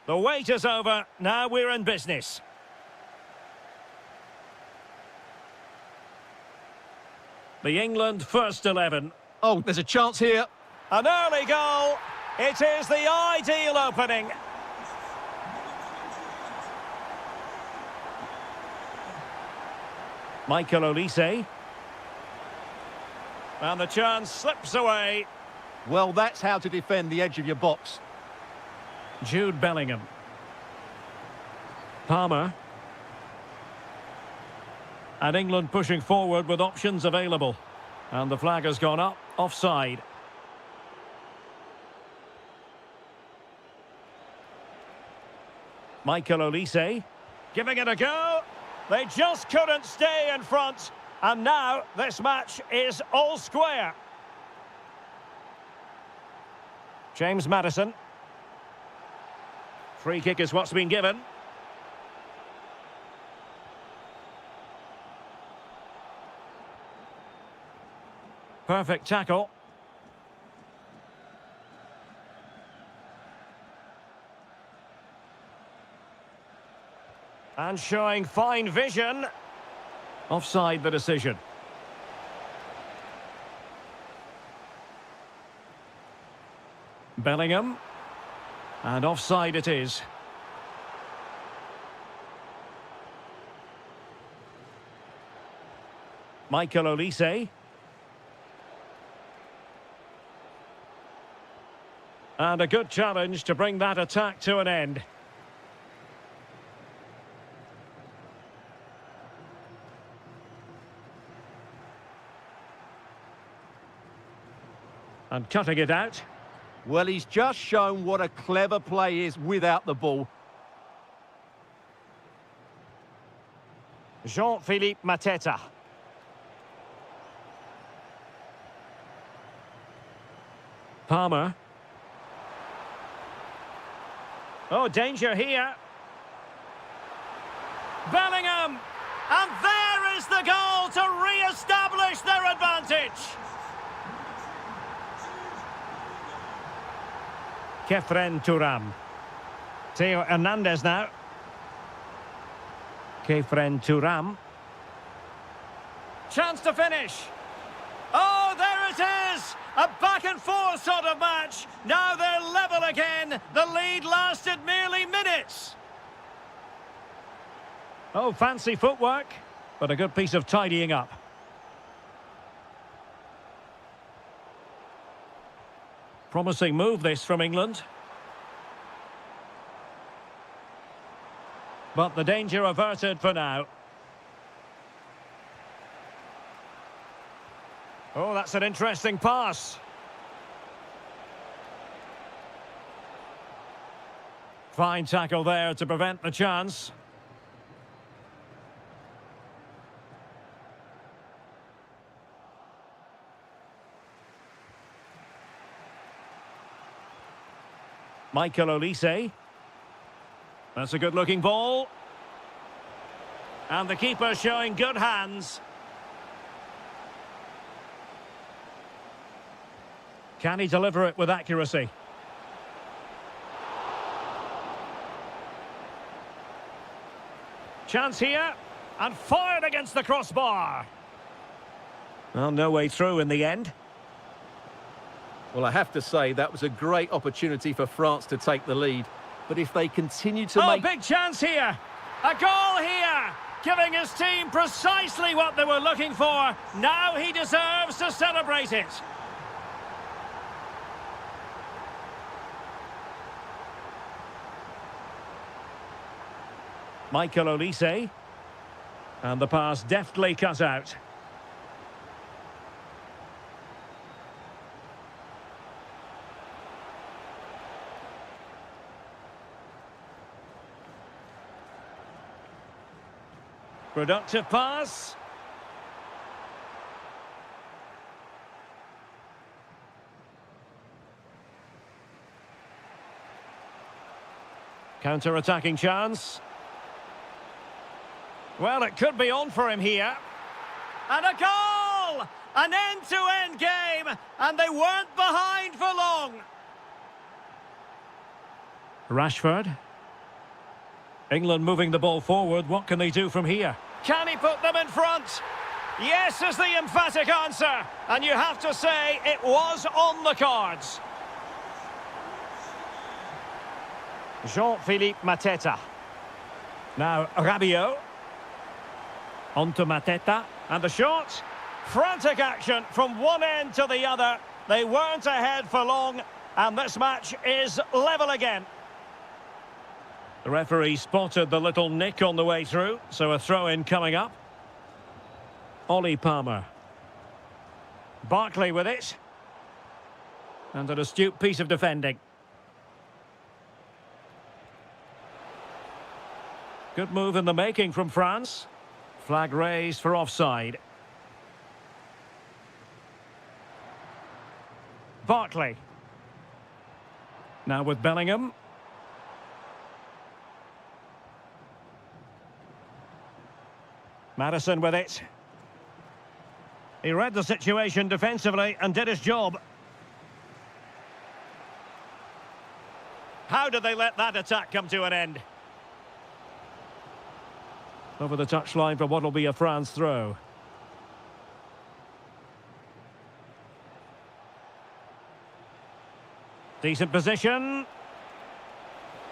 The wait is over. Now we're in business. The England first 11. Oh, there's a chance here. An early goal. It is the ideal opening. Michael Olise. And the chance slips away. Well, that's how to defend the edge of your box. Jude Bellingham. Palmer. And England pushing forward with options available. And the flag has gone up, offside. Michael Olise, giving it a go. They just couldn't stay in front. And now this match is all square. James Maddison. Free kick is what's been given. Perfect tackle. And showing fine vision. Offside the decision. Bellingham. And offside it is. Michael Olise. And a good challenge to bring that attack to an end. And cutting it out. Well, he's just shown what a clever play is without the ball. Jean-Philippe Mateta. Palmer. Oh, danger here. Bellingham! And there is the goal to re-establish their advantage. Kefren Turam. Theo Hernandez now. Kefren Turam. Chance to finish. Oh, there it is! A back-and-forth sort of match. Now they're level again. The lead lasted merely minutes. Oh, fancy footwork, but a good piece of tidying up. Promising move this from England. But the danger averted for now. Oh, that's an interesting pass. Fine tackle there to prevent the chance. Michael Olise. That's a good-looking ball. And the keeper showing good hands. Can he deliver it with accuracy? Chance here. And fired against the crossbar. Well, no way through in the end. Well, I have to say, that was a great opportunity for France to take the lead. But if they continue to make... Oh, big chance here! A goal here! Giving his team precisely what they were looking for. Now he deserves to celebrate it. Michael Olise. And the pass deftly cut out. Productive pass. Counter-attacking chance. Well, it could be on for him here. And a goal! An end-to-end game, and they weren't behind for long. Rashford. England moving the ball forward. What can they do from here? Can he put them in front? Yes is the emphatic answer. And you have to say it was on the cards. Jean-Philippe Mateta. Now, Rabiot. On to Mateta. And the shot. Frantic action from one end to the other. They weren't ahead for long. And this match is level again. The referee spotted the little nick on the way through, so a throw-in coming up. Ollie Palmer. Barkley with it. And an astute piece of defending. Good move in the making from France. Flag raised for offside. Barkley. Now with Bellingham. Madison with it. He read the situation defensively and did his job. How did they let that attack come to an end? Over the touchline for what will be a France throw. Decent position.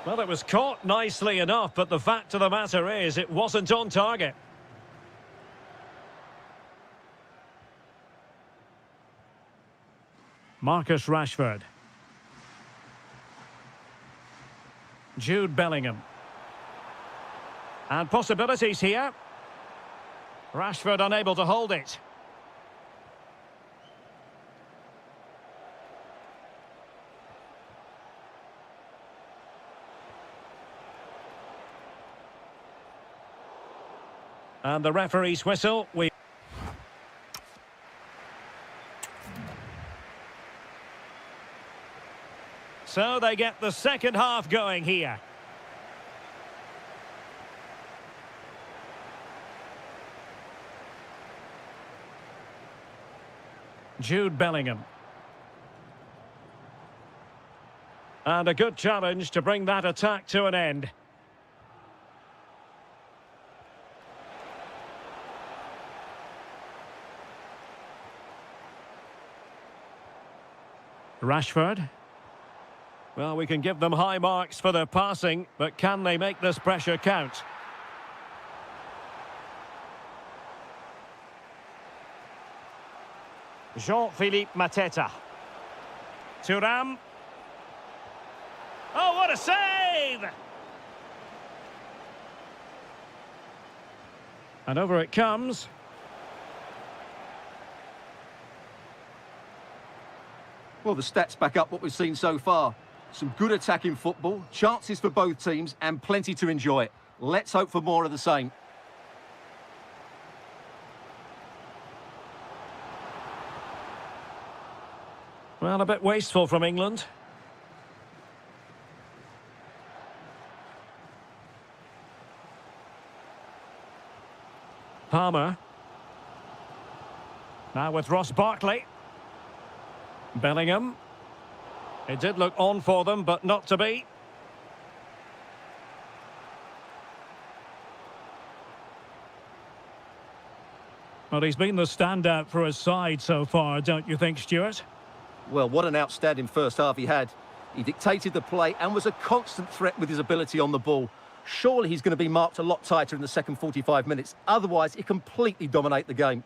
Well, it was caught nicely enough, but the fact of the matter is it wasn't on target. Marcus Rashford. Jude Bellingham. And possibilities here. Rashford unable to hold it. And the referee's whistle. So they get the second half going here. Jude Bellingham. And a good challenge to bring that attack to an end. Rashford. Well, we can give them high marks for their passing, but can they make this pressure count? Jean-Philippe Mateta. Thuram. Oh, what a save! And over it comes. Well, the stats back up what we've seen so far. Some good attacking football, chances for both teams, and plenty to enjoy. Let's hope for more of the same. Well, a bit wasteful from England. Palmer. Now with Ross Barkley. Bellingham. It did look on for them, but not to be. Well, he's been the standout for his side so far, don't you think, Stuart? Well, what an outstanding first half he had. He dictated the play and was a constant threat with his ability on the ball. Surely he's going to be marked a lot tighter in the second 45 minutes. Otherwise, he completely dominate the game.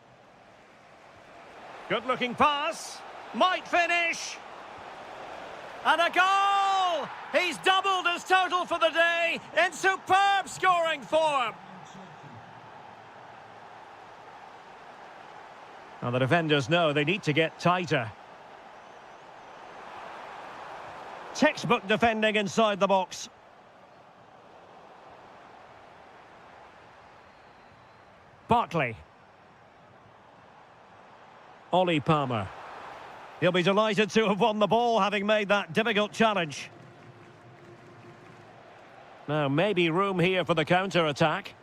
Good-looking pass. Might finish. And a goal! He's doubled his total for the day in superb scoring form. Now the defenders know they need to get tighter. Textbook defending inside the box. Barkley. Ollie Palmer. He'll be delighted to have won the ball, having made that difficult challenge. Now, maybe room here for the counter-attack.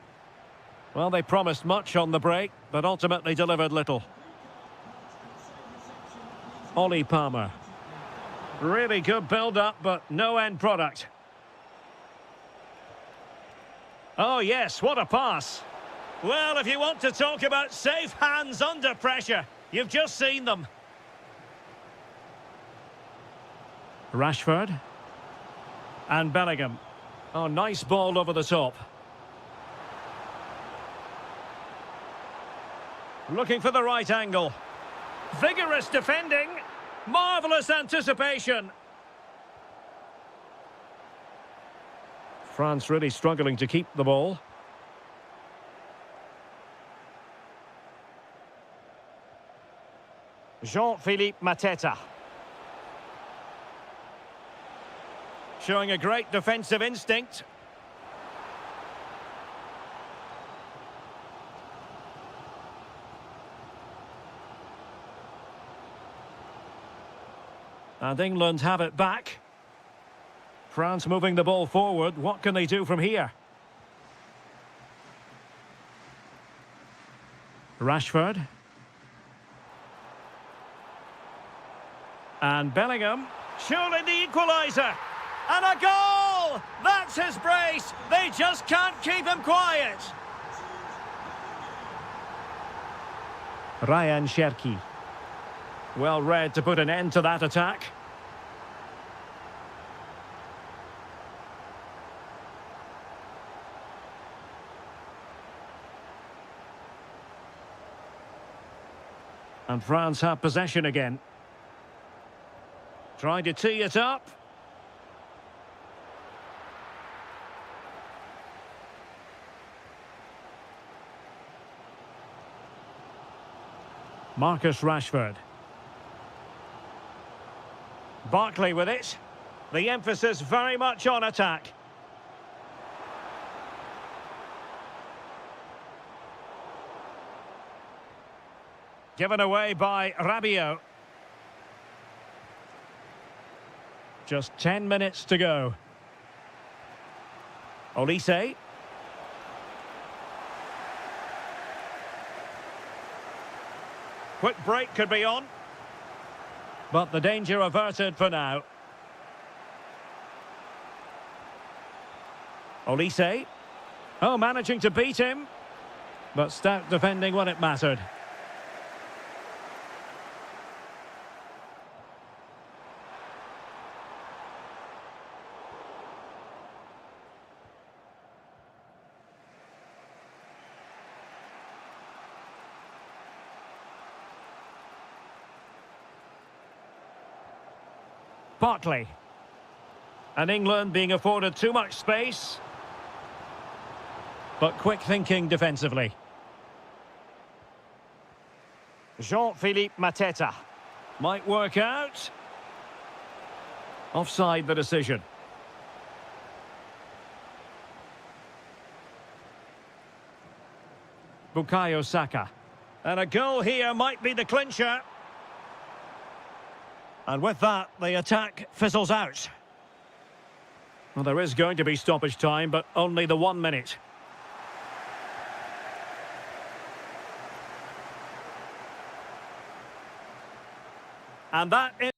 Well, they promised much on the break, but ultimately delivered little. Ollie Palmer. Really good build-up, but no end product. Oh, yes, what a pass. Well, if you want to talk about safe hands under pressure, you've just seen them. Rashford. And Bellingham. Oh, nice ball over the top. Looking for the right angle. Vigorous defending. Marvellous anticipation. France really struggling to keep the ball. Jean-Philippe Mateta. Showing a great defensive instinct. And England have it back. France moving the ball forward. What can they do from here? Rashford. And Bellingham. Surely the equaliser. And a goal! That's his brace. They just can't keep him quiet. Ryan Cherki. Well read to put an end to that attack. And France have possession again. Trying to tee it up. Marcus Rashford. Barkley with it. The emphasis very much on attack. Given away by Rabiot. Just 10 minutes to go. Olise. Quick break could be on. But the danger averted for now. Olise. Oh, managing to beat him. But stout defending when it mattered. Barkley. And England being afforded too much space. But quick thinking defensively. Jean-Philippe Mateta. Might work out. Offside the decision. Bukayo Saka. And a goal here might be the clincher. And with that, the attack fizzles out. Well, there is going to be stoppage time, but only the 1 minute. And that is...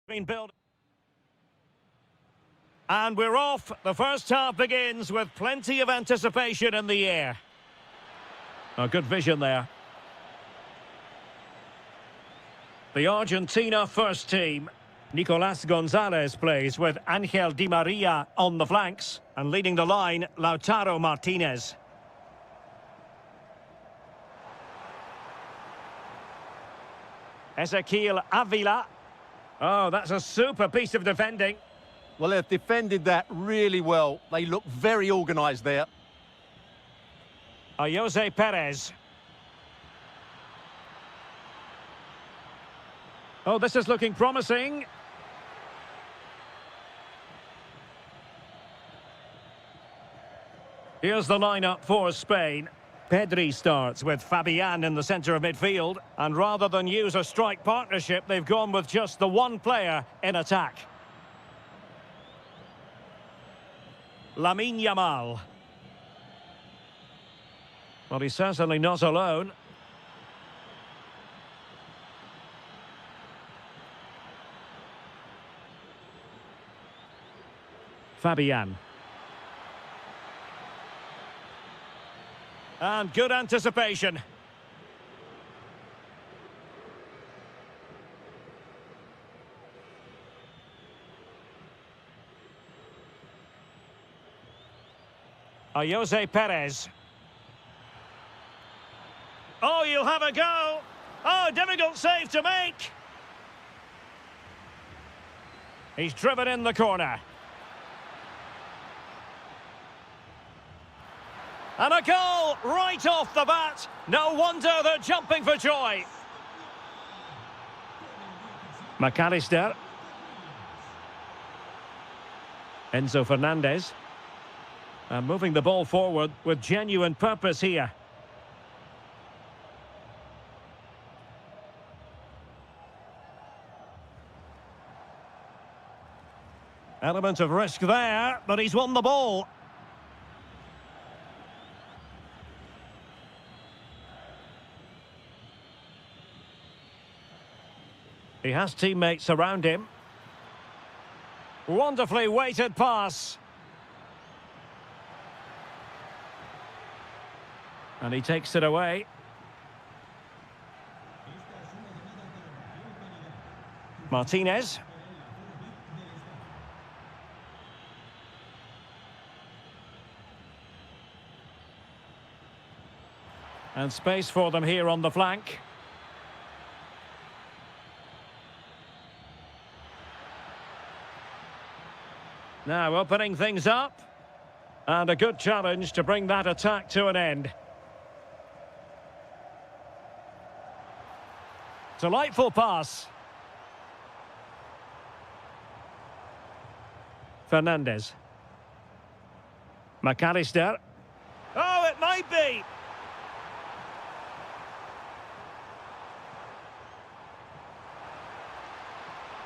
Been built. And we're off. The first half begins with plenty of anticipation in the air. A good vision there. The Argentina first team. Nicolas Gonzalez plays with Angel Di Maria on the flanks. And leading the line, Lautaro Martinez. Ezequiel Avila. Oh, that's a super piece of defending. Well, they've defended that really well. They look very organised there. Jose Perez. Oh, this is looking promising. Here's the lineup for Spain. Pedri starts with Fabian in the centre of midfield. And rather than use a strike partnership, they've gone with just the one player in attack. Lamine Yamal. Well, he's certainly not alone. Fabian. And good anticipation. Jose Perez. Oh, you'll have a go. Oh, difficult save to make. He's driven in the corner. And a goal right off the bat. No wonder they're jumping for joy. McAllister. Enzo Fernandez. And moving the ball forward with genuine purpose here. Element of risk there, but he's won the ball. He has teammates around him. Wonderfully weighted pass. And he takes it away. Martinez. And space for them here on the flank. Now opening things up. And a good challenge to bring that attack to an end. Delightful pass. Fernandez. McAllister. Oh, it might be.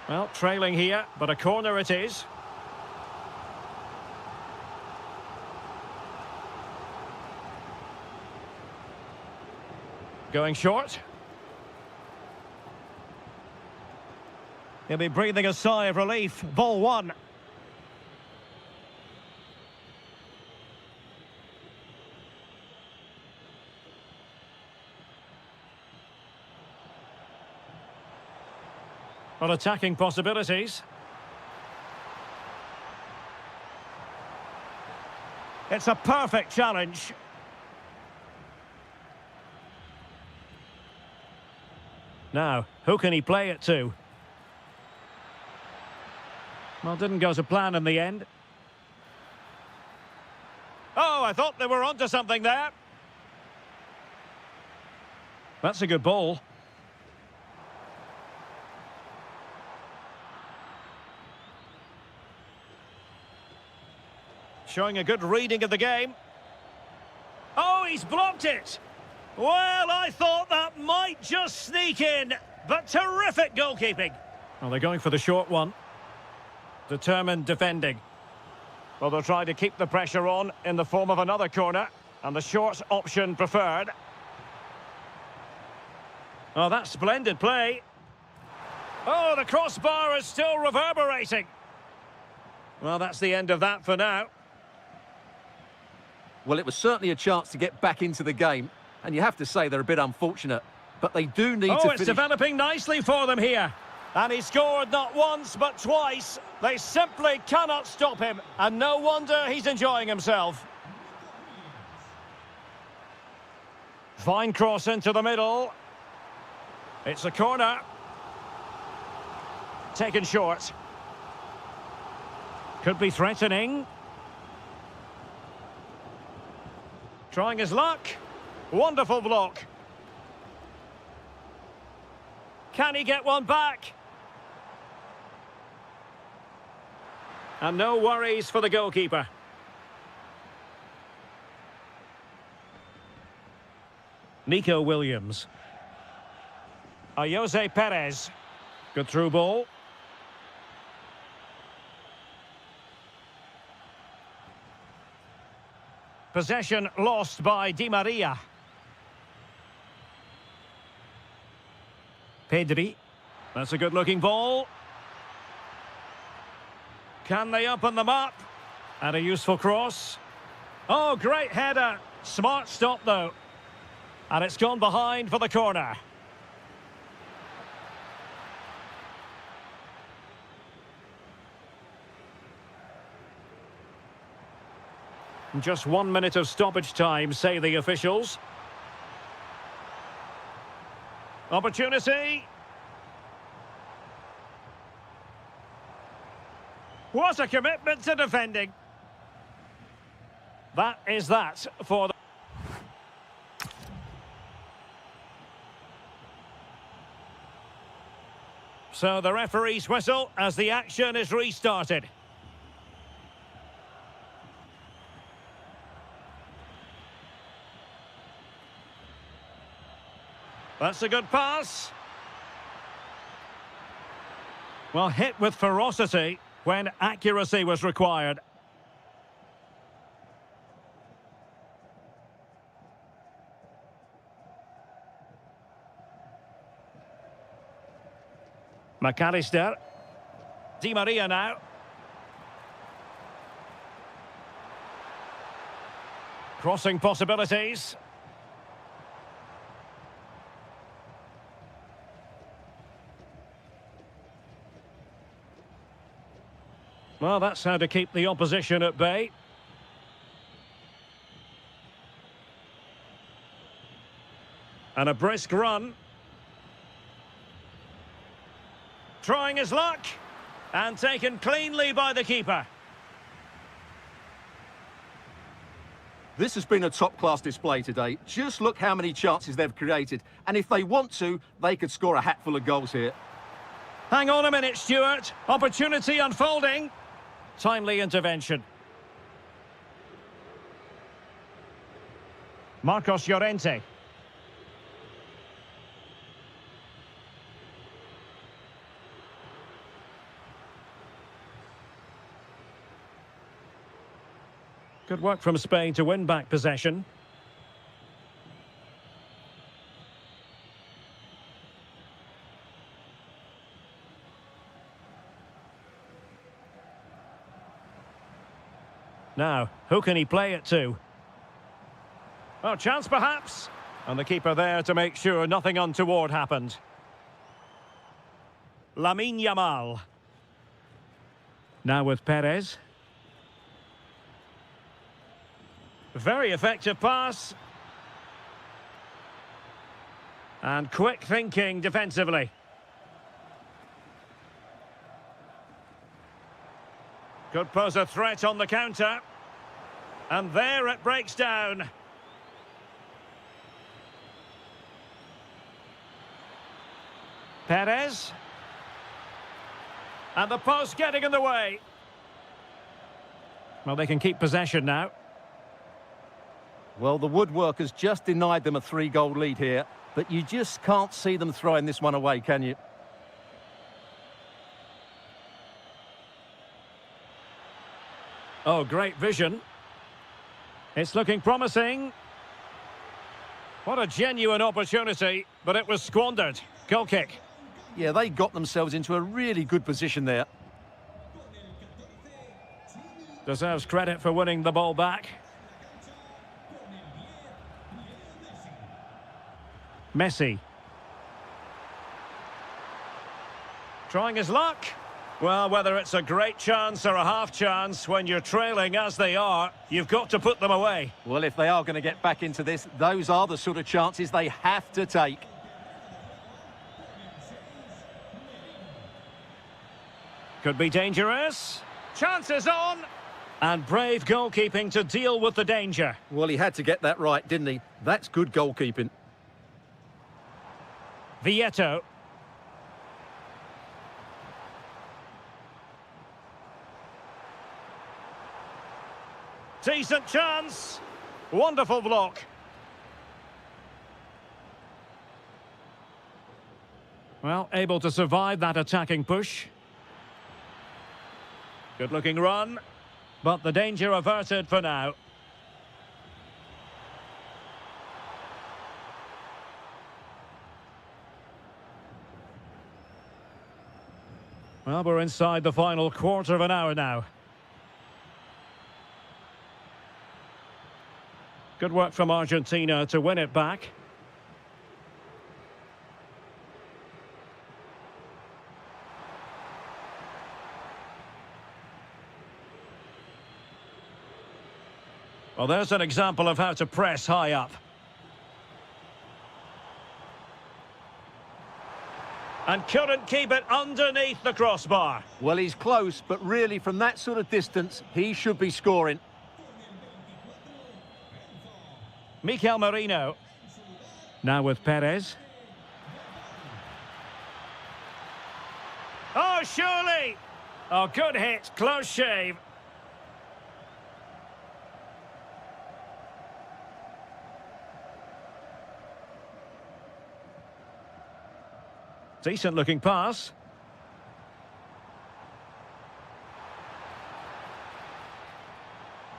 Well, trailing here, but a corner it is. Going short. He'll be breathing a sigh of relief. Ball one. Well, attacking possibilities. It's a perfect challenge. Now, who can he play it to? Well, didn't go to plan in the end. Oh, I thought they were onto something there. That's a good ball. Showing a good reading of the game. Oh, he's blocked it. Well, I thought that might just sneak in, but terrific goalkeeping. Well, they're going for the short one. Determined defending. Well, they'll try to keep the pressure on in the form of another corner, and the short option preferred. Oh, that's splendid play. Oh, the crossbar is still reverberating. Well, that's the end of that for now. Well, it was certainly a chance to get back into the game, and you have to say they're a bit unfortunate, but they do need to Oh, finish. it's developing nicely for them here. And he scored not once, but twice. They simply cannot stop him, and no wonder he's enjoying himself. Fine cross into the middle. It's a corner. Taken short. Could be threatening. Trying his luck. Wonderful block. Can he get one back? And no worries for the goalkeeper. Nico Williams. Jose Perez. Good through ball. Possession lost by Di Maria. Pedri. That's a good-looking ball. Can they open them up? And a useful cross. Oh, great header. Smart stop, though. And it's gone behind for the corner. Just 1 minute of stoppage time, say the officials. Opportunity. What a commitment to defending. That is that for the... So the referee's whistle as the action is restarted. That's a good pass. Well, hit with ferocity when accuracy was required. McAllister. Di Maria now. Crossing possibilities. Well, that's how to keep the opposition at bay. And a brisk run. Trying his luck. And taken cleanly by the keeper. This has been a top-class display today. Just look how many chances they've created. And if they want to, they could score a hatful of goals here. Hang on a minute, Stuart. Opportunity unfolding. Timely intervention. Marcos Llorente. Good work from Spain to win back possession. Now, who can he play it to? Oh, chance perhaps. And the keeper there to make sure nothing untoward happened. Lamine Yamal. Now with Perez. Very effective pass. And quick thinking defensively. Could pose a threat on the counter. And there it breaks down. Perez. And the post getting in the way. Well, they can keep possession now. Well, the woodworkers just denied them a 3-goal lead here, but you just can't see them throwing this one away, can you? Oh, great vision. It's looking promising. What a genuine opportunity, but it was squandered. Goal kick. Yeah, they got themselves into a really good position there. Deserves credit for winning the ball back. Messi. Trying his luck. Well, whether it's a great chance or a half chance, when you're trailing as they are, you've got to put them away. Well, if they are going to get back into this, those are the sort of chances they have to take. Could be dangerous. Chances on. And brave goalkeeping to deal with the danger. Well, he had to get that right, didn't he? That's good goalkeeping. Vieto. Decent chance. Wonderful block. Well, able to survive that attacking push. Good-looking run, but the danger averted for now. Well, we're inside the final quarter of an hour now. Good work from Argentina to win it back. Well, there's an example of how to press high up. And couldn't keep it underneath the crossbar. Well, he's close, but really from that sort of distance, he should be scoring. Mikel Merino. Now with Perez. Oh, surely! Oh, good hit, close shave. Decent looking pass.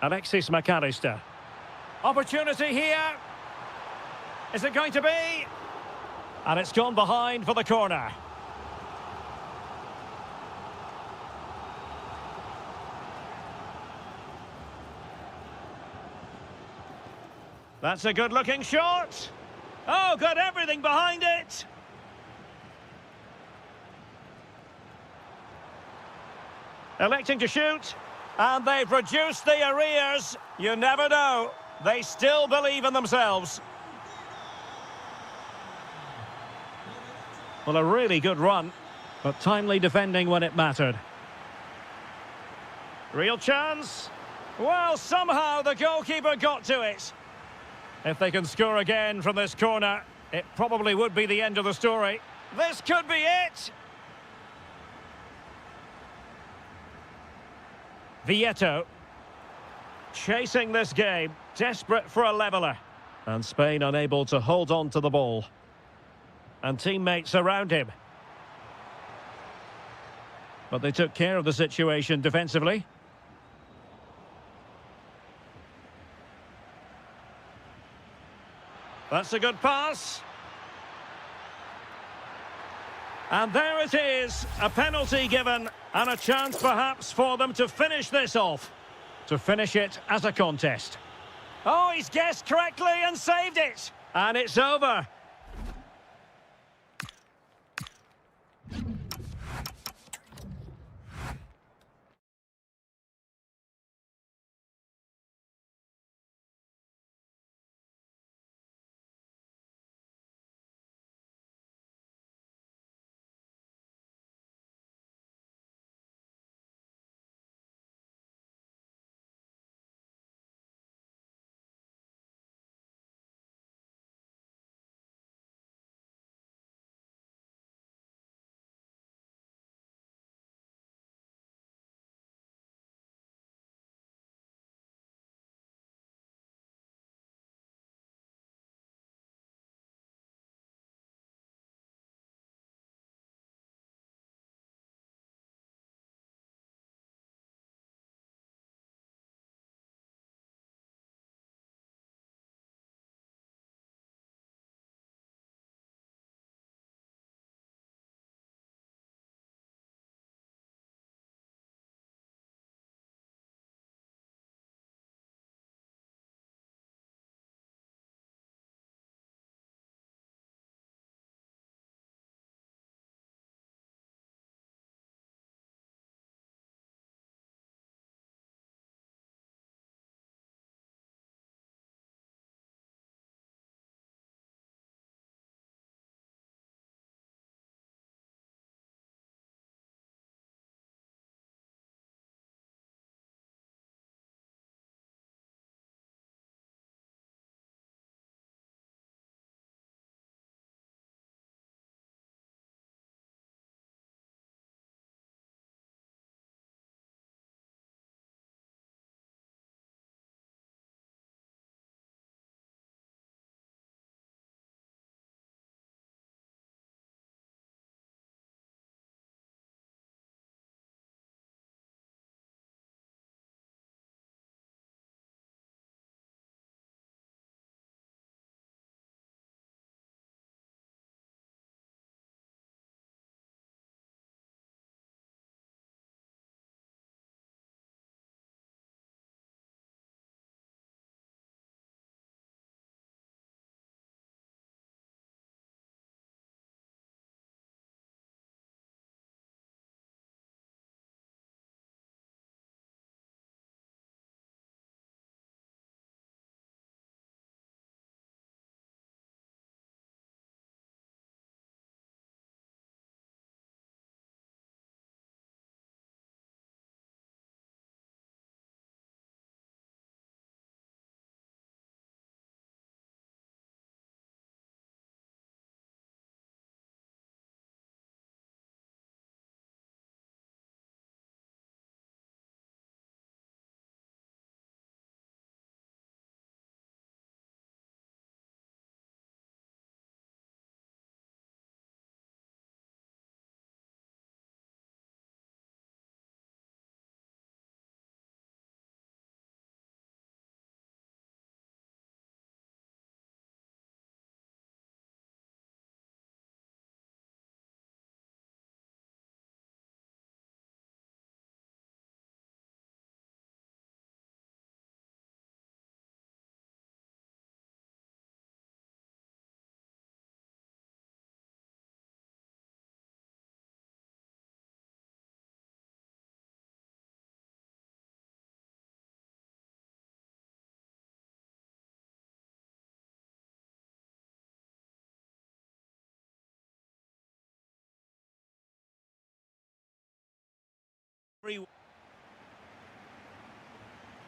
Alexis McAllister. Opportunity here. Is it going to be? And it's gone behind for the corner. That's a good looking shot. Oh, got everything behind it. Electing to shoot, and they've reduced the arrears. You never know. They still believe in themselves. Well, a really good run, but timely defending when it mattered. Real chance. Well, somehow the goalkeeper got to it. If they can score again from this corner, it probably would be the end of the story. This could be it. Vieto, chasing this game, desperate for a leveller. And Spain unable to hold on to the ball. And teammates around him. But they took care of the situation defensively. That's a good pass. And there it is, a penalty given, and a chance perhaps for them to finish this off. To finish it as a contest. Oh, he's guessed correctly and saved it. And it's over.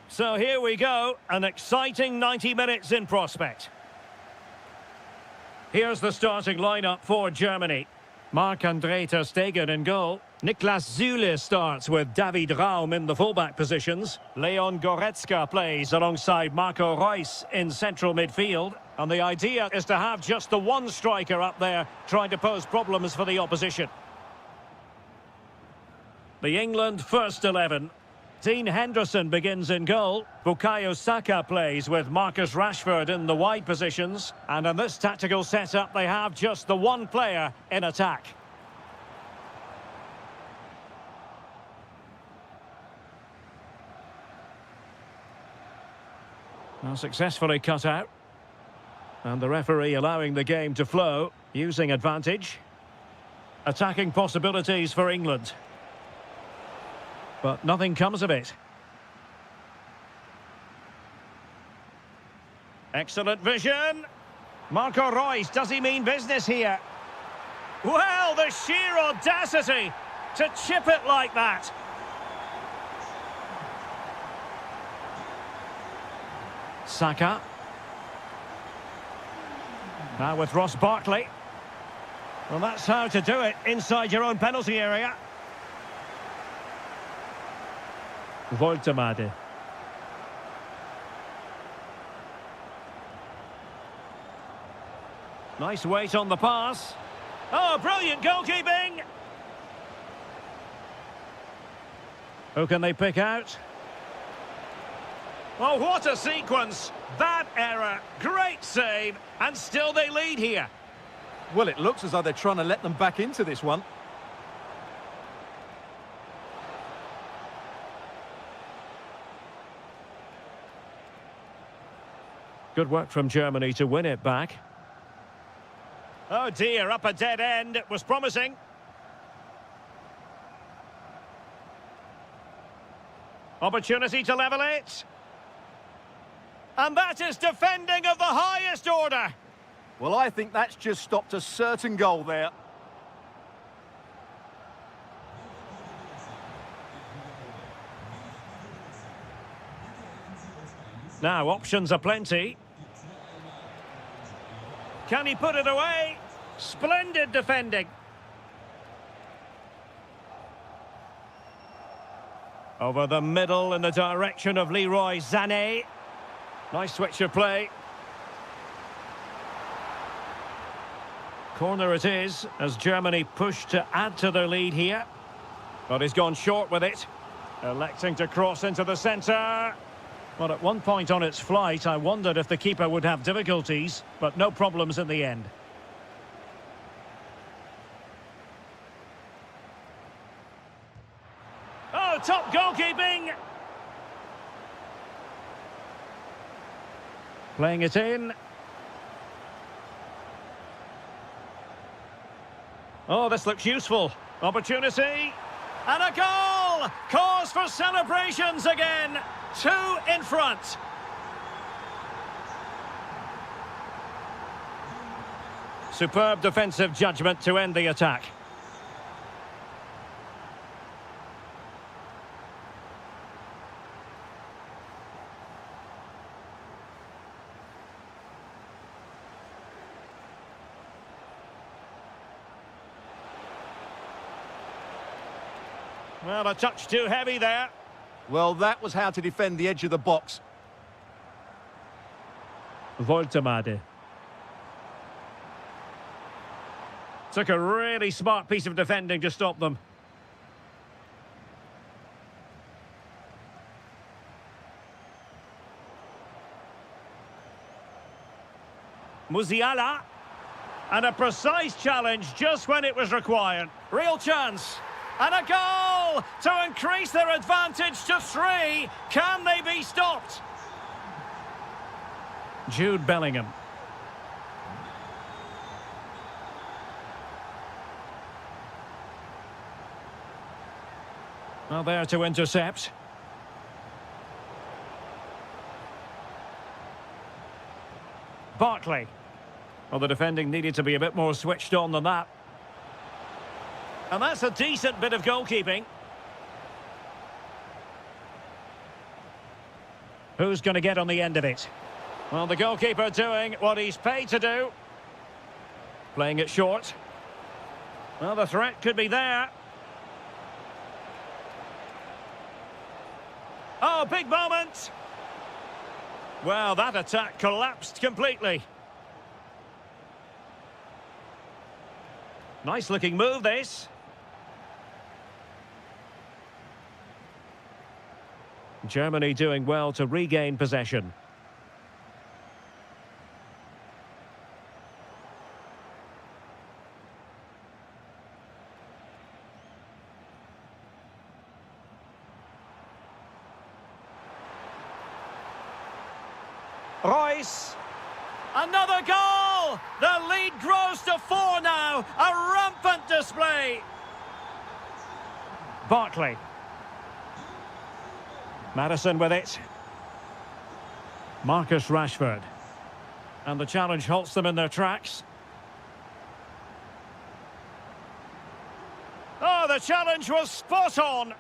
So here we go, an exciting 90 minutes in prospect. Here's the starting lineup for Germany. Marc-André ter Stegen in goal. Niklas Süle starts with David Raum in the fullback positions. Leon Goretzka plays alongside Marco Reus in central midfield. And the idea is to have just the one striker up there trying to pose problems for the opposition. The England first 11. Dean Henderson begins in goal. Bukayo Saka plays with Marcus Rashford in the wide positions. And in this tactical setup, they have just the one player in attack. Now successfully cut out. And the referee allowing the game to flow, using advantage. Attacking possibilities for England. But nothing comes of it. Excellent vision. Marco Reus, does he mean business here? Well, the sheer audacity to chip it like that. Saka. Now with Ross Barkley. Well, that's how to do it inside your own penalty area. Woltemade. Nice weight on the pass. Oh, brilliant goalkeeping! Who can they pick out? Oh, what a sequence! Bad error, great save, and still they lead here. Well, it looks as though they're trying to let them back into this one. Good work from Germany to win it back. Oh dear, up a dead end. It was promising. Opportunity to level it. And that is defending of the highest order. Well, I think that's just stopped a certain goal there. Now, options are plenty. Can he put it away? Splendid defending. Over the middle in the direction of Leroy Sané. Nice switch of play. Corner it is, as Germany push to add to their lead here. But he's gone short with it. Electing to cross into the centre. Well, at one point on its flight, I wondered if the keeper would have difficulties, but no problems in the end. Oh, top goalkeeping! Playing it in. Oh, this looks useful. Opportunity. And a goal! Cause for celebrations again. 2 in front. Superb defensive judgment to end the attack. Well, a touch too heavy there. Well, that was how to defend the edge of the box. Woltemade. Took a really smart piece of defending to stop them. Musiala. And a precise challenge just when it was required. Real chance. And a goal to increase their advantage to 3. Can they be stopped? Jude Bellingham. Well, there to intercept. Barkley. Well, the defending needed to be a bit more switched on than that. And that's a decent bit of goalkeeping. Who's going to get on the end of it? Well, the goalkeeper doing what he's paid to do. Playing it short. Well, the threat could be there. Oh, big moment. Well, that attack collapsed completely. Nice looking move, this. Germany doing well to regain possession. Royce. Another goal! The lead grows to 4 now. A rampant display. Barkley. Madison with it. Marcus Rashford. And the challenge halts them in their tracks. Oh, the challenge was spot on.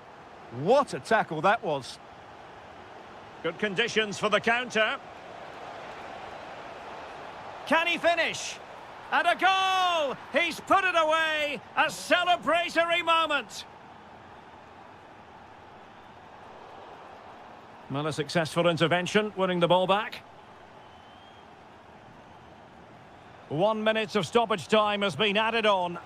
What a tackle that was. Good conditions for the counter. Can he finish? And a goal! He's put it away. A celebratory moment. Well, a successful intervention, winning the ball back. 1 minute of stoppage time has been added on.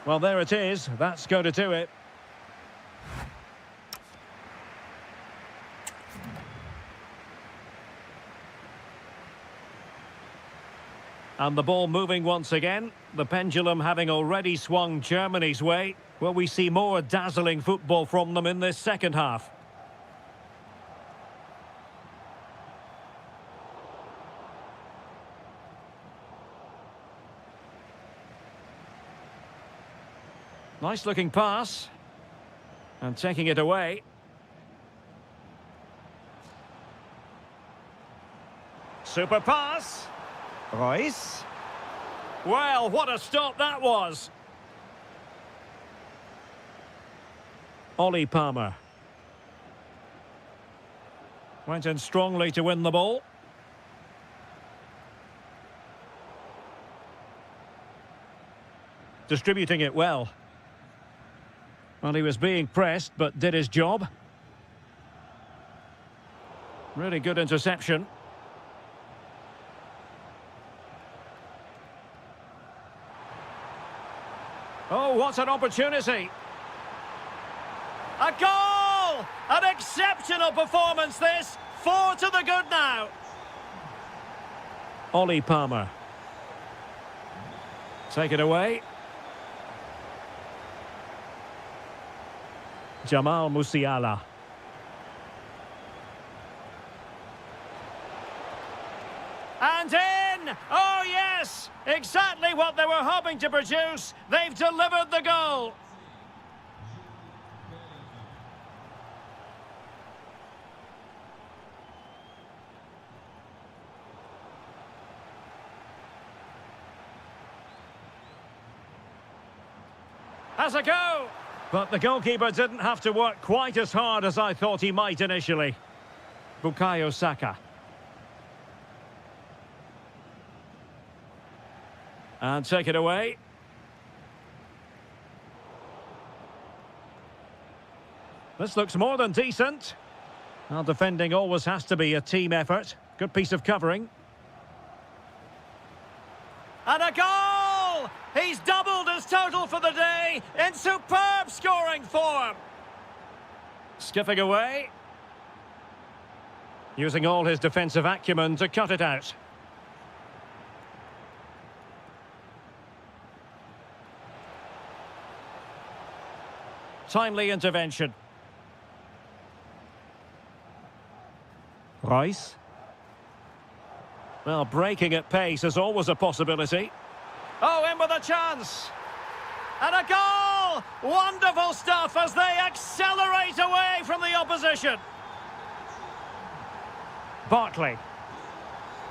Well, there it is. That's going to do it. And the ball moving once again. The pendulum having already swung Germany's way. Will we see more dazzling football from them in this second half? Nice looking pass. And taking it away. Super pass. Royce. Well, what a stop that was. Ollie Palmer. Went in strongly to win the ball. Distributing it well. Well, he was being pressed, but did his job. Really good interception. Oh, what an opportunity. A goal! An exceptional performance, this. 4 to the good now. Ollie Palmer. Take it away. Jamal Musiala. And in! Oh, yes! Exactly what they were hoping to produce. They've delivered the goal. Has a go. But the goalkeeper didn't have to work quite as hard as I thought he might initially. Bukayo Saka. And take it away. This looks more than decent. Well, defending always has to be a team effort. Good piece of covering. And a goal! He's doubled his total for the day in superb scoring form. Skipping away. Using all his defensive acumen to cut it out. Timely intervention. Royce. Well, breaking at pace is always a possibility. Oh, in with a chance. And a goal! Wonderful stuff as they accelerate away from the opposition. Barkley.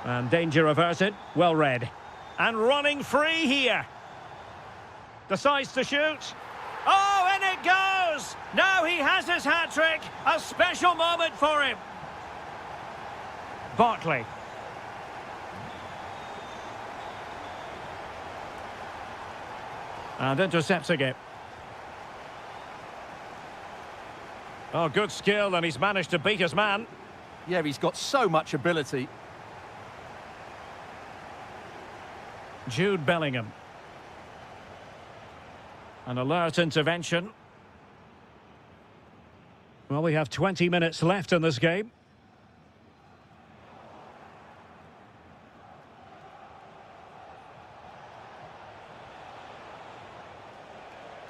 And danger averted. Well read. And running free here. Decides to shoot. Oh, in it scores. Now he has his hat-trick. A special moment for him. Barkley. And intercepting it. Oh, good skill, and he's managed to beat his man. Yeah, he's got so much ability. Jude Bellingham. An alert intervention. Well, we have 20 minutes left in this game.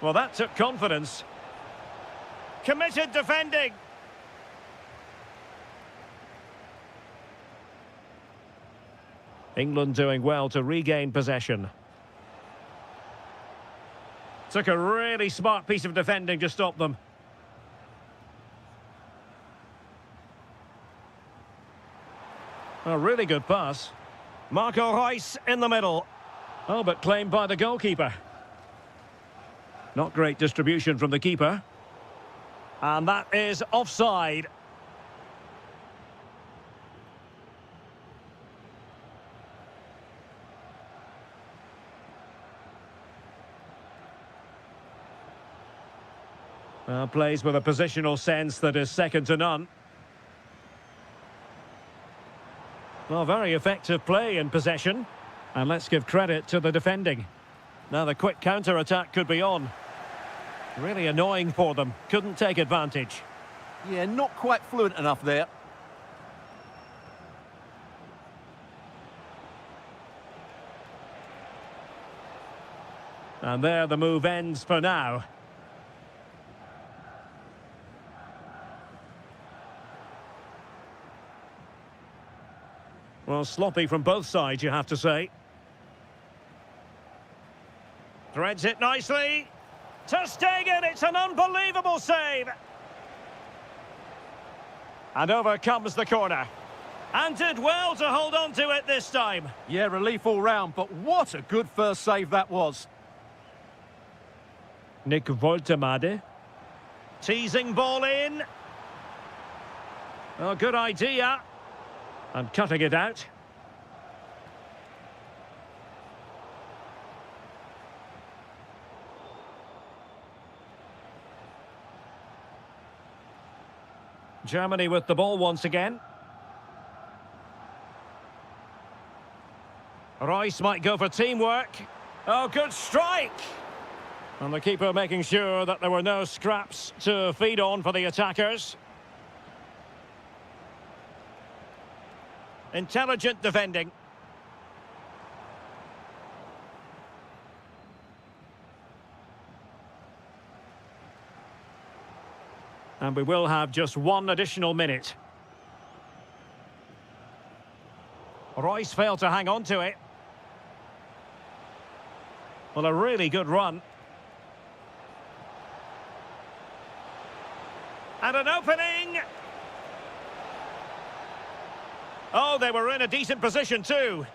Well, that took confidence. Committed defending. England doing well to regain possession. Took a really smart piece of defending to stop them. A really good pass. Marco Reus in the middle. Oh, but claimed by the goalkeeper. Not great distribution from the keeper. And that is offside. Plays with a positional sense that is second to none. Well, very effective play in possession. And let's give credit to the defending. Now the quick counter-attack could be on. Really annoying for them. Couldn't take advantage. Yeah, not quite fluent enough there. And there the move ends for now. Well, sloppy from both sides, you have to say. Threads it nicely. Ter Stegen, it's an unbelievable save. And over comes the corner. And did well to hold on to it this time. Yeah, relief all round, but what a good first save that was. Nick Woltemade. Teasing ball in. Oh, good idea. And cutting it out. Germany with the ball once again. Reus might go for teamwork. Oh, good strike! And the keeper making sure that there were no scraps to feed on for the attackers. Intelligent defending. And we will have just one additional minute. Reus failed to hang on to it. Well, a really good run. And an opening. Oh, they were in a decent position too.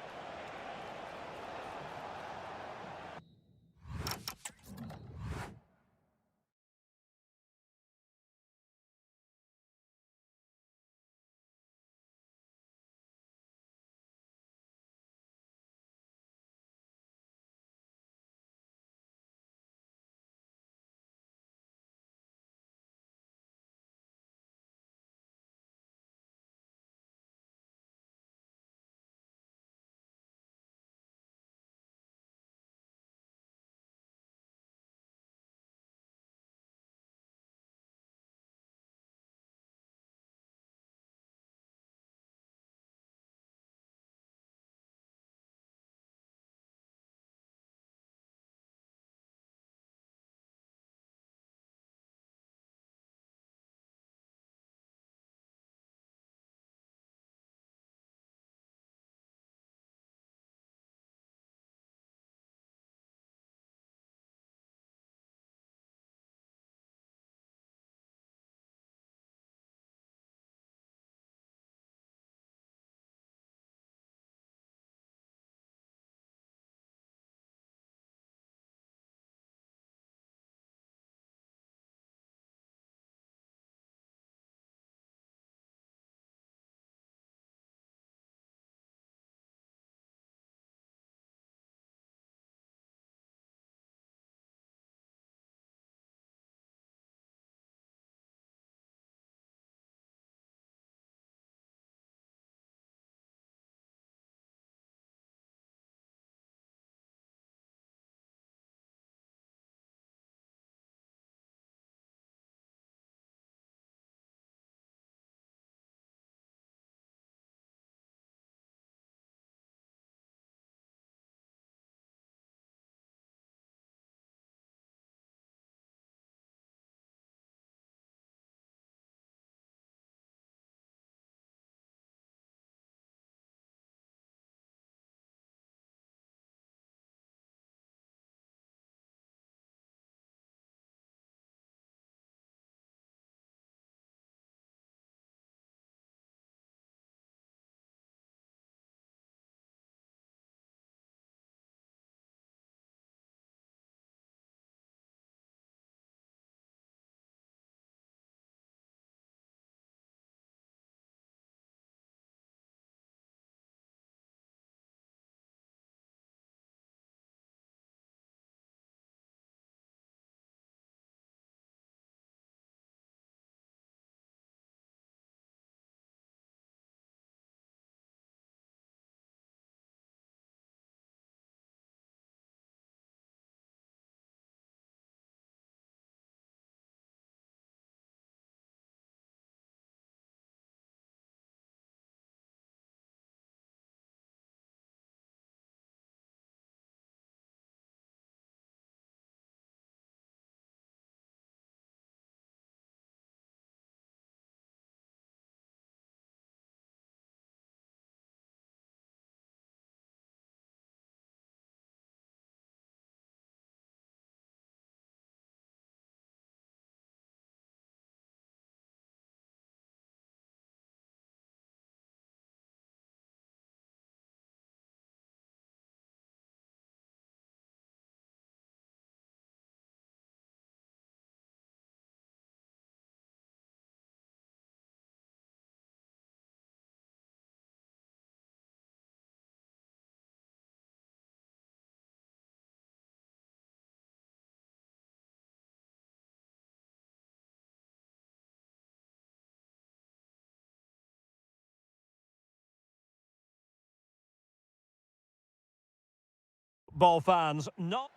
football fans, not...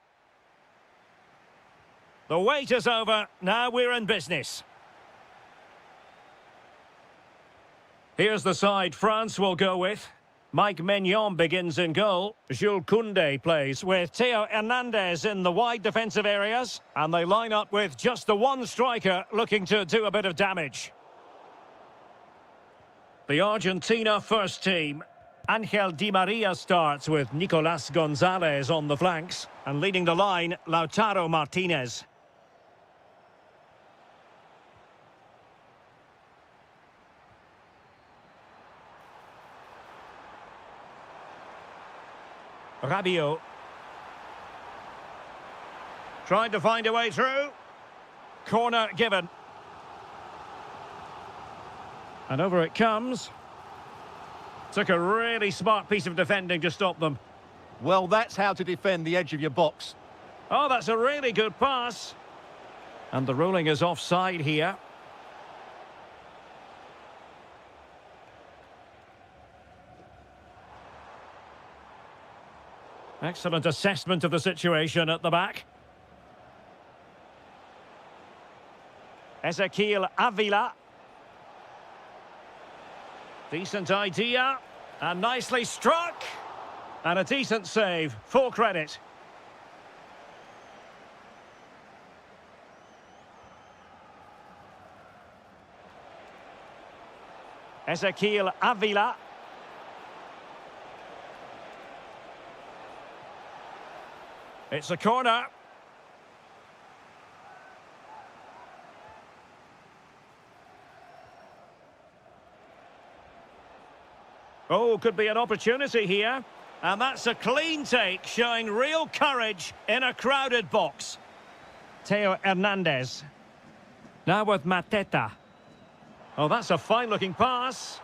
The wait is over, now we're in business. Here's the side France will go with. Mike Maignan begins in goal. Jules Koundé plays with Theo Hernandez in the wide defensive areas. And they line up with just the one striker looking to do a bit of damage. The Argentina first team. Angel Di Maria starts with Nicolas Gonzalez on the flanks. And leading the line, Lautaro Martinez. Rabiot. Trying to find a way through. Corner given. And over it comes. Took a really smart piece of defending to stop them. Well, that's how to defend the edge of your box. Oh, that's a really good pass. And the ruling is offside here. Excellent assessment of the situation at the back. Ezequiel Avila. Decent idea. And nicely struck. And a decent save. Full credit. Ezequiel Avila. It's a corner. Oh, could be an opportunity here. And that's a clean take, showing real courage in a crowded box. Theo Hernandez. Now with Mateta. Oh, that's a fine-looking pass.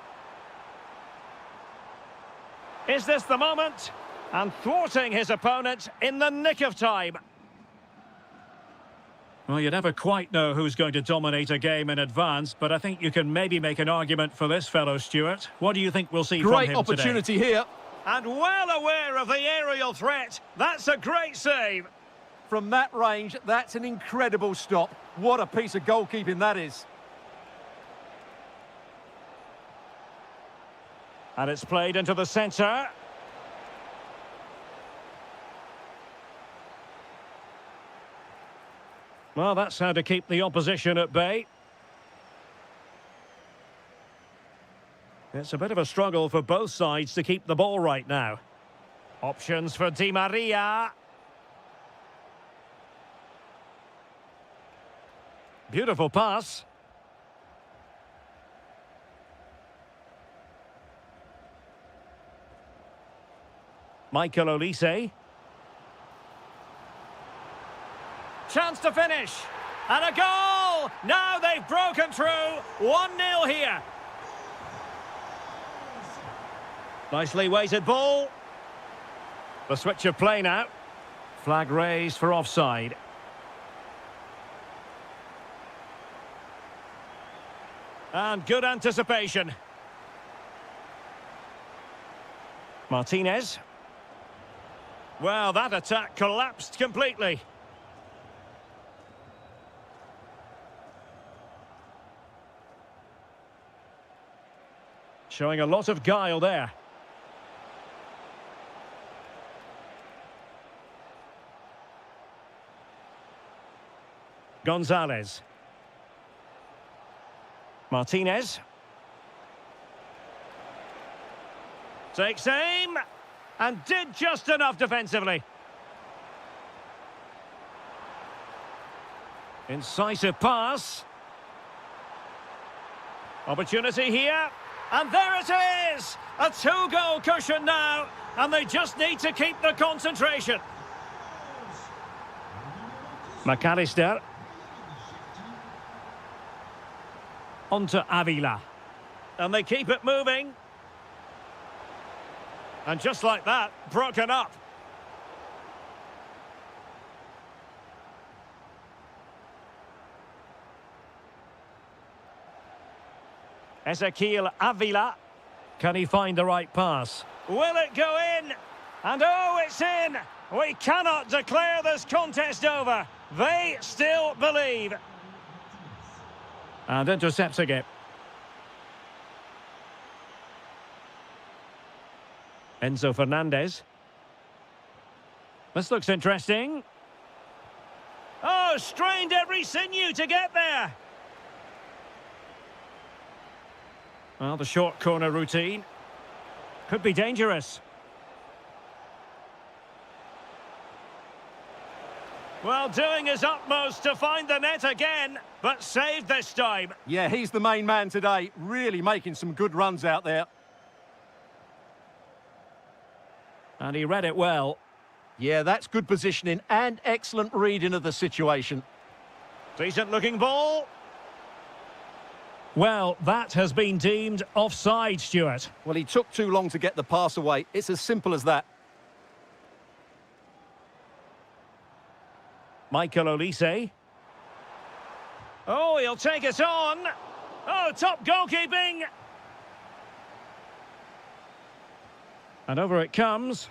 Is this the moment? And thwarting his opponent in the nick of time. Well, you never quite know who's going to dominate a game in advance, but I think you can maybe make an argument for this fellow, Stuart. What do you think we'll see from him today? Great opportunity here. And well aware of the aerial threat. That's a great save. From that range, that's an incredible stop. What a piece of goalkeeping that is. And it's played into the centre. Well, that's how to keep the opposition at bay. It's a bit of a struggle for both sides to keep the ball right now. Options for Di Maria. Beautiful pass. Michael Olise. Chance to finish. And a goal! Now they've broken through. 1-0 here. Nicely weighted ball. The switch of play now. Flag raised for offside. And good anticipation. Martinez. Well, that attack collapsed completely. Showing a lot of guile there. Gonzalez. Martinez. Takes aim. And did just enough defensively. Incisive pass. Opportunity here. And there it is! A 2-goal cushion now. And they just need to keep the concentration. McAllister. On to Avila. And they keep it moving. And just like that, broken up. Ezequiel Avila. Can he find the right pass? Will it go in? And oh, it's in! We cannot declare this contest over. They still believe. And intercepting it. Enzo Fernandez. This looks interesting. Oh, strained every sinew to get there. Well, the short corner routine could be dangerous. Well, doing his utmost to find the net again, but saved this time. Yeah, he's the main man today, really making some good runs out there. And he read it well. Yeah, that's good positioning and excellent reading of the situation. Decent looking ball. Well, that has been deemed offside, Stuart. Well, he took too long to get the pass away. It's as simple as that. Michael Olise. Oh, he'll take it on. Oh, top goalkeeping. And over it comes.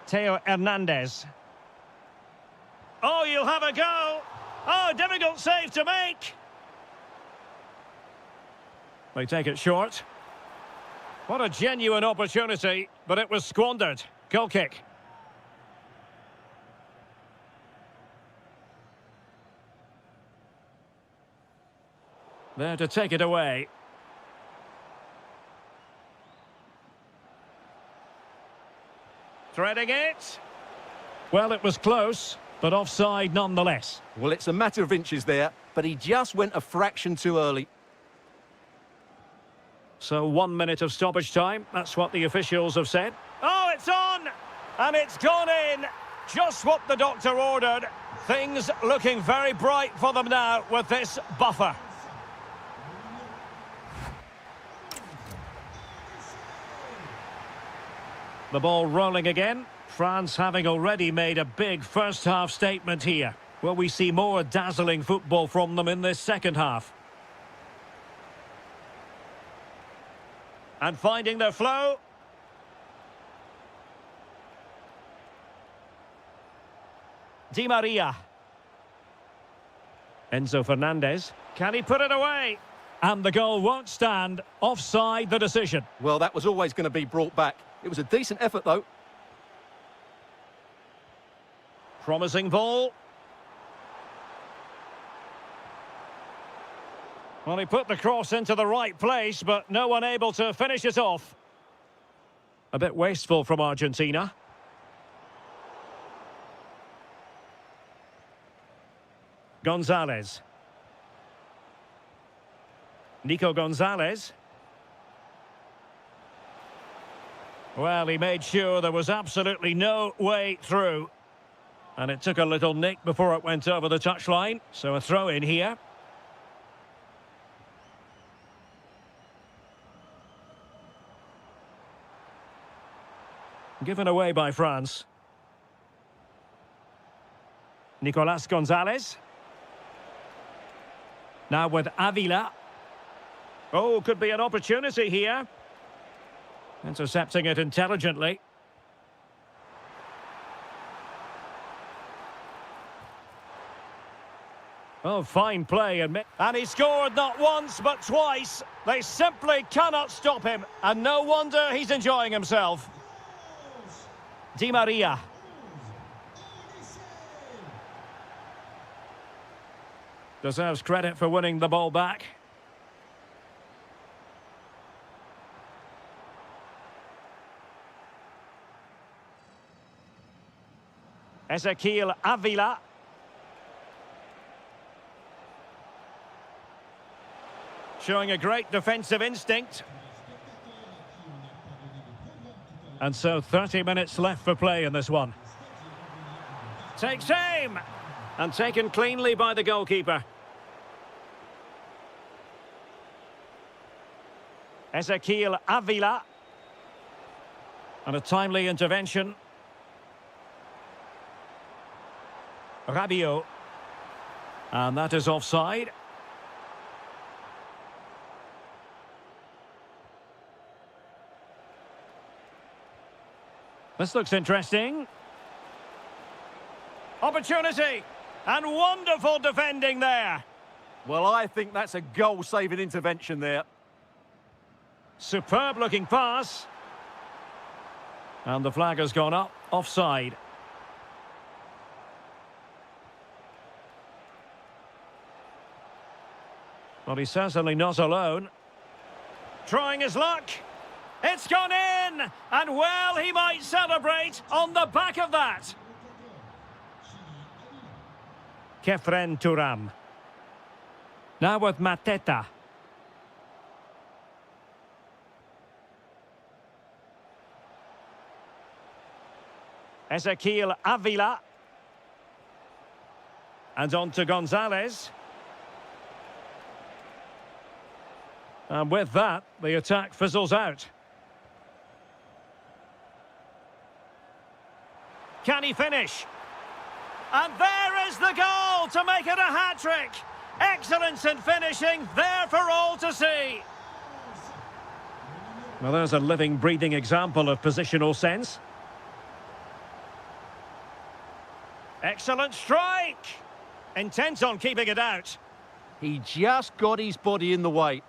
Theo Hernandez. Oh, you'll have a go. Oh, difficult save to make. They take it short. What a genuine opportunity, but it was squandered. Goal kick. There to take it away. Threading it. Well, it was close, but offside nonetheless. Well, it's a matter of inches there, but he just went a fraction too early. So 1 minute of stoppage time. That's what the officials have said. Oh, it's on! And it's gone in. Just what the doctor ordered. Things looking very bright for them now with this buffer. The ball rolling again. France having already made a big first-half statement here. Will we see more dazzling football from them in this second half? And finding their flow. Di Maria. Enzo Fernandez. Can he put it away? And the goal won't stand. Offside the decision. Well, that was always going to be brought back. It was a decent effort, though. Promising ball. Well, he put the cross into the right place, but no one able to finish it off. A bit wasteful from Argentina. Gonzalez. Nico Gonzalez. Well, he made sure there was absolutely no way through. And it took a little nick before it went over the touchline. So a throw in here. Given away by France. Nicolas Gonzalez. Now with Avila. Oh, could be an opportunity here. Intercepting it intelligently. Oh, fine play. And he scored not once, but twice. They simply cannot stop him. And no wonder he's enjoying himself. Di Maria. Deserves credit for winning the ball back. Ezequiel Avila. Showing a great defensive instinct. And so 30 minutes left for play in this one. Takes aim! And taken cleanly by the goalkeeper. Ezequiel Avila. And a timely intervention. Rabiot. And that is offside. This looks interesting. Opportunity. And wonderful defending there. Well, I think that's a goal-saving intervention there. Superb looking pass. And the flag has gone up. Offside. Well, he's certainly not alone. Trying his luck. It's gone in! And well, he might celebrate on the back of that. Kefren Turam. Now with Mateta. Ezequiel Avila. And on to Gonzalez. And with that, the attack fizzles out. Can he finish? And there is the goal to make it a hat-trick. Excellence in finishing, there for all to see. Well, there's a living, breathing example of positional sense. Excellent strike. Intent on keeping it out. He just got his body in the way.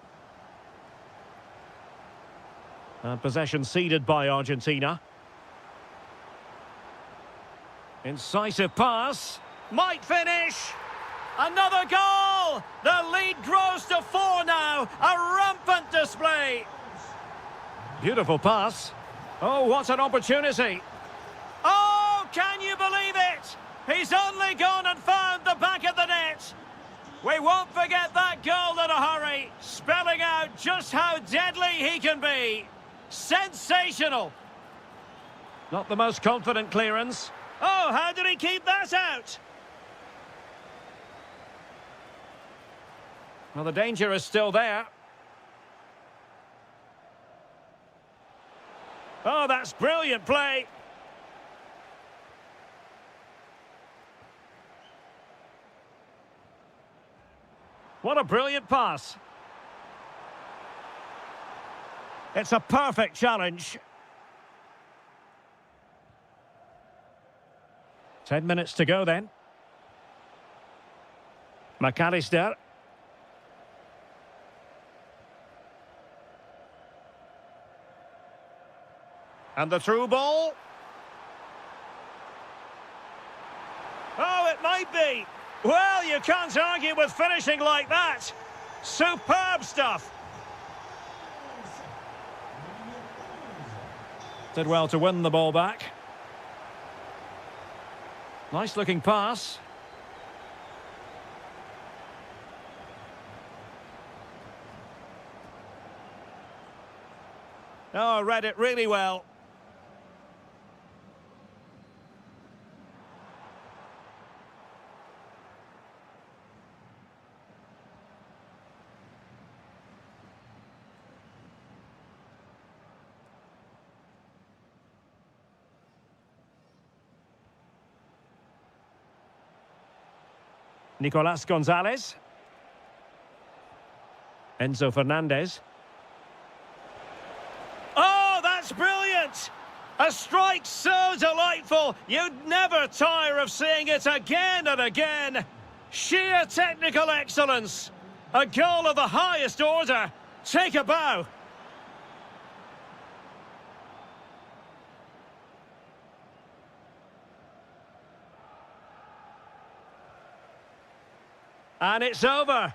And possession ceded by Argentina. Incisive pass. Might finish. Another goal! The lead grows to 4 now. A rampant display. Beautiful pass. Oh, what an opportunity. Oh, can you believe it? He's only gone and found the back of the net. We won't forget that goal in a hurry, spelling out just how deadly he can be. Sensational. Not the most confident clearance. Oh, how did he keep that out? Well, the danger is still there. Oh, that's brilliant play. What a brilliant pass. It's a perfect challenge. 10 minutes to go then. McAllister. And the through ball. Oh, it might be. Well, you can't argue with finishing like that. Superb stuff. Did well to win the ball back. Nice looking pass. Oh, read it really well. Nicolas Gonzalez. Enzo Fernandez. Oh, that's brilliant! A strike so delightful, you'd never tire of seeing it again and again. Sheer technical excellence. A goal of the highest order. Take a bow. And it's over.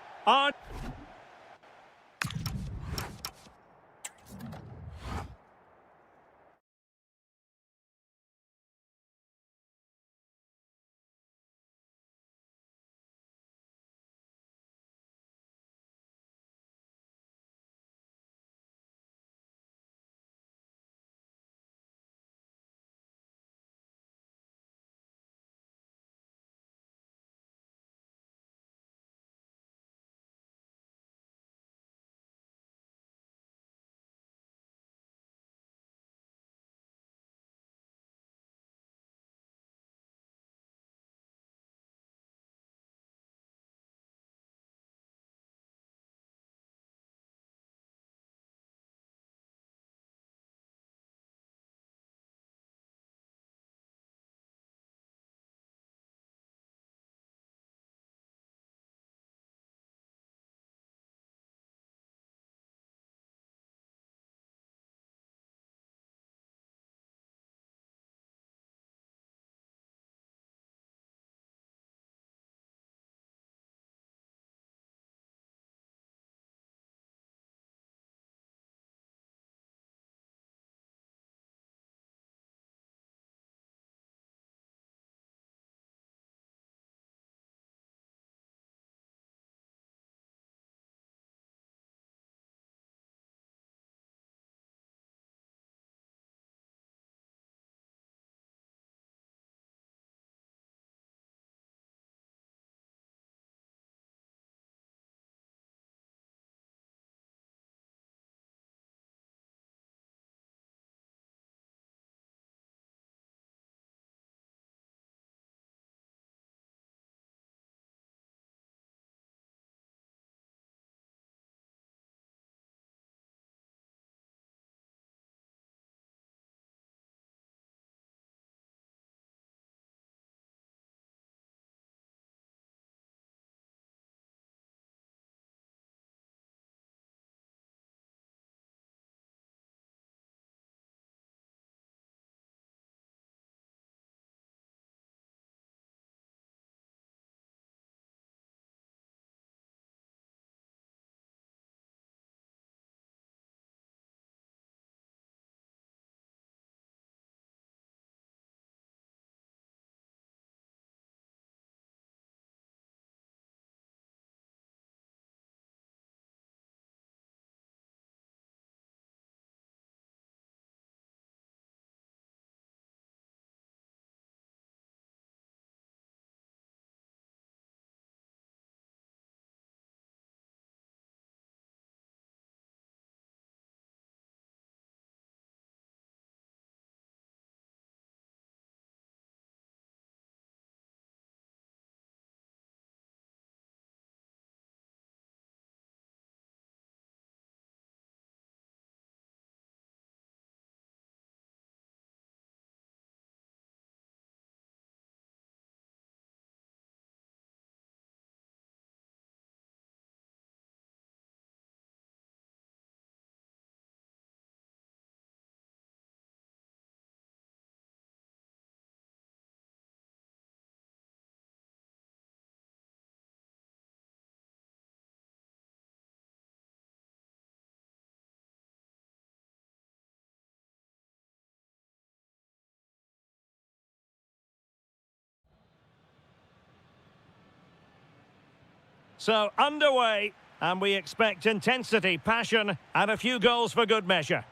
So, underway, and we expect intensity, passion, and a few goals for good measure.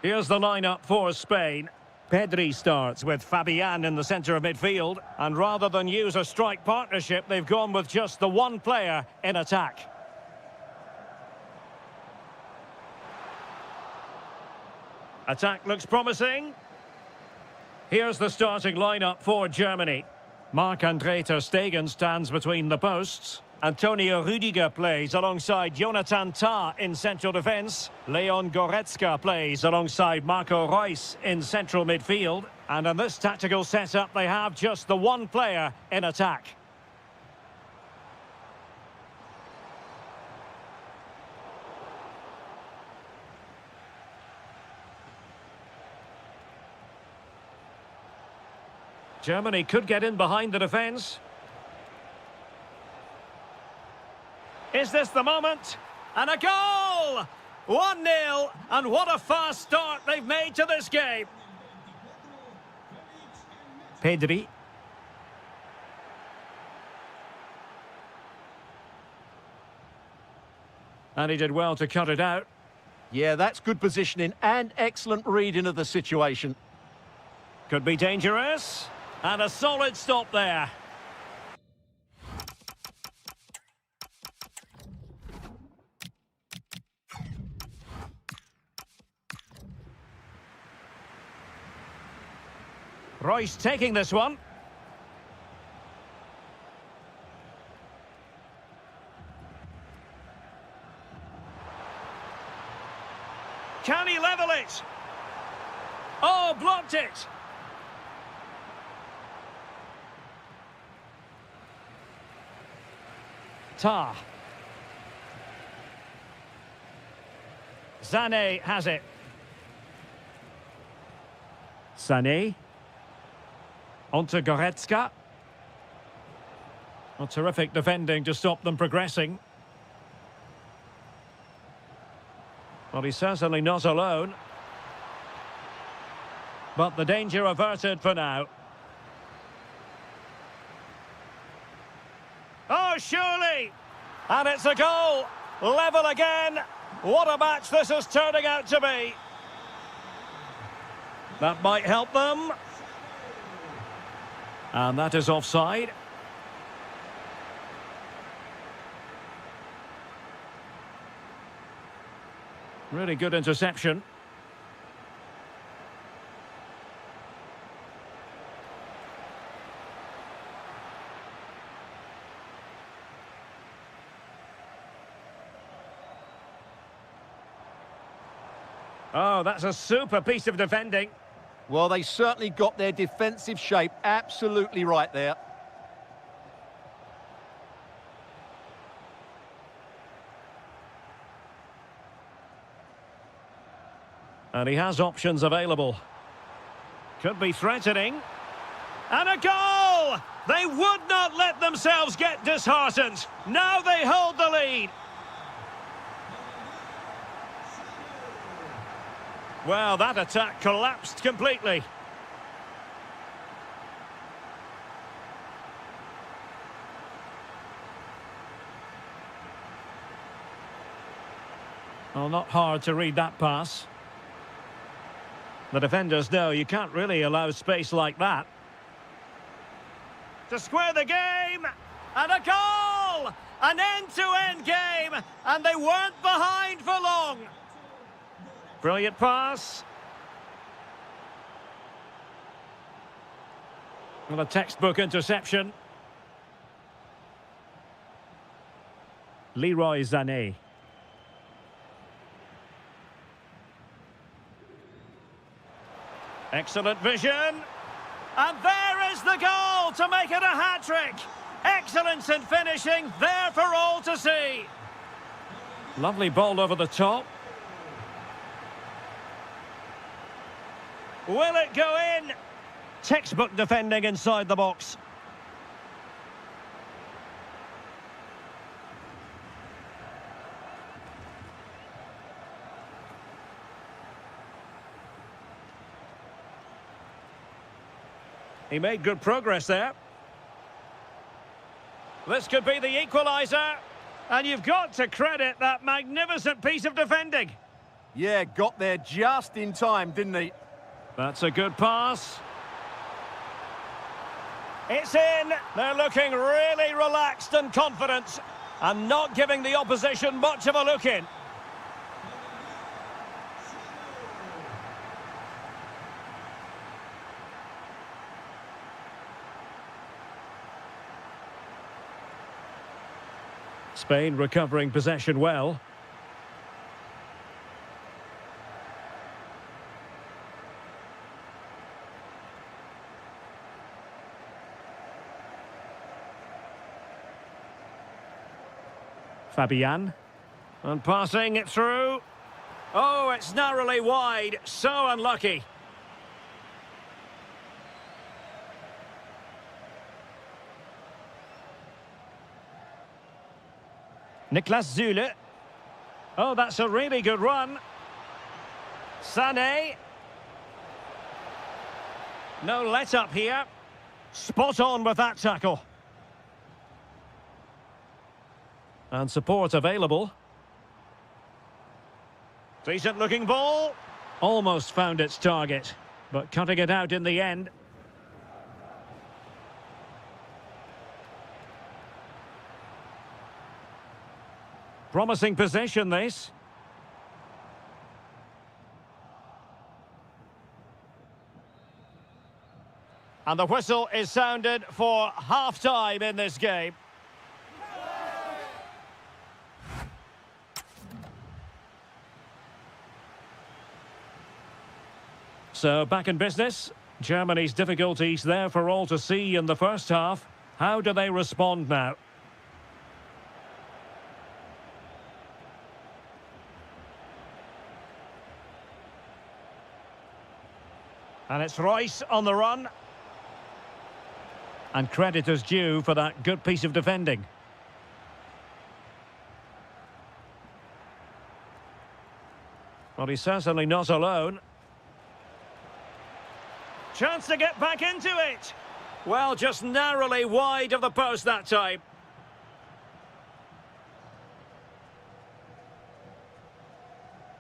Here's the lineup for Spain. Pedri starts with Fabian in the centre of midfield, and rather than use a strike partnership, they've gone with just the one player in attack. Attack looks promising. Here's the starting lineup for Germany. Marc-Andre ter Stegen stands between the posts. Antonio Rudiger plays alongside Jonathan Tah in central defence. Leon Goretzka plays alongside Marco Reus in central midfield. And in this tactical setup, they have just the one player in attack. Germany could get in behind the defence. Is this the moment? And a goal! 1-0, and what a fast start they've made to this game. Pedri. And he did well to cut it out. Yeah, that's good positioning and excellent reading of the situation. Could be dangerous. And a solid stop there. Royce taking this one. Can he level it? Oh, blocked it. Tah. Sané has it. Sané. On to Goretzka. Well, terrific defending to stop them progressing. Well, he's certainly not alone. But the danger averted for now. Oh, surely! And it's a goal! Level again! What a match this is turning out to be! That might help them. And that is offside. Really good interception. Oh, that's a super piece of defending. Well, they certainly got their defensive shape absolutely right there. And he has options available. Could be threatening. And a goal! They would not let themselves get disheartened. Now they hold the lead. Well, that attack collapsed completely. Well, not hard to read that pass. The defenders know you can't really allow space like that. To square the game! And a goal! An end-to-end game! And they weren't behind for long. Brilliant pass. Well, a textbook interception. Leroy Sané. Excellent vision. And there is the goal to make it a hat-trick. Excellence in finishing, there for all to see. Lovely ball over the top. Will it go in? Textbook defending inside the box. He made good progress there. This could be the equaliser. And you've got to credit that magnificent piece of defending. Yeah, got there just in time, didn't he? That's a good pass. It's in. They're looking really relaxed and confident and not giving the opposition much of a look in. Spain recovering possession well. Fabian. And passing it through. Oh, it's narrowly wide. So unlucky. Niklas Zule. Oh, that's a really good run. Sané. No let-up here. Spot on with that tackle. And support available. Decent looking ball. Almost found its target, but cutting it out in the end. Promising position, this. And the whistle is sounded for half-time in this game. So, back in business. Germany's difficulties there for all to see in the first half. How do they respond now? And it's Royce on the run. And credit is due for that good piece of defending. Well, he's certainly not alone. Chance to get back into it. Well, just narrowly wide of the post that time.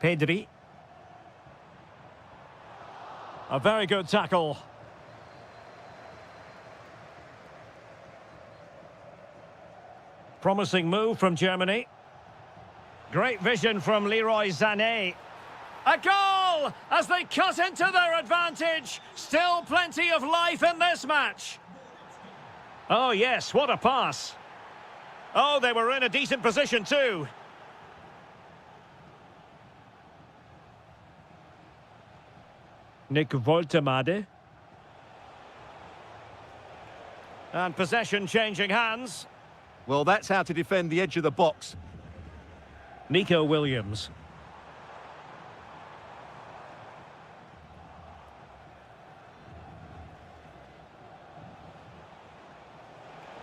Pedri. A very good tackle. Promising move from Germany. Great vision from Leroy Sané. A goal as they cut into their advantage. Still plenty of life in this match. Oh yes, what a pass. Oh, they were in a decent position too. Nick Woltemade. And possession changing hands. Well, that's how to defend the edge of the box. Nico Williams.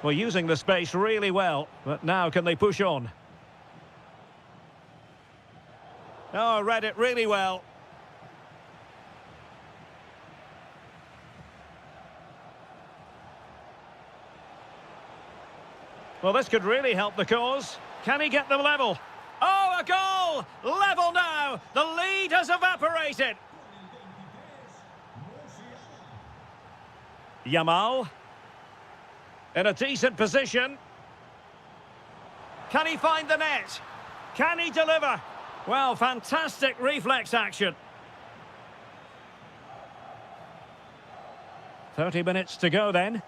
Well, using the space really well, but now can they push on? Oh, read it really well. Well, this could really help the cause. Can he get them level? Oh, a goal! Level now! The lead has evaporated. Yamal. In a decent position. Can he find the net? Can he deliver? Well, fantastic reflex action. 30 minutes to go then.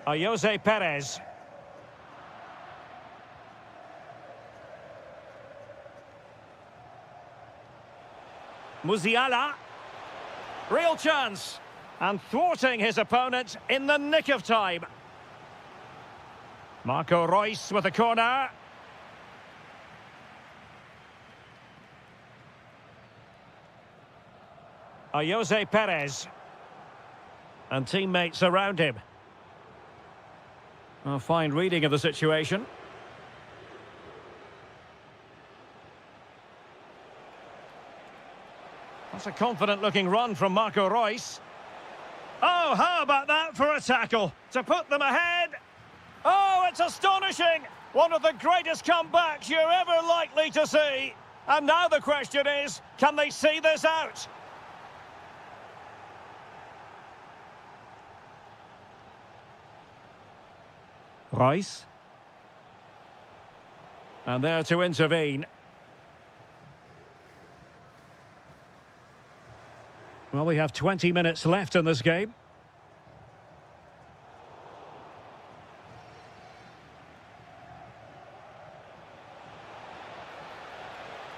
Jose Perez. Musiala. Real chance. And thwarting his opponent in the nick of time. Marco Reus with a corner. Jose Perez. And teammates around him. A fine reading of the situation. That's a confident-looking run from Marco Reus. Oh, how about that for a tackle? To put them ahead. Oh, it's astonishing! One of the greatest comebacks you're ever likely to see. And now the question is, can they see this out? Reus. And there to intervene. Well, we have 20 minutes left in this game.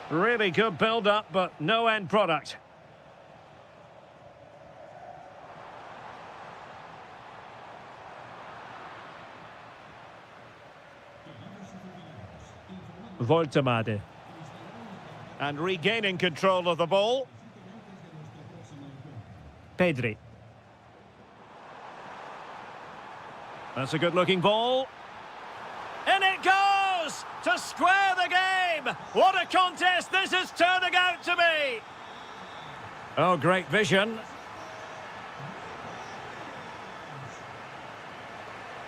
Really good build-up, but no end product. Voltemade. And regaining control of the ball. Pedri. That's a good-looking ball. And it goes to square the game. What a contest this is turning out to be. Oh, great vision.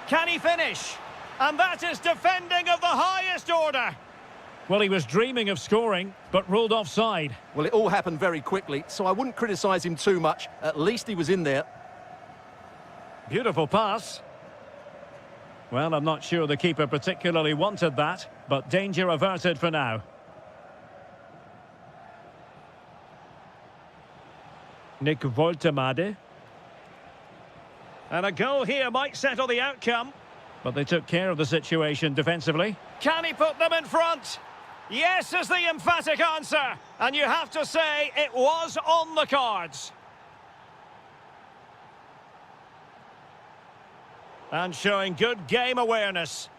Can he finish? And that is defending of the highest order. Well, he was dreaming of scoring, but ruled offside. Well, it all happened very quickly, so I wouldn't criticise him too much. At least he was in there. Beautiful pass. Well, I'm not sure the keeper particularly wanted that, but danger averted for now. Nick Voltemade. And a goal here might settle the outcome, but they took care of the situation defensively. Can he put them in front? Yes is the emphatic answer, and you have to say it was on the cards. And showing good game awareness.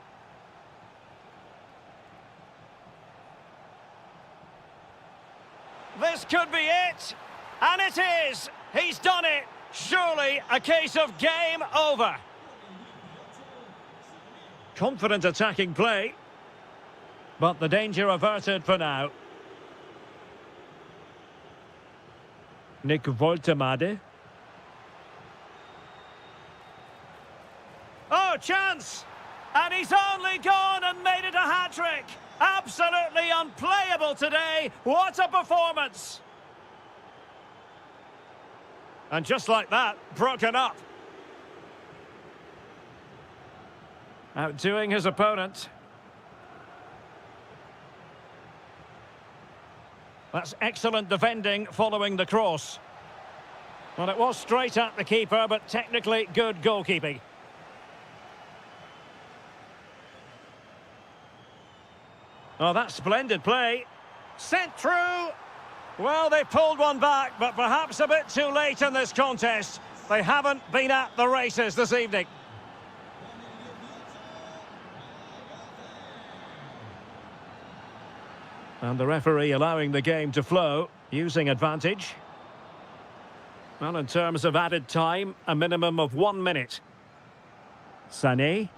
This could be it, and it is. He's done it. Surely a case of game over. Confident attacking play. But the danger averted for now. Nick Voltemade. Oh, chance! And he's only gone and made it a hat-trick. Absolutely unplayable today. What a performance! And just like that, broken up. Outdoing his opponent. That's excellent defending following the cross. Well, it was straight at the keeper, but technically good goalkeeping. Oh, that's splendid play. Sent through. Well, they pulled one back, but perhaps a bit too late in this contest. They haven't been at the races this evening. And the referee allowing the game to flow, using advantage. Well, in terms of added time, a minimum of 1 minute. Sané.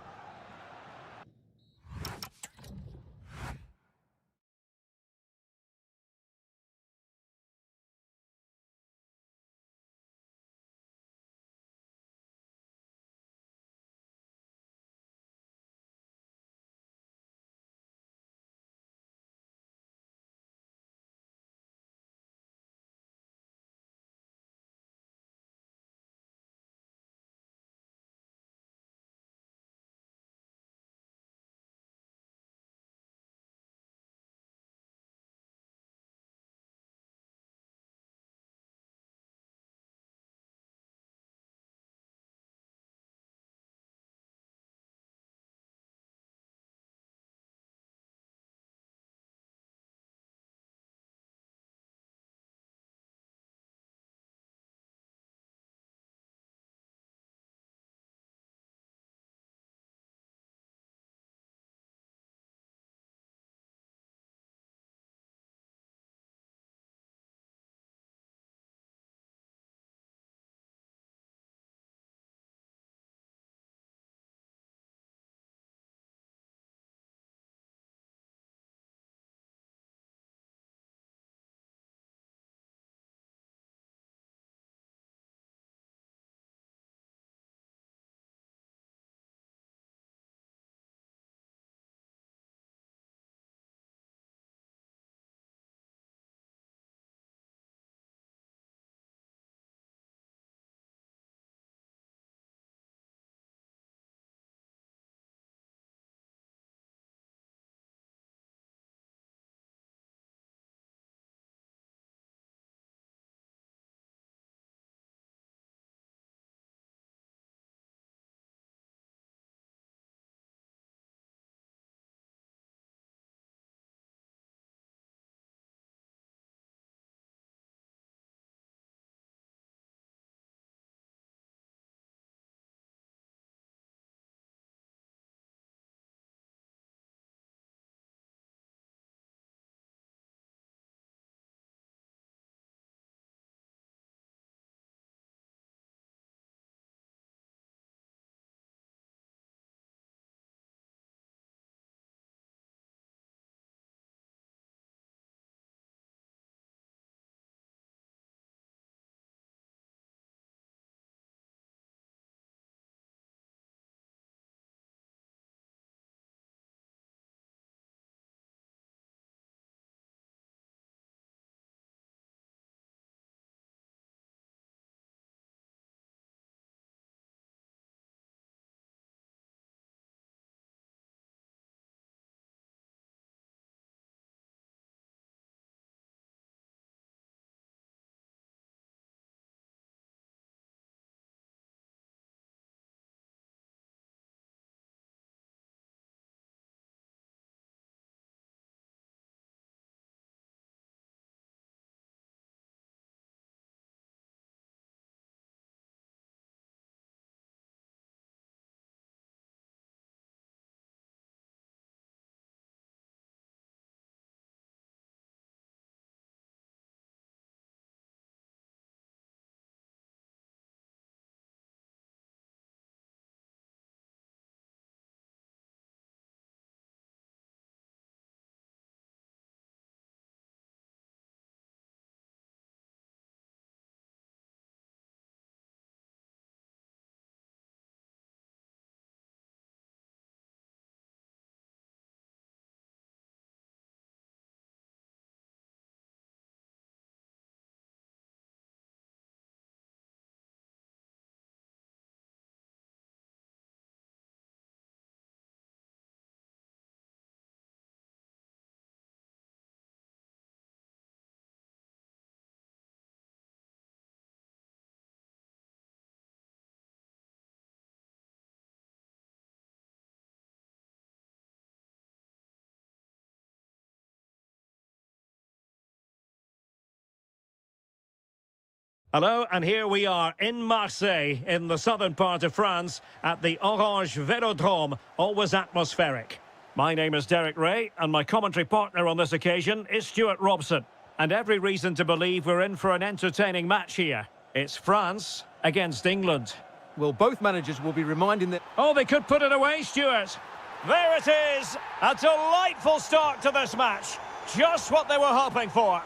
Hello, and here we are in Marseille, in the southern part of France, at the Orange Velodrome, always atmospheric. My name is Derek Ray, and my commentary partner on this occasion is Stuart Robson. And every reason to believe we're in for an entertaining match here. It's France against England. Well, both managers will be reminding that... Oh, they could put it away, Stuart. There it is! A delightful start to this match. Just what they were hoping for.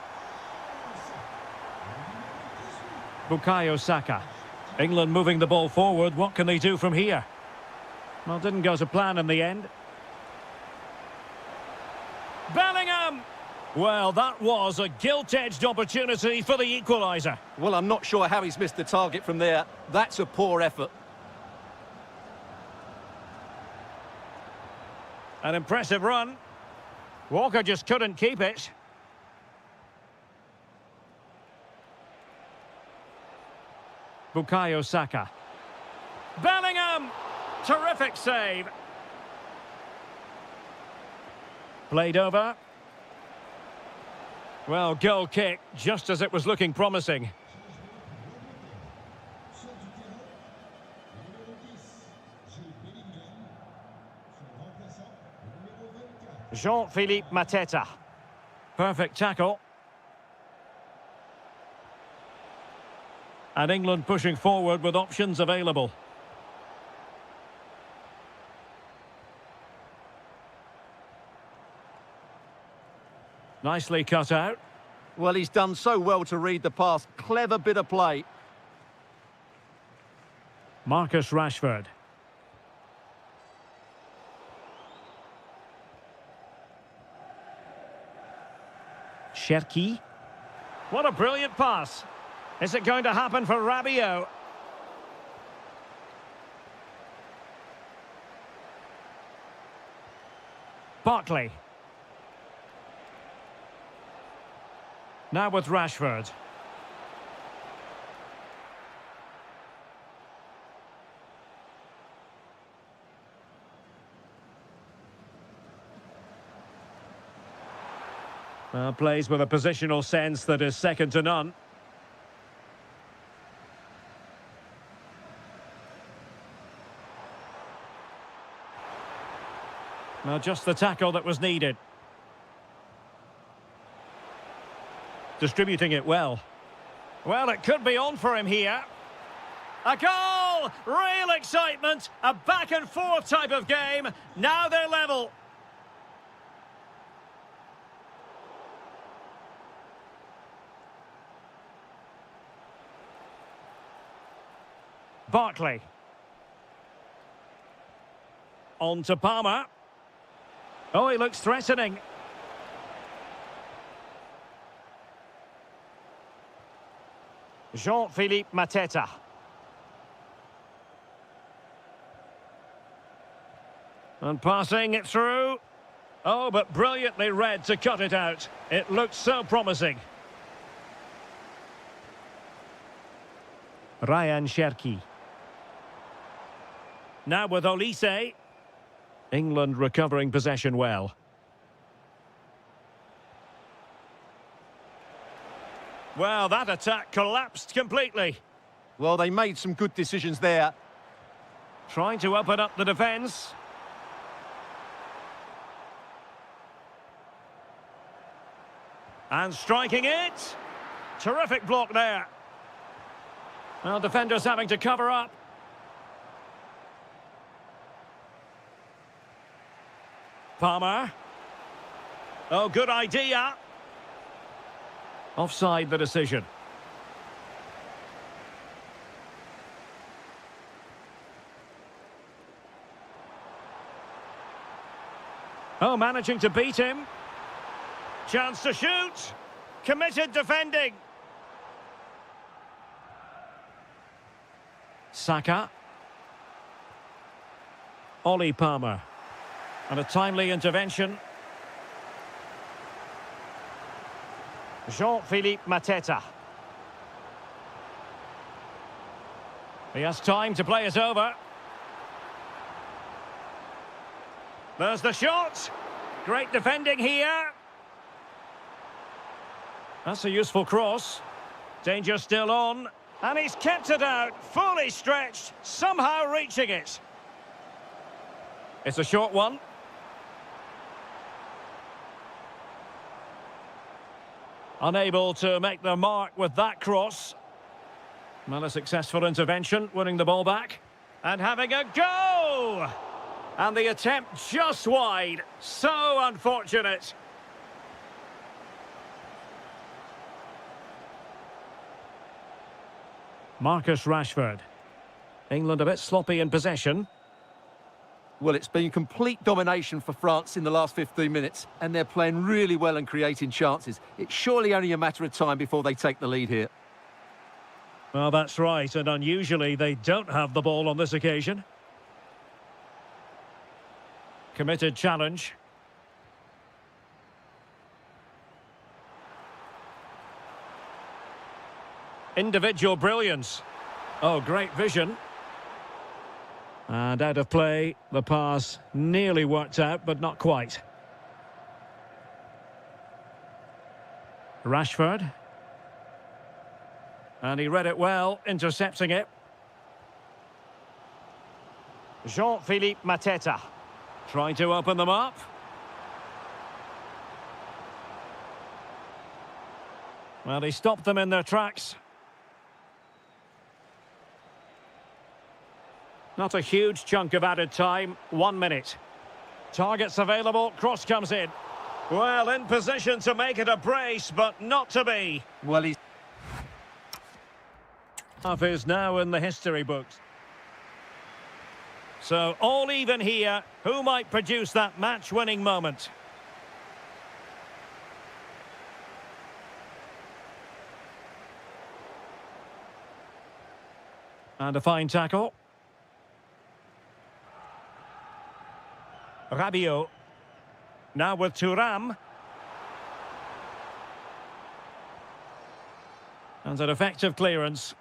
Bukayo Saka. England moving the ball forward. What can they do from here? Well, didn't go to plan in the end. Bellingham! Well, that was a gilt-edged opportunity for the equaliser. Well, I'm not sure how he's missed the target from there. That's a poor effort. An impressive run. Walker just couldn't keep it. Bukayo Saka. Bellingham! Terrific save. Played over. Well, goal kick, just as it was looking promising. Jean-Philippe Mateta. Perfect tackle. And England pushing forward with options available. Nicely cut out. Well, he's done so well to read the pass. Clever bit of play. Marcus Rashford. Cherki. What a brilliant pass. Is it going to happen for Rabiot? Barkley. Now with Rashford. Plays with a positional sense that is second to none. Well, just the tackle that was needed. Distributing it well. Well, it could be on for him here. A goal! Real excitement. A back-and-forth type of game. Now they're level. Barkley. On to Palmer. Oh, he looks threatening. Jean-Philippe Mateta. And passing it through. Oh, but brilliantly read to cut it out. It looked so promising. Ryan Cherki. Now with Olise. England recovering possession well. Well, that attack collapsed completely. Well, they made some good decisions there. Trying to open up the defence. And striking it. Terrific block there. Well, defenders having to cover up. Palmer. Oh, good idea. Offside the decision. Oh, managing to beat him. Chance to shoot. Committed defending. Saka. Ollie Palmer. And a timely intervention. Jean-Philippe Mateta. He has time to play it over. There's the shot. Great defending here. That's a useful cross. Danger still on. And he's kept it out, fully stretched, somehow reaching it. It's a short one. Unable to make the mark with that cross. Not a successful intervention, winning the ball back. And having a go! And the attempt just wide. So unfortunate. Marcus Rashford. England a bit sloppy in possession. Well, it's been complete domination for France in the last 15 minutes, and they're playing really well and creating chances. It's surely only a matter of time before they take the lead here. Well, that's right, and unusually they don't have the ball on this occasion. Committed challenge. Individual brilliance. Oh, great vision. And out of play, the pass nearly worked out, but not quite. Rashford. And he read it well, intercepting it. Jean-Philippe Mateta. Trying to open them up. Well, he stopped them in their tracks. Not a huge chunk of added time, 1 minute. Targets available, cross comes in. Well, in position to make it a brace, but not to be. Well, he's... Half is now in the history books. So, all even here. Who might produce that match-winning moment? And a fine tackle. Rabiot. Now with Thuram. And an effective clearance.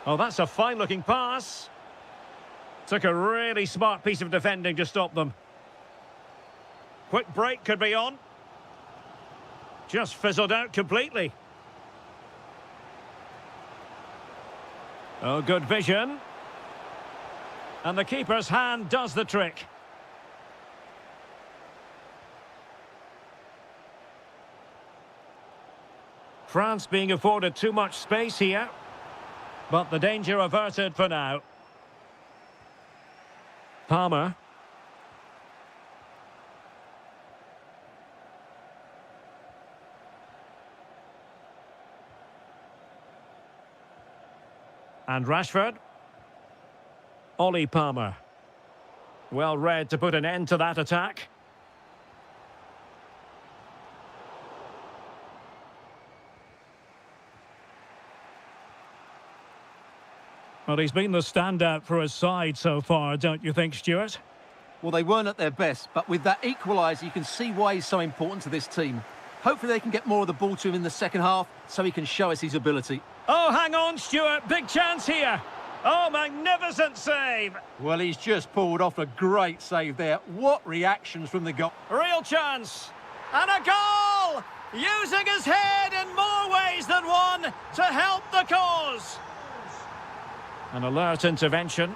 Oh, that's a fine-looking pass. Took a really smart piece of defending to stop them. Quick break could be on. Just fizzled out completely. Oh, good vision. And the keeper's hand does the trick. France being afforded too much space here. But the danger averted for now. Palmer. And Rashford. Ollie Palmer. Well read to put an end to that attack. Well, he's been the standout for his side so far, don't you think, Stuart? Well, they weren't at their best, but with that equaliser, you can see why he's so important to this team. Hopefully they can get more of the ball to him in the second half, so he can show us his ability. Oh, hang on, Stuart. Big chance here. Oh, magnificent save. Well, he's just pulled off a great save there. What reactions from the goal. Real chance. And a goal! Using his head in more ways than one to help the cause. An alert intervention.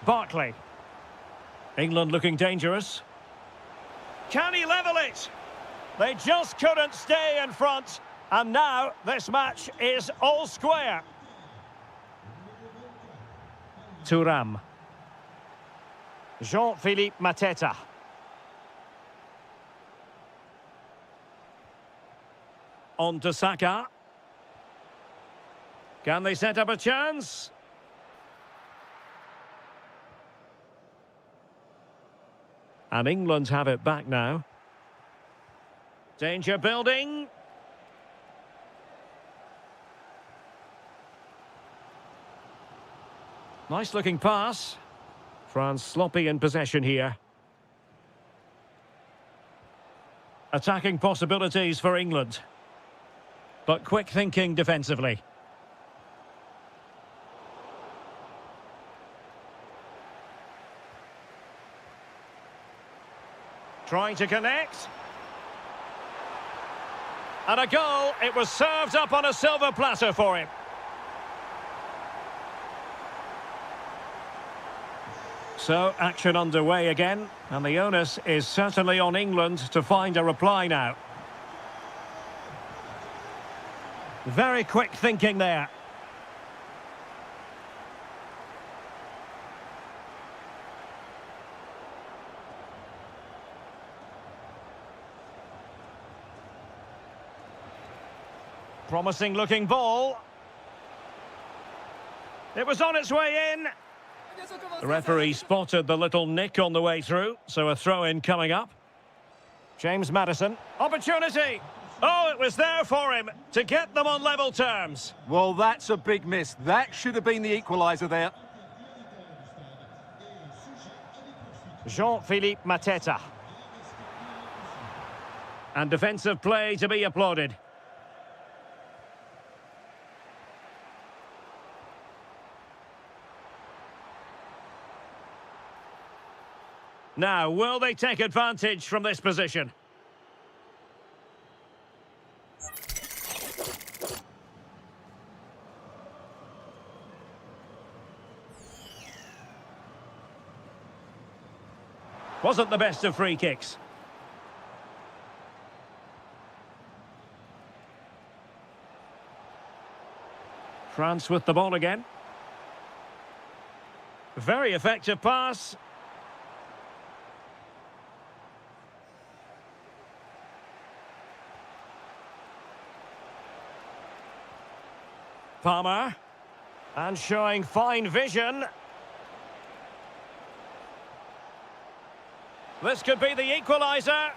Barkley. England looking dangerous. Can he level it? They just couldn't stay in front. And now this match is all square. Thuram. Jean-Philippe Mateta. On to Saka. Can they set up a chance? And England have it back now. Danger building. Nice looking pass. France sloppy in possession here. Attacking possibilities for England. But quick thinking defensively. Trying to connect. And a goal. It was served up on a silver platter for him. So, action underway again. And the onus is certainly on England to find a reply now. Very quick thinking there. Promising looking ball. It was on its way in. The referee spotted the little nick on the way through, so a throw-in coming up. James Maddison. Opportunity! Oh, it was there for him to get them on level terms. Well, that's a big miss. That should have been the equaliser there. Jean-Philippe Mateta. And defensive play to be applauded. Now, will they take advantage from this position? Wasn't the best of free kicks. France with the ball again. Very effective pass. Palmer. And showing fine vision. This could be the equaliser.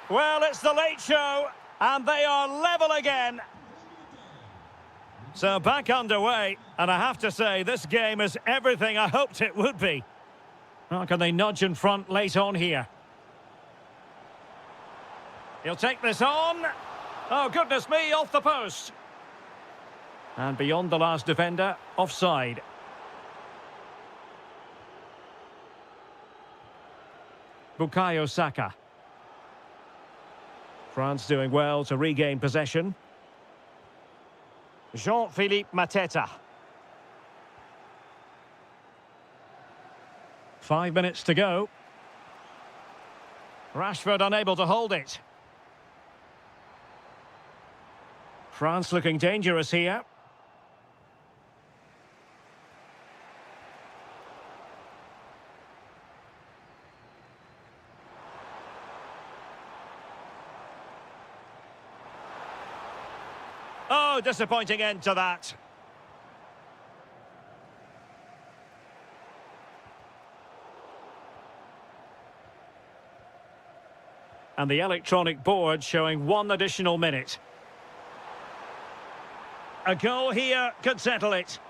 Well, it's the late show, and they are level again. So back underway, and I have to say, this game is everything I hoped it would be. How can they nudge in front late on here? He'll take this on. Oh, goodness me, off the post. And beyond the last defender, offside. Bukayo Saka. France doing well to regain possession. Jean-Philippe Mateta. 5 minutes to go. Rashford unable to hold it. France looking dangerous here. Oh, disappointing end to that. And the electronic board showing 1 additional minute. A goal here could settle it.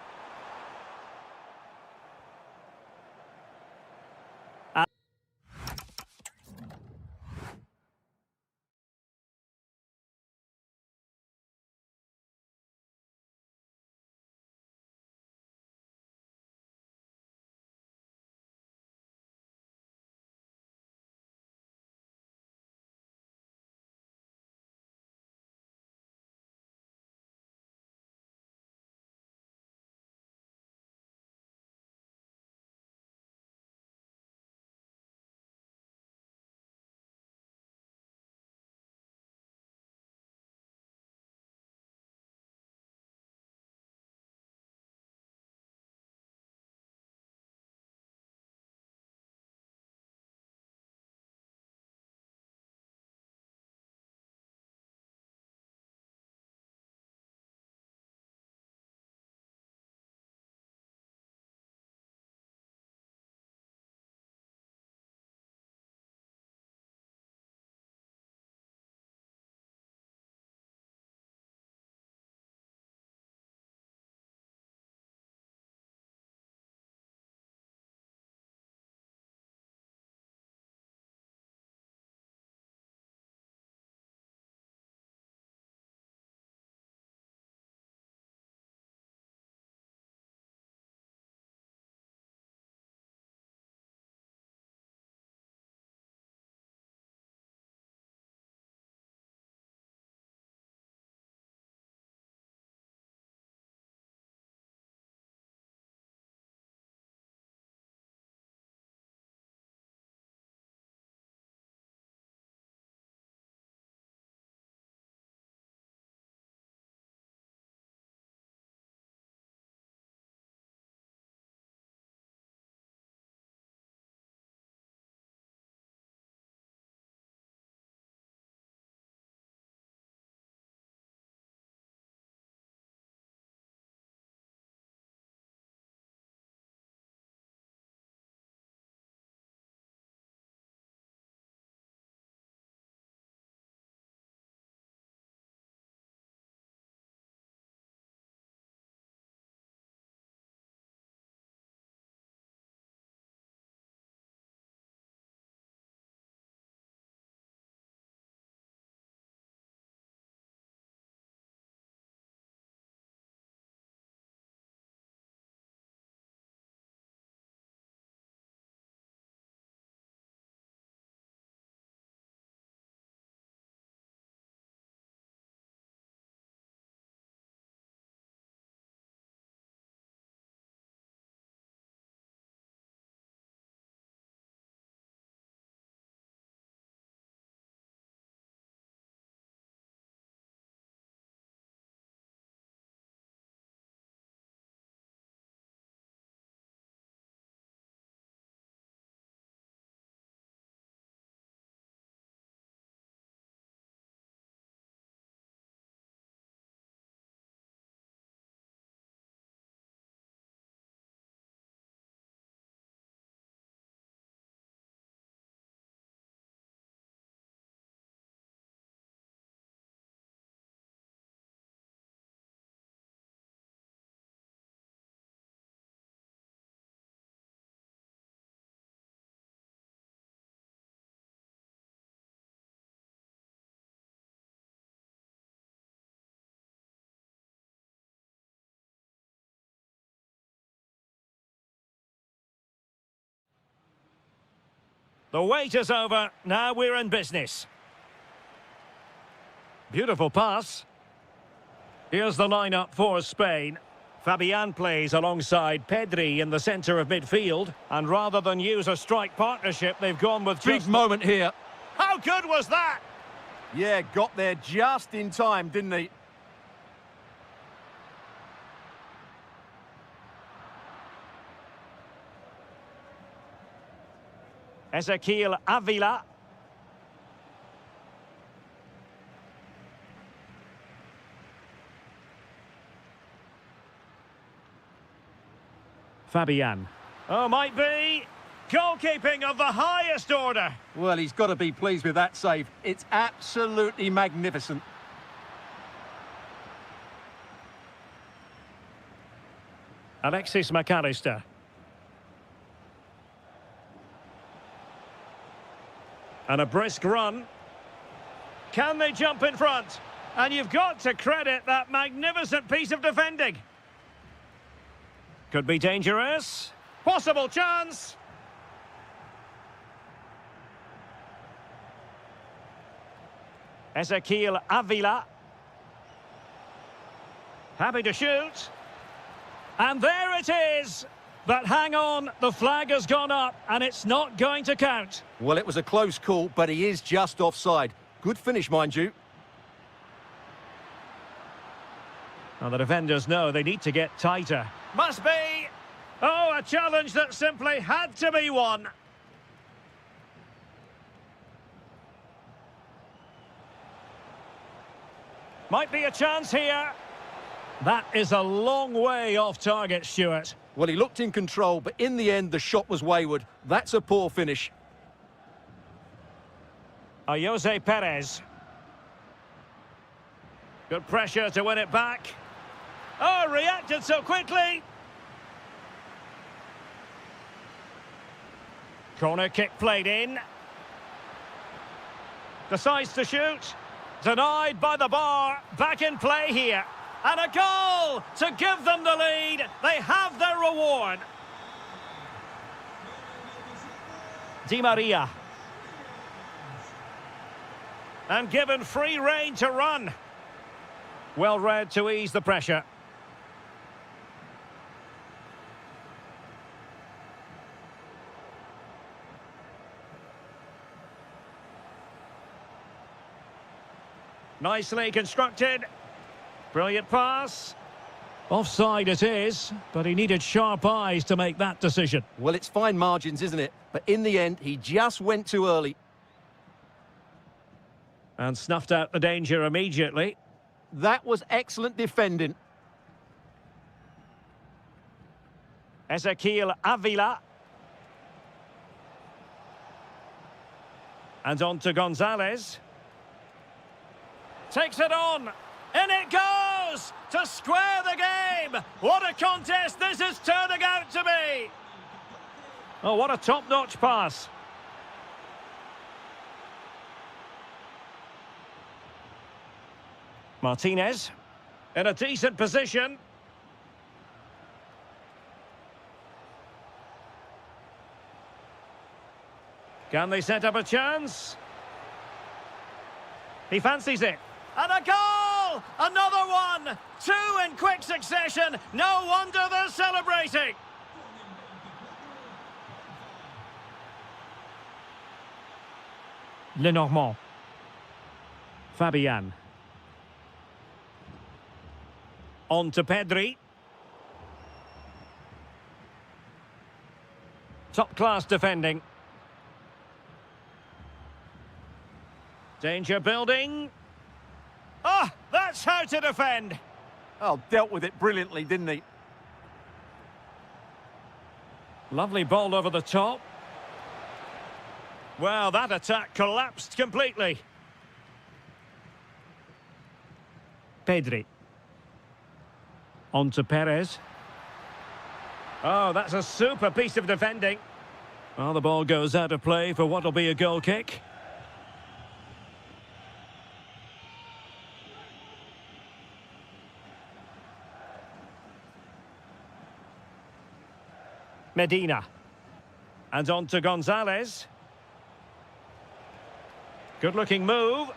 The wait is over. Now we're in business. Beautiful pass. Here's the lineup for Spain. Fabian plays alongside Pedri in the centre of midfield. And rather than use a strike partnership, they've gone with Big just... moment here. How good was that? Yeah, got there just in time, didn't he? Ezequiel Avila. Fabian. Oh, might be. Goalkeeping of the highest order. Well, he's got to be pleased with that save. It's absolutely magnificent. Alexis McAllister. And a brisk run. Can they jump in front? And you've got to credit that magnificent piece of defending. Could be dangerous. Possible chance. Ezequiel Avila. Happy to shoot. And there it is. But hang on, the flag has gone up and it's not going to count. Well, it was a close call, but he is just offside. Good finish, mind you. Now the defenders know they need to get tighter. Must be. Oh, a challenge that simply had to be won. Might be a chance here. That is a long way off target, Stuart. Well, he looked in control, but in the end, the shot was wayward. That's a poor finish. Jose Perez. Good pressure to win it back. Oh, reacted so quickly. Corner kick played in. Decides to shoot. Denied by the bar. Back in play here. And a goal to give them the lead. They have their reward. Di Maria. And given free rein to run. Well read to ease the pressure. Nicely constructed. Brilliant pass. Offside it is, but he needed sharp eyes to make that decision. Well, it's fine margins, isn't it? But in the end, he just went too early. And snuffed out the danger immediately. That was excellent defending. Ezequiel Avila. And on to Gonzalez. Takes it on. In it goes! To square the game! What a contest this is turning out to be! Oh, what a top-notch pass. Martinez. In a decent position. Can they set up a chance? He fancies it. And a goal! Another one! Two in quick succession. No wonder they're celebrating. Lenormand. Fabian. On to Pedri. Top-class defending. Danger building. Ah, that's how to defend. Oh, dealt with it brilliantly, didn't he? Lovely ball over the top. Well, that attack collapsed completely. Pedri. On to Perez. Oh, that's a super piece of defending. Well, the ball goes out of play for what will be a goal kick. Medina. And on to Gonzalez. Good-looking move.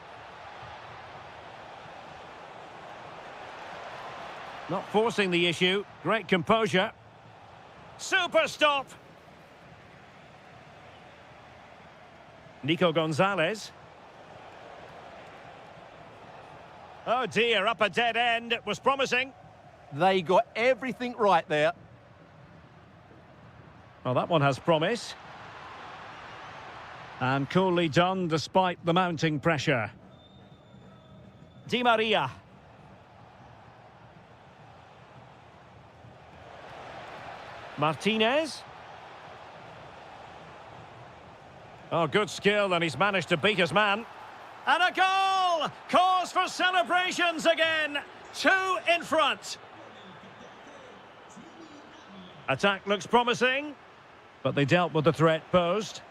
Not forcing the issue. Great composure. Super stop. Nico Gonzalez. Oh dear, up a dead end. It was promising. They got everything right there. Well, that one has promise. And coolly done despite the mounting pressure. Di Maria. Martinez. Oh, good skill, and he's managed to beat his man. And a goal! Cause for celebrations again. 2 in front. Attack looks promising, but they dealt with the threat posed.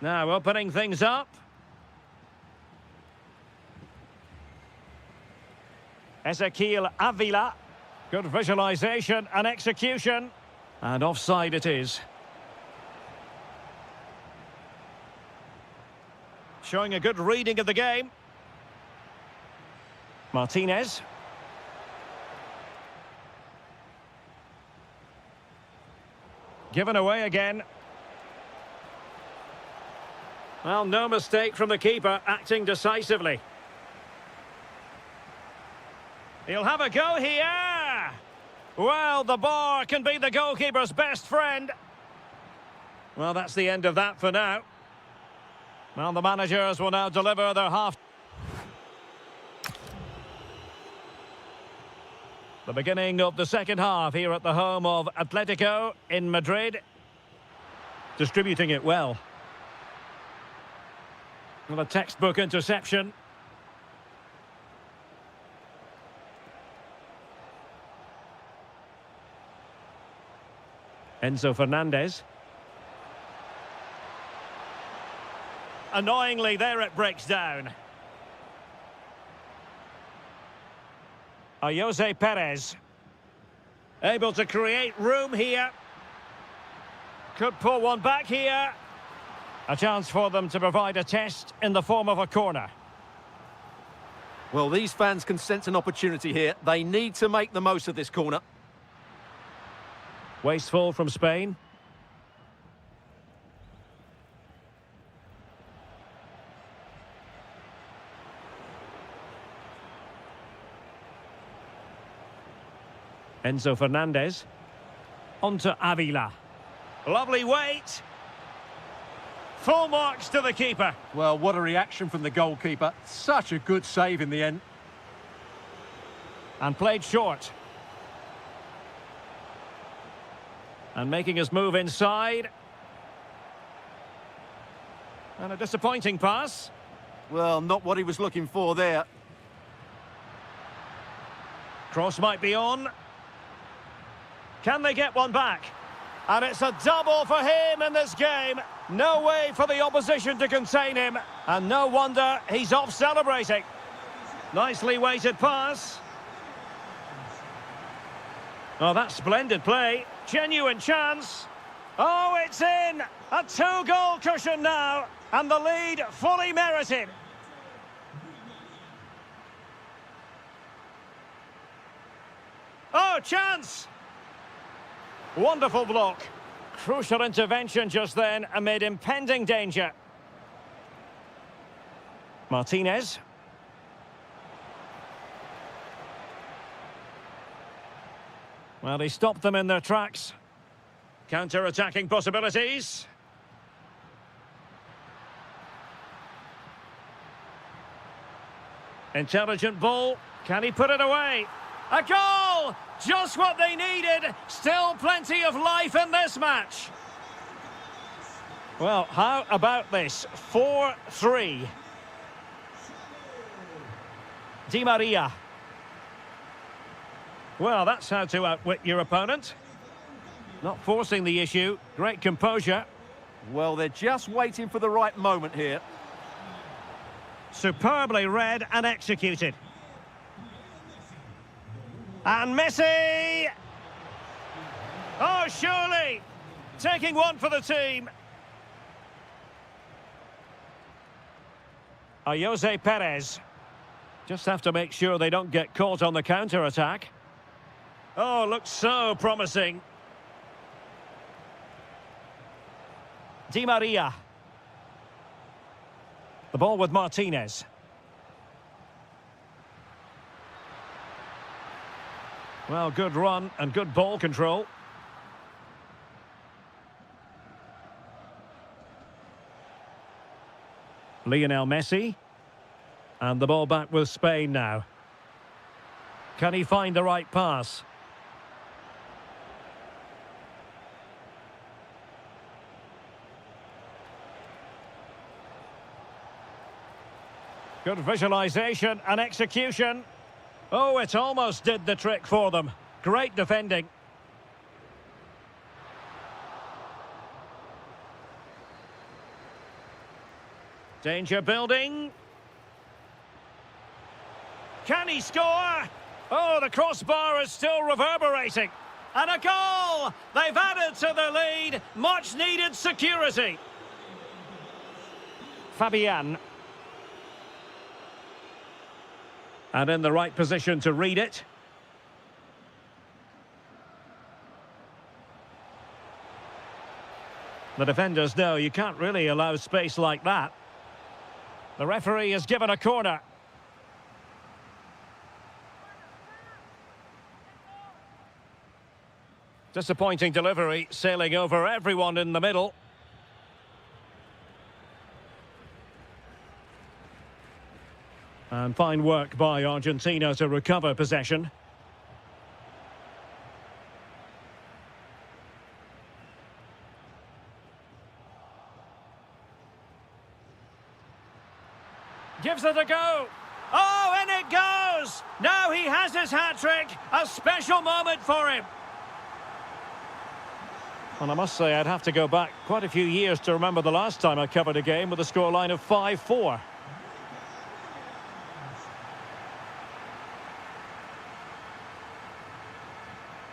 Now opening things up. Ezequiel Avila. Good visualization and execution. And offside it is. Showing a good reading of the game. Martinez. Given away again. Well, no mistake from the keeper, acting decisively. He'll have a go here. Well, the bar can be the goalkeeper's best friend. Well, that's the end of that for now. Well, the managers will now deliver their half. The beginning of the second half here at the home of Atletico in Madrid. Distributing it well. Well, a textbook interception. Enzo Fernandez. Annoyingly, there it breaks down. Jose Perez. Able to create room here. Could pull one back here. A chance for them to provide a test in the form of a corner. Well, these fans can sense an opportunity here. They need to make the most of this corner. Wasteful from Spain. Enzo Fernandez. On to Avila. Lovely weight. Full marks to the keeper. Well, what a reaction from the goalkeeper. Such a good save in the end. And played short. And making his move inside. And a disappointing pass. Well, not what he was looking for there. Cross might be on. Can they get one back? And it's a double for him in this game. No way for the opposition to contain him. And no wonder he's off celebrating. Nicely weighted pass. Oh, that's splendid play. Genuine chance. Oh, it's in. A 2-goal cushion now. And the lead fully merited. Oh, chance. Wonderful block. Crucial intervention just then amid impending danger. Martinez. Well, he stopped them in their tracks. Counter-attacking possibilities. Intelligent ball. Can he put it away? A goal! Just what they needed. Still plenty of life in this match. Well, how about this? 4-3. Di Maria. Well, that's how to outwit your opponent. Not forcing the issue. Great composure. Well, they're just waiting for the right moment here. Superbly read and executed. And Messi! Oh, surely! Taking one for the team. Jose Perez. Just have to make sure they don't get caught on the counter-attack. Oh, looks so promising. Di Maria. The ball with Martinez. Well, good run and good ball control. Lionel Messi. And the ball back with Spain now. Can he find the right pass? Good visualization and execution. Oh, it almost did the trick for them. Great defending. Danger building. Can he score? Oh, the crossbar is still reverberating. And a goal! They've added to the lead. Much needed security. Fabian. And in the right position to read it. The defenders know you can't really allow space like that. The referee has given a corner. Disappointing delivery, sailing over everyone in the middle. And fine work by Argentina to recover possession. Gives it a go. Oh, in it goes! Now he has his hat-trick. A special moment for him. Well, I must say I'd have to go back quite a few years to remember the last time I covered a game with a scoreline of 5-4.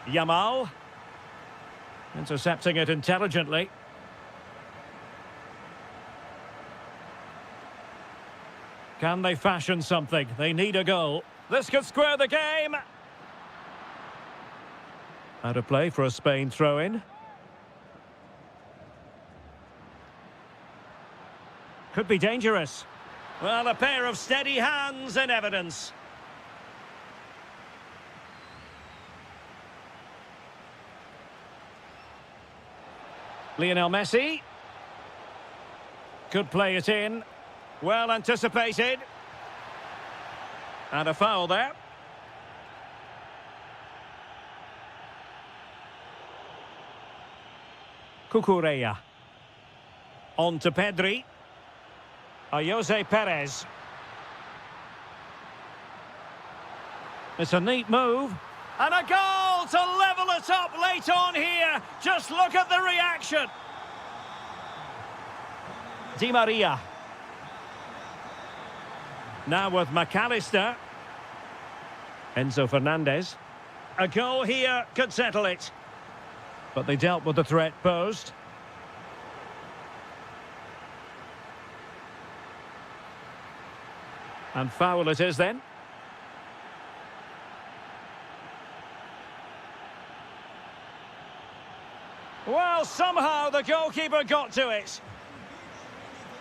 Yamal. Intercepting it intelligently. Can they fashion something? They need a goal. This could square the game. Out of play for a Spain throw-in. Could be dangerous. Well, a pair of steady hands in evidence. Lionel Messi. Could play it in. Well anticipated. And a foul there. Cucurella. On to Pedri. Jose Perez. It's a neat move. And a goal to level it up late on here. Just look at the reaction. Di Maria. Now with McAllister. Enzo Fernandez. A goal here could settle it. But they dealt with the threat posed. And foul it is then. Well, somehow the goalkeeper got to it.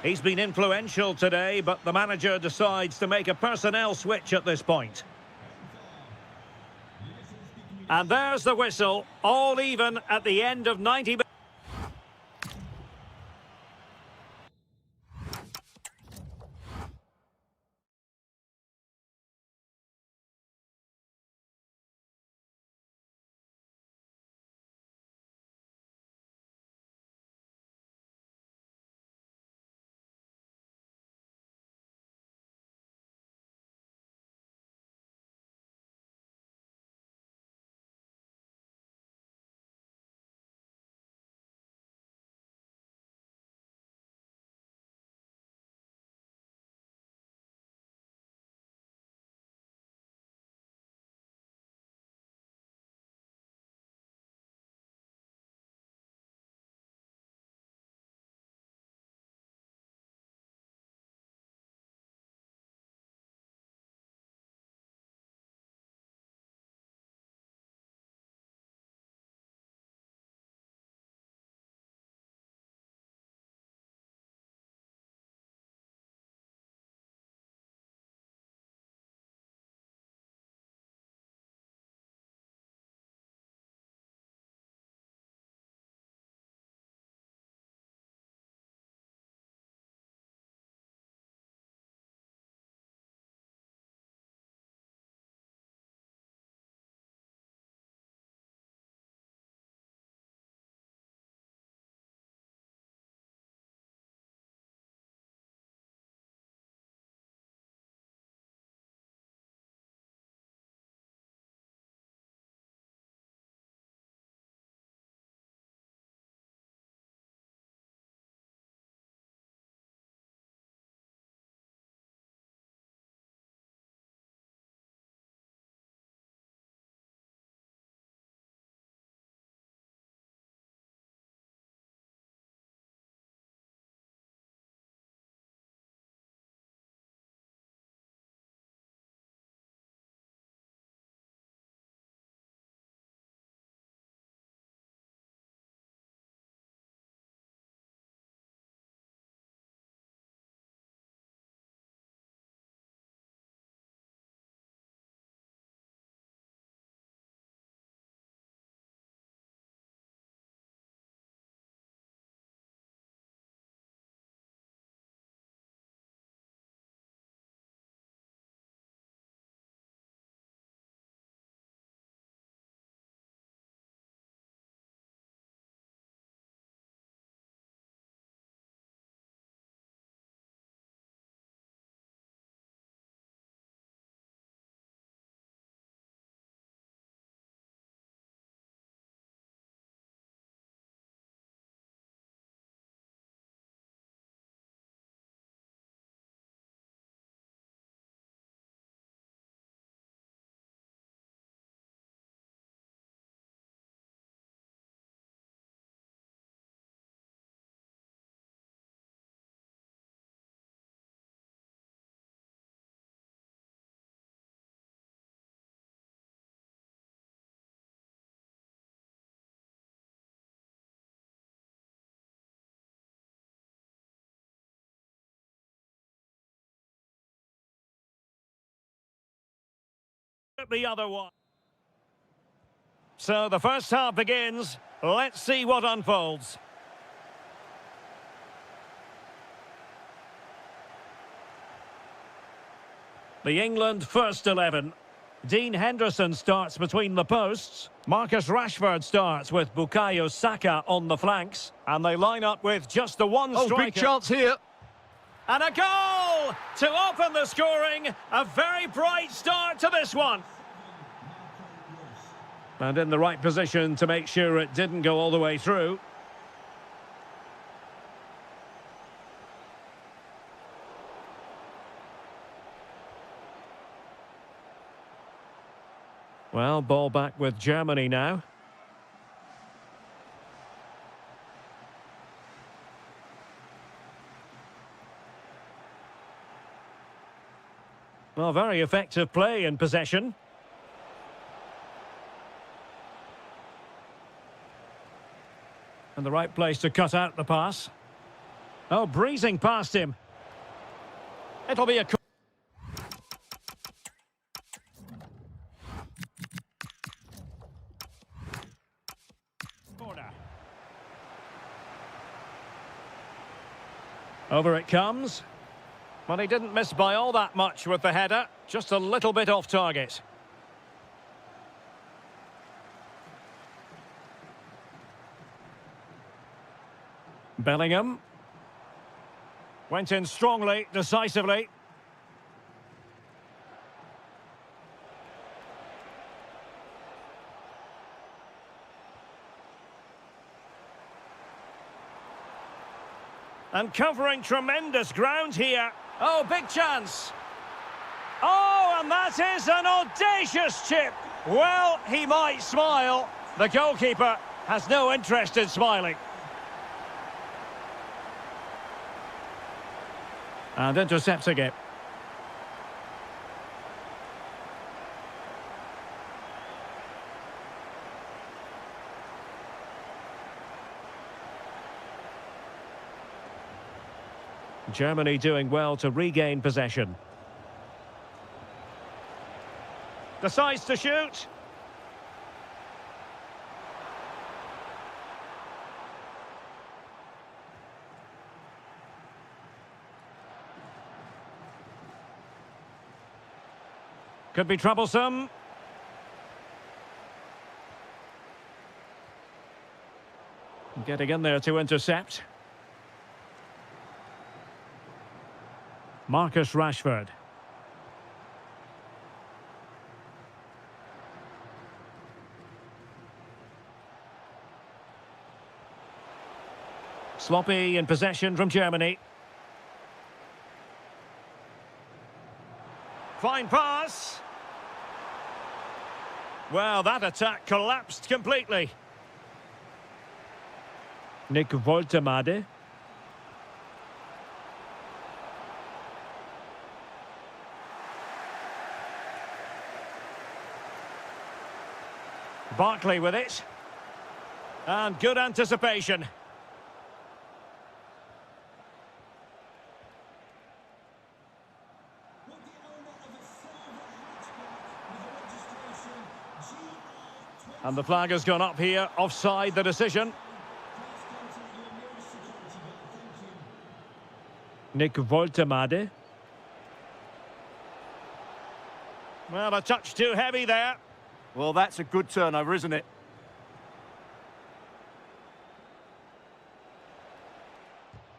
He's been influential today, but the manager decides to make a personnel switch at this point. And there's the whistle, all even at the end of 90 minutes. The other one. So the first half begins. Let's see what unfolds. The England first 11. Dean Henderson starts between the posts. Marcus Rashford starts with Bukayo Saka on the flanks. And they line up with just the one striker. Oh, big chance here. And a goal to open the scoring. A very bright start to this one. And in the right position to make sure it didn't go all the way through. Well, ball back with Germany now. Well, very effective play in possession. And the right place to cut out the pass. Oh, breezing past him. It'll be a... corner. Over it comes. Well, he didn't miss by all that much with the header. Just a little bit off target. Bellingham. Went in strongly, decisively. And covering tremendous ground here. Oh, big chance. Oh, and that is an audacious chip. Well, he might smile. The goalkeeper has no interest in smiling. And intercepting it. Germany doing well to regain possession. Decides to shoot. Could be troublesome. Getting in there to intercept. Marcus Rashford. Sloppy in possession from Germany. Fine pass. Well, that attack collapsed completely. Nick Woltemade. Barkley with it. And good anticipation. And the flag has gone up here, offside the decision. Nick Woltemade. Well, a touch too heavy there. Well, that's a good turnover, isn't it?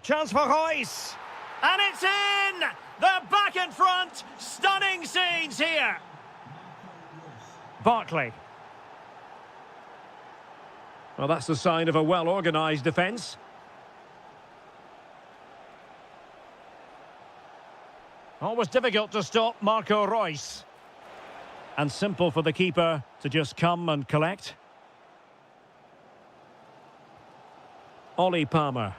Chance for Royce. And it's in! They're back in front. Stunning scenes here. Barkley. Well, that's the sign of a well-organised defence. Always difficult to stop Marco Reus. And simple for the keeper to just come and collect. Ollie Palmer.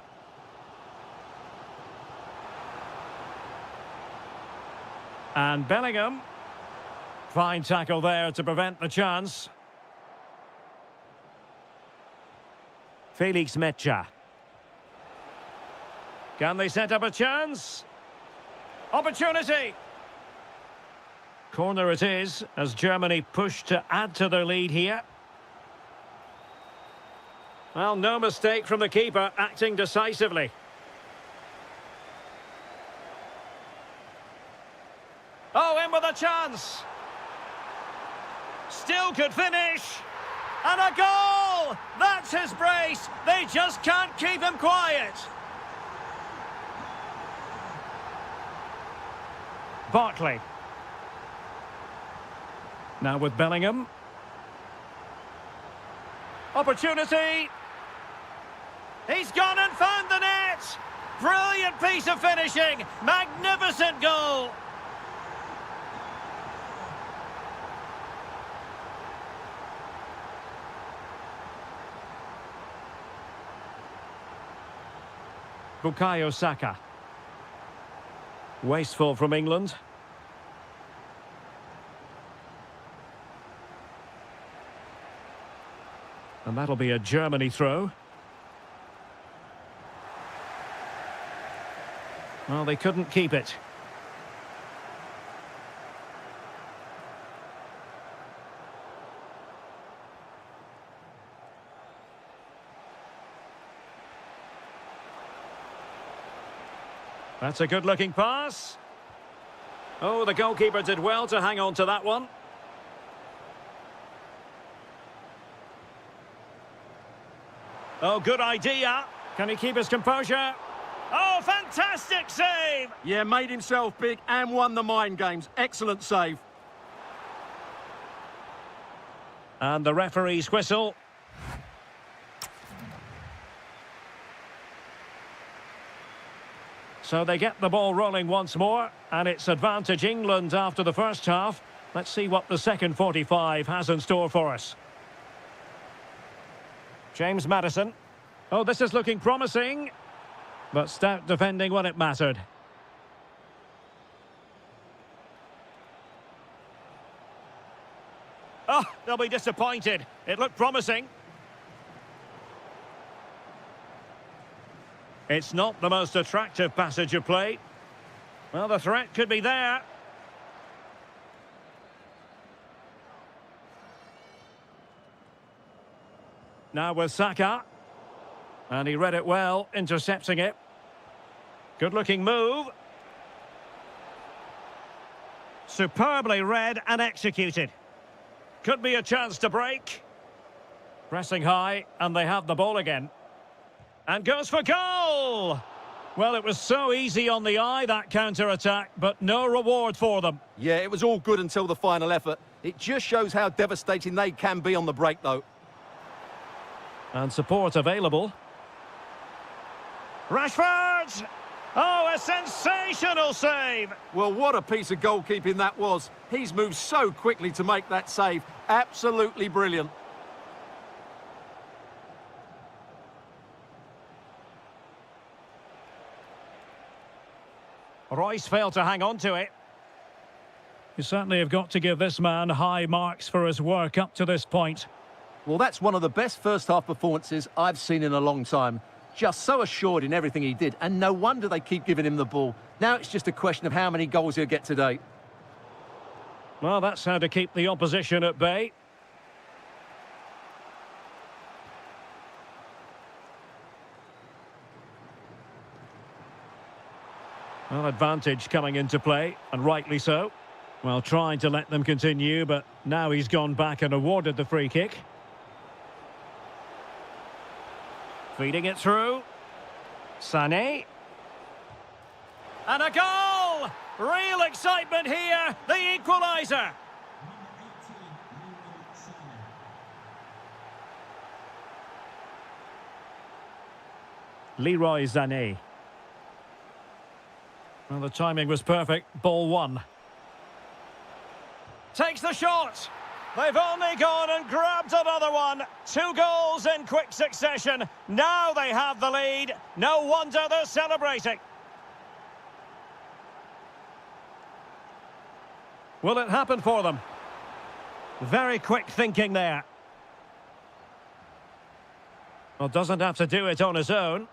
And Bellingham. Fine tackle there to prevent the chance. Felix Mecha. Can they set up a chance? Opportunity. Corner it is, as Germany push to add to their lead here. Well, no mistake from the keeper, acting decisively. Oh, in with a chance. Still could finish. And a goal! That's his brace. They just can't keep him quiet. Barkley. Now with Bellingham. Opportunity. He's gone and found the net. Brilliant piece of finishing. Magnificent goal. Bukayo Saka. Wasteful from England. And that'll be a Germany throw. Well, they couldn't keep it. That's a good-looking pass. Oh, the goalkeeper did well to hang on to that one. Oh, good idea. Can he keep his composure? Oh, fantastic save! Yeah, made himself big and won the mind games. Excellent save. And the referee's whistle. So they get the ball rolling once more, and it's advantage England after the first half. Let's see what the second 45 has in store for us. James Maddison. Oh, this is looking promising, but stout defending when it mattered. Oh, they'll be disappointed. It looked promising. It's not the most attractive passage of play. Well, the threat could be there. Now with Saka. And he read it well, intercepting it. Good-looking move. Superbly read and executed. Could be a chance to break. Pressing high, and they have the ball again. And goes for goal! Well, it was so easy on the eye, that counter-attack, but no reward for them. Yeah, it was all good until the final effort. It just shows how devastating they can be on the break, though. And support available. Rashford! Oh, a sensational save! Well, what a piece of goalkeeping that was. He's moved so quickly to make that save. Absolutely brilliant. Royce failed to hang on to it. You certainly have got to give this man high marks for his work up to this point. Well, that's one of the best first-half performances I've seen in a long time. Just so assured in everything he did, and no wonder they keep giving him the ball. Now it's just a question of how many goals he'll get today. Well, that's how to keep the opposition at bay. Well, advantage coming into play, and rightly so. Well, trying to let them continue, but now he's gone back and awarded the free kick. Feeding it through. Sané. And a goal! Real excitement here, the equaliser. Leroy Sané. Well, the timing was perfect. Ball one. Takes the shot. They've only gone and grabbed another one. 2 goals in quick succession. Now they have the lead. No wonder they're celebrating. Will it happen for them? Very quick thinking there. Well, doesn't have to do it on his own.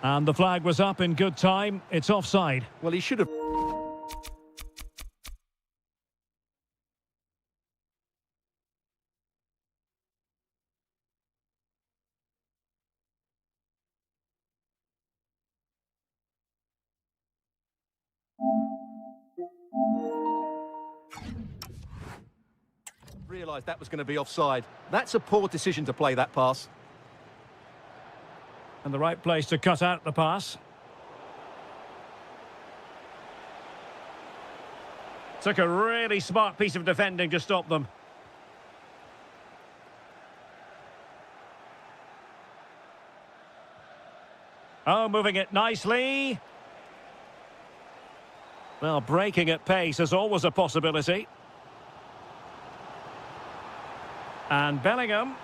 And the flag was up in good time. It's offside. Well, he should have... Realised that was going to be offside. That's a poor decision to play that pass. And the right place to cut out the pass. Took a really smart piece of defending to stop them. Oh, moving it nicely. Well, breaking at pace is always a possibility. And Bellingham.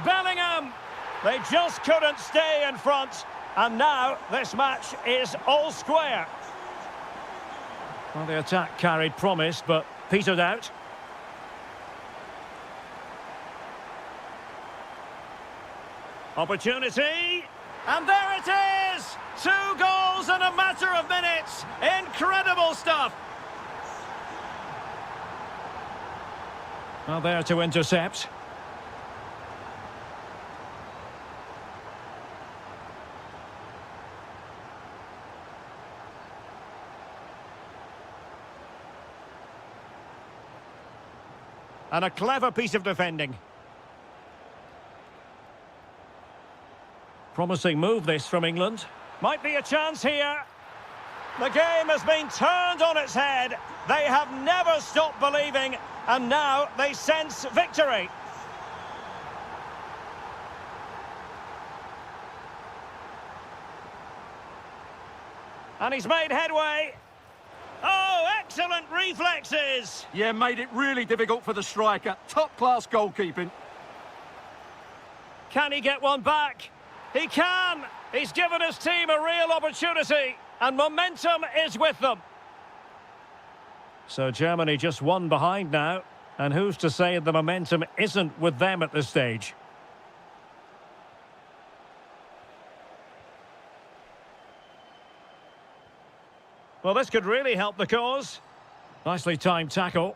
Bellingham! They just couldn't stay in front. And now this match is all square. Well, the attack carried promise, but petered out. Opportunity. And there it is! 2 goals in a matter of minutes. Incredible stuff. Well, there to intercept. And a clever piece of defending. Promising move this from England. Might be a chance here. The game has been turned on its head. They have never stopped believing, and now they sense victory. And he's made headway. Oh, excellent reflexes! Yeah, made it really difficult for the striker. Top-class goalkeeping. Can he get one back? He can! He's given his team a real opportunity, and momentum is with them. So Germany just one behind now, and who's to say the momentum isn't with them at this stage? Well, this could really help the cause. Nicely timed tackle.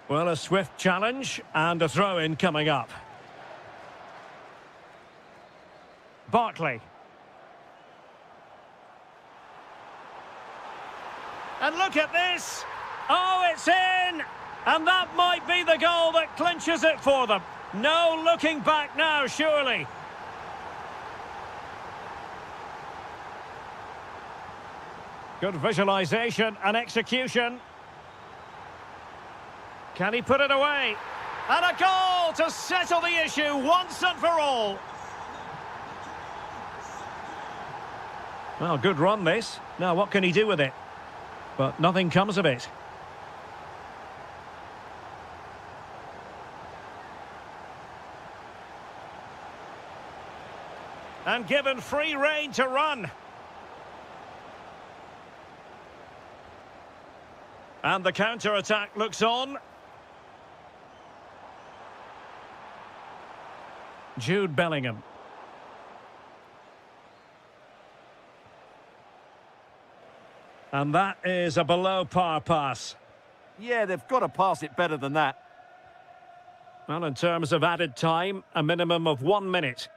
Well, a swift challenge and a throw-in coming up. Barkley. And look at this! Oh, it's in! And that might be the goal that clinches it for them. No looking back now, surely. Good visualization and execution. Can he put it away? And a goal to settle the issue once and for all. Well, good run this. Now, what can he do with it? But nothing comes of it. And given free rein to run. And the counter-attack looks on. Jude Bellingham. And that is a below-par pass. Yeah, they've got to pass it better than that. Well, in terms of added time, a minimum of 1 minute.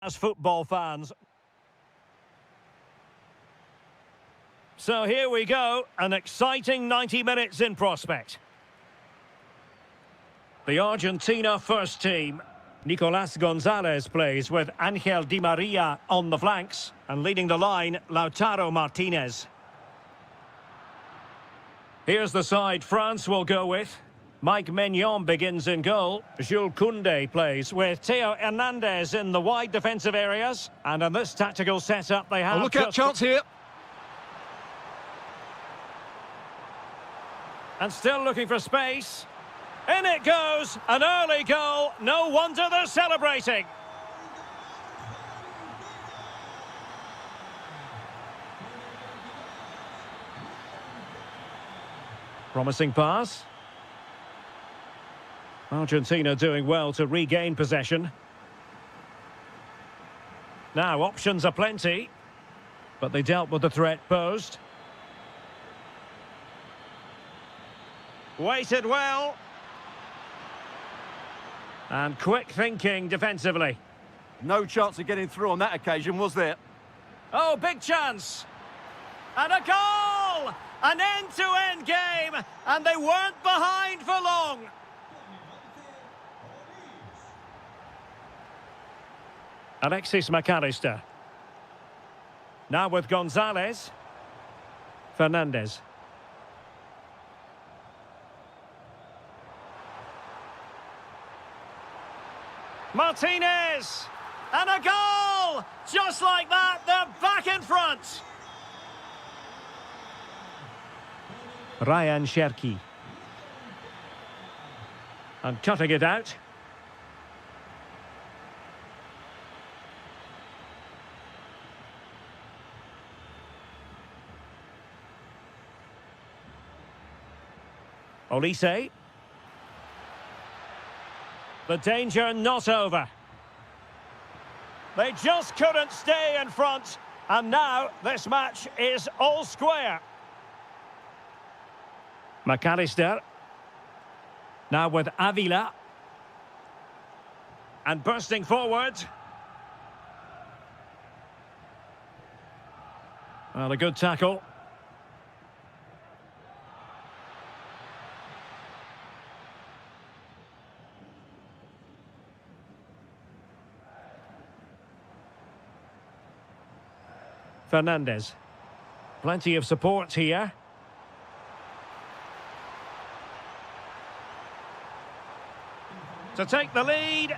As football fans. So here we go, an exciting 90 minutes in prospect. The Argentina first team. Nicolas Gonzalez plays with Angel Di Maria on the flanks, and leading the line, Lautaro Martinez. Here's the side France will go with. Mike Maignan begins in goal. Jules Koundé plays with Theo Hernandez in the wide defensive areas. And in this tactical setup, they have... Oh, look out, chance here. And still looking for space. In it goes, an early goal. No wonder they're celebrating. Promising pass. Argentina doing well to regain possession. Now, options are plenty, but they dealt with the threat posed. Waited well. And quick thinking defensively. No chance of getting through on that occasion, was there? Oh, big chance. And a goal! An end-to-end game, and they weren't behind for long. Alexis McAllister. Now with Gonzalez. Fernandez. Martinez! And a goal! Just like that, they're back in front. Ryan Cherki. And cutting it out. Olise. The danger not over. They just couldn't stay in front, and now this match is all square. McAllister. Now with Avila. And bursting forward. Well, a good tackle. Fernandez. Plenty of support here. To take the lead.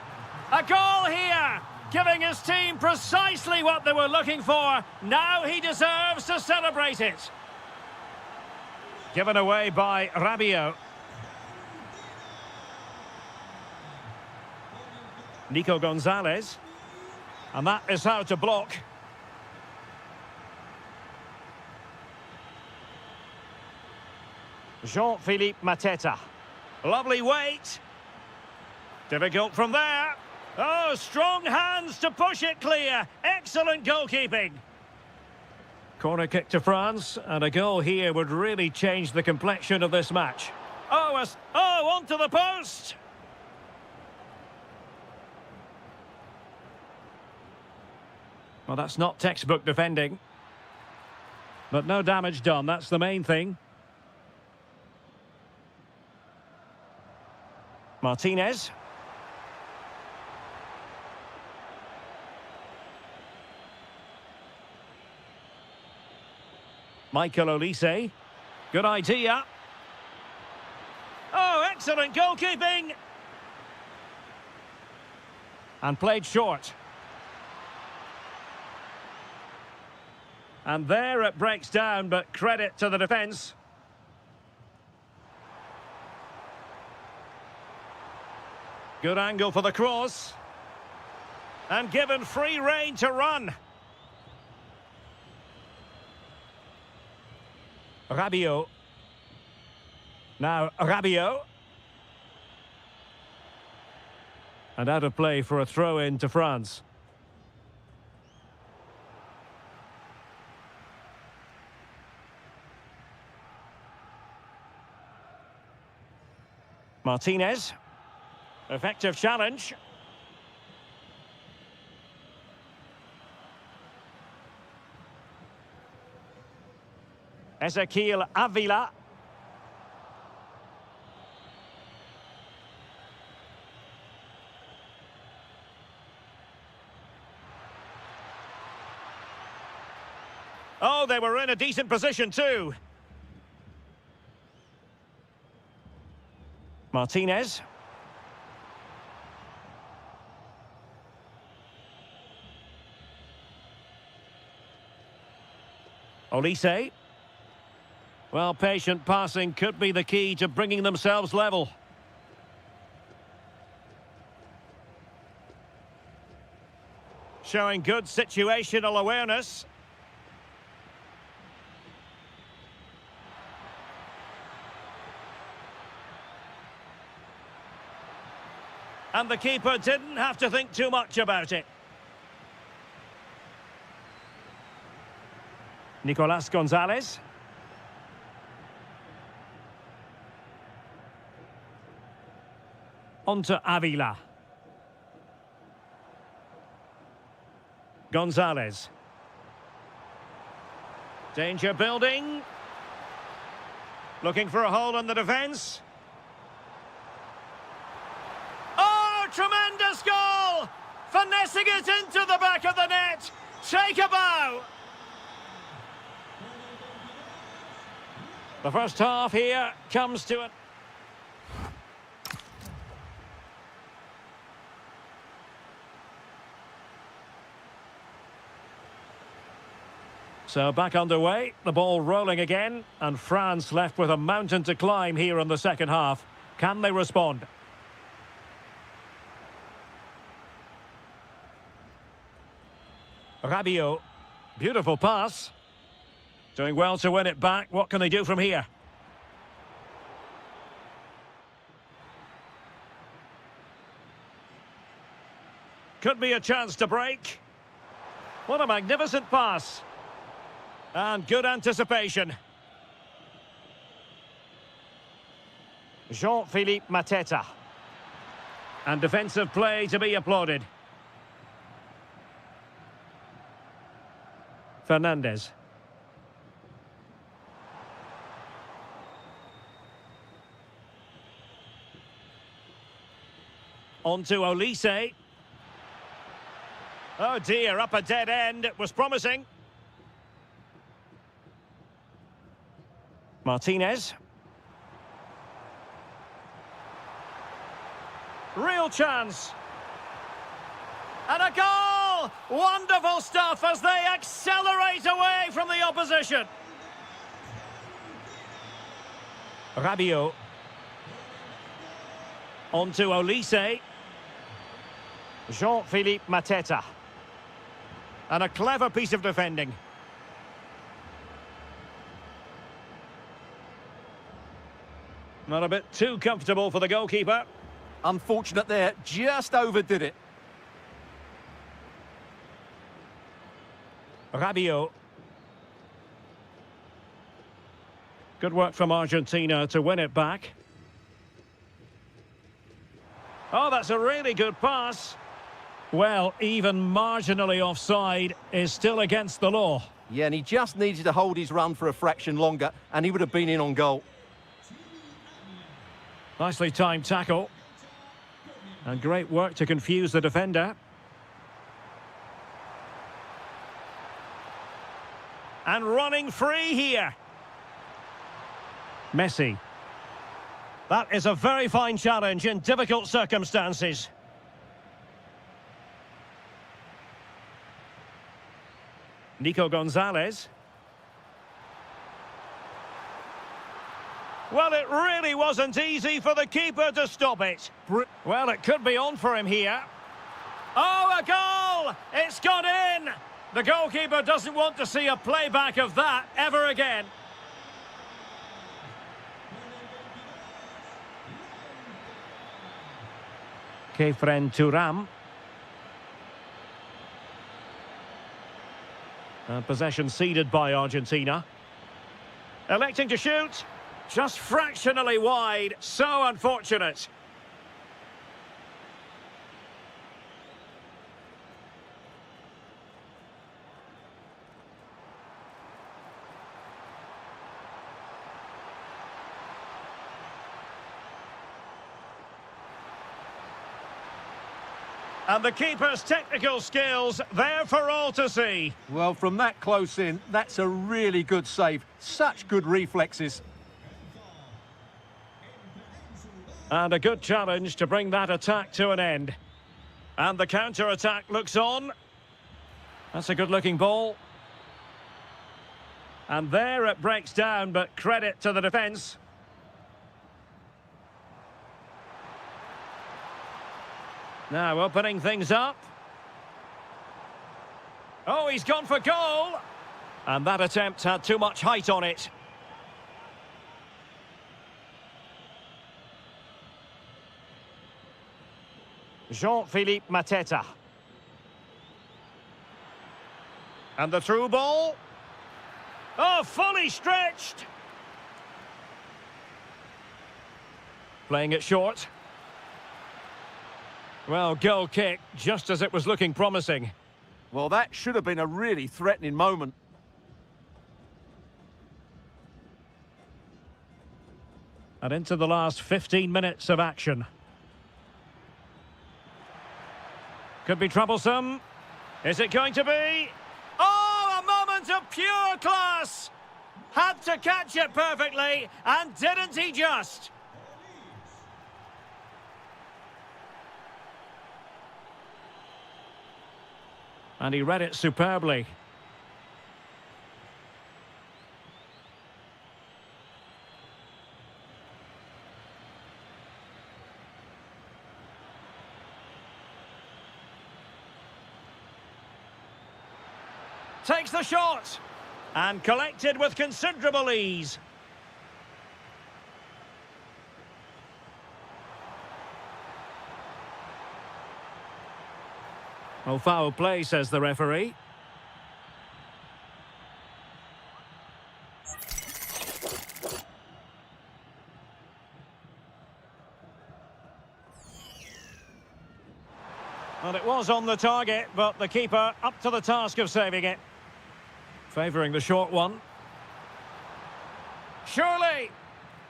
A goal here, giving his team precisely what they were looking for. Now he deserves to celebrate it. Given away by Rabiot. Nico Gonzalez. And that is how to block. Jean-Philippe Mateta. Lovely weight. Difficult from there. Oh, strong hands to push it clear. Excellent goalkeeping. Corner kick to France, and a goal here would really change the complexion of this match. Oh, onto the post. Well, that's not textbook defending. But no damage done, that's the main thing. Martinez. Michael Olise. Good idea. Oh, excellent goalkeeping. And played short. And there it breaks down, but credit to the defence. Good angle for the cross. And given free rein to run. Rabiot. Now Rabiot. And out of play for a throw-in to France. Martinez. Effective challenge. Ezequiel Avila. Oh, they were in a decent position too. Martinez. Olise. Well, patient passing could be the key to bringing themselves level. Showing good situational awareness. And the keeper didn't have to think too much about it. Nicolas Gonzalez. On to Avila. Gonzalez. Danger building. Looking for a hole in the defence. Oh, tremendous goal! Finessing it into the back of the net. Take a bow. The first half here comes to it. So back underway, the ball rolling again, and France left with a mountain to climb here in the second half. Can they respond? Rabiot, beautiful pass. Doing well to win it back. What can they do from here? Could be a chance to break. What a magnificent pass. And good anticipation. Jean-Philippe Mateta. And defensive play to be applauded. Fernandez. On to Olise. Oh dear, up a dead end. It was promising. Martinez. Real chance. And a goal! Wonderful stuff as they accelerate away from the opposition. Rabiot. On to Olise. Jean-Philippe Mateta. And a clever piece of defending. Not a bit too comfortable for the goalkeeper. Unfortunate there, just overdid it. Rabiot. Good work from Argentina to win it back. Oh, that's a really good pass. Well, even marginally offside is still against the law. Yeah, and he just needed to hold his run for a fraction longer, and he would have been in on goal. Nicely timed tackle. And great work to confuse the defender. And running free here. Messi. That is a very fine challenge in difficult circumstances. Nico Gonzalez. Well, it really wasn't easy for the keeper to stop it. Well, it could be on for him here. Oh, a goal! It's gone in! The goalkeeper doesn't want to see a playback of that ever again. Kefren Turam. And possession ceded by Argentina. Electing to shoot. Just fractionally wide. So unfortunate. And the keeper's technical skills there for all to see. Well, from that close in, that's a really good save. Such good reflexes. And a good challenge to bring that attack to an end. And the counter-attack looks on. That's a good-looking ball. And there it breaks down, but credit to the defence. Now opening things up. Oh, he's gone for goal. And that attempt had too much height on it. Jean-Philippe Mateta. And the through ball. Oh, fully stretched. Playing it short. Well, goal kick, just as it was looking promising. Well, that should have been a really threatening moment. And into the last 15 minutes of action. Could be troublesome. Is it going to be? Oh, a moment of pure class! Had to catch it perfectly, and didn't he just? And he read it superbly. Takes the shot. And collected with considerable ease. Oh, foul play, says the referee. Well, it was on the target, but the keeper up to the task of saving it. Favouring the short one. Surely!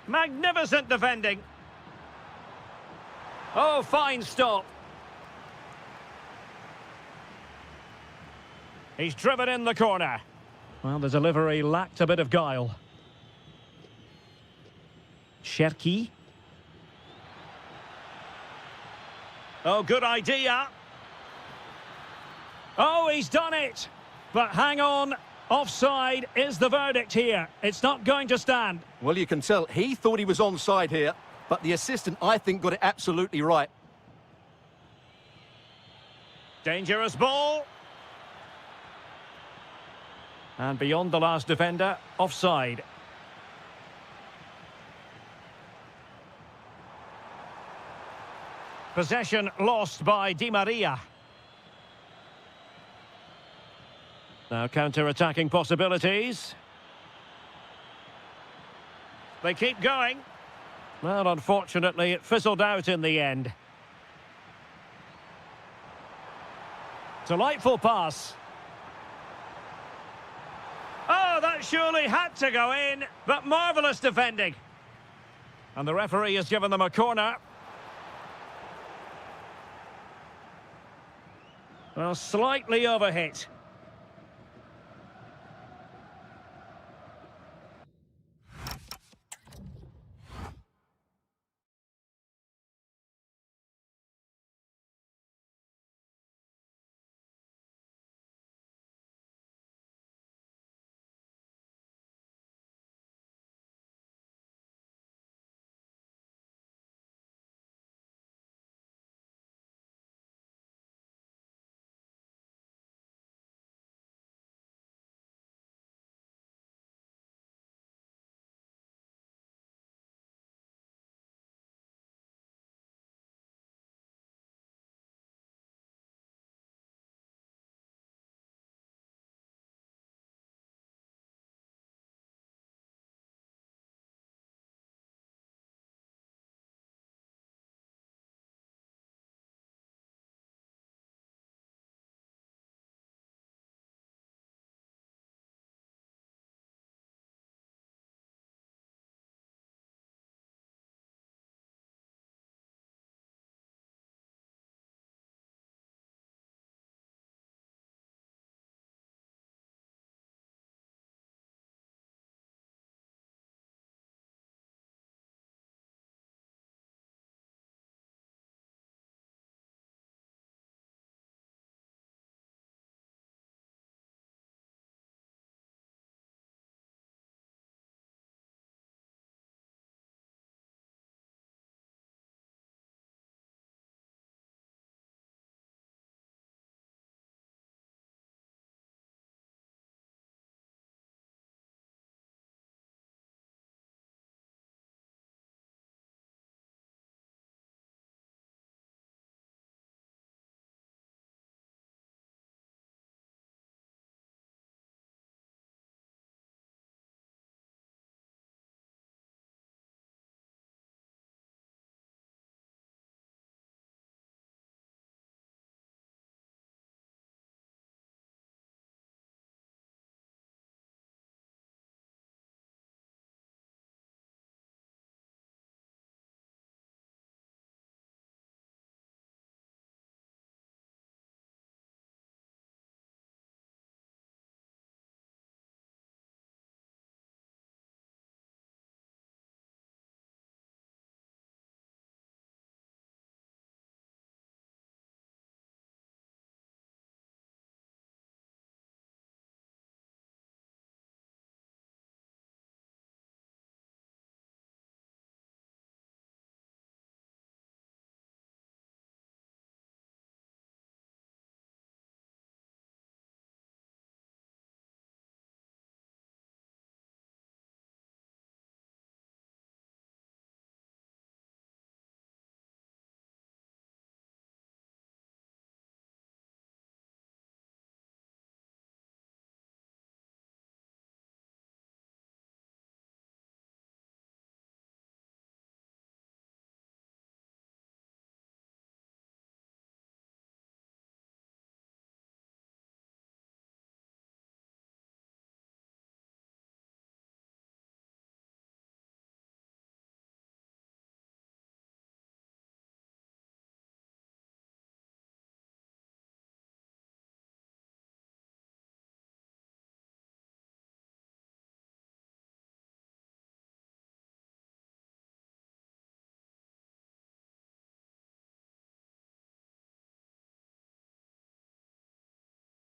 Magnificent defending. Oh, fine stop. He's driven in the corner. Well, the delivery lacked a bit of guile. Cherki. Oh, good idea. Oh, he's done it. But hang on. Offside is the verdict here. It's not going to stand. Well, you can tell he thought he was onside here, but the assistant, I think, got it absolutely right. Dangerous ball. And beyond the last defender, offside. Possession lost by Di Maria. Now counter-attacking possibilities. They keep going. Well, unfortunately, it fizzled out in the end. Delightful pass. Oh, that surely had to go in, but marvellous defending. And the referee has given them a corner. Well, slightly overhit.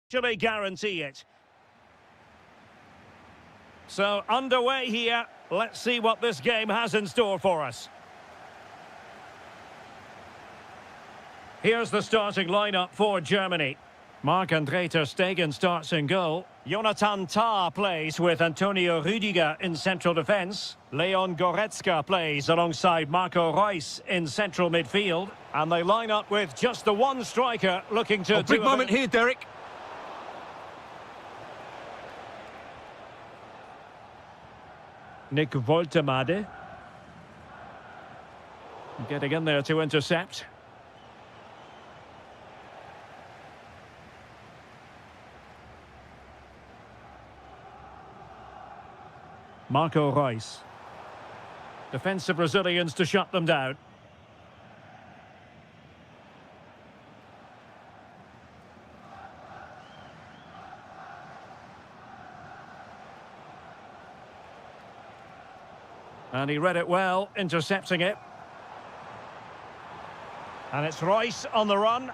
actually guarantee it. So, underway here. Let's see what this game has in store for us. Here's the starting lineup for Germany. Marc-Andre ter Stegen starts in goal. Jonathan Tah plays with Antonio Rüdiger in central defence. Leon Goretzka plays alongside Marco Reus in central midfield. And they line up with just the one striker looking to do big moment here, Derek. Nick Woltemade. Getting in there to intercept. Marco Reus. Defensive Brazilians to shut them down. And he read it well, intercepting it. And it's Reus on the run.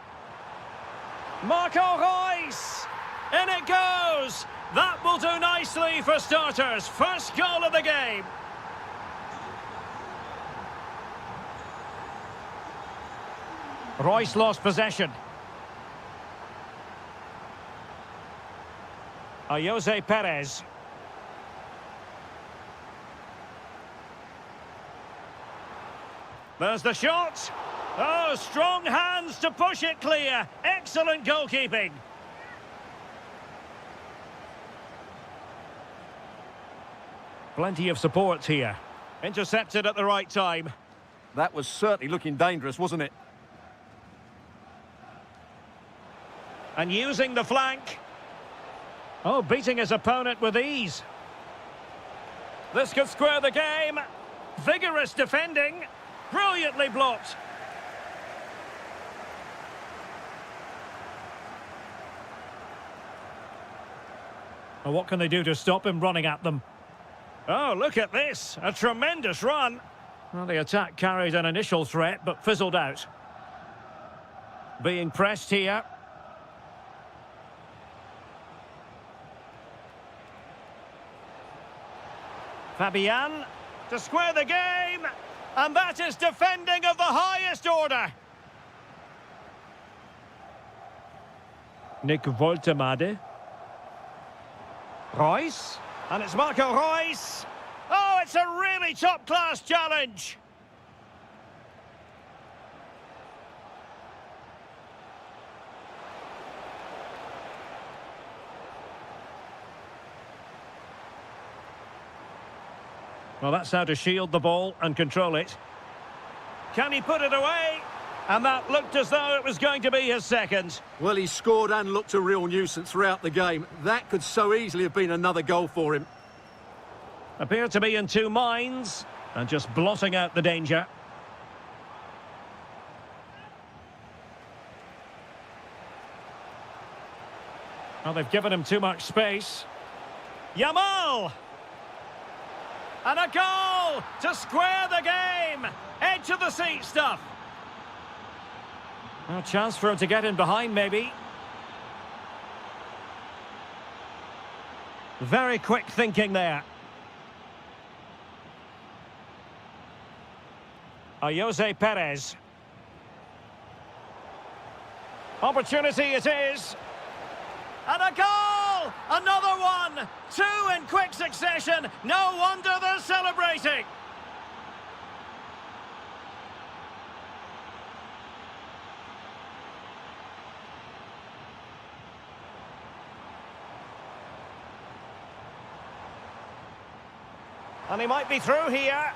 Marco Reus! In it goes! That will do nicely for starters. First goal of the game. Reus lost possession. Jose Perez. There's the shot. Oh, strong hands to push it clear. Excellent goalkeeping. Plenty of support here. Intercepted at the right time. That was certainly looking dangerous, wasn't it? And using the flank. Oh, beating his opponent with ease. This could square the game. Vigorous defending. Brilliantly blocked. Well, what can they do to stop him running at them? Oh, look at this. A tremendous run. Well, the attack carried an initial threat, but fizzled out. Being pressed here. Fabian to square the game. And that is defending of the highest order. Nick Woltemade. Reus. And it's Marco Reus. Oh, it's a really top-class challenge. Well, that's how to shield the ball and control it. Can he put it away? And that looked as though it was going to be his second. Well, he scored and looked a real nuisance throughout the game. That could so easily have been another goal for him. Appeared to be in two minds and just blotting out the danger. Well, they've given him too much space. Yamal! And a goal to square the game. Edge of the seat stuff. A chance for him to get in behind, maybe. Very quick thinking there. Jose Perez. Opportunity it is. And a goal! Another one! Two in quick succession. No wonder they're celebrating. And he might be through here.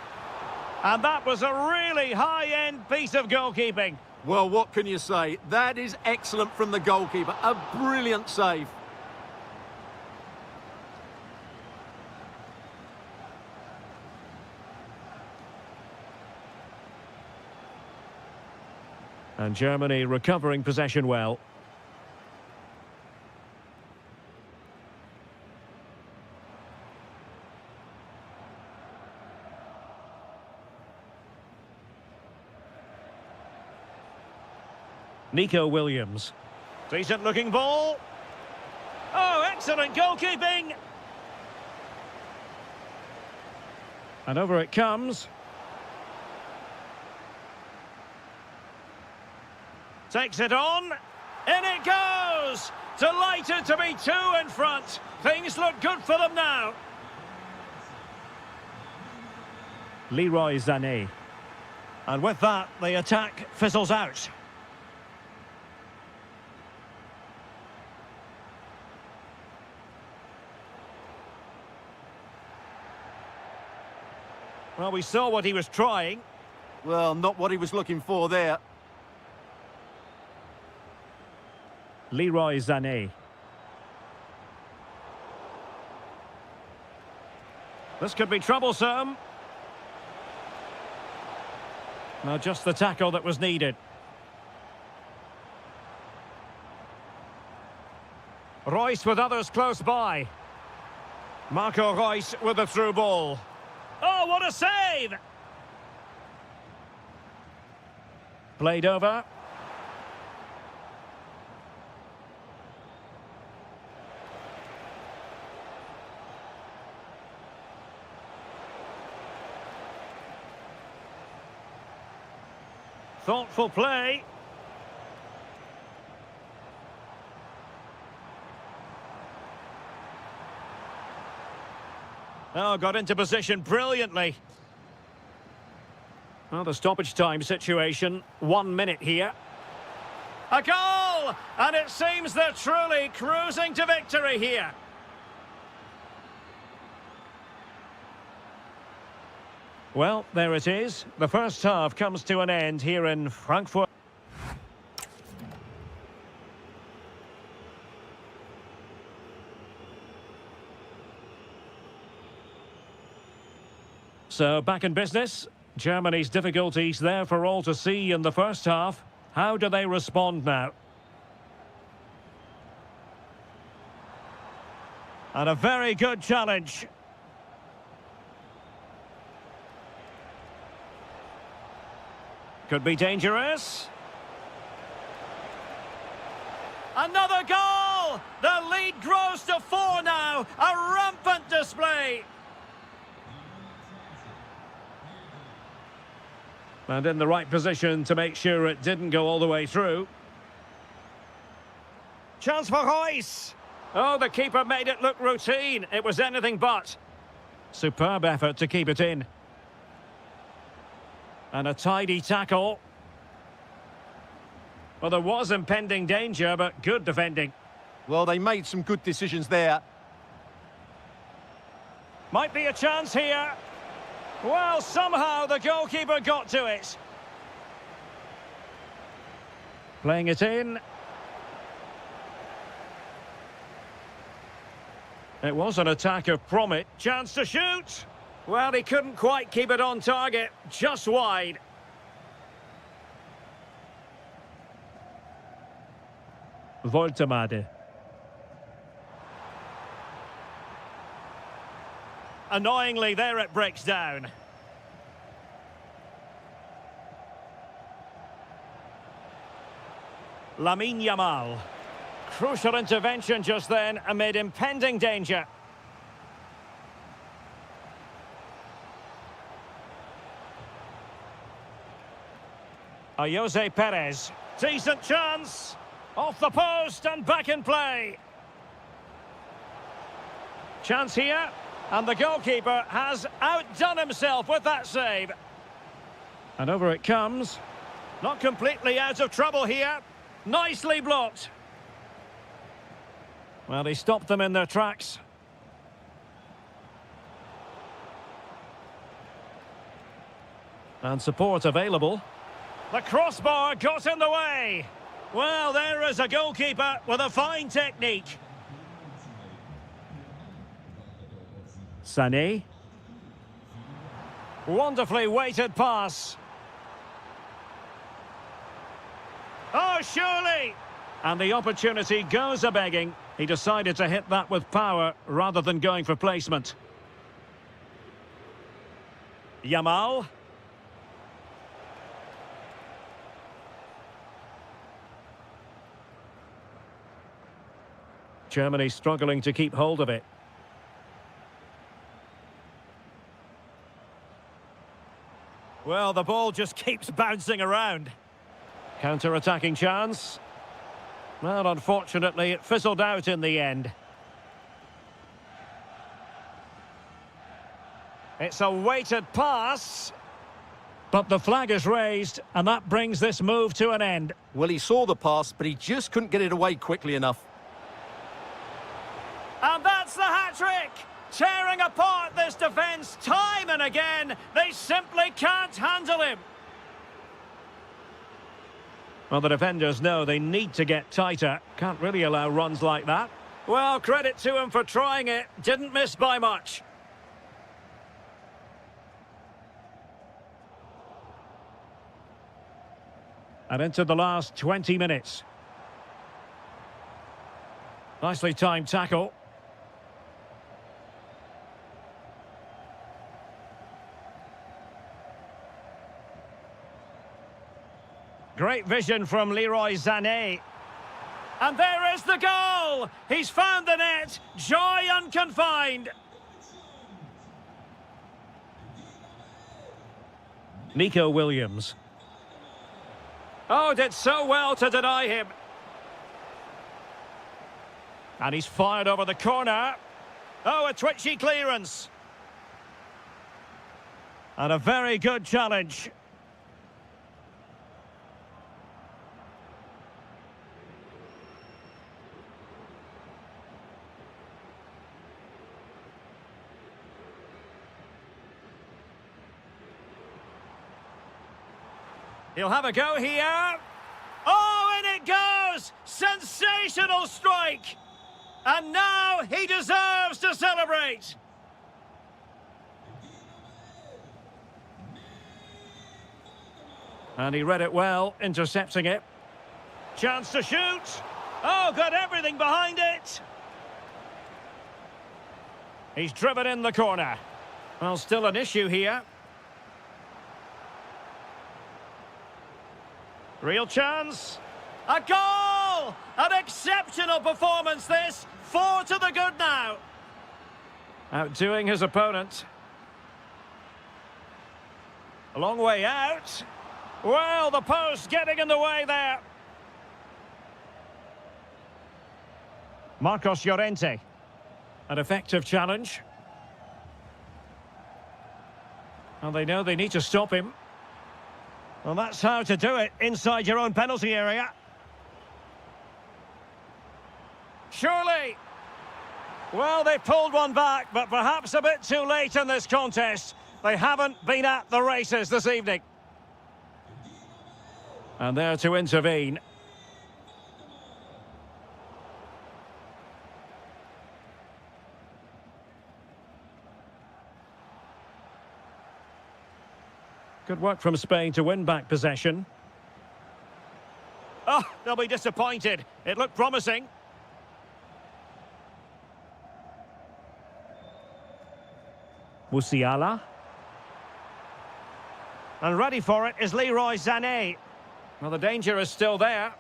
And that was a really high-end piece of goalkeeping. Well, what can you say? That is excellent from the goalkeeper. A brilliant save. And Germany recovering possession well. Nico Williams. Decent looking ball. Oh, excellent goalkeeping! And over it comes. Takes it on. In it goes! Delighted to be two in front. Things look good for them now. Leroy Sané. And with that, the attack fizzles out. Well, we saw what he was trying. Well, not what he was looking for there. Leroy Sané. This could be troublesome. No, just the tackle that was needed. Royce with others close by. Marco Royce with the through ball. Oh, what a save! Played over. Thoughtful play. Oh, got into position brilliantly. Well, the stoppage time situation, 1 minute here. A goal! And it seems they're truly cruising to victory here. Well, there it is. The first half comes to an end here in Frankfurt. So, back in business. Germany's difficulties there for all to see in the first half. How do they respond now? And a very good challenge. Could be dangerous. Another goal! The lead grows to 4 now. A rampant display. And in the right position to make sure it didn't go all the way through. Chance for Royce. Oh, the keeper made it look routine. It was anything but. Superb effort to keep it in. And a tidy tackle. Well, there was impending danger, but good defending. Well, they made some good decisions there. Might be a chance here. Well, somehow the goalkeeper got to it. Playing it in. It was an attack of promise. Chance to shoot. Well, he couldn't quite keep it on target. Just wide. Voltemade. Annoyingly, there it breaks down. Lamine Yamal. Crucial intervention just then amid impending danger. Jose Perez. Decent chance. Off the post and back in play. Chance here. And the goalkeeper has outdone himself with that save. And over it comes. Not completely out of trouble here. Nicely blocked. Well, he stopped them in their tracks. And support available. The crossbar got in the way. Well, there is a goalkeeper with a fine technique. Sané. Wonderfully weighted pass. Oh, surely! And the opportunity goes a-begging. He decided to hit that with power rather than going for placement. Yamal. Germany struggling to keep hold of it. Well, the ball just keeps bouncing around. Counter-attacking chance. Well, unfortunately, it fizzled out in the end. It's a weighted pass. But the flag is raised, and that brings this move to an end. Well, he saw the pass, but he just couldn't get it away quickly enough. And that's the hat-trick! Tearing apart this defence time and again. They simply can't handle him. Well, the defenders know they need to get tighter. Can't really allow runs like that. Well, credit to him for trying it. Didn't miss by much. And into the last 20 minutes. Nicely timed tackle. Great vision from Leroy Sané. And there is the goal! He's found the net. Joy unconfined. Nico Williams. Oh, did so well to deny him. And he's fired over the corner. Oh, a twitchy clearance. And a very good challenge. He'll have a go here. Oh, in it goes! Sensational strike! And now he deserves to celebrate. And he read it well, intercepting it. Chance to shoot. Oh, got everything behind it. He's driven in the corner. Well, still an issue here. Real chance. A goal! An exceptional performance this. 4 to the good now. Outdoing his opponent. A long way out. Well, the post getting in the way there. Marcos Llorente. An effective challenge. And they know they need to stop him. Well, that's how to do it inside your own penalty area. Surely. Well, they pulled one back, but perhaps a bit too late in this contest. They haven't been at the races this evening. And there to intervene. Good work from Spain to win back possession. Oh, they'll be disappointed. It looked promising. Musiala. And ready for it is Leroy Sané. Well, the danger is still there.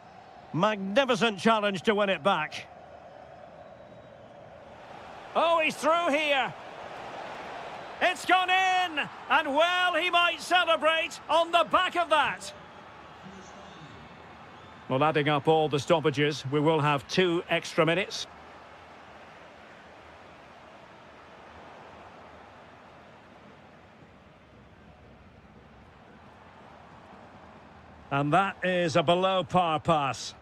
Magnificent challenge to win it back. Oh, he's through here. It's gone in, and well, he might celebrate on the back of that. Well, adding up all the stoppages, we will have 2 extra minutes. And that is a below par pass.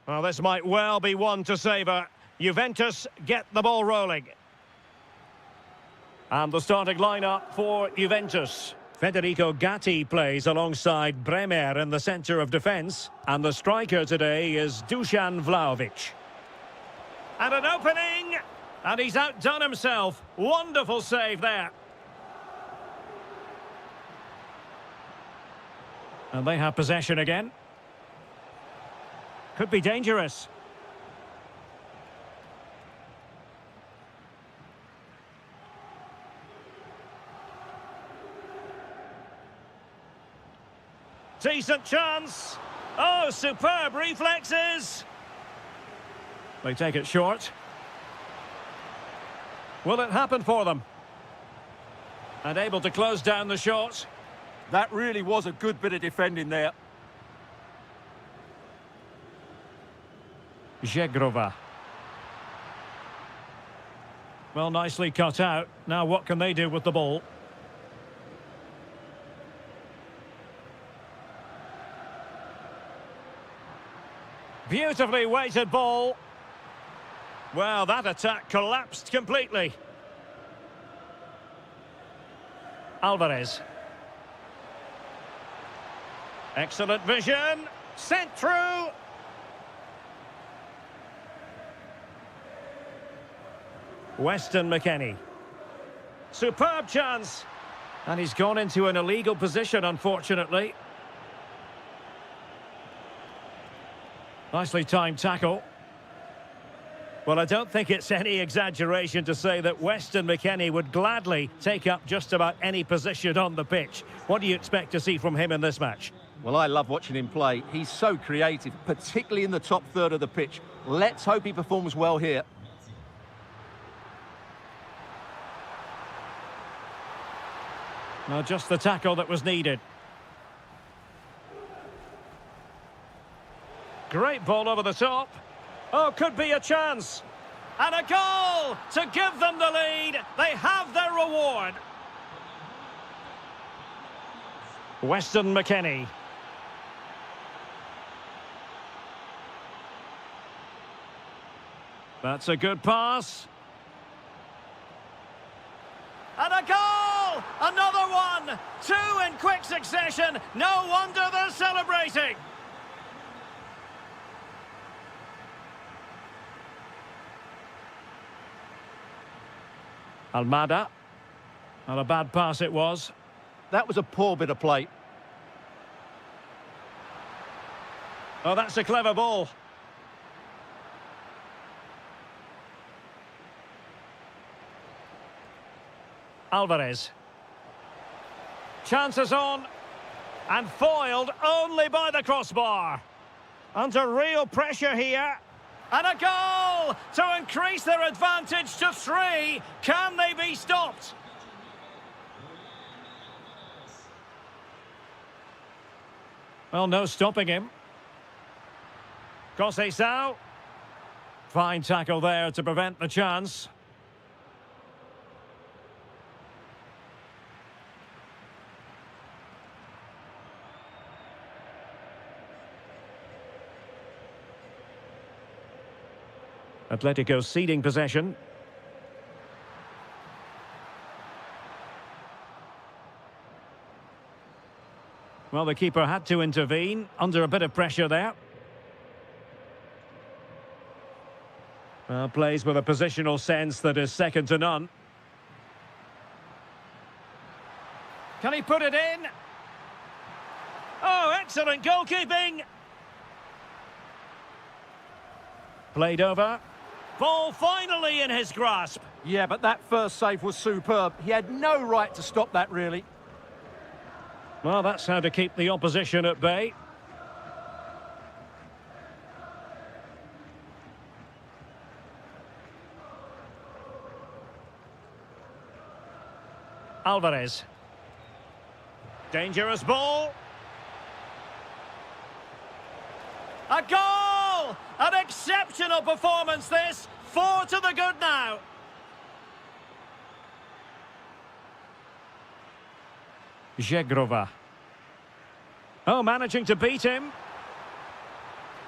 Well, this might well be one to savour. Juventus get the ball rolling. And the starting lineup for Juventus. Federico Gatti plays alongside Bremer in the centre of defence. And the striker today is Dusan Vlahovic. And an opening! And he's outdone himself. Wonderful save there. And they have possession again. Could be dangerous. Decent chance. Oh, superb reflexes. They take it short. Will it happen for them? And able to close down the shot. That really was a good bit of defending there. Zegrova. Well, nicely cut out. Now what can they do with the ball? Beautifully weighted ball. Well, that attack collapsed completely. Alvarez. Excellent vision. Sent through. Weston McKennie. Superb chance. And he's gone into an illegal position, unfortunately. Nicely timed tackle. Well, I don't think it's any exaggeration to say that Weston McKennie would gladly take up just about any position on the pitch. What do you expect to see from him in this match? Well, I love watching him play. He's so creative, particularly in the top third of the pitch. Let's hope he performs well here. Now, just the tackle that was needed. Great ball over the top. Oh, could be a chance. And a goal to give them the lead. They have their reward. Weston McKennie. That's a good pass. And a goal! Another one! Two in quick succession. No wonder they're celebrating. Almada. Not a bad pass it was. That was a poor bit of play. Oh, that's a clever ball. Alvarez. Chances on. And foiled only by the crossbar. Under real pressure here. And a goal to increase their advantage to 3. Can they be stopped? Well, no stopping him. Conceição. Fine tackle there to prevent the chance. Atletico ceding possession. Well, the keeper had to intervene under a bit of pressure there. Well, plays with a positional sense that is second to none. Can he put it in? Oh, excellent goalkeeping! Played over. Ball finally in his grasp. Yeah, but that first save was superb. He had no right to stop that, really. Well, that's how to keep the opposition at bay. Alvarez. Dangerous ball. A goal! An exceptional performance, this. 4 to the good now. Zegrova. Oh, managing to beat him.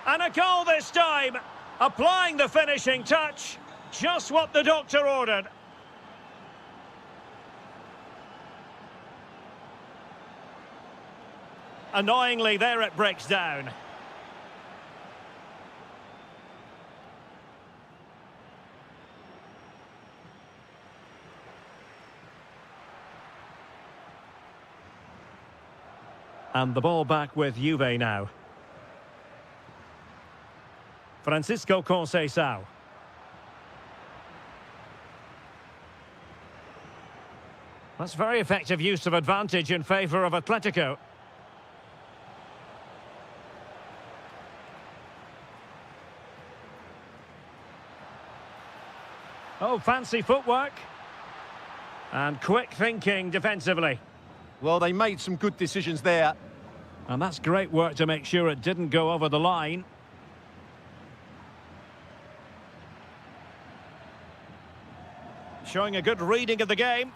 And a goal this time. Applying the finishing touch. Just what the doctor ordered. Annoyingly, there it breaks down. And the ball back with Juve now. Francisco Conceição. That's very effective use of advantage in favour of Atletico. Oh, fancy footwork. And quick thinking defensively. Well, they made some good decisions there. And that's great work to make sure it didn't go over the line. Showing a good reading of the game.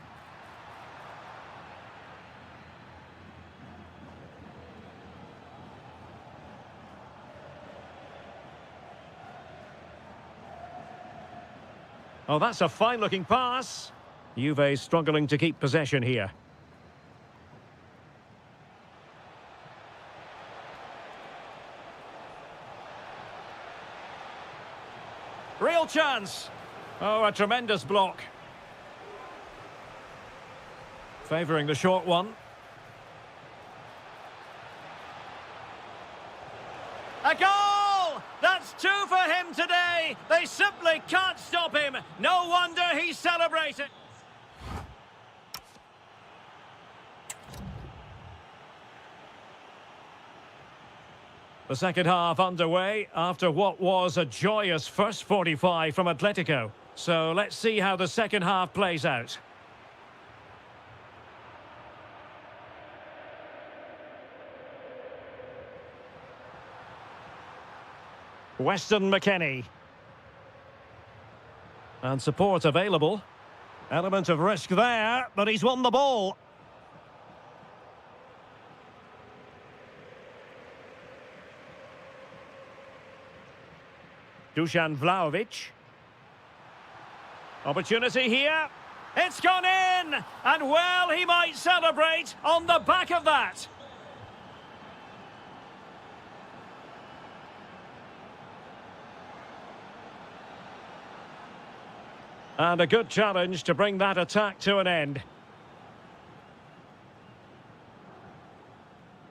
Oh, that's a fine-looking pass. Juve struggling to keep possession here. Real chance. Oh, a tremendous block. Favouring the short one. A goal! That's two for him today. They simply can't stop him. No wonder he's celebrating. The second half underway after what was a joyous first 45 from Atletico. So let's see how the second half plays out. Weston McKennie. And support available. Element of risk there, but he's won the ball. Dusan Vlahovic. Opportunity here. It's gone in! And well, he might celebrate on the back of that. And a good challenge to bring that attack to an end.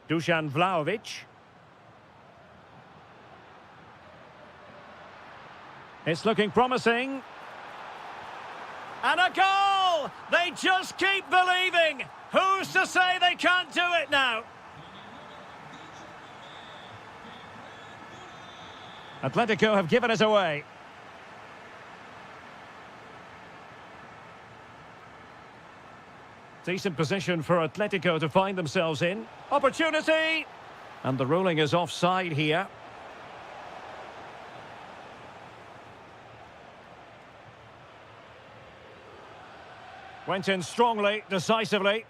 Dusan Vlahovic. It's looking promising. And a goal! They just keep believing. Who's to say they can't do it now? Atletico have given us away. Decent position for Atletico to find themselves in. Opportunity! And the ruling is offside here. Went in strongly, decisively.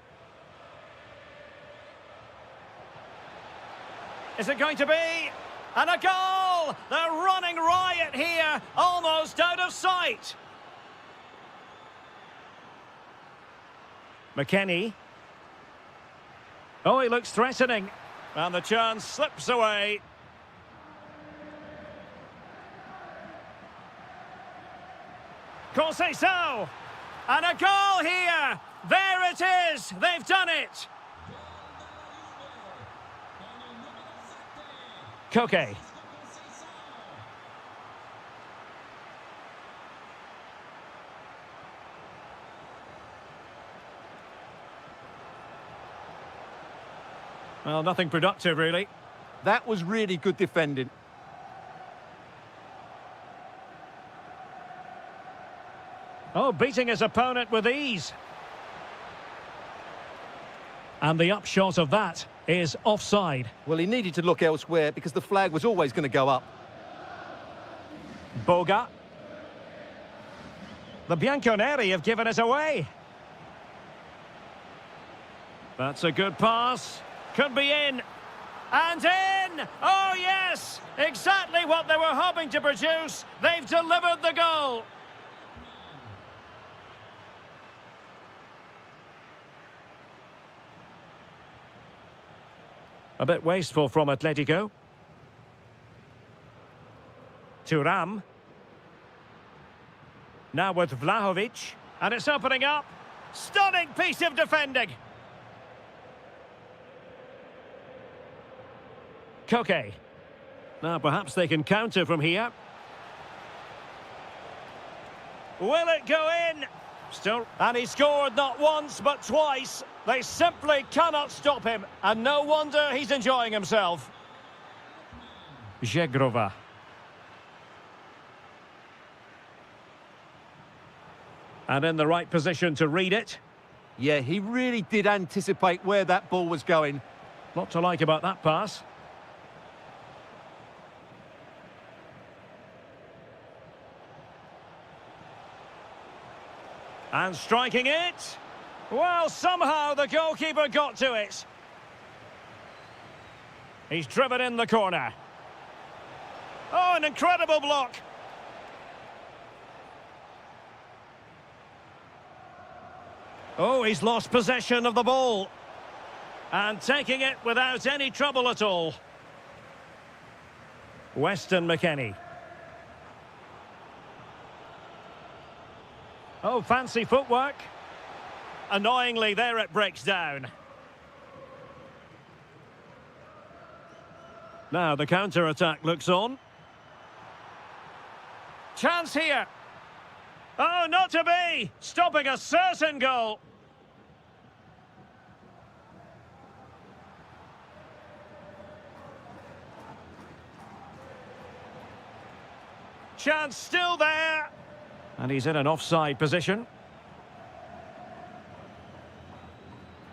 Is it going to be? And a goal! They're running riot here, almost out of sight. McKennie. Oh, he looks threatening. And the chance slips away. Conceição! And a goal here! There it is! They've done it! Koke. Well, nothing productive, really. That was really good defending. Oh, beating his opponent with ease. And the upshot of that is offside. Well, he needed to look elsewhere because the flag was always going to go up. Boga. The Bianconeri have given us away. That's a good pass. Could be in. And in! Oh, yes! Exactly what they were hoping to produce. They've delivered the goal. A bit wasteful from Atletico. Thuram. Now with Vlahovic. And it's opening up. Stunning piece of defending. Koke. Now perhaps they can counter from here. Will it go in? Still. And he scored not once but twice. They simply cannot stop him. And no wonder he's enjoying himself. Zegrova. And in the right position to read it. Yeah, he really did anticipate where that ball was going. Lot to like about that pass. And striking it. Well, somehow the goalkeeper got to it. He's driven in the corner. Oh, an incredible block. Oh, he's lost possession of the ball. And taking it without any trouble at all. Weston McKennie. Oh, fancy footwork. Annoyingly, there it breaks down. Now the counter-attack looks on. Chance here. Oh, not to be. Stopping a certain goal. Chance still there. And he's in an offside position.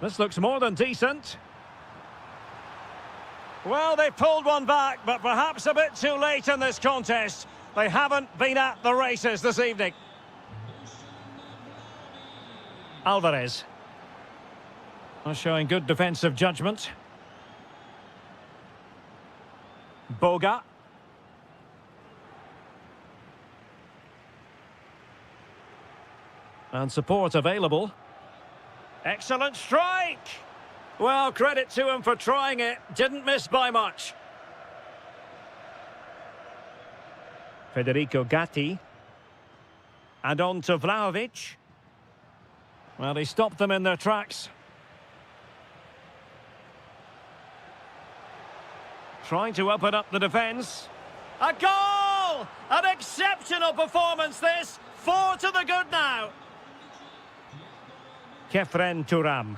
This looks more than decent. Well, they pulled one back, but perhaps a bit too late in this contest. They haven't been at the races this evening. Alvarez. Showing good defensive judgment. Boga. And support available. Excellent strike! Well, credit to him for trying it. Didn't miss by much. Federico Gatti. And on to Vlahovic. Well, he stopped them in their tracks. Trying to open up the defence. A goal! An exceptional performance this. 4 to the good now. Kefren Thuram.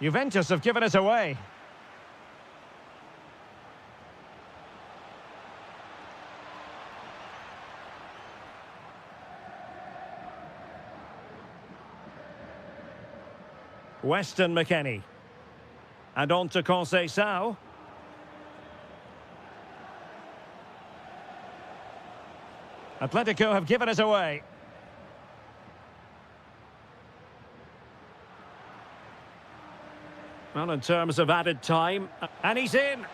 Juventus have given it away. Weston McKennie. And on to Conceição. Atletico have given it away. Well, in terms of added time, and he's in.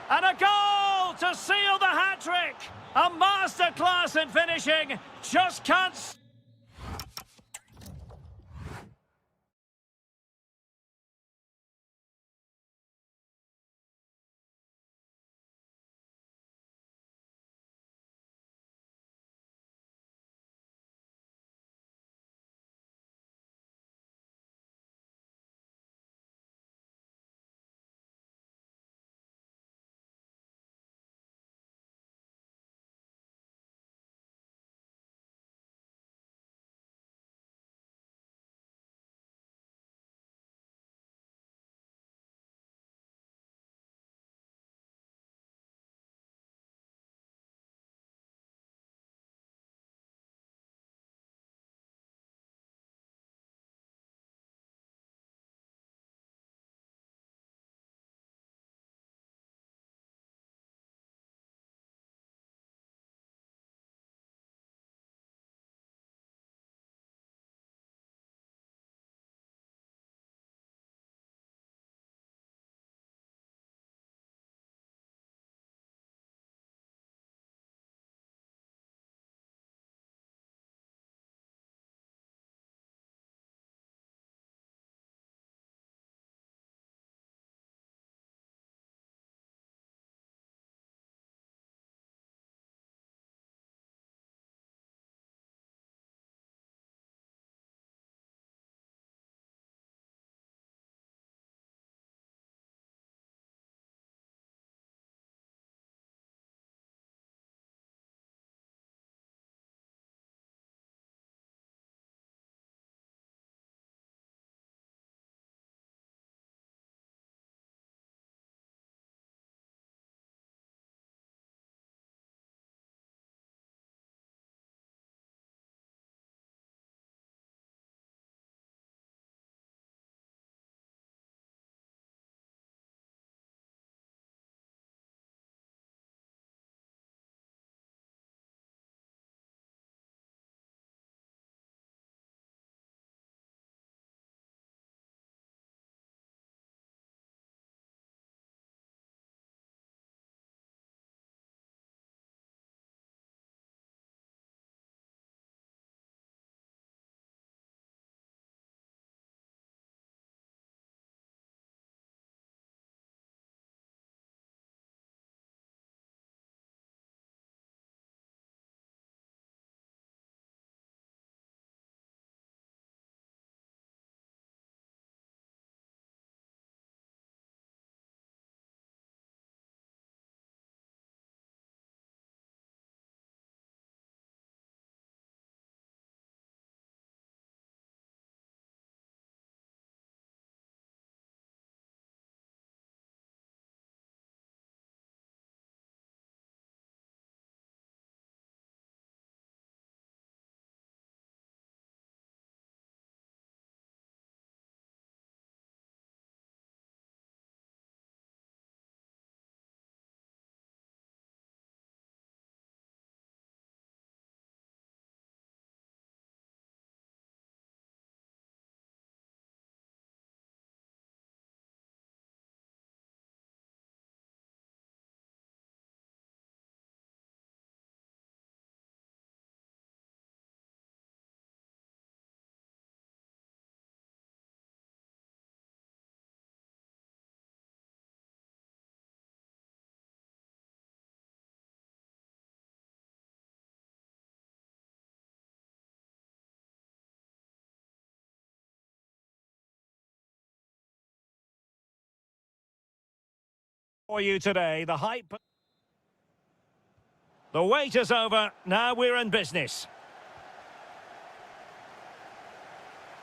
And a goal to seal the hat-trick. A masterclass in finishing. Just can't... For you today, the hype. The wait is over. Now we're in business.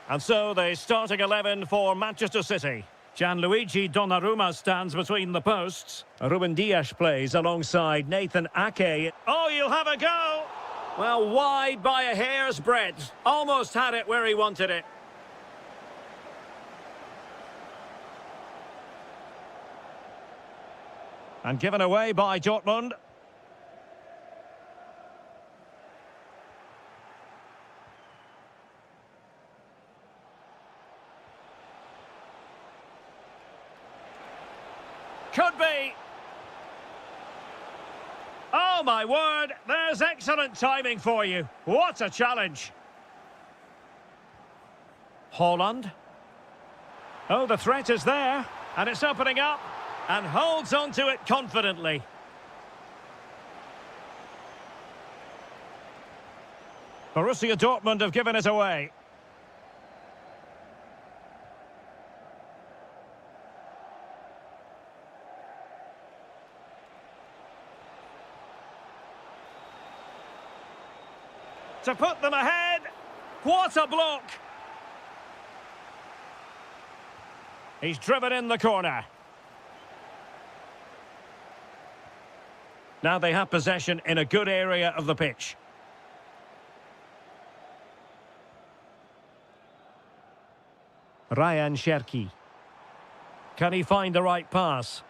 And so the starting 11 for Manchester City. Gianluigi Donnarumma stands between the posts. Ruben Dias plays alongside Nathan Ake. Oh, you'll have a go! Well, wide by a hair's breadth. Almost had it where he wanted it. And given away by Dortmund. Could be. Oh, my word. There's excellent timing for you. What a challenge. Haaland. Oh, the threat is there. And it's opening up. And holds on to it confidently. Borussia Dortmund have given it away. To put them ahead. What a block! He's driven in the corner. Now they have possession in a good area of the pitch. Ryan Cherki. Can he find the right pass?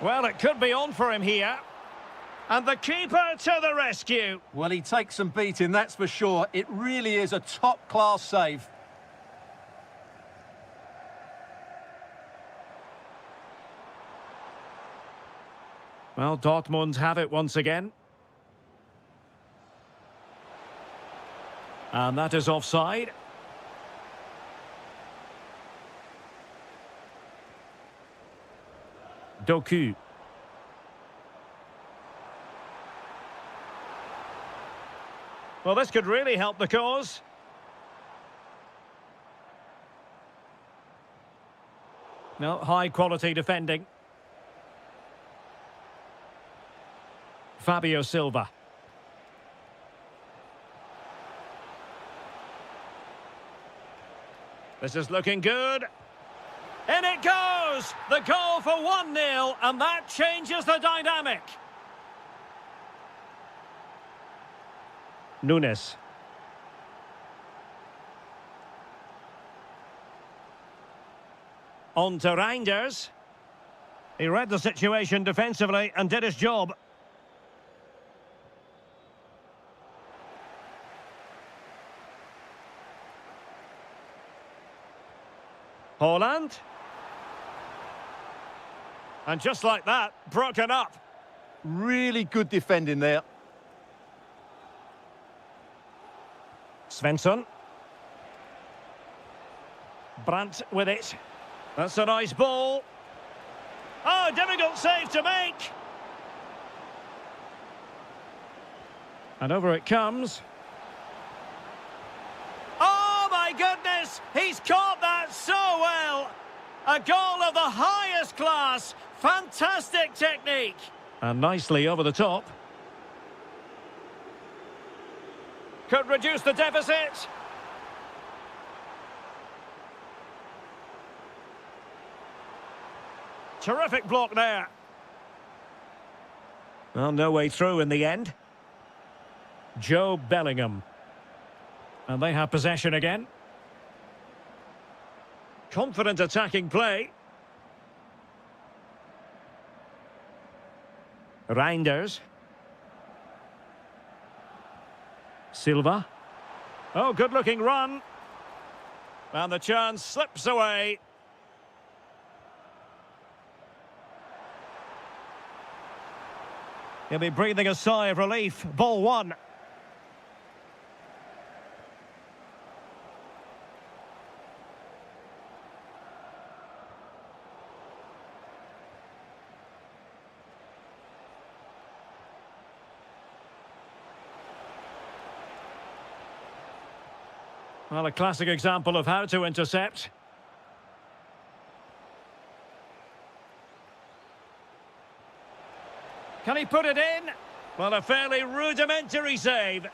Well, it could be on for him here. And the keeper to the rescue. Well, he takes some beating, that's for sure. It really is a top-class save. Well, Dortmund have it once again. And that is offside. Doku. Well, this could really help the cause. No, high-quality defending. Fabio Silva. This is looking good. In it goes! The goal for 1-0, and that changes the dynamic. Nunes. On to Reinders. He read the situation defensively and did his job. Haaland. And just like that, broken up. Really good defending there. Svensson. Brandt with it. That's a nice ball. Oh, difficult save to make. And over it comes. Oh, my goodness! He's caught that so well. A goal of the highest class. Fantastic technique. And nicely over the top. Could reduce the deficit. Terrific block there. Well, no way through in the end. Joe Bellingham. And they have possession again. Confident attacking play. Reinders. Silva. Oh, good-looking run. And the chance slips away. He'll be breathing a sigh of relief. Ball one. Well, a classic example of how to intercept. Can he put it in? Well, a fairly rudimentary save.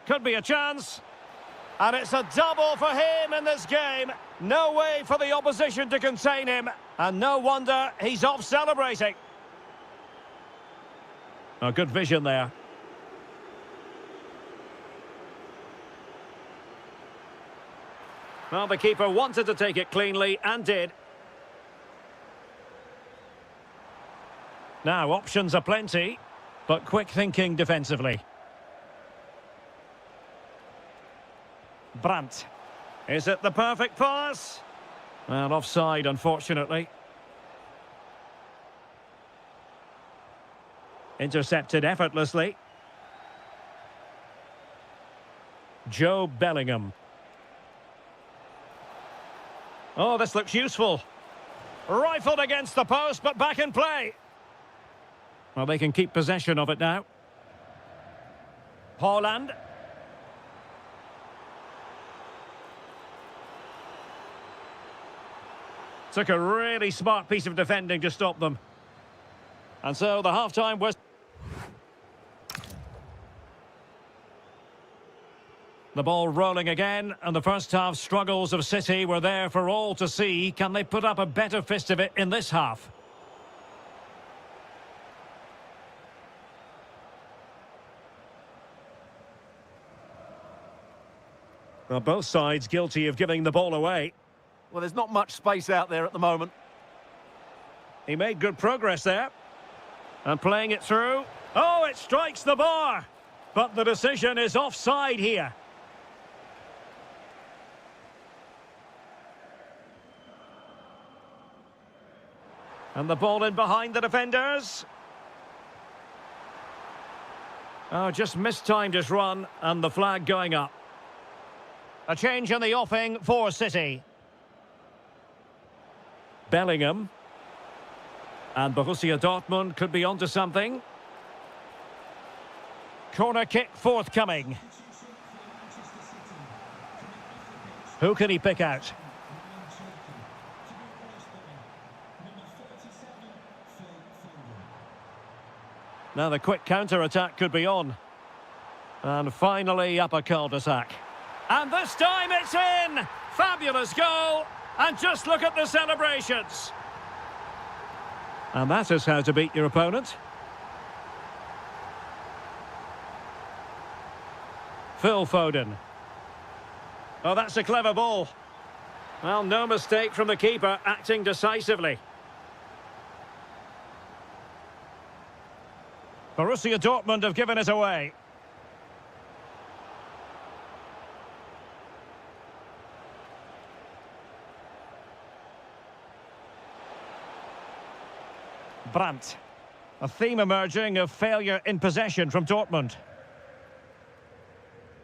Could be a chance. And it's a double for him in this game. No way for the opposition to contain him. And no wonder he's off celebrating. Oh, good vision there. Well, the keeper wanted to take it cleanly and did. Now, options are plenty, but quick thinking defensively. Brandt. Is it the perfect pass? Well, offside, unfortunately. Intercepted effortlessly. Joe Bellingham. Oh, this looks useful. Rifled against the post, but back in play. Well, they can keep possession of it now. Haaland. Took a really smart piece of defending to stop them. And so the half-time was... The ball rolling again, and the first half struggles of City were there for all to see. Can they put up a better fist of it in this half? Well, both sides guilty of giving the ball away. Well, there's not much space out there at the moment. He made good progress there. And playing it through. Oh, it strikes the bar. But the decision is offside here. And the ball in behind the defenders. Oh, just mistimed his run, and the flag going up. A change in the offing for City. Bellingham. And Borussia Dortmund could be onto something. Corner kick forthcoming. Who can he pick out? Now the quick counter-attack could be on. And finally up a cul-de-sac. And this time it's in! Fabulous goal! And just look at the celebrations! And that is how to beat your opponent. Phil Foden. Oh, that's a clever ball. Well, no mistake from the keeper, acting decisively. Borussia Dortmund have given it away. Brandt. A theme emerging of failure in possession from Dortmund.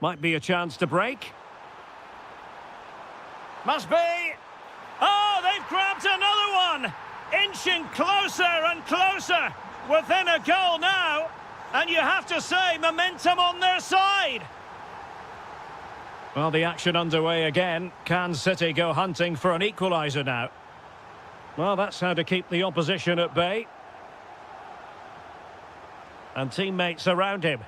Might be a chance to break. Must be. Oh, they've grabbed another one. Inching closer and closer. Within a goal now. And you have to say, momentum on their side. Well, the action underway again. Can City go hunting for an equaliser now? Well, that's how to keep the opposition at bay. And teammates around him.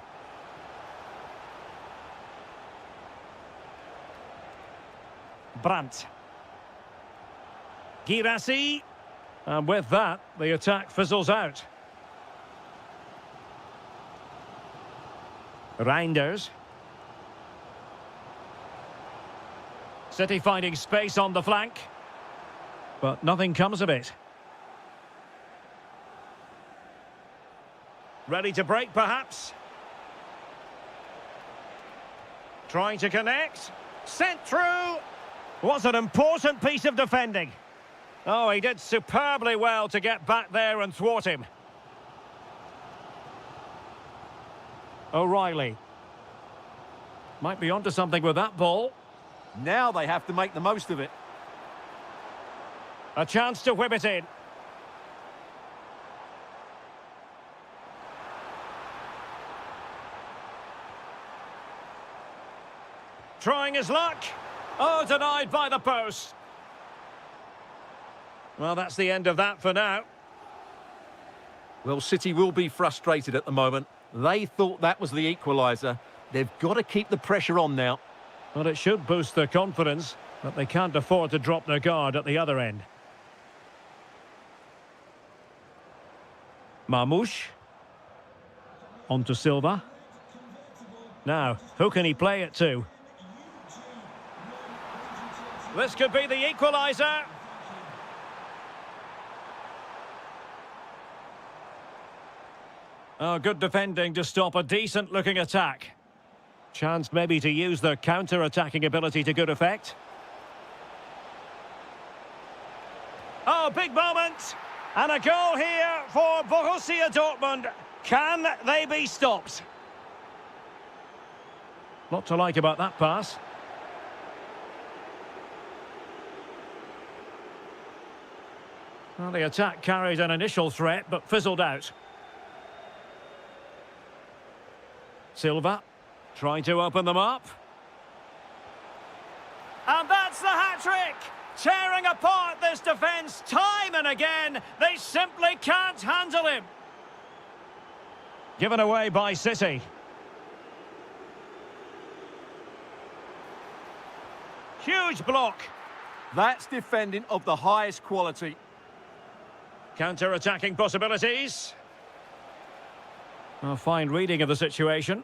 Brandt. Girassi. And with that, the attack fizzles out. Reinders. City finding space on the flank. But nothing comes of it. Ready to break, perhaps. Trying to connect. Sent through. Was an important piece of defending. Oh, he did superbly well to get back there and thwart him. O'Reilly. Might be onto something with that ball. Now they have to make the most of it. A chance to whip it in. Trying his luck. Oh, denied by the post. Well, that's the end of that for now. Well, City will be frustrated at the moment. They thought that was the equaliser. They've got to keep the pressure on now. Well, it should boost their confidence, but they can't afford to drop their guard at the other end. Marmoush. On to Silva. Now, who can he play it to? This could be the equaliser. Oh, good defending to stop a decent-looking attack. Chance maybe to use their counter-attacking ability to good effect. Oh, big moment! And a goal here for Borussia Dortmund. Can they be stopped? Lot to like about that pass. Well, the attack carried an initial threat, but fizzled out. Silva, trying to open them up. And that's the hat-trick! Tearing apart this defence time and again. They simply can't handle him. Given away by City. Huge block. That's defending of the highest quality. Counter-attacking possibilities. A fine reading of the situation.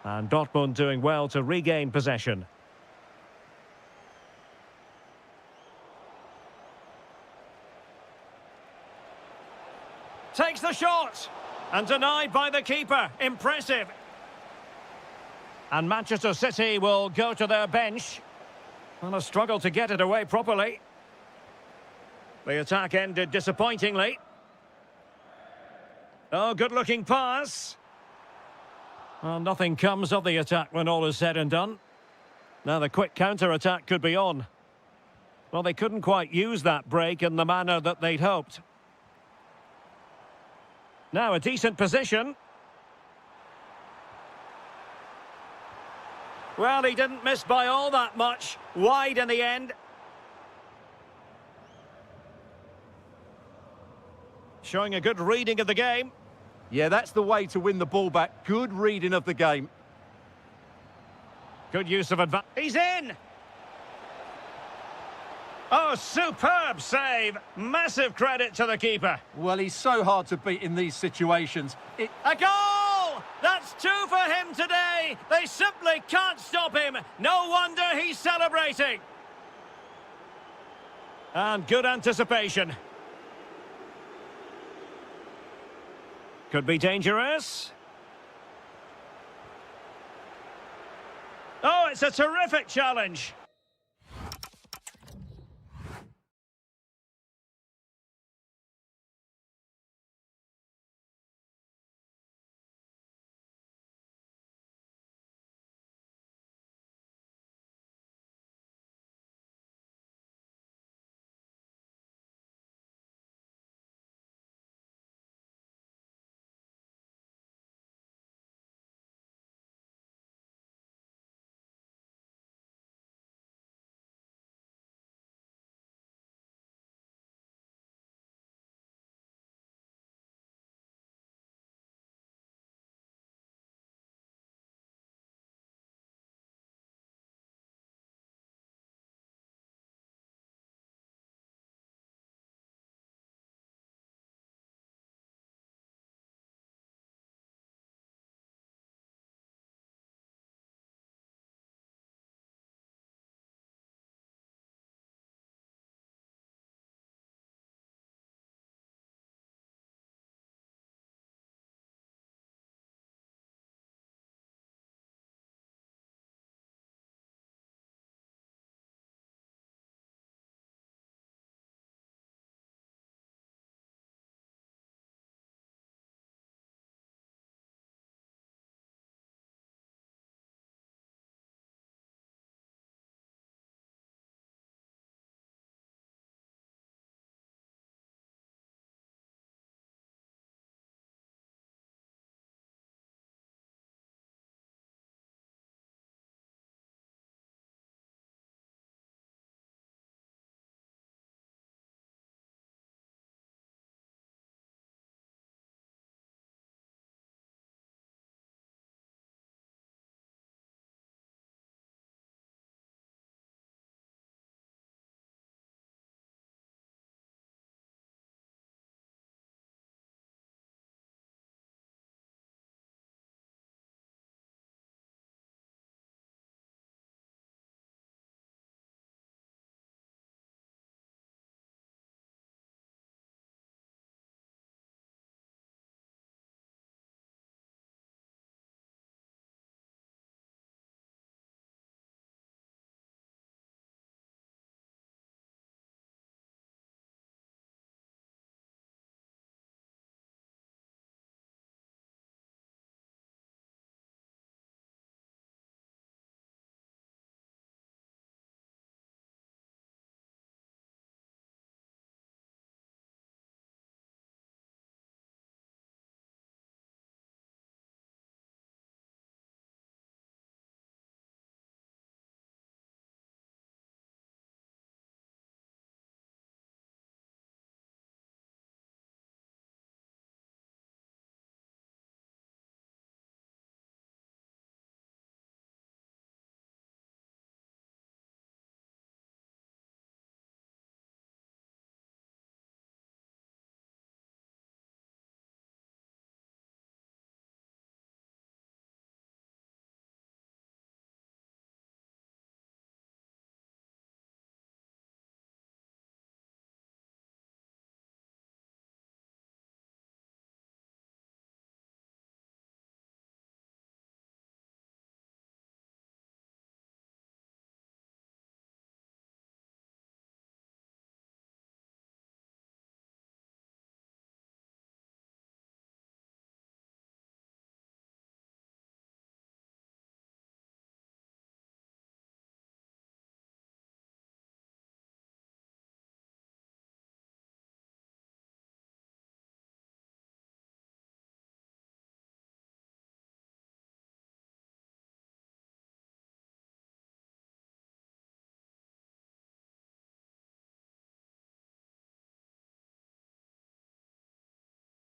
And Dortmund doing well to regain possession. Takes the shot. And denied by the keeper. Impressive. And Manchester City will go to their bench. On a struggle to get it away properly. The attack ended disappointingly. Oh, good-looking pass. Well, nothing comes of the attack when all is said and done. Now the quick counter-attack could be on. Well, they couldn't quite use that break in the manner that they'd hoped. Now a decent position. Well, he didn't miss by all that much. Wide in the end. Showing a good reading of the game. Yeah, that's the way to win the ball back. Good reading of the game. Good use of advantage. He's in! Oh, superb save. Massive credit to the keeper. Well, he's so hard to beat in these situations. A goal! That's two for him today. They simply can't stop him. No wonder he's celebrating. And good anticipation. Could be dangerous. Oh, it's a terrific challenge.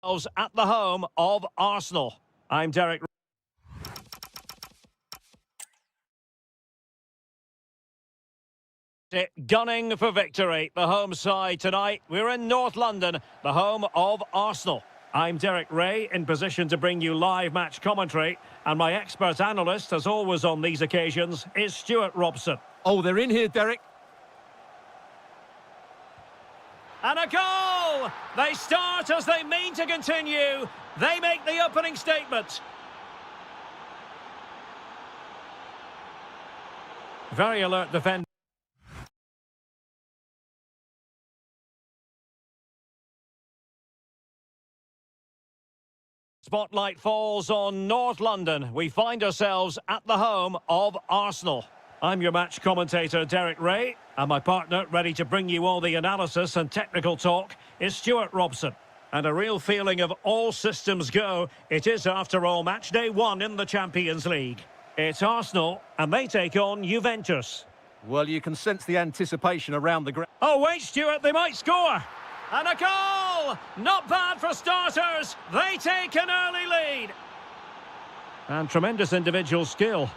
At the home of Arsenal. I'm Derek. Gunning for victory. The home side tonight. We're in North London, the home of Arsenal. I'm Derek Ray, in position to bring you live match commentary. And my expert analyst, as always on these occasions, is Stuart Robson. Oh, they're in here, Derek. And a goal! They start as they mean to continue. They make the opening statement. Very alert defender. Spotlight falls on North London. We find ourselves at the home of Arsenal. I'm your match commentator, Derek Ray, and my partner, ready to bring you all the analysis and technical talk, is Stuart Robson. And a real feeling of all systems go. It is, after all, match day 1 in the Champions League. It's Arsenal, and they take on Juventus. Well, you can sense the anticipation around the ground. Oh, wait, Stuart, they might score. And a goal! Not bad for starters. They take an early lead. And tremendous individual skill.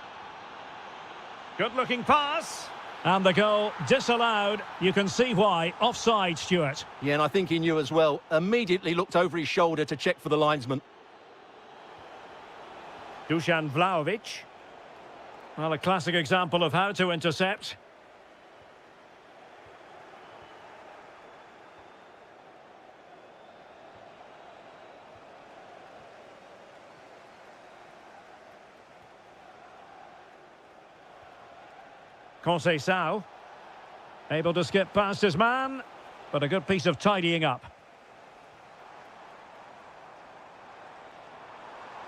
Good-looking pass. And the goal disallowed. You can see why. Offside, Stuart. Yeah, and I think he knew as well. Immediately looked over his shoulder to check for the linesman. Dusan Vlahovic. Well, a classic example of how to intercept. Conceição, able to skip past his man, but a good piece of tidying up.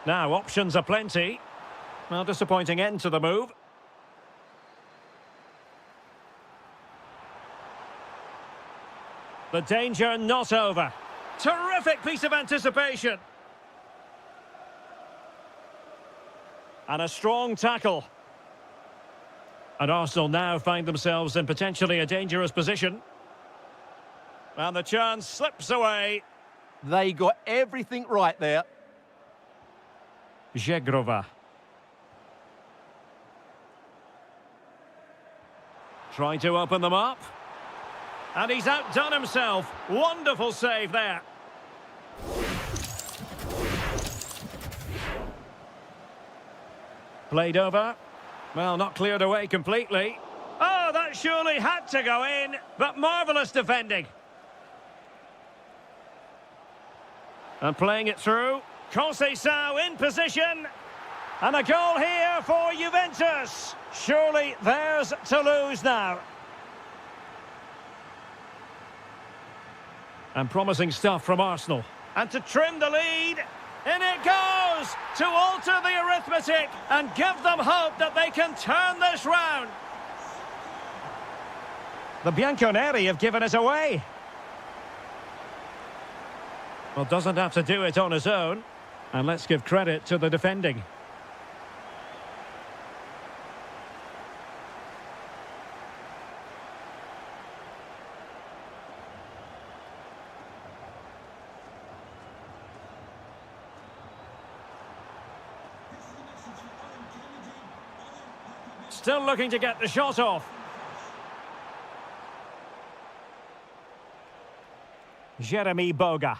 Now, options are plenty. Well, disappointing end to the move. The danger not over. Terrific piece of anticipation. And a strong tackle. And Arsenal now find themselves in potentially a dangerous position. And the chance slips away. They got everything right there. Zegrova. Trying to open them up. And he's outdone himself. Wonderful save there. Played over. Well, not cleared away completely. Oh, that surely had to go in, but marvellous defending. And playing it through. Conceição in position. And a goal here for Juventus. Surely theirs to lose now. And promising stuff from Arsenal. And to trim the lead. In it goes to alter the arithmetic and give them hope that they can turn this round. The Bianconeri have given it away. Well, doesn't have to do it on his own. And let's give credit to the defending. Still looking to get the shot off. Jeremy Boga.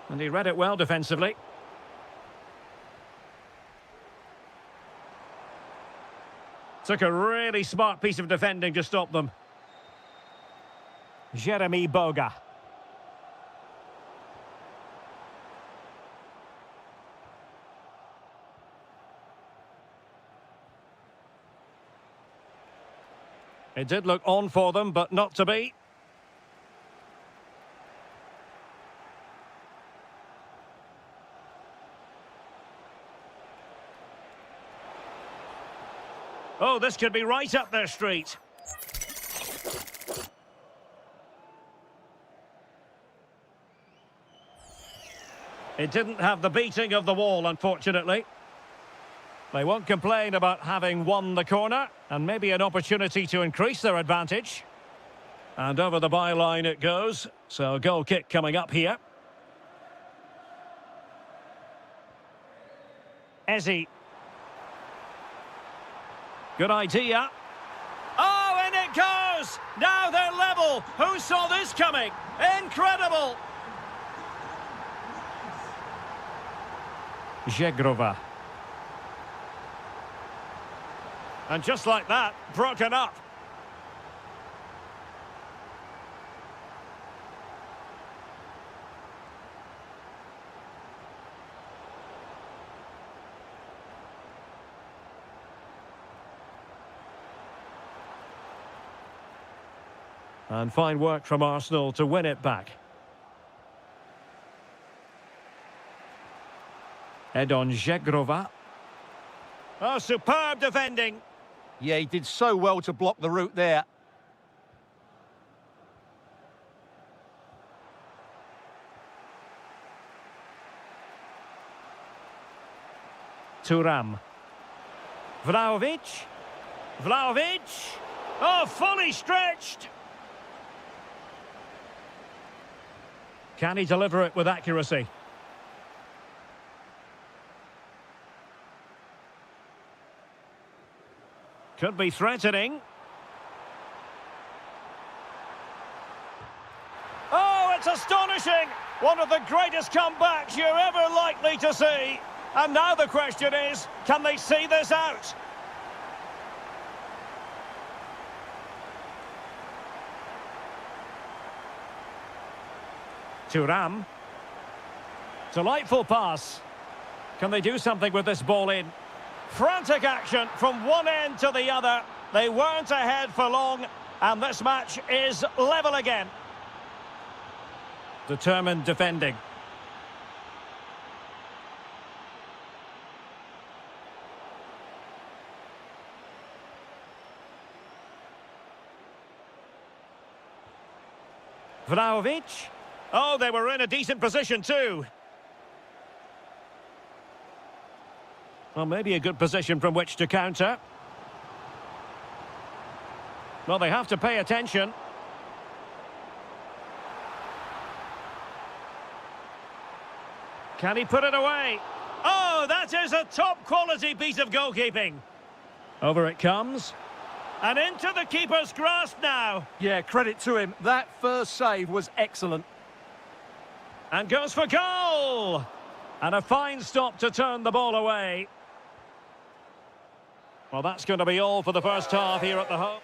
And he read it well defensively. Took a really smart piece of defending to stop them. Jeremy Boga. It did look on for them, but not to be. Oh, this could be right up their street. It didn't have the beating of the wall, unfortunately. They won't complain about having won the corner, and maybe an opportunity to increase their advantage. And over the byline it goes. So a goal kick coming up here. Ezzy. Good idea. Oh, and it goes! Now they're level. Who saw this coming? Incredible! Żegrova. And just like that, broken up. And fine work from Arsenal to win it back. Edon Żegrova. Oh, superb defending. Yeah, he did so well to block the route there. Thuram. Vlahovic. Vlahovic. Oh, fully stretched. Can he deliver it with accuracy? Could be threatening. Oh, it's astonishing! One of the greatest comebacks you're ever likely to see. And now the question is, can they see this out? Thuram. Delightful pass. Can they do something with this ball in? Frantic action from one end to the other. They weren't ahead for long, and this match is level again. Determined defending. Vlahovic. Oh, they were in a decent position too. Well, maybe a good position from which to counter. Well, they have to pay attention. Can he put it away? Oh, that is a top-quality piece of goalkeeping. Over it comes. And into the keeper's grasp now. Yeah, credit to him. That first save was excellent. And goes for goal! And a fine stop to turn the ball away. Well, that's going to be all for the first half here at the home.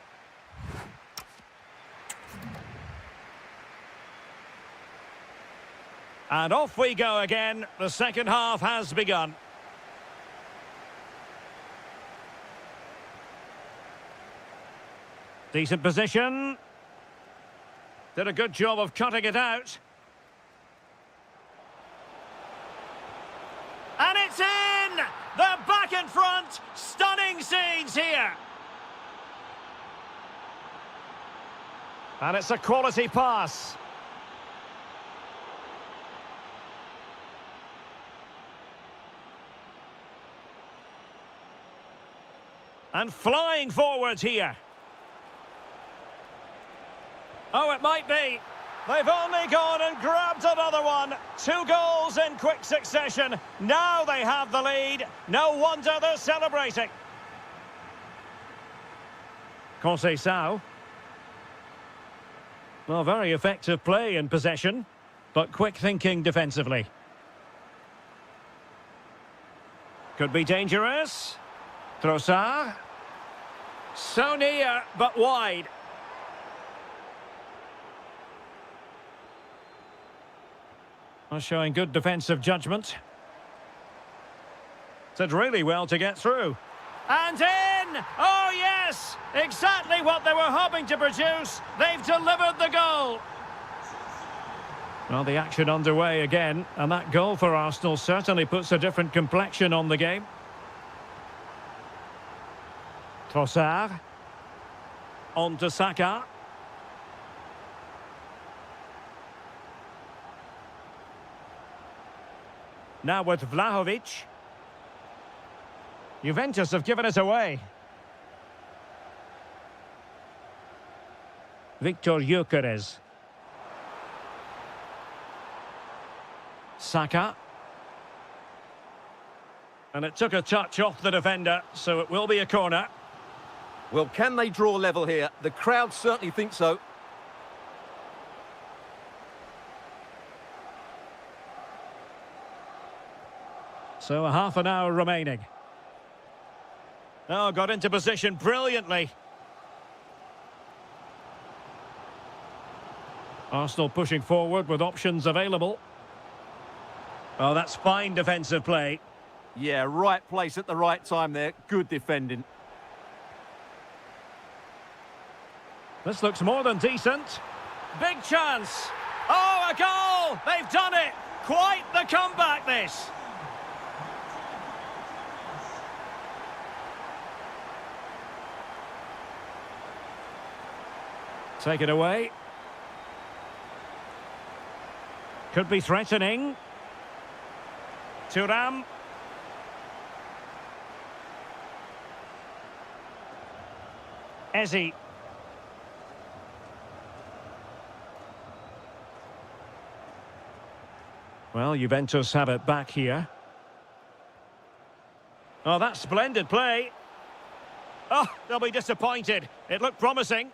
And off we go again. The second half has begun. Decent position. Did a good job of cutting it out. And it's in! They're back in front. Stunning scenes here. And it's a quality pass. And flying forwards here. Oh, it might be. They've only gone and grabbed another one. 2 goals in quick succession. Now they have the lead. No wonder they're celebrating. Conceição. Well, very effective play in possession, but quick thinking defensively. Could be dangerous. Trossard. So near, but wide. Well, showing good defensive judgment. Did really well to get through. And in! Oh, yes! Exactly what they were hoping to produce. They've delivered the goal. Well, the action underway again, and that goal for Arsenal certainly puts a different complexion on the game. Trossard. On to Saka. Now with Vlahovic. Juventus have given it away. Victor Gyökeres. Saka. And it took a touch off the defender, so it will be a corner. Well, can they draw level here? The crowd certainly think so. So a half an hour remaining. Oh, got into position brilliantly. Arsenal pushing forward with options available. Oh, that's fine defensive play. Yeah, right place at the right time there. Good defending. This looks more than decent. Big chance. Oh, a goal! They've done it! Quite the comeback, this. Take it away. Could be threatening. Thuram. Eze. Well, Juventus have it back here. Oh, that's splendid play. Oh, they'll be disappointed. It looked promising.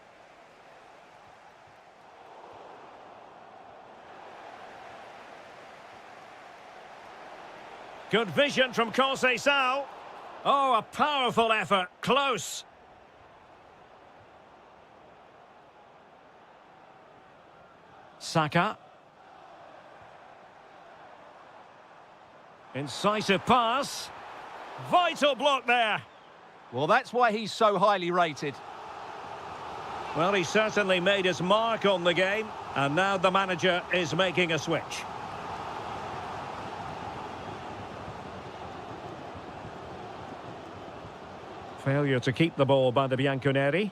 Good vision from Conceição. Oh, a powerful effort. Close. Saka. Incisive pass. Vital block there. Well, that's why he's so highly rated. Well, he certainly made his mark on the game, and now the manager is making a switch. Failure to keep the ball by the Bianconeri.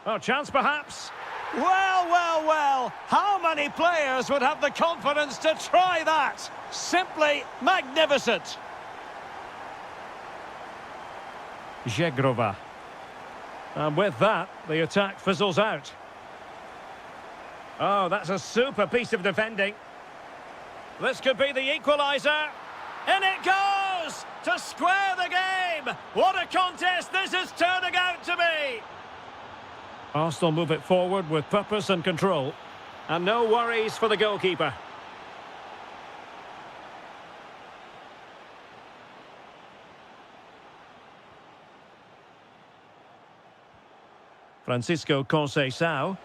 Oh, chance perhaps. Well, well, well. How many players would have the confidence to try that? Simply magnificent. Zegrova. And with that, the attack fizzles out. Oh, that's a super piece of defending. This could be the equaliser. In it goes! To square the game! What a contest this is turning out to be! Arsenal move it forward with purpose and control. And no worries for the goalkeeper. Francisco Conceição.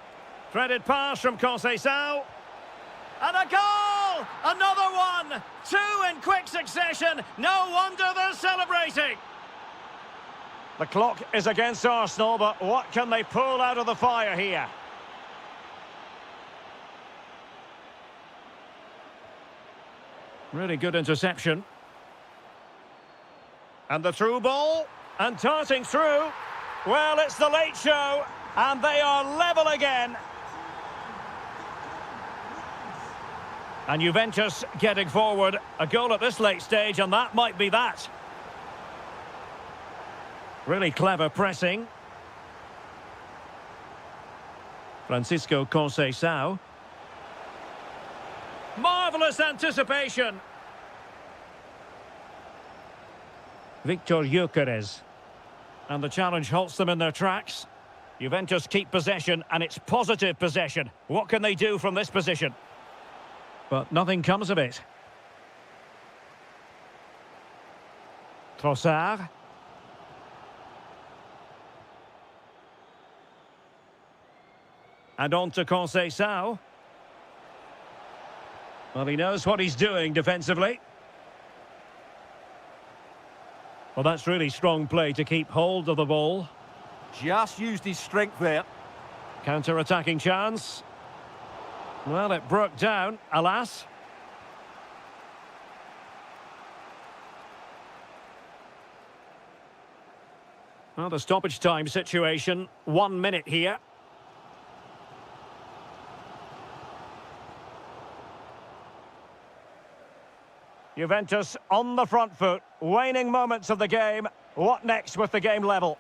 Threaded pass from Conceição. And a goal! Another one! Two in quick succession. No wonder they're celebrating. The clock is against Arsenal, but what can they pull out of the fire here? Really good interception. And the through ball. And darting through. Well, it's the late show. And they are level again. And Juventus getting forward. A goal at this late stage, and that might be that. Really clever pressing. Francisco Conceição. Marvellous anticipation. Victor Gyökeres. And the challenge halts them in their tracks. Juventus keep possession, and it's positive possession. What can they do from this position? But nothing comes of it. Trossard. And on to Conceição. Well, he knows what he's doing defensively. Well, that's really strong play to keep hold of the ball. Just used his strength there. Counter-attacking chance. Well, it broke down, alas. Well, the stoppage time situation, 1 minute here. Juventus on the front foot, waning moments of the game. What next with the game level?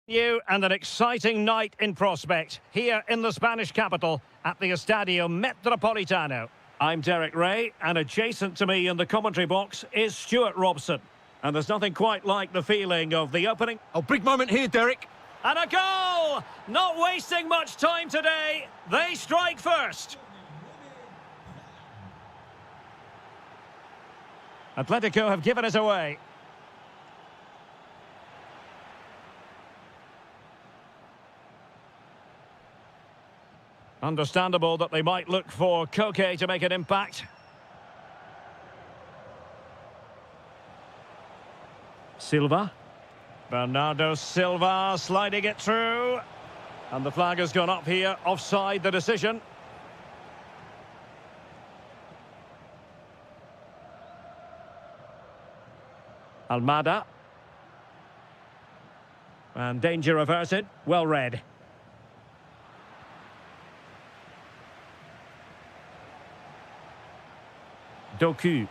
And an exciting night in prospect here in the Spanish capital at the Estadio Metropolitano. I'm Derek Ray, and adjacent to me in the commentary box is Stuart Robson. And there's nothing quite like the feeling of the opening. Oh, big moment here, Derek. And a goal! Not wasting much time today. They strike first. Atletico have given us away. Understandable that they might look for Koke to make an impact. Silva. Bernardo Silva sliding it through. And the flag has gone up here. Offside the decision. Almada. And danger averted. Well read. Doku.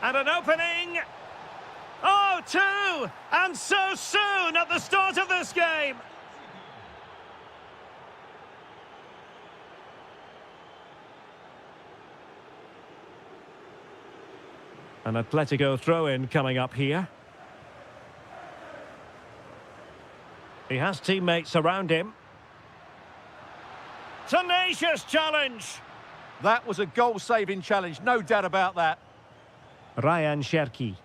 And an opening. Oh, two! And so soon at the start of this game. An Atletico throw-in coming up here. He has teammates around him. Tenacious challenge. That was a goal-saving challenge, no doubt about that. Ryan Cherki.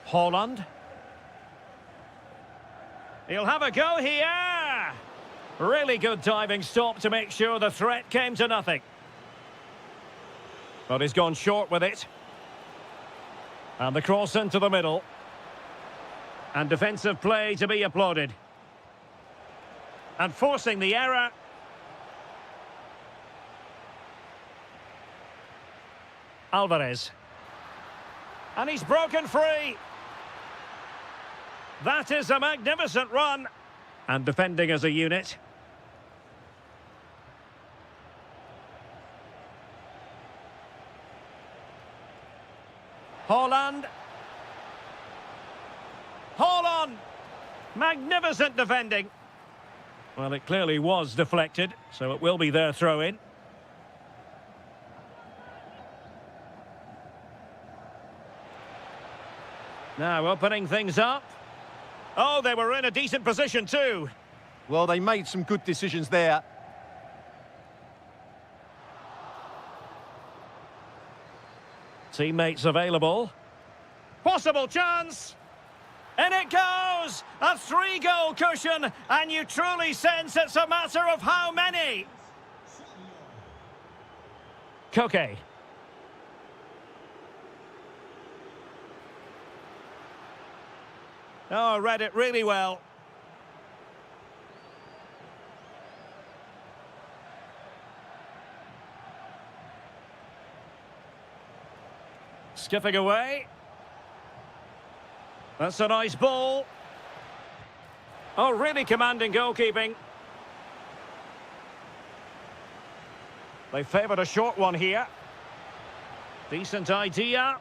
Holland. He'll have a go here. Really good diving stop to make sure the threat came to nothing. But he's gone short with it. And the cross into the middle. And defensive play to be applauded. And forcing the error. Alvarez. And he's broken free. That is a magnificent run. And defending as a unit. Holland. Holland. Magnificent defending. Well, it clearly was deflected, so it will be their throw-in. Now opening things up. Oh, they were in a decent position too. Well, they made some good decisions there. Teammates available. Possible chance. And it goes! A 3-goal cushion, and you truly sense it's a matter of how many. Koke. Oh, read it really well. Skipping away. That's a nice ball. Oh, really commanding goalkeeping. They favoured a short one here. Decent idea.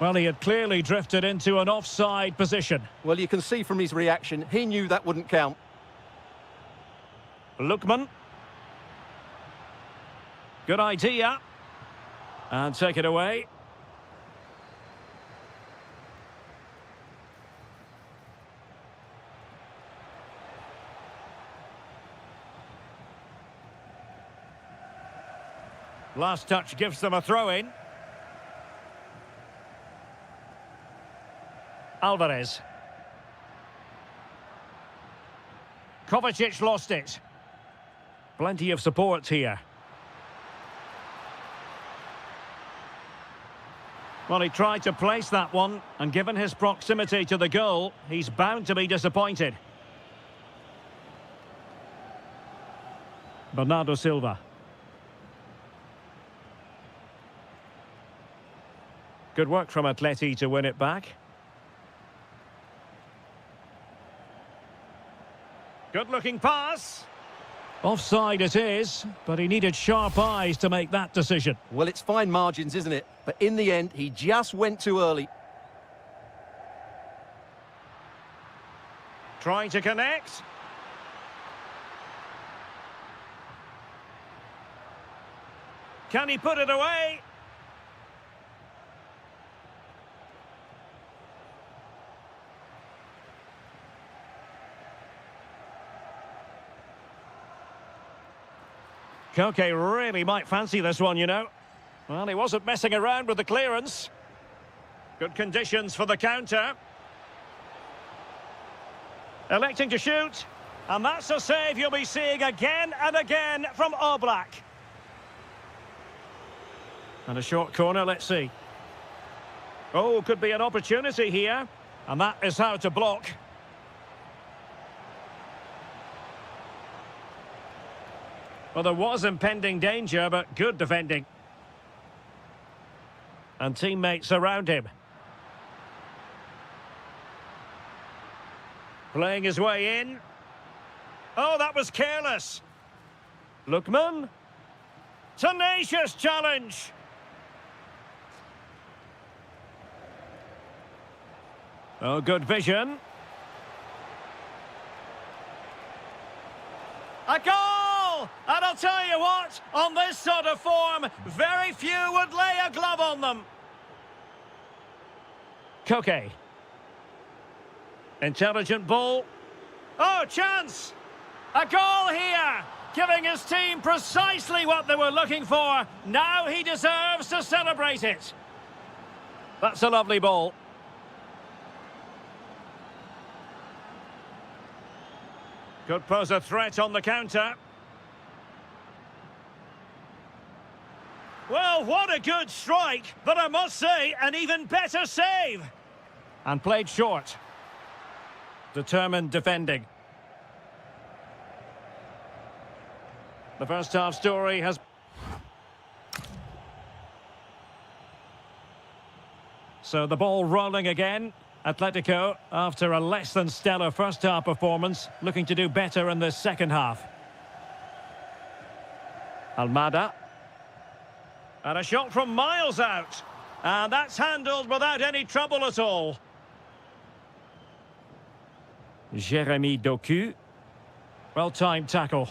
Well, he had clearly drifted into an offside position. Well, you can see from his reaction, he knew that wouldn't count. Lookman. Good idea. And take it away. Last touch gives them a throw-in. Alvarez. Kovacic lost it. Plenty of support here. Well, he tried to place that one, and given his proximity to the goal, he's bound to be disappointed. Bernardo Silva. Good work from Atleti to win it back. Good-looking pass. Offside it is, but he needed sharp eyes to make that decision. Well, it's fine margins, isn't it? But in the end, he just went too early. Trying to connect. Can he put it away? Koke really might fancy this one, you know. Well, he wasn't messing around with the clearance. Good conditions for the counter. Electing to shoot. And that's a save you'll be seeing again and again from Oblak. And a short corner, let's see. Oh, could be an opportunity here. And that is how to block. Well, there was impending danger, but good defending. And teammates around him. Playing his way in. Oh, that was careless. Lookman. Tenacious challenge. Oh, good vision. A goal! And I'll tell you what, on this sort of form, very few would lay a glove on them. Koke. Intelligent ball. Oh, chance! A goal here! Giving his team precisely what they were looking for. Now he deserves to celebrate it. That's a lovely ball. Could pose a threat on the counter. Well, what a good strike, but I must say, an even better save. And played short. Determined defending. The first half story has... So the ball rolling again. Atletico, after a less than stellar first half performance, looking to do better in the second half. Almada. And a shot from miles out. And that's handled without any trouble at all. Jeremy Doku. Well-timed tackle.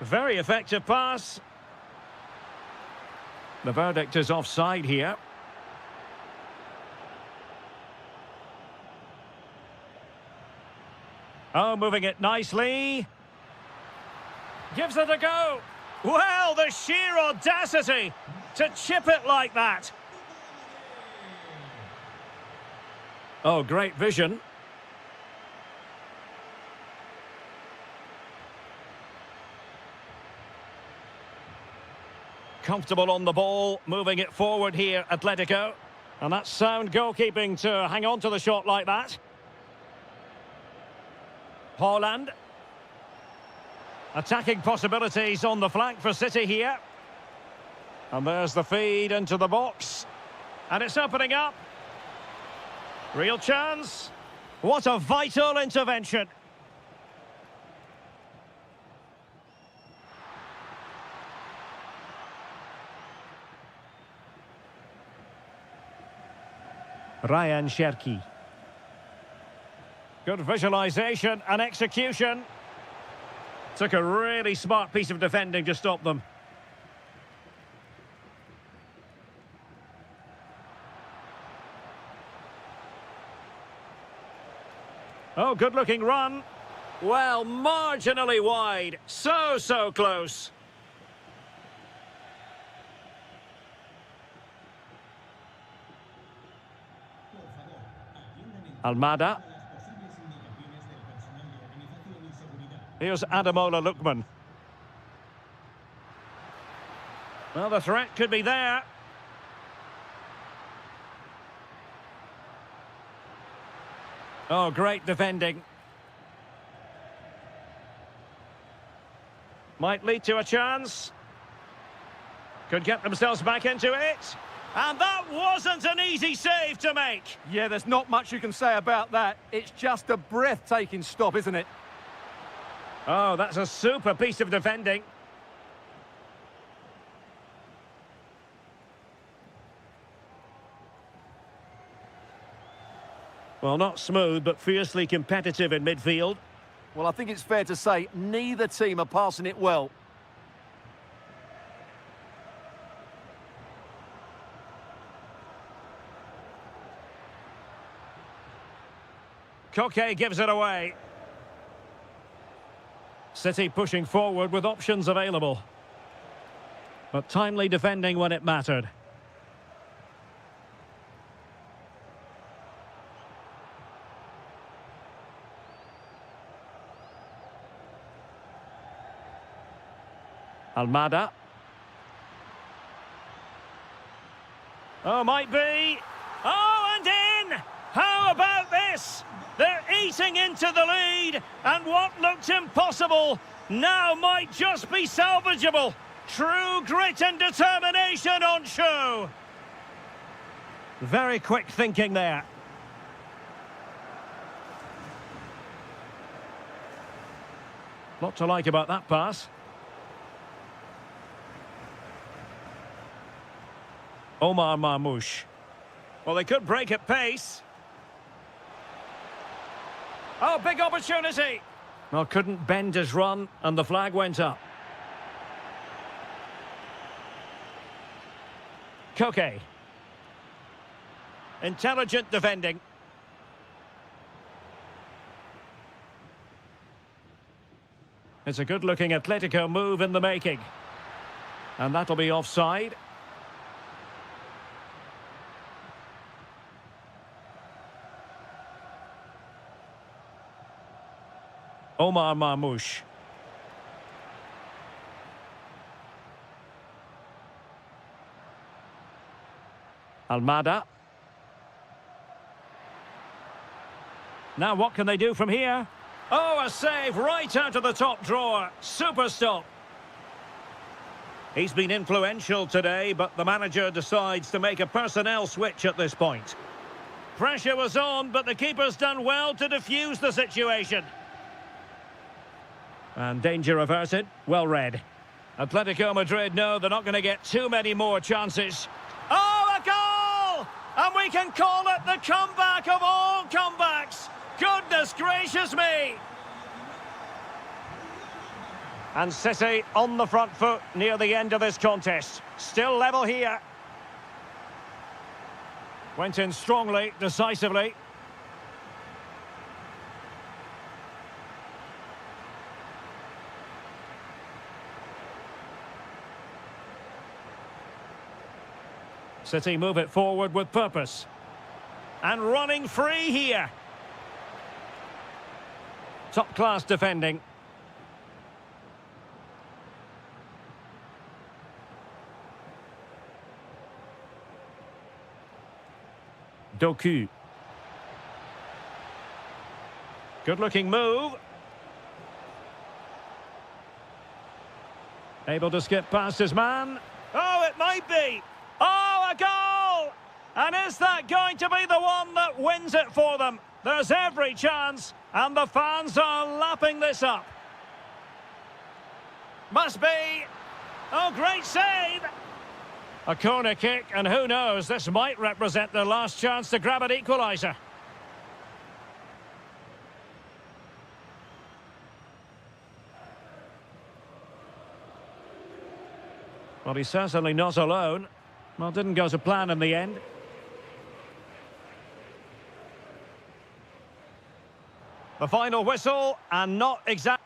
Very effective pass. The verdict is offside here. Oh, moving it nicely. Gives it a go. Well, the sheer audacity to chip it like that. Oh, great vision. Comfortable on the ball, moving it forward here, Atletico. And that's sound goalkeeping to hang on to the shot like that. Haaland. Attacking possibilities on the flank for City here. And there's the feed into the box. And it's opening up. Real chance. What a vital intervention. Ryan Cherki. Good visualization and execution. Took a really smart piece of defending to stop them. Oh, good-looking run. Well, marginally wide. So close. Almada. Here's Ademola Lookman. Well, the threat could be there. Oh, great defending. Might lead to a chance. Could get themselves back into it. And that wasn't an easy save to make. Yeah, there's not much you can say about that. It's just a breathtaking stop, isn't it? Oh, that's a super piece of defending. Well, not smooth, but fiercely competitive in midfield. Well, I think it's fair to say neither team are passing it well. Koke gives it away. City pushing forward with options available. But timely defending when it mattered. Almada. Oh, might be. Oh, and in! How about this? They're eating into the lead, and what looked impossible now might just be salvageable. True grit and determination on show. Very quick thinking there. Lot to like about that pass. Omar Marmoush. Well, they could break at pace. Oh, big opportunity. Well, couldn't bend his run, and the flag went up. Koke. Intelligent defending. It's a good-looking Atletico move in the making. And that'll be offside. Omar Marmoush. Almada. Now what can they do from here? Oh, a save right out of the top drawer. Super stop. He's been influential today, but the manager decides to make a personnel switch at this point. Pressure was on, but the keeper's done well to defuse the situation. And danger averted. Well read. Atletico Madrid know they're not going to get too many more chances. Oh, a goal! And we can call it the comeback of all comebacks. Goodness gracious me! And City on the front foot near the end of this contest. Still level here. Went in strongly, decisively. City move it forward with purpose. And running free here. Top-class defending. Doku. Good-looking move. Able to skip past his man. Oh, it might be. Oh, a goal! And is that going to be the one that wins it for them? There's every chance, and the fans are lapping this up. Must be. Oh, great save! A corner kick, and who knows, this might represent their last chance to grab an equaliser. Well, he's certainly not alone. Well, didn't go to plan in the end. The final whistle, and not exactly...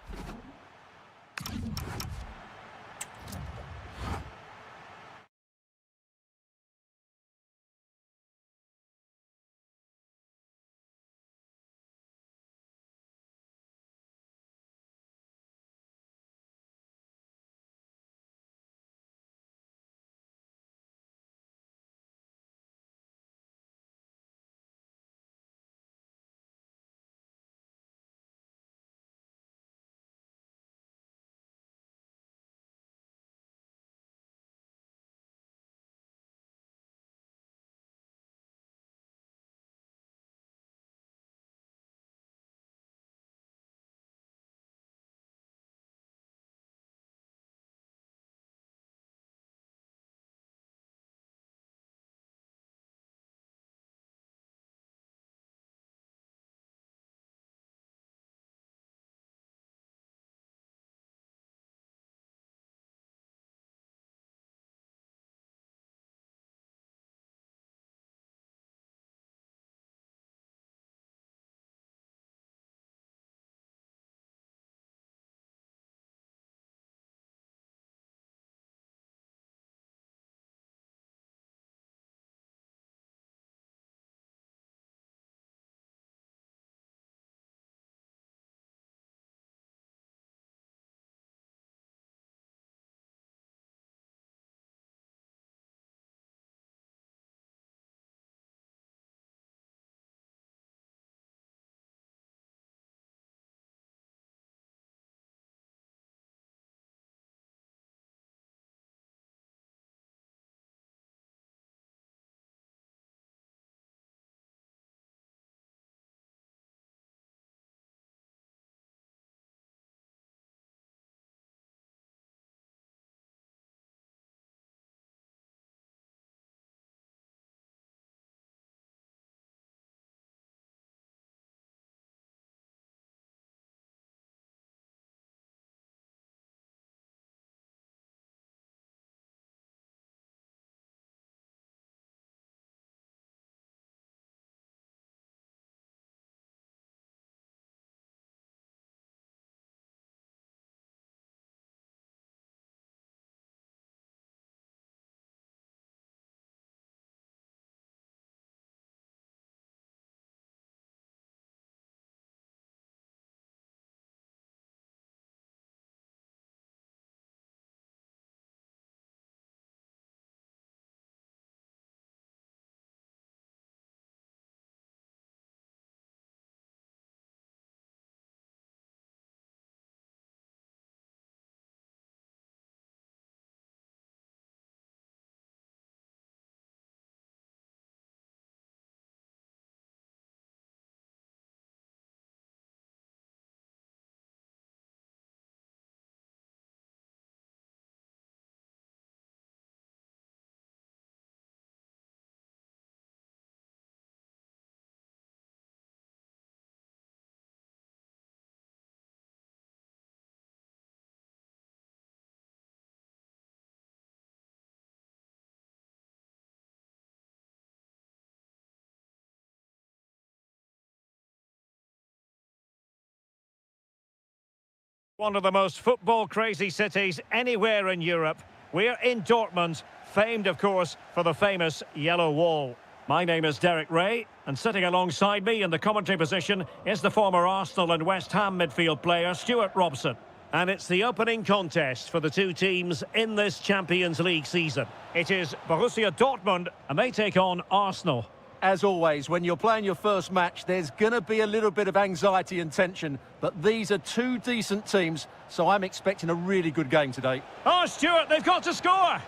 One of the most football-crazy cities anywhere in Europe. We're in Dortmund, famed, of course, for the famous Yellow Wall. My name is Derek Ray, and sitting alongside me in the commentary position is the former Arsenal and West Ham midfield player, Stuart Robson. And it's the opening contest for the two teams in this Champions League season. It is Borussia Dortmund, and they take on Arsenal. As always, when you're playing your first match, there's going to be a little bit of anxiety and tension, but these are two decent teams, so I'm expecting a really good game today. Oh, Stuart, they've got to score!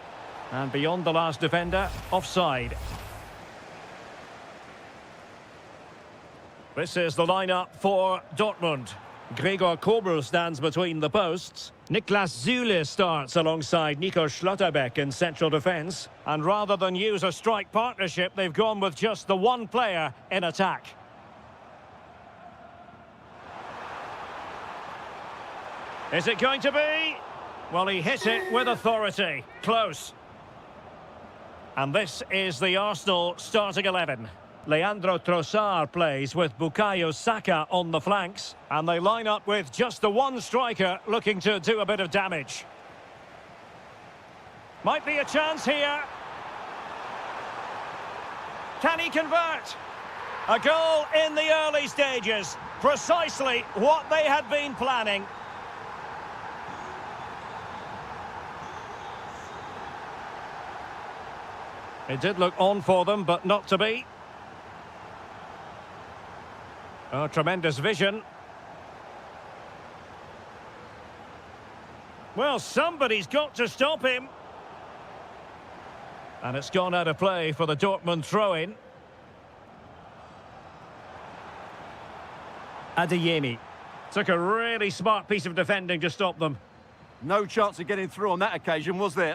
And beyond the last defender, offside. This is the lineup for Dortmund. Gregor Kobel stands between the posts. Niklas Süle starts alongside Nico Schlotterbeck in central defence. And rather than use a strike partnership, they've gone with just the one player in attack. Is it going to be? Well, he hit it with authority. Close. And this is the Arsenal starting 11. Leandro Trossard plays with Bukayo Saka on the flanks. And they line up with just the one striker looking to do a bit of damage. Might be a chance here. Can he convert? A goal in the early stages. Precisely what they had been planning. It did look on for them, but not to be. Oh, tremendous vision. Well, somebody's got to stop him. And it's gone out of play for the Dortmund throw-in. Adeyemi took a really smart piece of defending to stop them. No chance of getting through on that occasion, was there?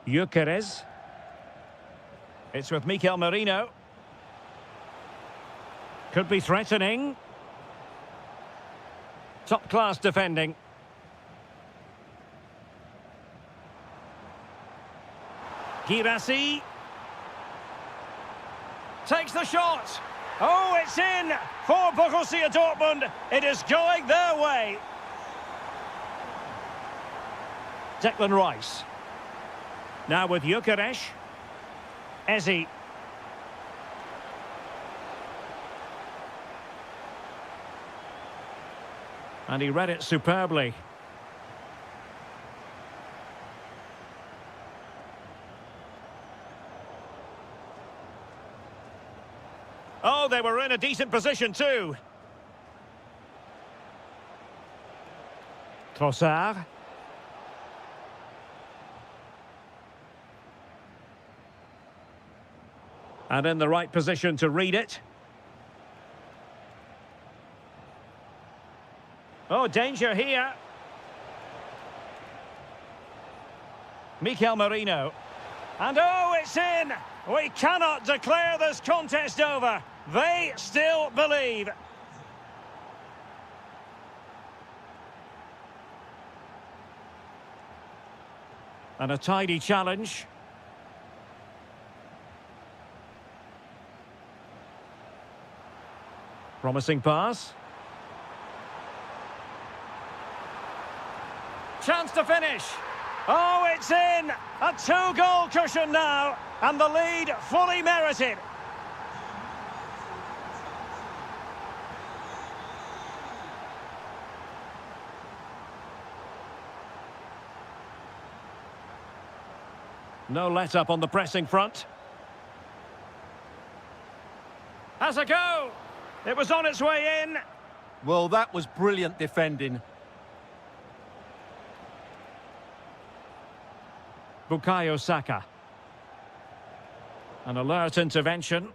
Gyökeres. It's with Mikel Merino. Could be threatening. Top-class defending. Girassi. Takes the shot. Oh, it's in for Borussia Dortmund. It is going their way. Declan Rice. Now with Gyökeres. Eze. And he read it superbly. Oh, they were in a decent position too. Trossard. And in the right position to read it. Oh, danger here. Mikel Merino. And oh, it's in! We cannot declare this contest over. They still believe. And a tidy challenge. Promising pass. Chance to finish. Oh, it's in! A two-goal cushion now, and the lead fully merited. No let-up on the pressing front. Has a go! It was on its way in. Well, that was brilliant defending. Bukayo Saka. An alert intervention.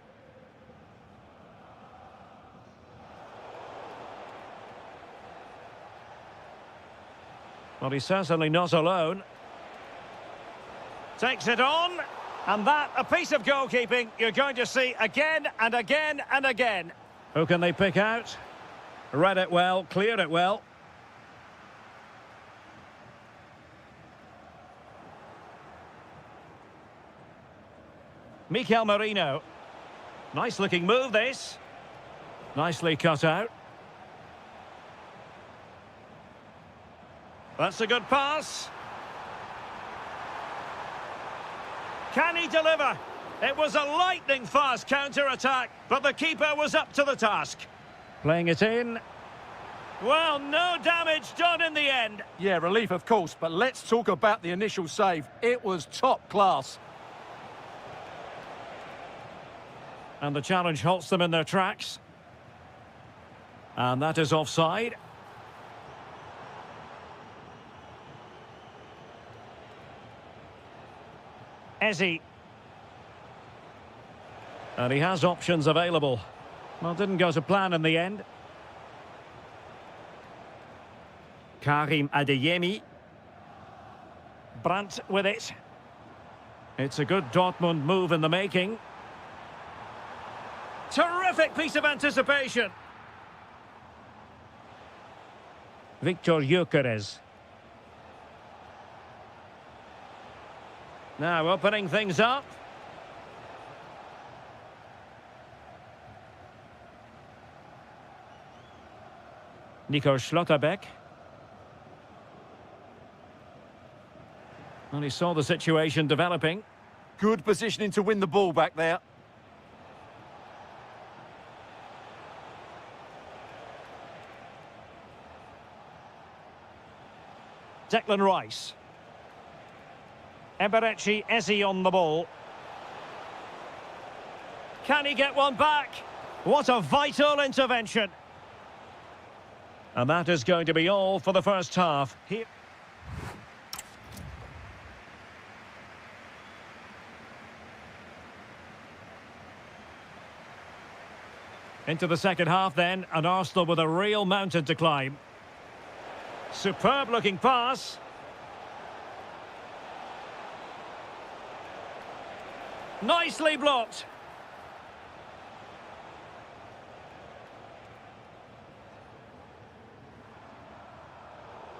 Well, he's certainly not alone. Takes it on. And that, a piece of goalkeeping you're going to see again and again and again. Who can they pick out? Read it well, cleared it well. Mikel Merino. Nice looking move, this. Nicely cut out. That's a good pass. Can he deliver? It was a lightning-fast counter-attack, but the keeper was up to the task. Playing it in. Well, no damage done in the end. Yeah, relief, of course, but let's talk about the initial save. It was top class. And the challenge halts them in their tracks. And that is offside. Ezzy. And he has options available. Well, didn't go to plan in the end. Karim Adeyemi. Brandt with it. It's a good Dortmund move in the making. Terrific piece of anticipation. Victor Gyökeres. Now opening things up. Nico Schlotterbeck. And he saw the situation developing. Good positioning to win the ball back there. Declan Rice. Eberechi Eze on the ball. Can he get one back? What a vital intervention. And that is going to be all for the first half. Here. Into the second half then, and Arsenal with a real mountain to climb. Superb looking pass. Nicely blocked.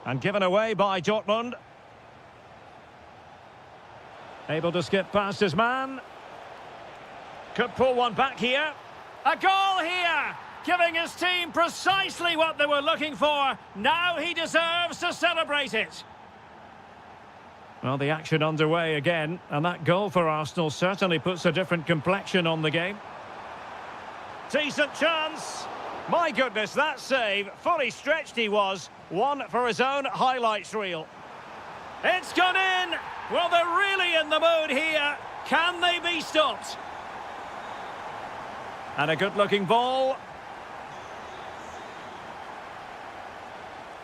And given away by Dortmund. Able to skip past his man. Could pull one back here. A goal here, giving his team precisely what they were looking for. Now he deserves to celebrate it. Well, the action underway again, and that goal for Arsenal certainly puts a different complexion on the game. Decent chance. My goodness, that save. Fully stretched he was. One for his own highlights reel. It's gone in. Well, they're really in the mood here. Can they be stopped? And a good-looking ball.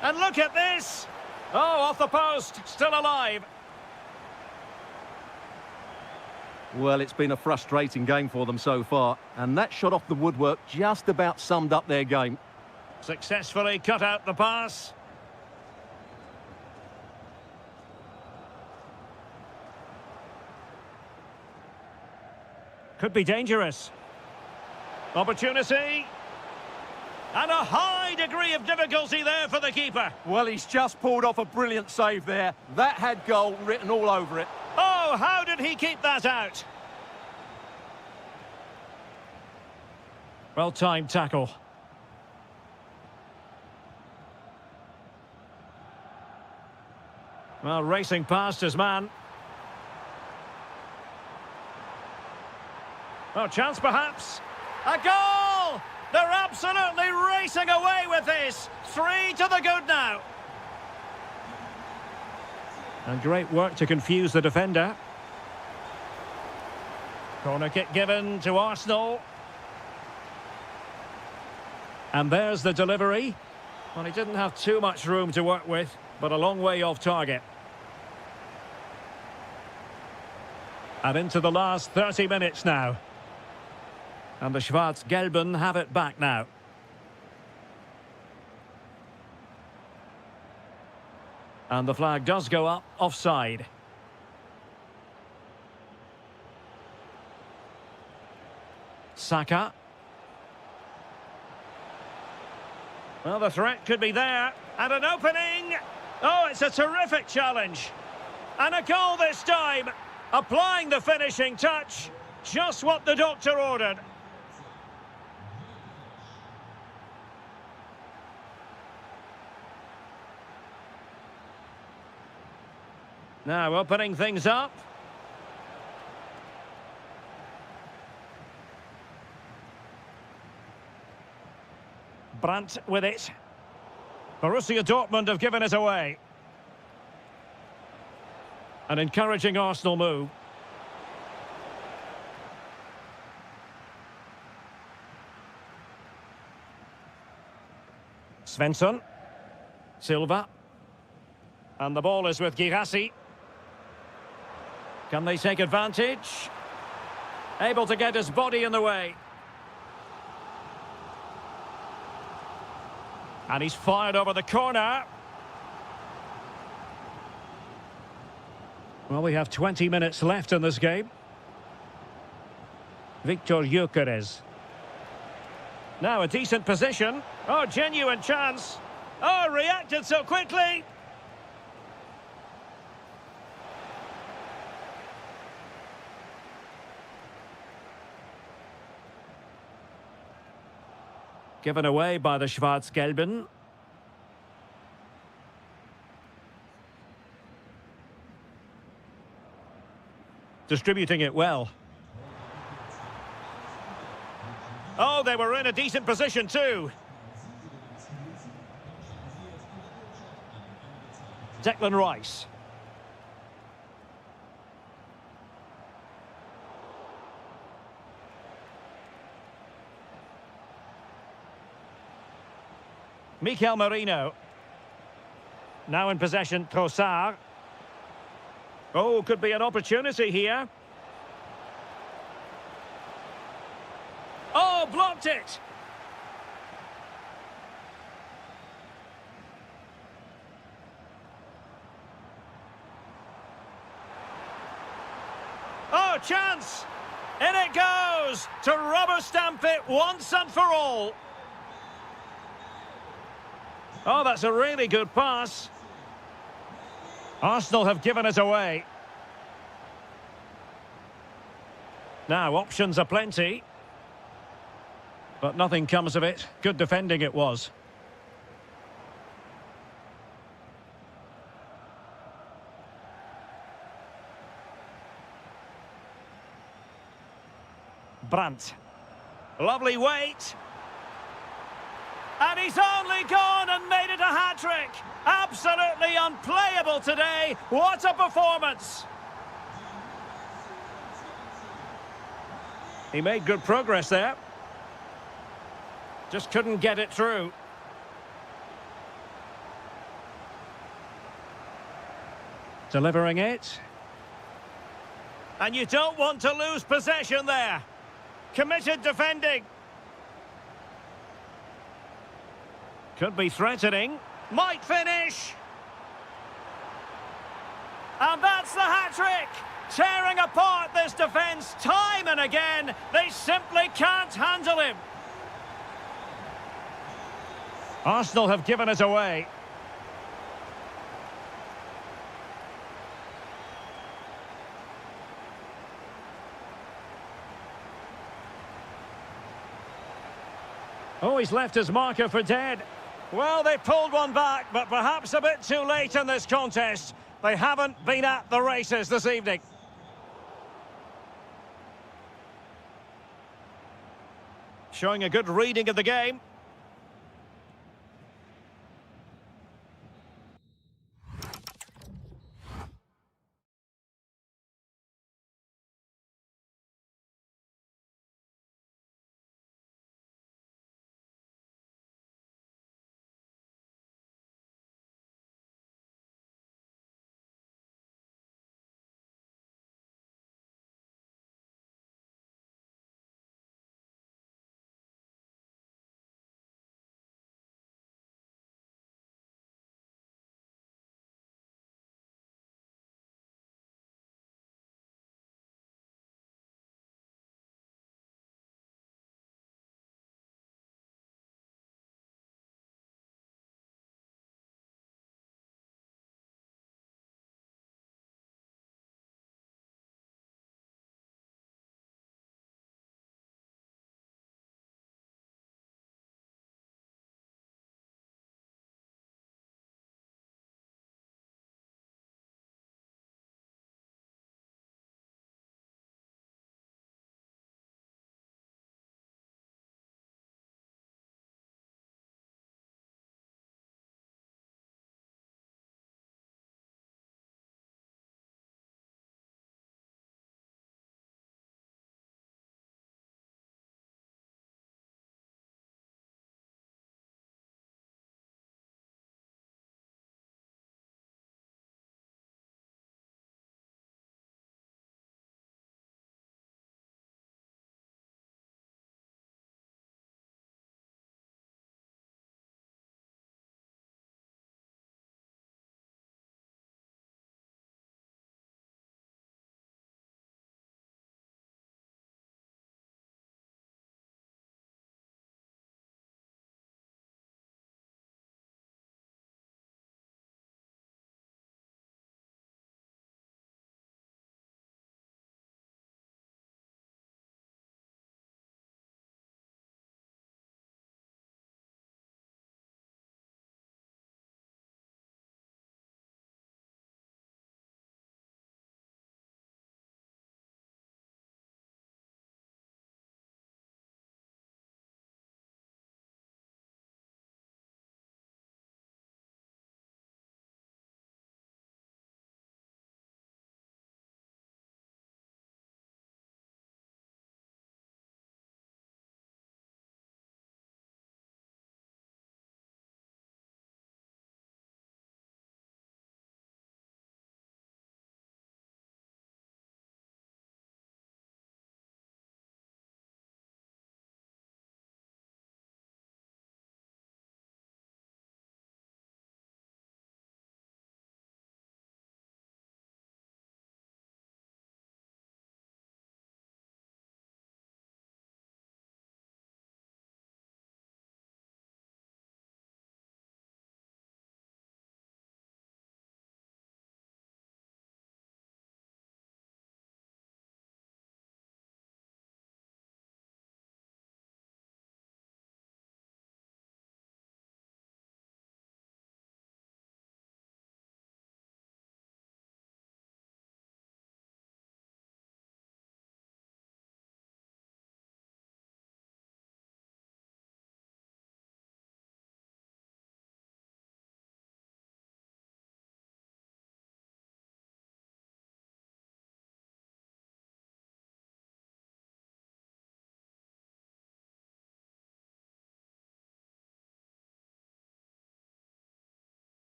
And look at this. Oh, off the post. Still alive. Well, it's been a frustrating game for them so far, and that shot off the woodwork just about summed up their game. Successfully cut out the pass. Could be dangerous. Opportunity. And a high degree of difficulty there for the keeper. Well, he's just pulled off a brilliant save there. That had goal written all over it. Oh, how did he keep that out? Well-timed tackle. Well, racing past his man. Oh, chance perhaps. A goal! They're absolutely racing away with this. 3 to the good now. And great work to confuse the defender. Corner kick given to Arsenal. And there's the delivery. Well, he didn't have too much room to work with, but a long way off target. And into the last 30 minutes now. And the Schwarz-Gelben have it back now. And the flag does go up, offside. Saka. Well, the threat could be there. And an opening. Oh, it's a terrific challenge. And a goal this time. Applying the finishing touch. Just what the doctor ordered. Now opening things up. Brandt with it. Borussia Dortmund have given it away. An encouraging Arsenal move. Svensson. Silva. And the ball is with Girassi. Can they take advantage? Able to get his body in the way. And he's fired over the corner. Well, we have 20 minutes left in this game. Victor Gyökeres. Now a decent position. Oh, genuine chance. Oh, reacted so quickly. Given away by the Schwarz-Gelben. Distributing it well. Oh, they were in a decent position too. Declan Rice. Mikel Merino. Now in possession, Trossard. Oh, could be an opportunity here. Oh, blocked it! Oh, chance! In it goes! To rubber stamp it once and for all. Oh, that's a really good pass. Arsenal have given it away. Now, options are plenty. But nothing comes of it. Good defending it was. Brandt. Lovely weight. And he's only gone and made it a hat-trick. Absolutely unplayable today. What a performance. He made good progress there. Just couldn't get it through. Delivering it. And you don't want to lose possession there. Committed defending. Could be threatening. Might finish. And that's the hat-trick. Tearing apart this defence time and again. They simply can't handle him. Arsenal have given it away. Oh, he's left his marker for dead. Well, they pulled one back, but perhaps a bit too late in this contest. They haven't been at the races this evening. Showing a good reading of the game.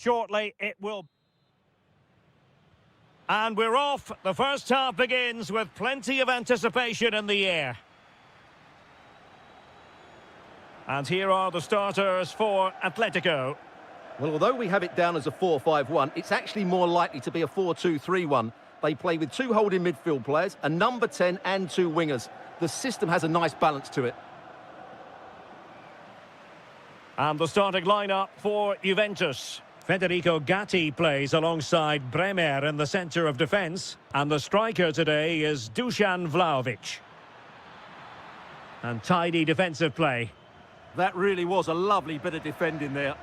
Shortly, it will... And we're off. The first half begins with plenty of anticipation in the air. And here are the starters for Atletico. Well, although we have it down as a 4-5-1, it's actually more likely to be a 4-2-3-1. They play with two holding midfield players, a number 10 and two wingers. The system has a nice balance to it. And the starting lineup for Juventus. Federico Gatti plays alongside Bremer in the centre of defence. And the striker today is Dusan Vlahovic. And tidy defensive play. That really was a lovely bit of defending there.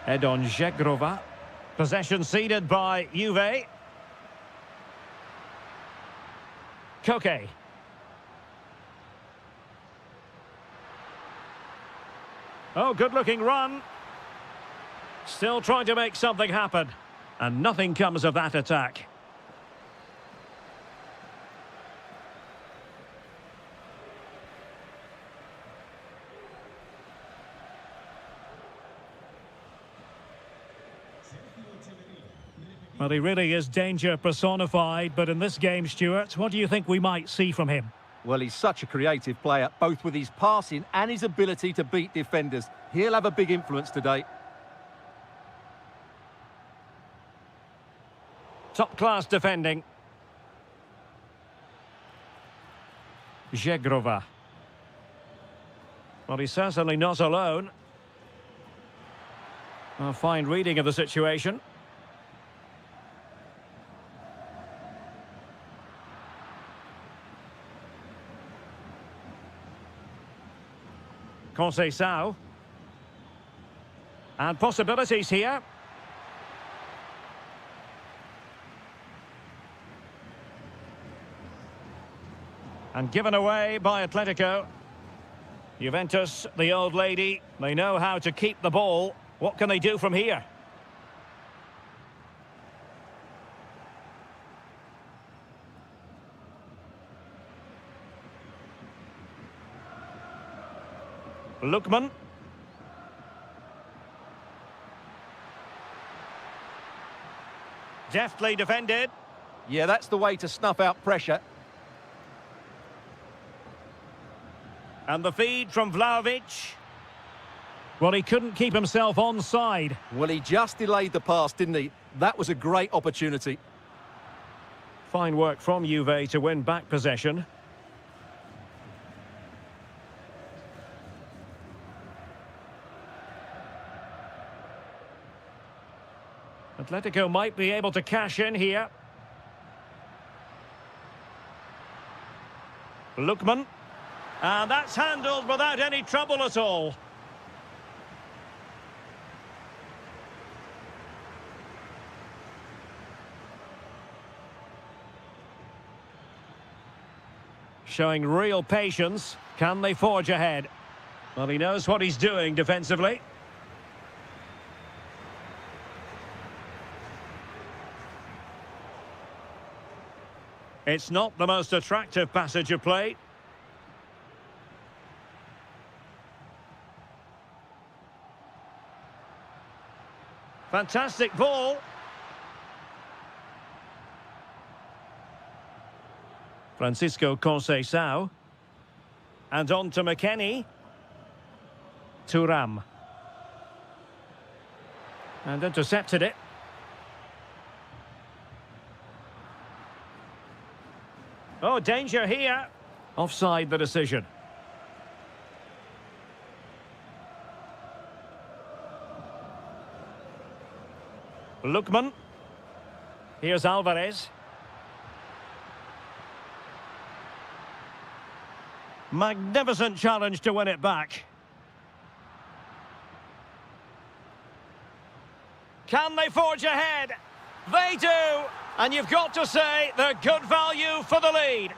Edon Žegrova. Possession ceded by Juve. Koke. Oh, good-looking run. Still trying to make something happen. And nothing comes of that attack. Well, he really is danger personified, but in this game, Stuart, what do you think we might see from him? Well, he's such a creative player, both with his passing and his ability to beat defenders. He'll have a big influence today. Top-class defending. Žegrova. Well, he's certainly not alone. A fine reading of the situation. Conceição. And possibilities here. And given away by Atletico. Juventus, the old lady, they know how to keep the ball. What can they do from here? Lookman. Deftly defended. Yeah, that's the way to snuff out pressure. And the feed from Vlahovic. Well, he couldn't keep himself onside. Well, he just delayed the pass, didn't he? That was a great opportunity. Fine work from Juve to win back possession. Atletico might be able to cash in here. Lookman. And that's handled without any trouble at all. Showing real patience. Can they forge ahead? Well, he knows what he's doing defensively. It's not the most attractive passage of play. Fantastic ball. Francisco Conceição. And on to McKennie. Thuram. And intercepted it. Oh, danger here. Offside the decision. Lookman. Here's Alvarez. Magnificent challenge to win it back. Can they forge ahead? They do! And you've got to say they're good value for the lead.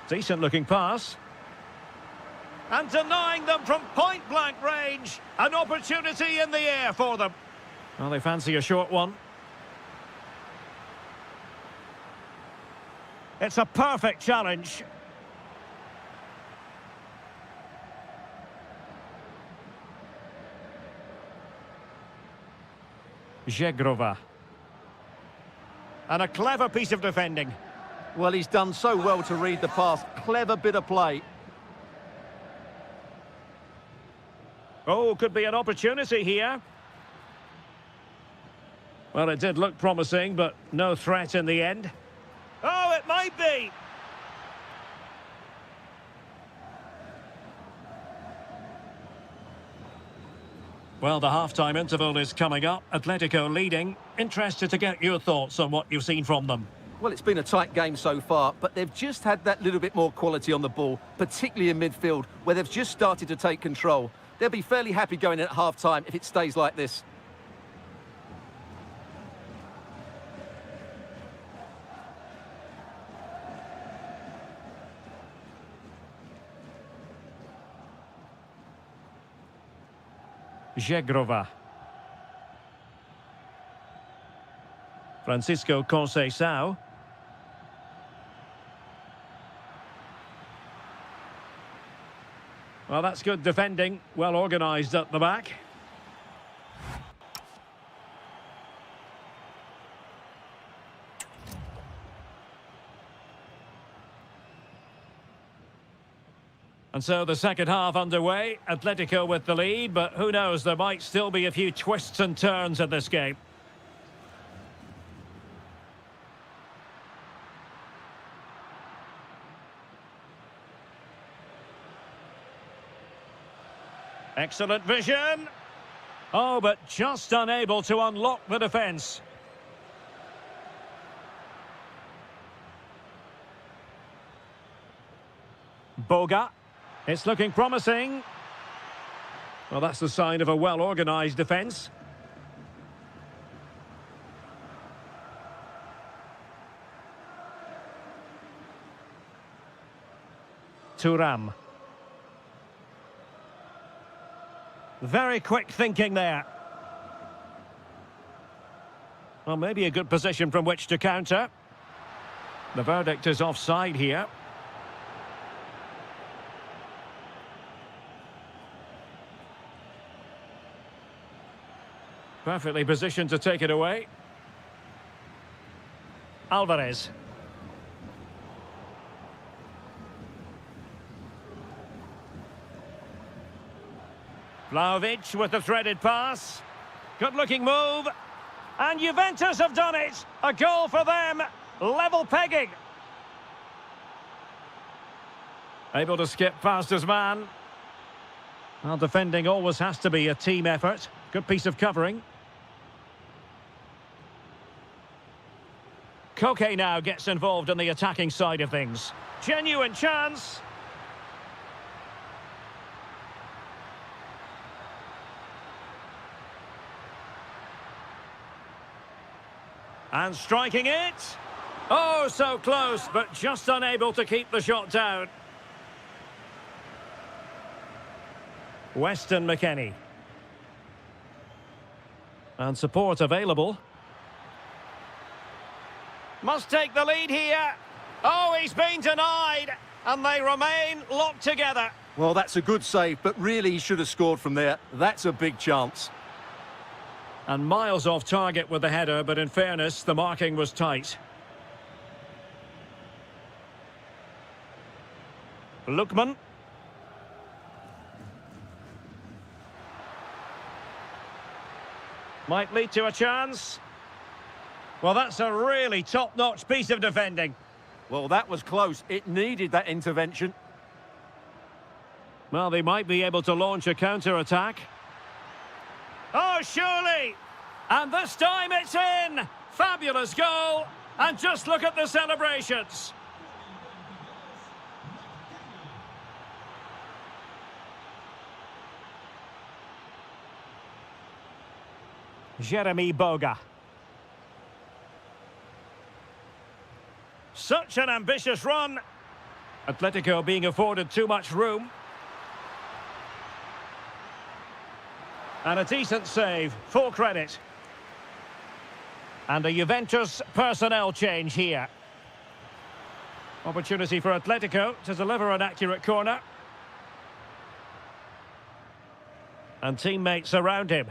Decent looking pass. And denying them from point-blank range. An opportunity in the air for them. Well, they fancy a short one. It's a perfect challenge. Żegrova. And a clever piece of defending. Well, he's done so well to read the pass. Clever bit of play. Oh, could be an opportunity here. Well, it did look promising, but no threat in the end. Oh, it might be. Well, the half-time interval is coming up. Atletico leading. Interested to get your thoughts on what you've seen from them. Well, it's been a tight game so far, but they've just had that little bit more quality on the ball, particularly in midfield, where they've just started to take control. They'll be fairly happy going in at half-time if it stays like this. Żegrova. Francisco Conceição. Well, that's good defending. Well organised at the back. And so the second half underway. Atletico with the lead, but who knows, there might still be a few twists and turns in this game. Excellent vision. Oh, but just unable to unlock the defence. Boga. It's looking promising. Well, that's the sign of a well-organised defence. Thuram. Very quick thinking there. Well, maybe a good position from which to counter. The verdict is offside here. Perfectly positioned to take it away. Alvarez. Vlahovic with the threaded pass. Good-looking move. And Juventus have done it. A goal for them. Level pegging. Able to skip past his man. Well, defending always has to be a team effort. Good piece of covering. Koke now gets involved in the attacking side of things. Genuine chance. And striking it. Oh, so close, but just unable to keep the shot down. Weston McKennie. And support available. Must take the lead here. Oh, he's been denied. And they remain locked together. Well, that's a good save, but really he should have scored from there. That's a big chance. And miles off target with the header, but in fairness, the marking was tight. Lookman. Might lead to a chance. Well, that's a really top-notch piece of defending. Well, that was close. It needed that intervention. Well, they might be able to launch a counter-attack. Oh, surely! And this time it's in! Fabulous goal! And just look at the celebrations. Jeremy Boga. Such an ambitious run. Atletico being afforded too much room. And a decent save, full credit. And a Juventus personnel change here. Opportunity for Atletico to deliver an accurate corner. And teammates around him.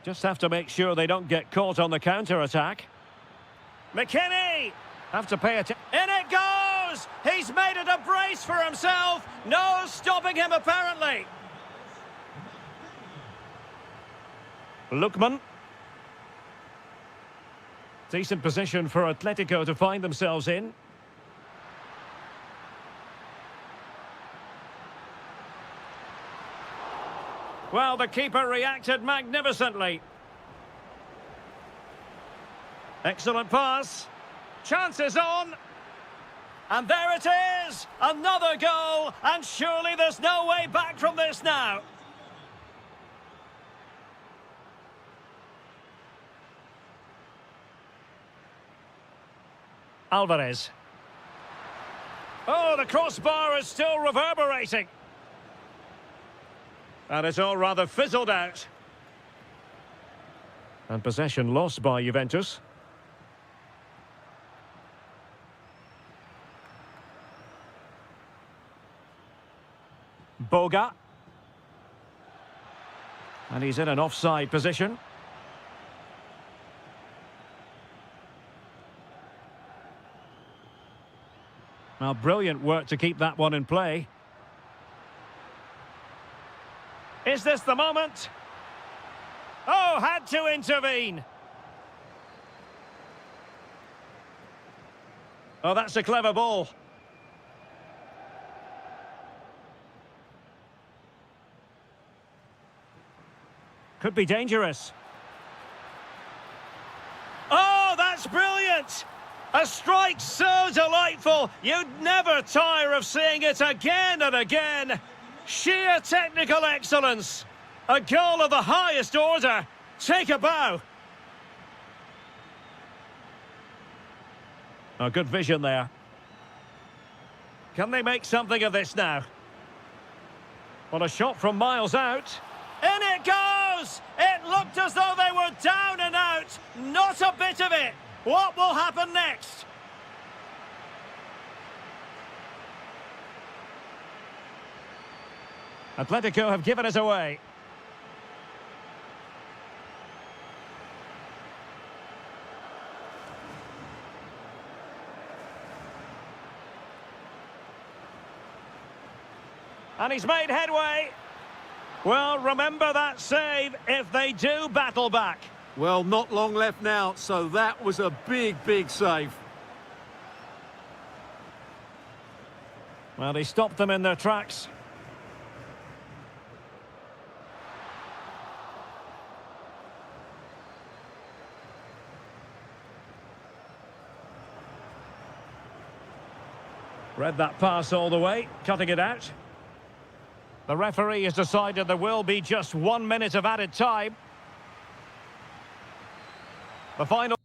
Just have to make sure they don't get caught on the counter-attack. McKinney! Have to pay attention. In it goes! He's made it a brace for himself. No stopping him, apparently. Lookman. Decent position for Atletico to find themselves in. Well, the keeper reacted magnificently. Excellent pass. Chances on. And there it is! Another goal! And surely there's no way back from this now. Alvarez. Oh, the crossbar is still reverberating. And it's all rather fizzled out. And possession lost by Juventus. Boga. And he's in an offside position. Well, brilliant work to keep that one in play. Is this the moment? Oh, had to intervene. Oh, that's a clever ball. Could be dangerous. Oh, that's brilliant! A strike so delightful, you'd never tire of seeing it again and again. Sheer technical excellence. A goal of the highest order. Take a bow. Oh, good vision there. Can they make something of this now? Well, a shot from miles out. In it goes! It looked as though they were down and out. Not a bit of it. What will happen next? Atletico have given us away. And he's made headway. Well, remember that save if they do battle back. Well, not long left now, so that was a big, big save. Well, he stopped them in their tracks. Read that pass all the way, cutting it out. The referee has decided there will be just 1 minute of added time. The final...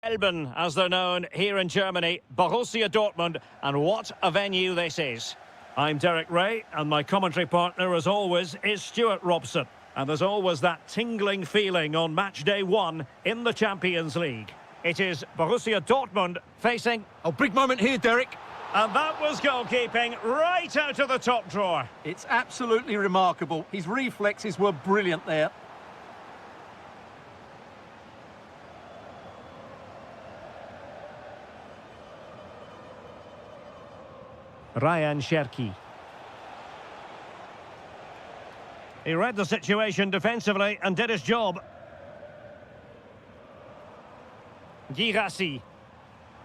Elben, as they're known here in Germany, Borussia Dortmund, and what a venue this is. I'm Derek Ray, and my commentary partner, as always, is Stuart Robson. And there's always that tingling feeling on match day 1 in the Champions League. It is Borussia Dortmund facing... Oh, big moment here, Derek. And that was goalkeeping right out of the top drawer. It's absolutely remarkable. His reflexes were brilliant there. Ryan Cherki. He read the situation defensively and did his job. Girassi.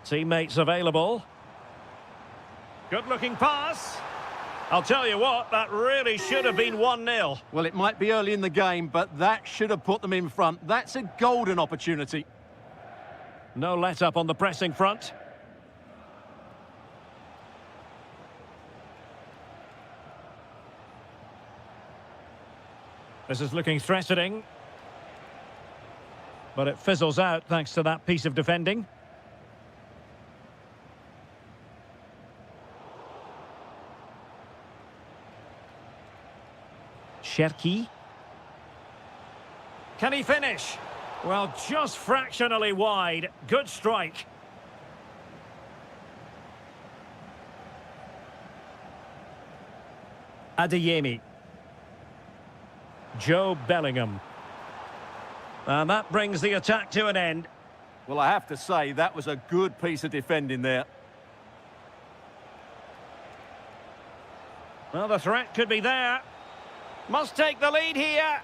Teammates available. Good-looking pass. I'll tell you what, that really should have been 1-0. Well, it might be early in the game, but that should have put them in front. That's a golden opportunity. No let-up on the pressing front. This is looking threatening. But it fizzles out thanks to that piece of defending. Cherki. Can he finish? Well, just fractionally wide. Good strike. Adeyemi. Joe Bellingham. And that brings the attack to an end. Well, I have to say, that was a good piece of defending there. Well, the threat could be there. Must take the lead here.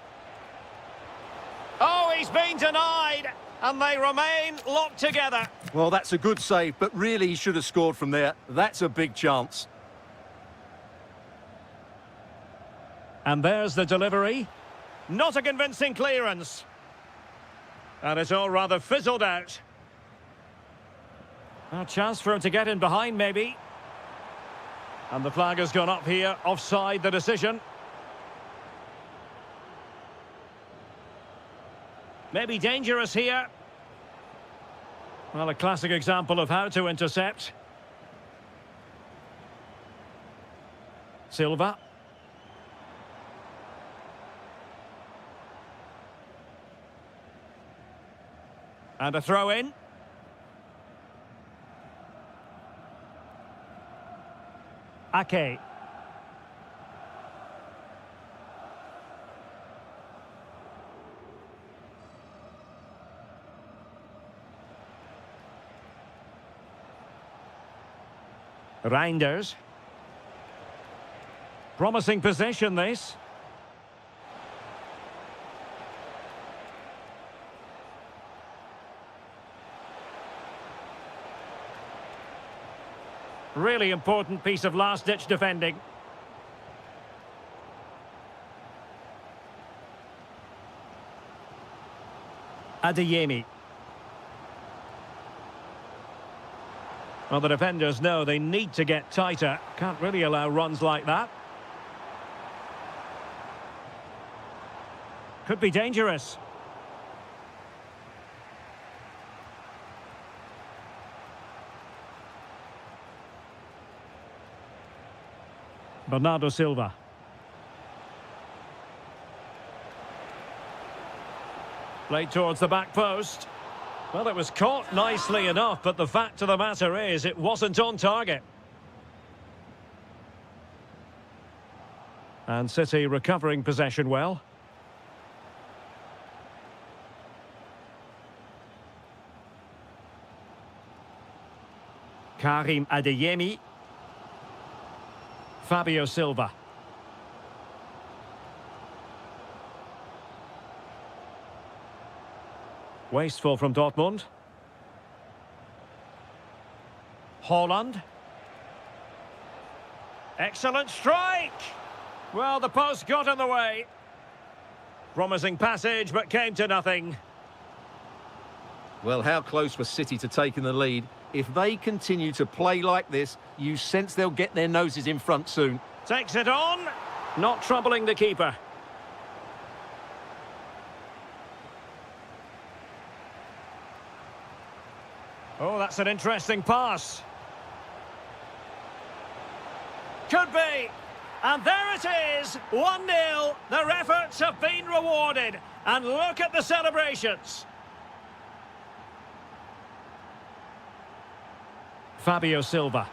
Oh, he's been denied. And they remain locked together. Well, that's a good save, but really he should have scored from there. That's a big chance. And there's the delivery. Not a convincing clearance. And it's all rather fizzled out. A chance for him to get in behind, maybe. And the flag has gone up here. Offside the decision. Maybe dangerous here. Well, a classic example of how to intercept. Silva. And a throw in. Ake. Reinders. Promising possession, this. Really important piece of last-ditch defending. Adeyemi. Well, the defenders know they need to get tighter. Can't really allow runs like that. Could be dangerous. Bernardo Silva. Played towards the back post. Well, it was caught nicely enough, but the fact of the matter is it wasn't on target. And City recovering possession well. Karim Adeyemi. Fabio Silva. Wasteful from Dortmund. Haaland. Excellent strike! Well, the post got in the way. Promising passage, but came to nothing. Well, how close was City to taking the lead? If they continue to play like this, you sense they'll get their noses in front soon. Takes it on. Not troubling the keeper. Oh, that's an interesting pass. Could be. And there it is, 1-0. Their efforts have been rewarded. And look at the celebrations. Fabio Silva.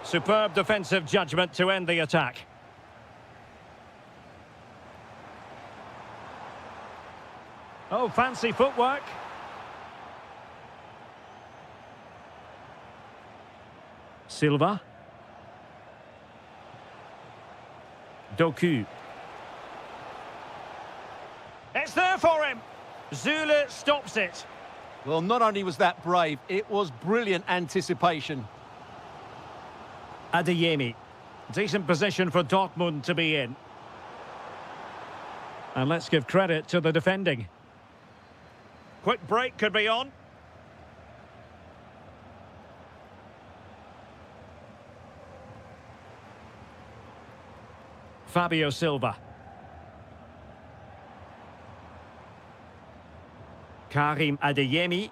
Superb defensive judgment to end the attack. Oh, fancy footwork. Silva. Doku. It's there for him. Zule stops it. Well, not only was that brave, it was brilliant anticipation. Adeyemi. Decent position for Dortmund to be in. And let's give credit to the defending. Quick break could be on. Fabio Silva. Karim Adeyemi.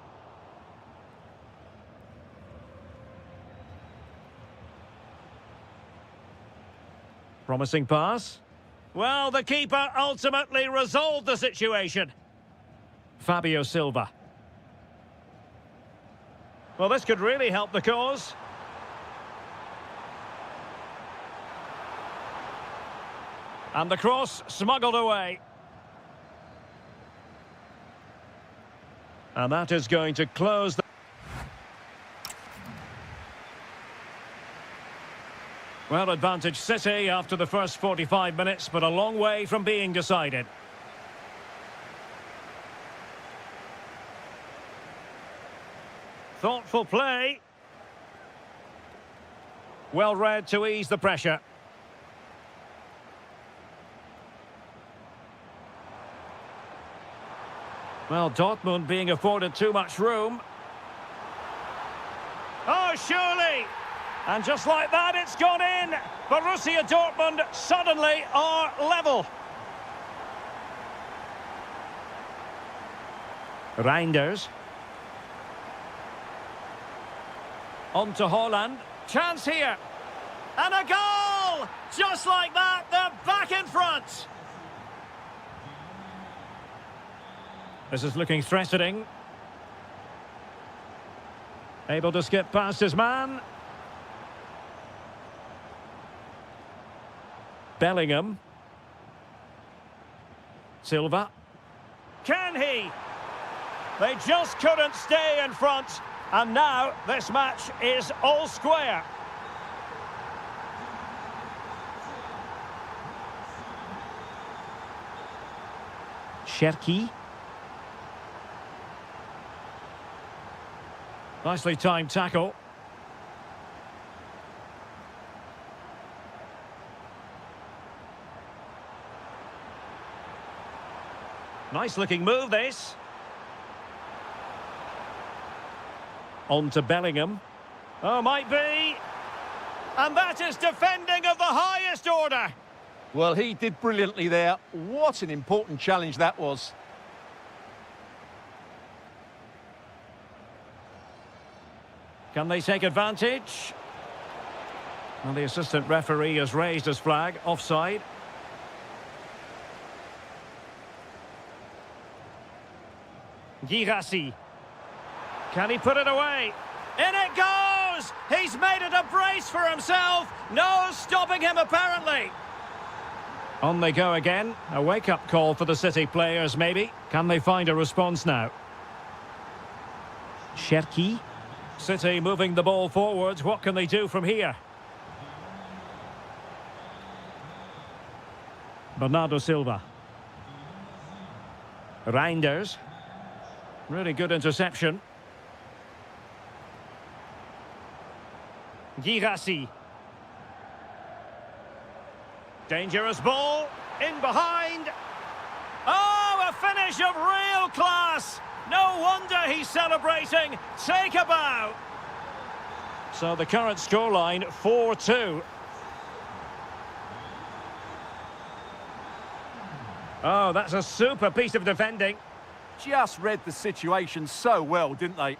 Promising pass. Well, the keeper ultimately resolved the situation. Fabio Silva. Well, this could really help the cause. And the cross smuggled away. And that is going to close the... Well, advantage City after the first 45 minutes, but a long way from being decided. Thoughtful play. Well read to ease the pressure. Well, Dortmund being afforded too much room. Oh, surely! And just like that, it's gone in. Borussia Dortmund suddenly are level. Reinders. On to Haaland. Chance here. And a goal! Just like that, they're back in front. This is looking threatening. Able to skip past his man. Bellingham. Silva. Can he? They just couldn't stay in front. And now this match is all square. Cherki. Nicely timed tackle. Nice looking move, this. On to Bellingham. Oh, might be. And that is defending of the highest order. Well, he did brilliantly there. What an important challenge that was. Can they take advantage? Well, the assistant referee has raised his flag. Offside. Girassi. Can he put it away? In it goes! He's made it a brace for himself. No stopping him, apparently. On they go again. A wake-up call for the City players, maybe. Can they find a response now? Cherki. City moving the ball forwards. What can they do from here? Bernardo Silva. Reinders. Really good interception. Girassi. Dangerous ball. In behind. Oh, a finish of real class. No wonder he's celebrating. Take a bow. So the current scoreline, 4-2. Oh, that's a super piece of defending. just read the situation so well, didn't they?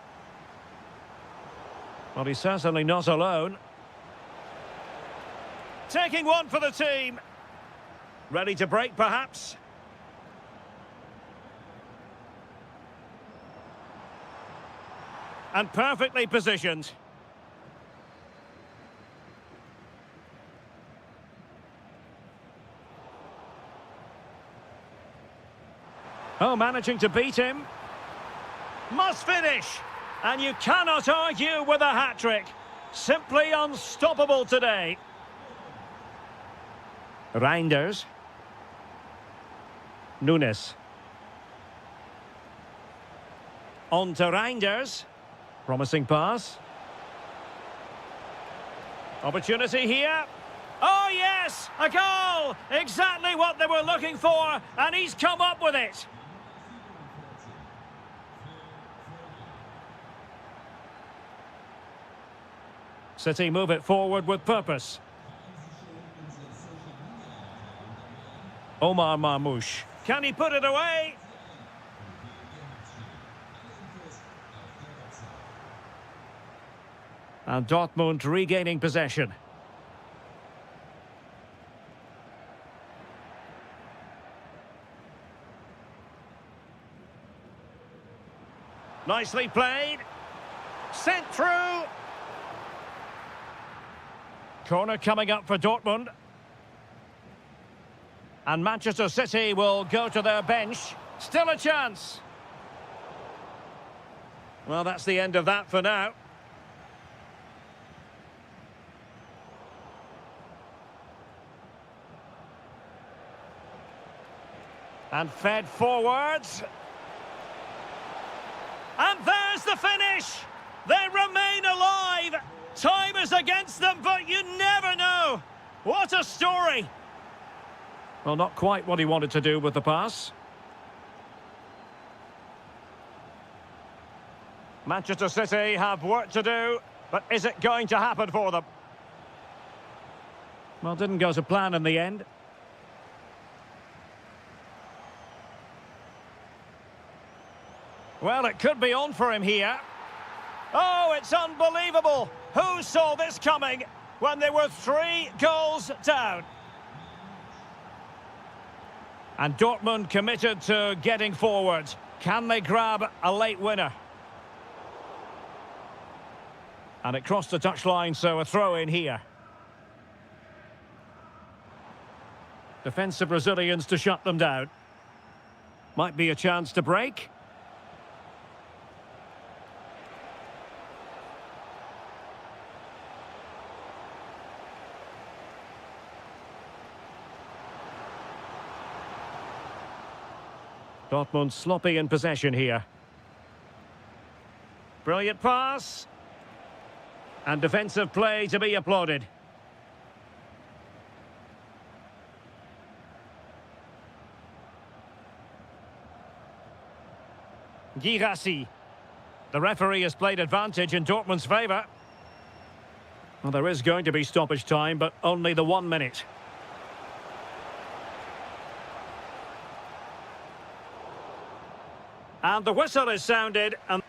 Well, he's certainly not alone. Taking one for the team. Ready to break, perhaps? And perfectly positioned. Oh, managing to beat him. Must finish. And you cannot argue with a hat-trick. Simply unstoppable today. Reinders. Nunes. On to Reinders. Promising pass. Opportunity here. Oh, yes! A goal! Exactly what they were looking for, and he's come up with it. City move it forward with purpose. Omar Marmoush. Can he put it away? And Dortmund regaining possession. Nicely played. Sent through. Corner coming up for Dortmund. And Manchester City will go to their bench. Still a chance. Well, that's the end of that for now. And fed forwards. And there's the finish! They remain alive! Time is against them, but you never know! What a story! Well, not quite what he wanted to do with the pass. Manchester City have work to do, but is it going to happen for them? Well, didn't go to plan in the end. Well, it could be on for him here. Oh, it's unbelievable! Who saw this coming when they were 3 goals down? And Dortmund committed to getting forward. Can they grab a late winner? And it crossed the touchline, so a throw in here. Defensive Brazilians to shut them down. Might be a chance to break. Dortmund sloppy in possession here. Brilliant pass. And defensive play to be applauded. Girassi. The referee has played advantage in Dortmund's favour. Well, there is going to be stoppage time, but only the 1 minute. And the whistle is sounded, and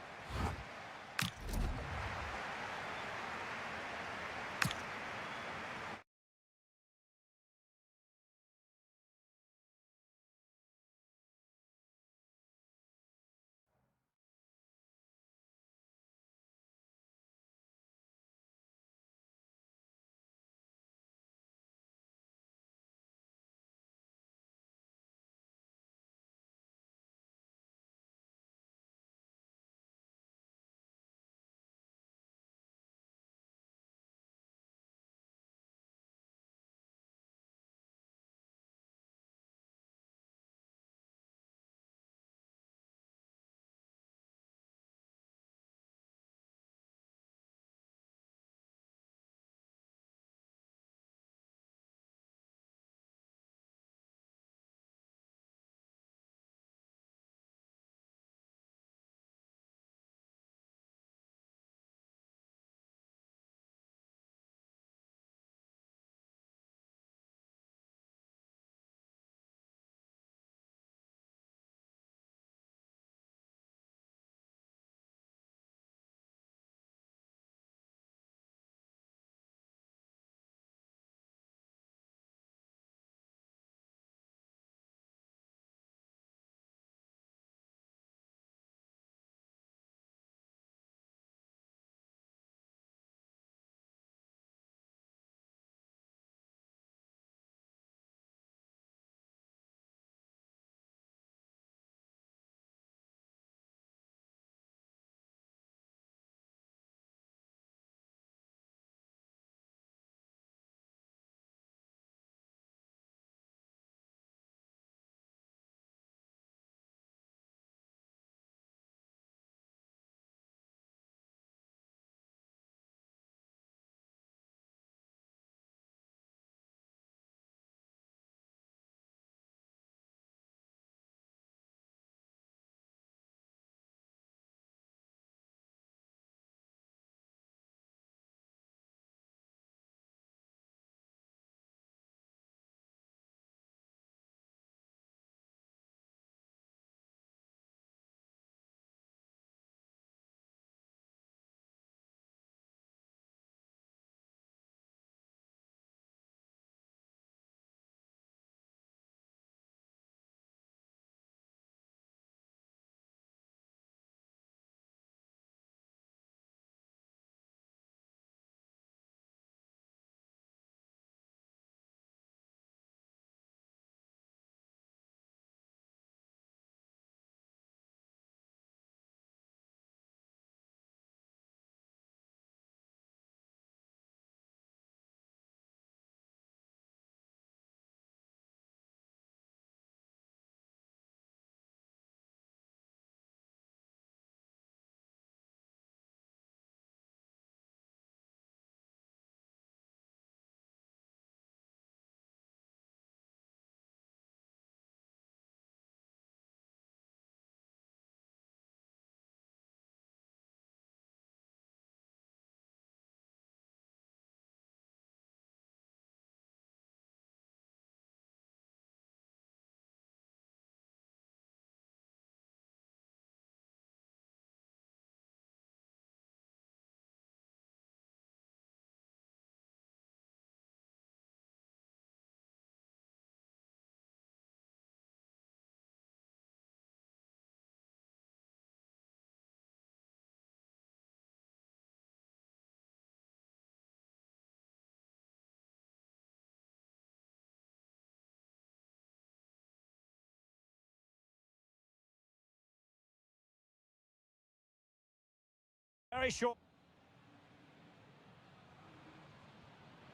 very short.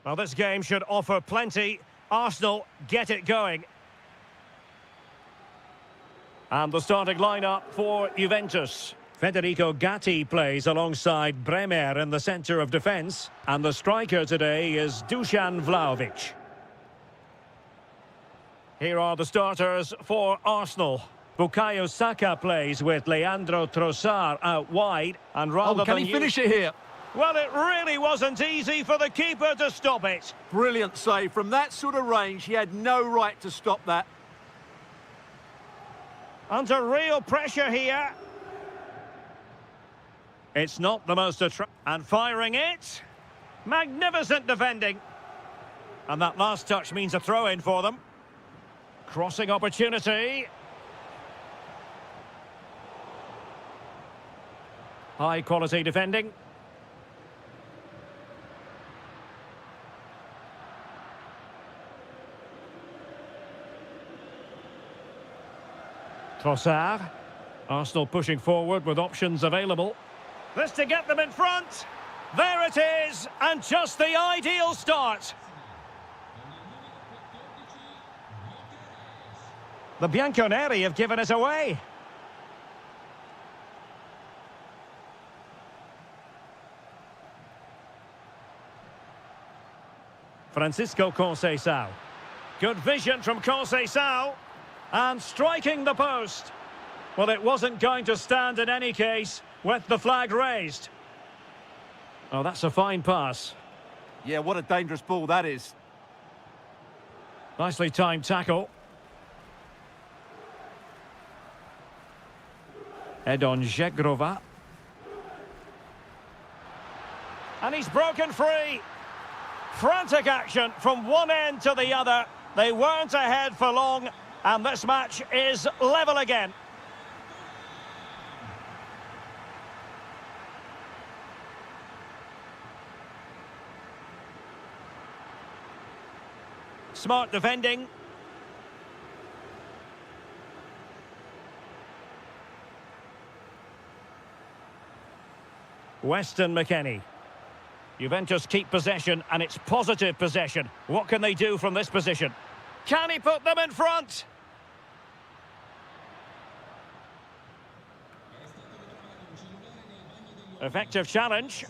Well, this game should offer plenty. Arsenal get it going. And the starting lineup for Juventus. Federico Gatti plays alongside Bremer in the centre of defence. And the striker today is Dusan Vlahovic. Here are the starters for Arsenal. Bukayo Saka plays with Leandro Trossard out wide. And rather can than he finish it here? Well, it really wasn't easy for the keeper to stop it. Brilliant save. From that sort of range, he had no right to stop that. Under real pressure here. It's not the most attractive. And firing it. Magnificent defending. And that last touch means a throw-in for them. Crossing opportunity. High quality defending. Trossard. Arsenal pushing forward with options available. This to get them in front. There it is, and just the ideal start. The Bianconeri have given it away. Francisco Conceição. Good vision from Conceição. And striking the post. Well, it wasn't going to stand in any case with the flag raised. Oh, that's a fine pass. Yeah, what a dangerous ball that is. Nicely timed tackle. Edon Žegrova. And he's broken free. Frantic action from one end to the other. They weren't ahead for long. And this match is level again. Smart defending. Weston McKennie. Juventus keep possession, and it's positive possession. What can they do from this position? Can he put them in front? Effective challenge.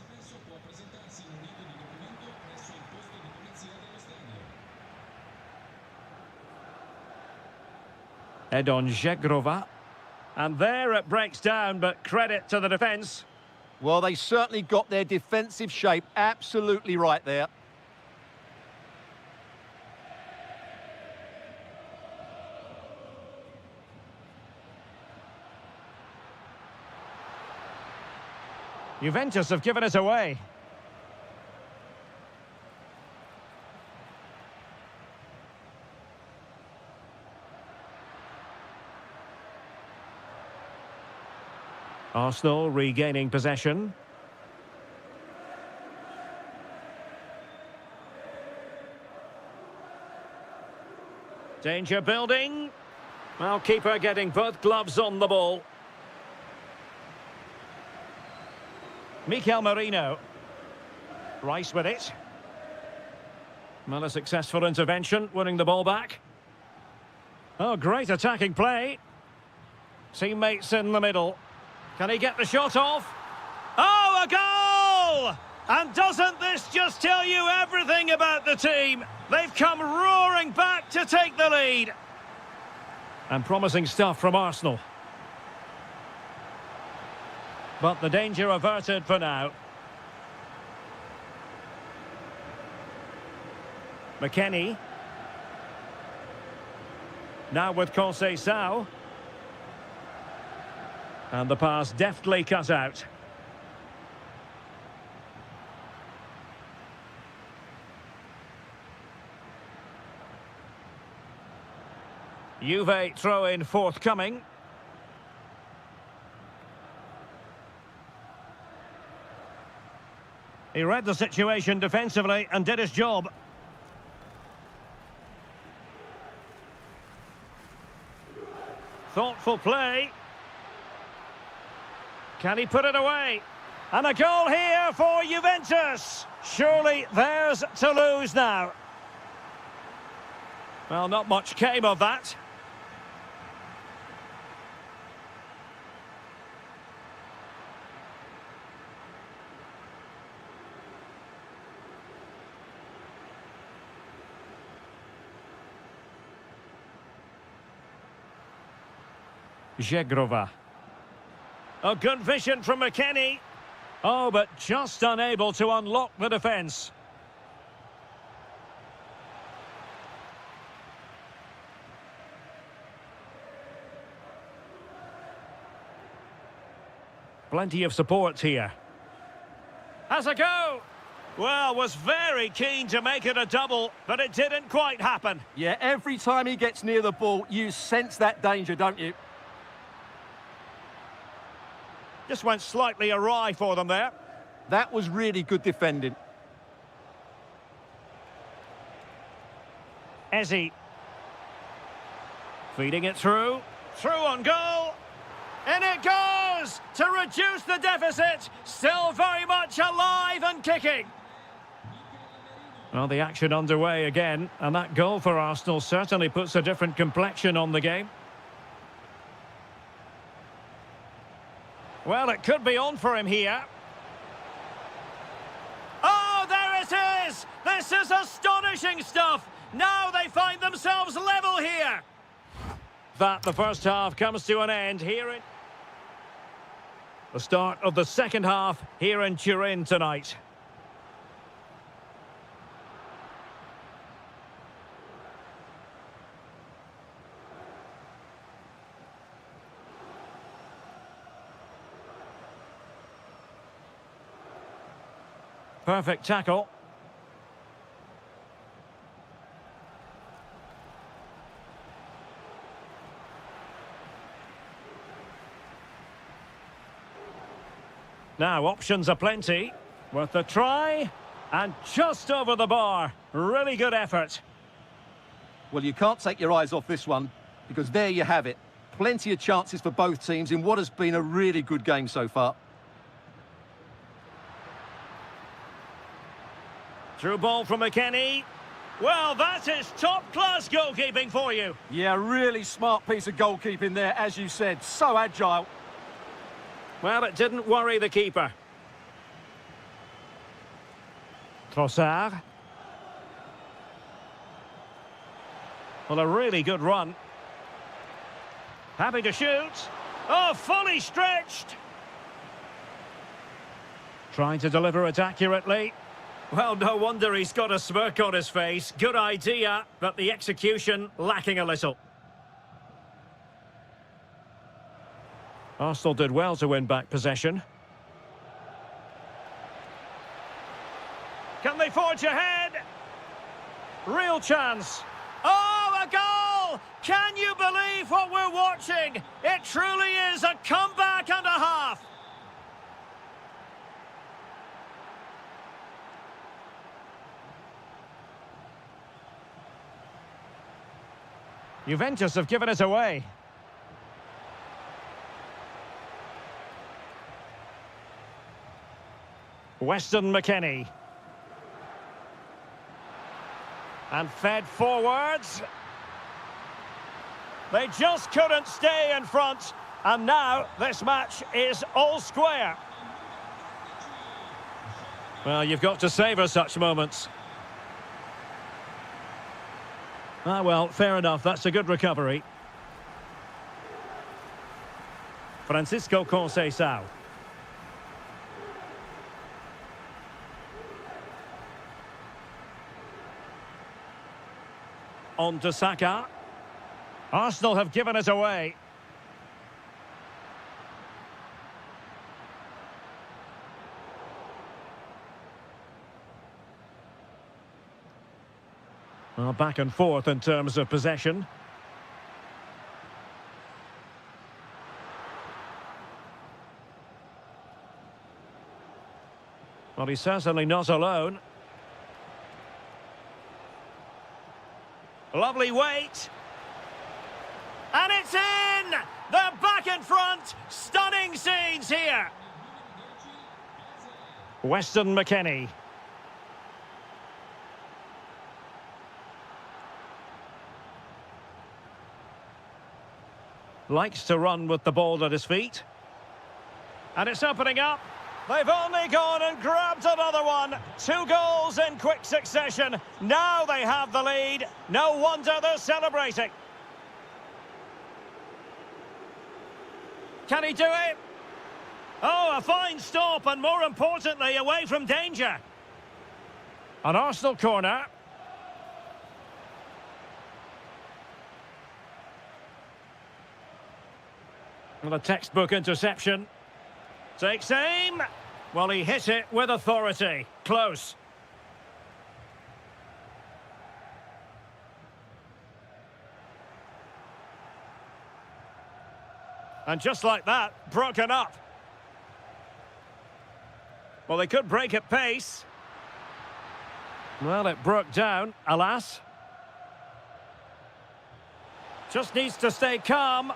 Edon Žegrova. And there it breaks down, but credit to the defence. Well, they certainly got their defensive shape absolutely right there. Juventus have given it away. Arsenal regaining possession. Danger building. Well, keeper getting both gloves on the ball. Mikel Merino. Rice with it. Well, a successful intervention, winning the ball back. Oh, great attacking play. Teammates in the middle. Can he get the shot off? Oh, a goal! And doesn't this just tell you everything about the team? They've come roaring back to take the lead. And promising stuff from Arsenal. But the danger averted for now. McKennie. Now with Conceição. And the pass deftly cut out. Juve throw-in forthcoming. He read the situation defensively and did his job. Thoughtful play. Can he put it away? And a goal here for Juventus. Surely theirs to lose now. Well, not much came of that. Żegrova. A good vision from McKennie. Oh, but just unable to unlock the defence. Plenty of support here. Has a go! Well, was very keen to make it a double, but it didn't quite happen. Yeah, every time he gets near the ball, you sense that danger, don't you? Just went slightly awry for them there. That was really good defending. Ezzy. Feeding it through. Through on goal. In it goes to reduce the deficit. Still very much alive and kicking. Well, the action underway again, and that goal for Arsenal certainly puts a different complexion on the game. Well, it could be on for him here. Oh, there it is! This is astonishing stuff! Now they find themselves level here! That, the first half, comes to an end here in... the start of the second half here in Turin tonight. Perfect tackle. Now, options are plenty. Worth a try. And just over the bar. Really good effort. Well, you can't take your eyes off this one, because there you have it. Plenty of chances for both teams in what has been a really good game so far. Through ball from McKennie. Well, that is top-class goalkeeping for you. Yeah, really smart piece of goalkeeping there, as you said. So agile. Well, it didn't worry the keeper. Trossard. Well, a really good run. Happy to shoot. Oh, fully stretched. Trying to deliver it accurately. Well, no wonder he's got a smirk on his face. Good idea, but the execution lacking a little. Arsenal did well to win back possession. Can they forge ahead? Real chance. Oh, a goal! Can you believe what we're watching? It truly is a comeback and a half. Juventus have given it away. Weston McKennie. And fed forwards. They just couldn't stay in front. And now this match is all square. Well, you've got to savour such moments. Ah, well, fair enough. That's a good recovery. Francisco Conceição. On to Saka. Arsenal have given it away. Well, back and forth in terms of possession. Well, he's certainly not alone. Lovely weight. And it's in! They're back in front! Stunning scenes here! Weston McKennie. Likes to run with the ball at his feet. And it's opening up. They've only gone and grabbed another one. 2 goals in quick succession. Now they have the lead. No wonder they're celebrating. Can he do it? Oh, a fine stop, and more importantly, away from danger. An Arsenal corner. Well, a textbook interception. Takes aim. Well, he hit it with authority. Close. And just like that, broken up. Well, they could break at pace. Well, it broke down, alas. Just needs to stay calm.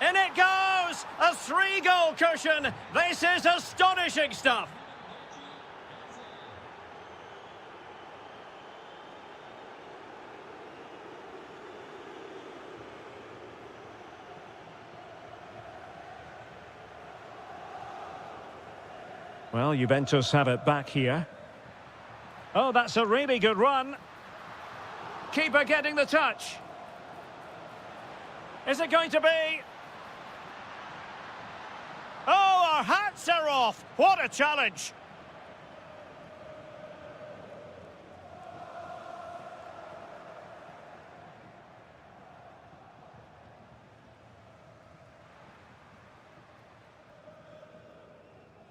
In it goes! A 3-goal cushion! This is astonishing stuff! Well, Juventus have it back here. Oh, that's a really good run. Keeper getting the touch. Is it going to be? Oh, our hats are off! What a challenge!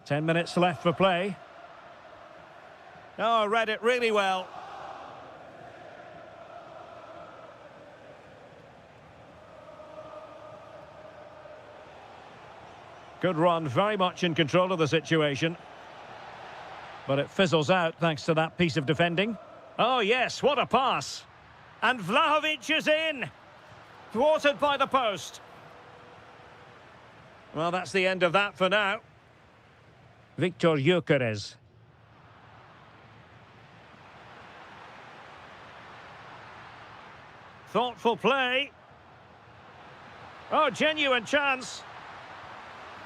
Ten minutes left for play. Oh, read it really well. Good run, very much in control of the situation. But it fizzles out thanks to that piece of defending. Oh yes, what a pass. And Vlahovic is in. Thwarted by the post. Well, that's the end of that for now. Victor Gyökeres. Thoughtful play. Oh, genuine chance.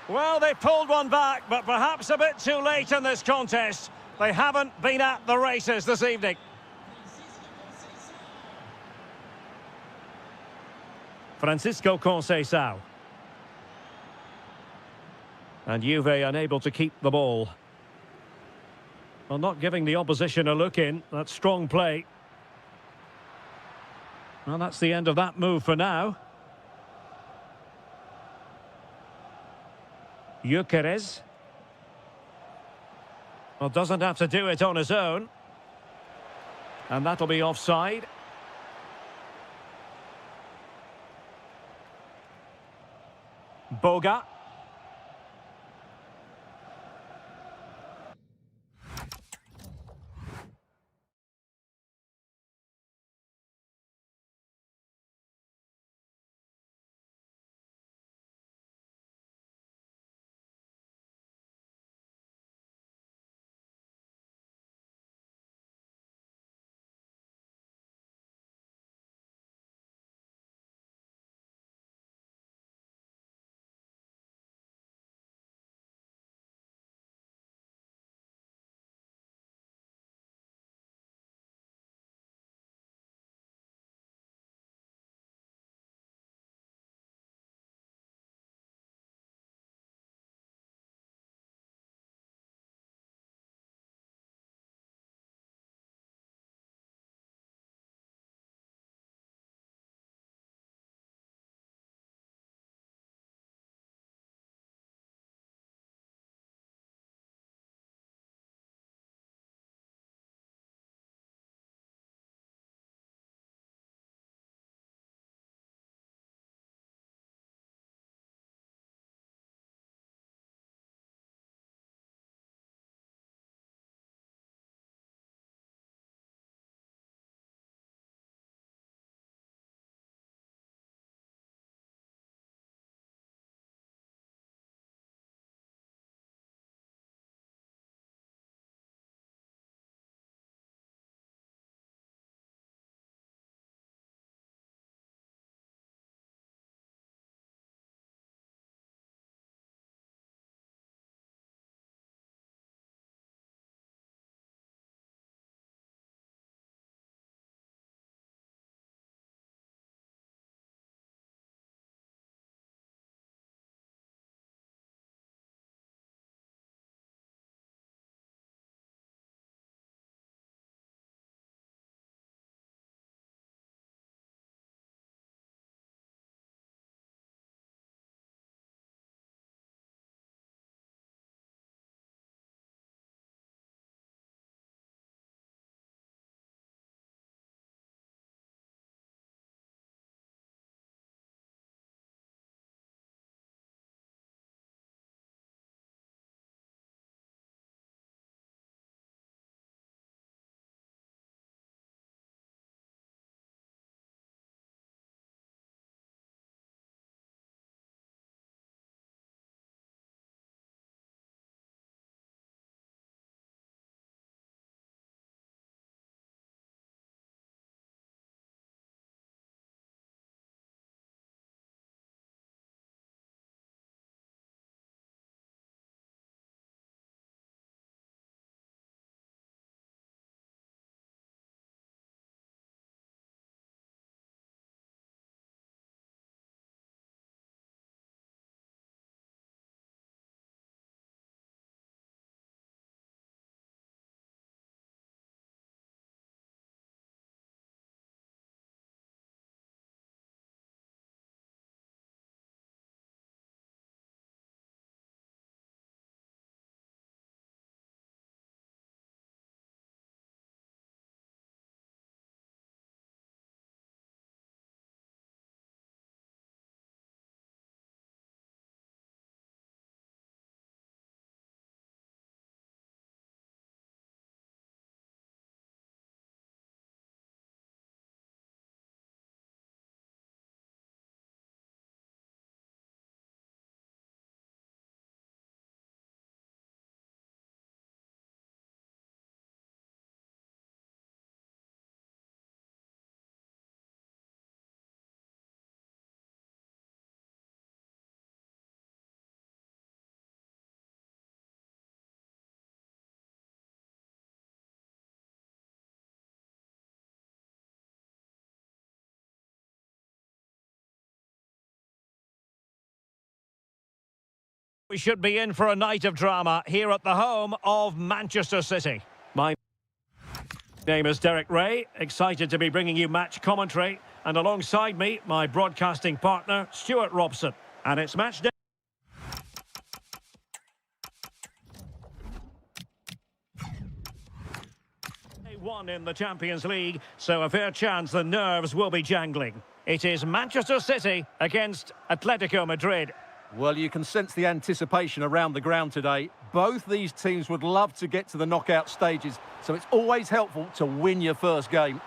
Well, they pulled one back, but perhaps a bit too late in this contest. They haven't been at the races this evening. Francisco Conceição. And Juve unable to keep the ball. Well, not giving the opposition a look in. That's strong play. Well, that's the end of that move for now. Gyökeres. Well, doesn't have to do it on his own. And that'll be offside. Boga. We should be in for a night of drama here at the home of Manchester City. My name is Derek Ray, excited to be bringing you match commentary. And alongside me, my broadcasting partner, Stuart Robson. And it's match day. One in the Champions League, so a fair chance the nerves will be jangling. It is Manchester City against Atletico Madrid. Well, you can sense the anticipation around the ground today. Both these teams would love to get to the knockout stages, so it's always helpful to win your first game.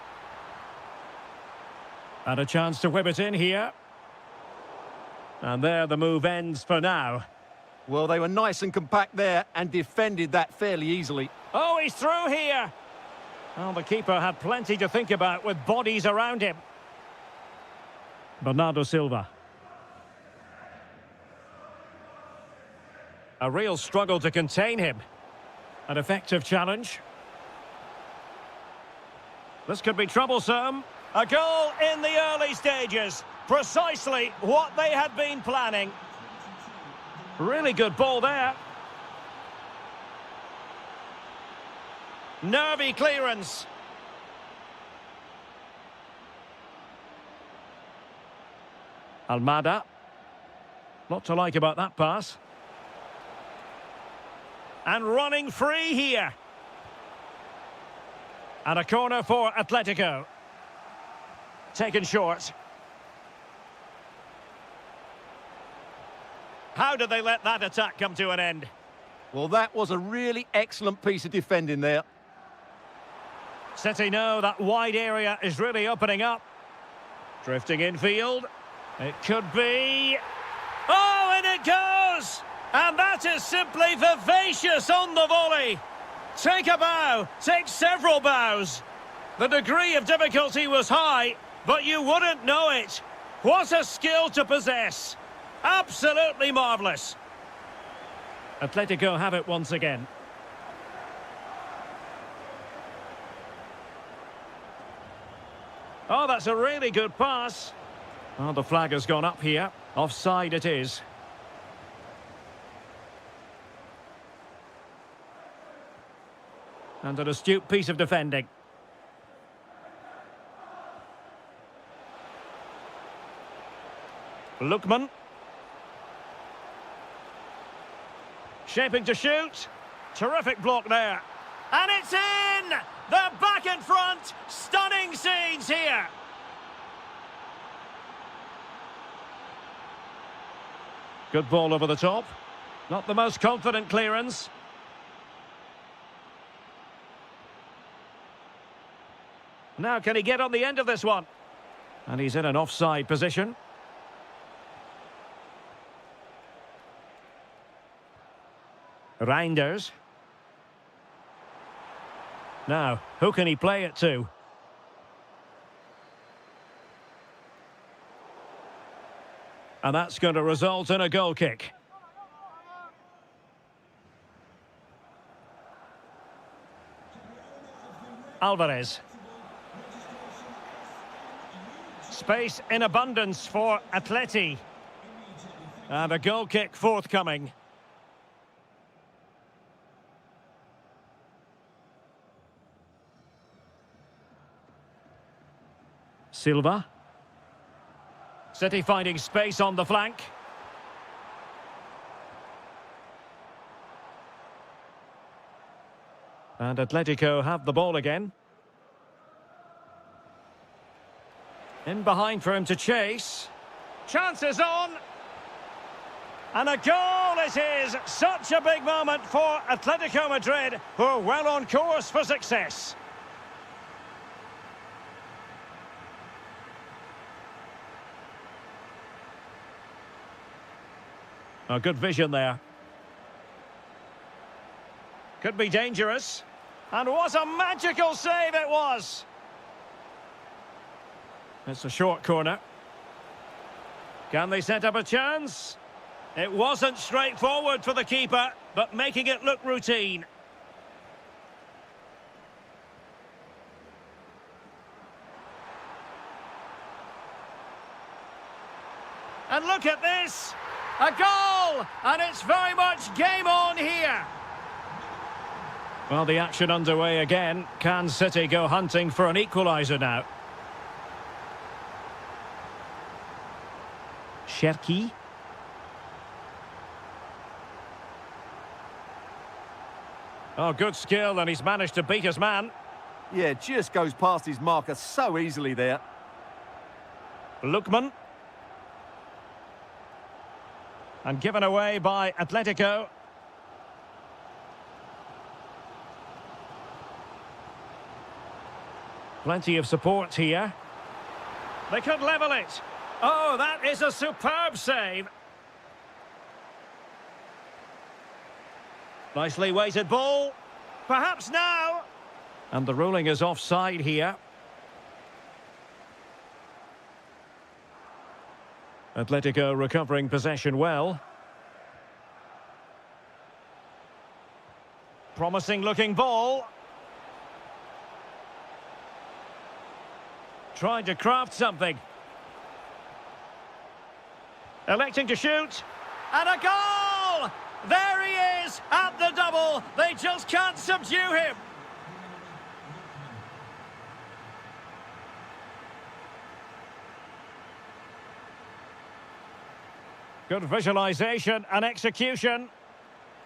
And a chance to whip it in here. And there the move ends for now. Well, they were nice and compact there and defended that fairly easily. Oh, he's through here. Well, the keeper had plenty to think about with bodies around him. Bernardo Silva. A real struggle to contain him. An effective challenge. This could be troublesome. A goal in the early stages. Precisely what they had been planning. Really good ball there. Nervy clearance. Almada. Lot to like about that pass. And running free here. And a corner for Atletico. Taken short. How did they let that attack come to an end? Well, that was a really excellent piece of defending there. City know that wide area is really opening up. Drifting infield. It could be... Oh, and it goes! And that is simply vivacious on the volley. Take a bow, take several bows. The degree of difficulty was high, but you wouldn't know it. What a skill to possess. Absolutely marvellous. Atletico have it once again. Oh, that's a really good pass. Oh, the flag has gone up here. Offside it is. And an astute piece of defending. Lookman. Shaping to shoot. Terrific block there. And it's in! They're back in front. Stunning scenes here. Good ball over the top. Not the most confident clearance. Now can he get on the end of this one? And he's in an offside position. Reinders. Now, who can he play it to? And that's going to result in a goal kick. Alvarez. Space in abundance for Atleti. And a goal kick forthcoming. Silva. City finding space on the flank. And Atletico have the ball again. In behind for him to chase. Chances on. And a goal it is. Such a big moment for Atletico Madrid, who are well on course for success. A good vision there. Could be dangerous. And what a magical save it was! It's a short corner. Can they set up a chance? It wasn't straightforward for the keeper, but making it look routine. And look at this! A goal! goal! And it's very much game on here. Well, the action underway again. Can City go hunting for an equaliser now? Cherki. Oh, good skill, and he's managed to beat his man. Yeah, just goes past his marker so easily there. Lookman. And given away by Atletico. Plenty of support here. They could level it. Oh, that is a superb save. Nicely weighted ball. Perhaps now. And the ruling is offside here. Atletico recovering possession well. Promising looking ball. Trying to craft something. Electing to shoot. And a goal! There he is at the double. They just can't subdue him. Good visualisation and execution.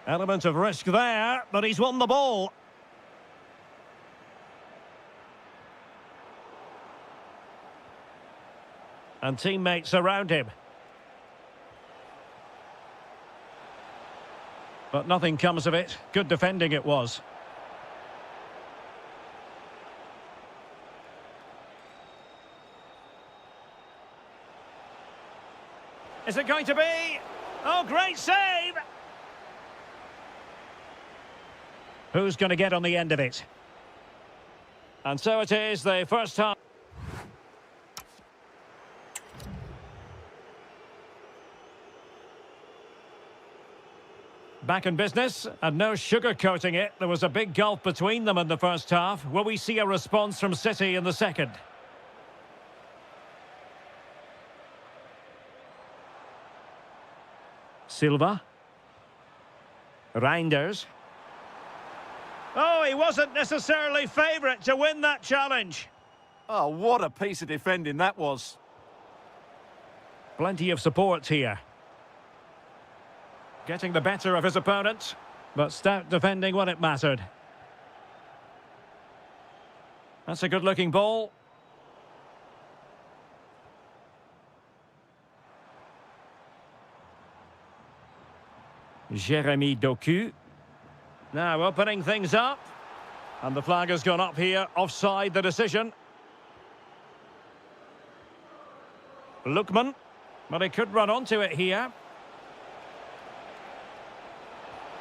Element of risk there, but he's won the ball. And teammates around him. But nothing comes of it. Good defending it was. Is it going to be? Oh, great save! Who's going to get on the end of it? And so it is, the first half. Back in business, and no sugarcoating it. There was a big gulf between them in the first half. Will we see a response from City in the second? Silva. Reinders. Oh, he wasn't necessarily favourite to win that challenge. Oh, what a piece of defending that was. Plenty of support here. Getting the better of his opponent, but stout defending when it mattered. That's a good-looking ball. Jeremy Doku. Now opening things up. And the flag has gone up here, offside the decision. Lookman. But he could run onto it here.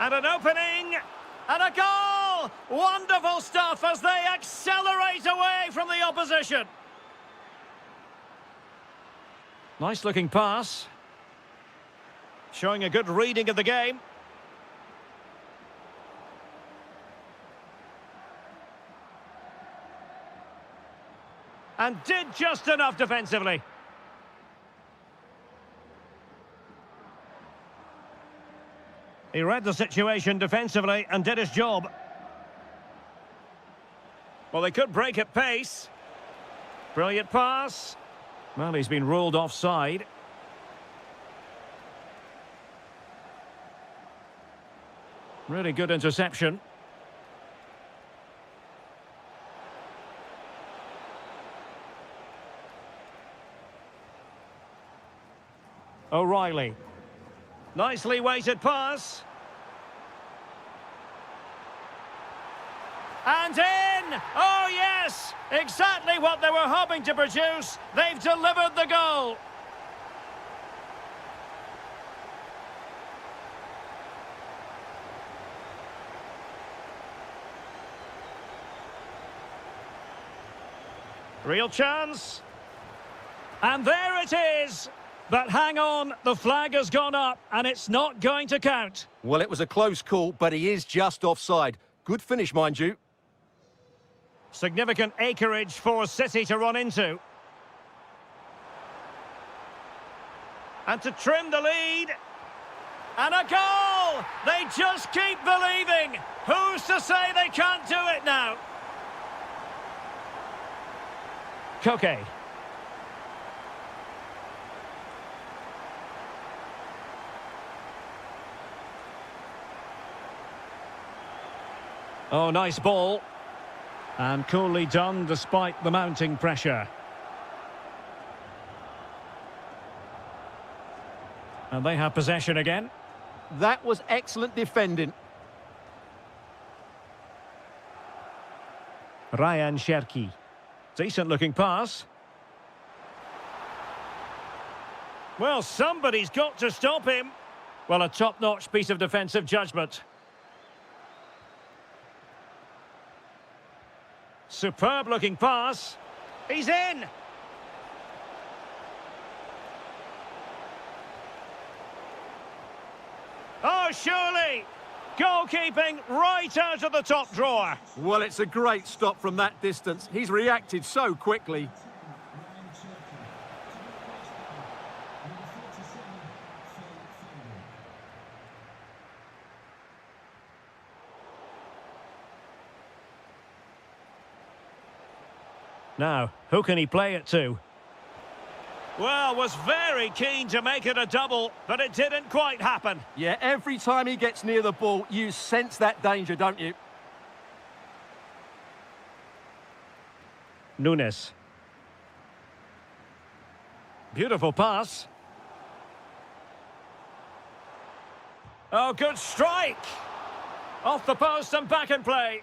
And an opening, and a goal! Wonderful stuff as they accelerate away from the opposition. Nice looking pass. Showing a good reading of the game. And did just enough defensively. He read the situation defensively and did his job. Well, they could break at pace. Brilliant pass. Well, he's been ruled offside. Really good interception. O'Reilly. Nicely weighted pass. And in! Oh, yes! Exactly what they were hoping to produce. They've delivered the goal. Real chance. And there it is. But hang on, the flag has gone up and it's not going to count. Well, it was a close call, but he is just offside. Good finish, mind you. Significant acreage for City to run into. And to trim the lead. And a goal! They just keep believing. Who's to say they can't do it now? Koke. Oh, nice ball. And coolly done despite the mounting pressure. And they have possession again. That was excellent defending. Ryan Cherki. Decent looking pass. Well, somebody's got to stop him. Well, a top-notch piece of defensive judgment. Superb looking pass. He's in. Oh, surely. Goalkeeping right out of the top drawer. Well, it's a great stop from that distance. He's reacted so quickly. Now, who can he play it to? Well, was very keen to make it a double, but it didn't quite happen. Yeah, every time he gets near the ball, you sense that danger, don't you? Nunes. Beautiful pass. Oh, good strike. Off the post and back in play.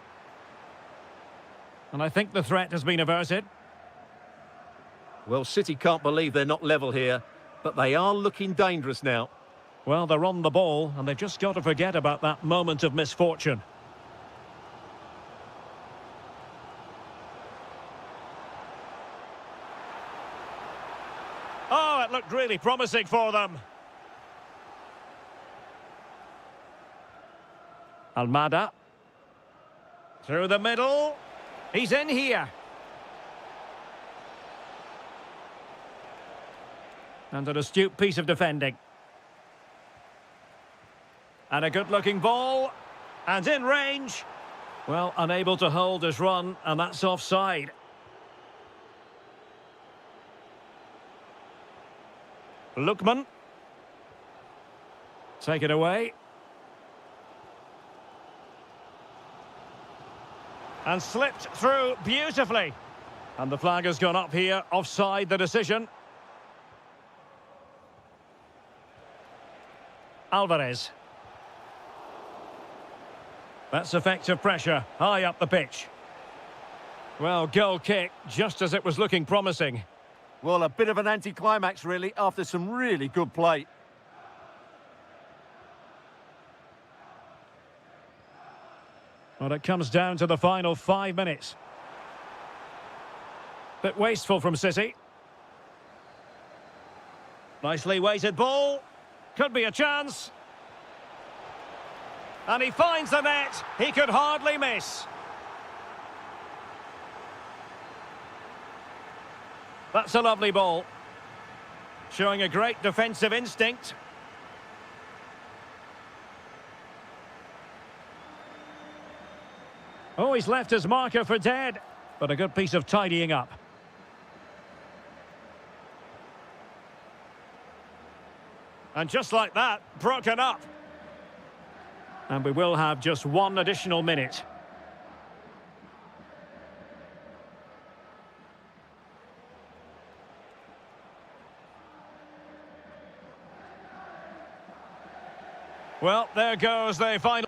And I think the threat has been averted. Well, City can't believe they're not level here, but they are looking dangerous now. Well, they're on the ball, and they've just got to forget about that moment of misfortune. Oh, it looked really promising for them. Almada. Through the middle. He's in here. And an astute piece of defending. And a good-looking ball. And in range. Well, unable to hold his run, and that's offside. Lookman. Take it away. And slipped through beautifully. And the flag has gone up here, offside the decision. Alvarez. That's effective pressure, high up the pitch. Well, goal kick, just as it was looking promising. Well, a bit of an anticlimax, really, after some really good play. Well, it comes down to the final 5 minutes. Bit wasteful from City. Nicely weighted ball. Could be a chance. And he finds the net. He could hardly miss. That's a lovely ball. Showing a great defensive instinct. Oh, he's left his marker for dead. But a good piece of tidying up. And just like that, broken up. And we will have just one additional minute. Well, there goes the final.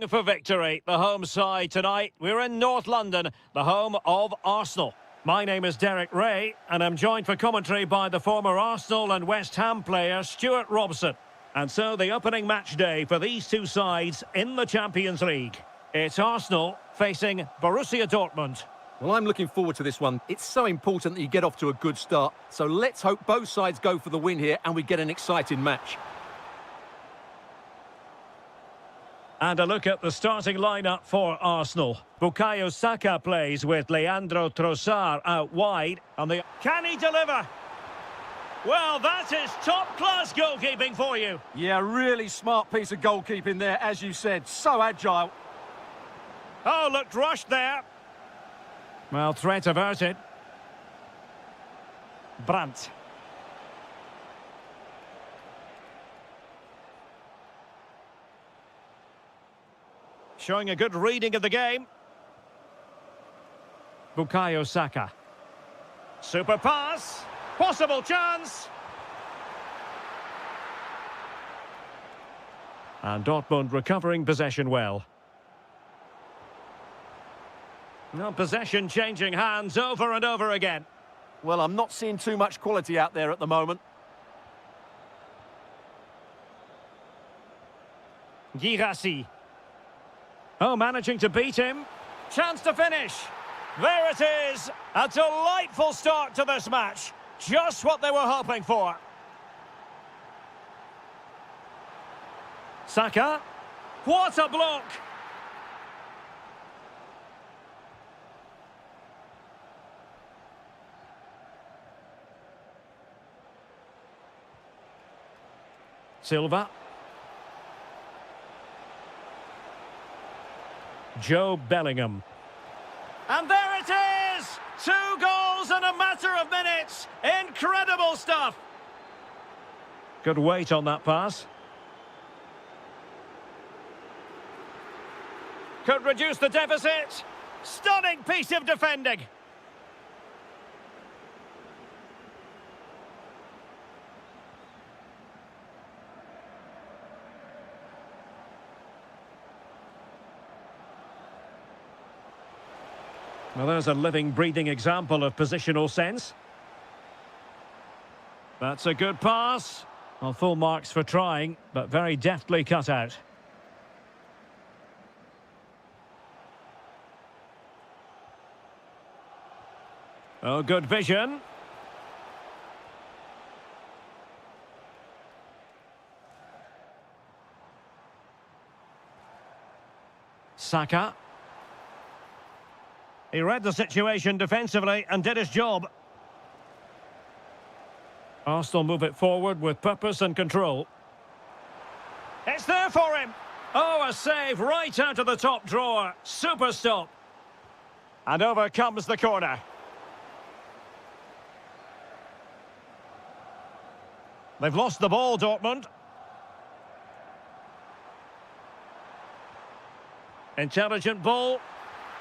For victory, the home side tonight. We're in North London, the home of Arsenal. My name is Derek Ray, and I'm joined for commentary by the former Arsenal and West Ham player Stuart Robson. And so the opening match day for these two sides in the Champions League. It's Arsenal facing Borussia Dortmund. Well, I'm looking forward to this one. It's so important that you get off to a good start. So let's hope both sides go for the win here and we get an exciting match. And a look at the starting lineup for Arsenal. Bukayo Saka plays with Leandro Trossard out wide. And Can he deliver? Well, that is top-class goalkeeping for you. Yeah, really smart piece of goalkeeping there, as you said. So agile. Oh, looked rushed there. Well, threat averted. Brandt. Showing a good reading of the game. Bukayo Saka. Super pass. Possible chance. And Dortmund recovering possession well. Now possession changing hands over and over again. Well, I'm not seeing too much quality out there at the moment. Girassi. Oh, managing to beat him. Chance to finish. There it is. A delightful start to this match. Just what they were hoping for. Saka. What a block. Silva. Joe Bellingham. And there it is! 2 goals in a matter of minutes. Incredible stuff. Good weight on that pass. Could reduce the deficit. Stunning piece of defending. Well, there's a living, breathing example of positional sense. That's a good pass. Well, full marks for trying, but very deftly cut out. Oh, good vision. Saka. He read the situation defensively and did his job. Arsenal move it forward with purpose and control. It's there for him. Oh, a save right out of the top drawer. Super stop. And over comes the corner. They've lost the ball, Dortmund. Intelligent ball.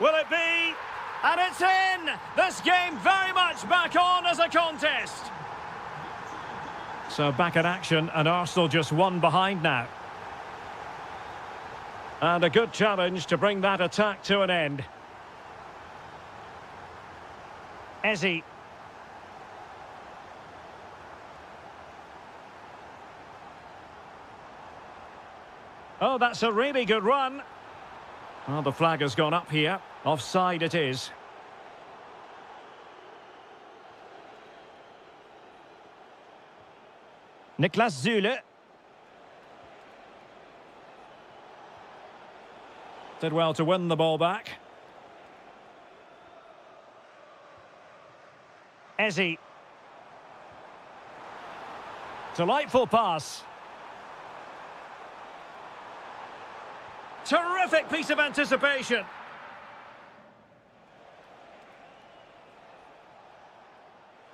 Will it be? And it's in! This game very much back on as a contest. So back in action, and Arsenal just one behind now. And a good challenge to bring that attack to an end. Ezzy. Oh, that's a really good run. Well, the flag has gone up here. Offside it is. Niklas Süle. Did well to win the ball back. Ezzy. Delightful pass. Terrific piece of anticipation.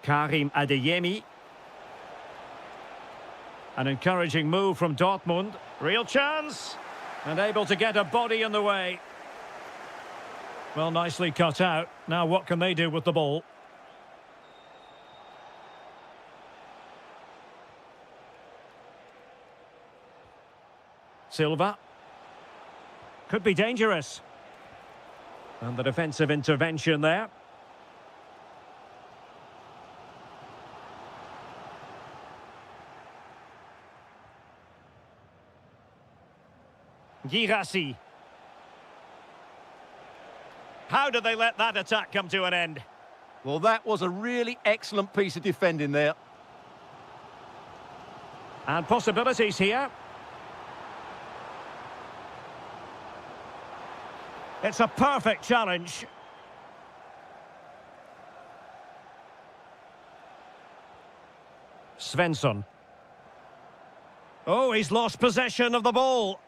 Karim Adeyemi. An encouraging move from Dortmund. Real chance. And able to get a body in the way. Well, nicely cut out. Now what can they do with the ball? Silva. Could be dangerous. And the defensive intervention there. Girassi. How did they let that attack come to an end? Well, that was a really excellent piece of defending there. And possibilities here. It's a perfect challenge. Svensson. Oh, he's lost possession of the ball.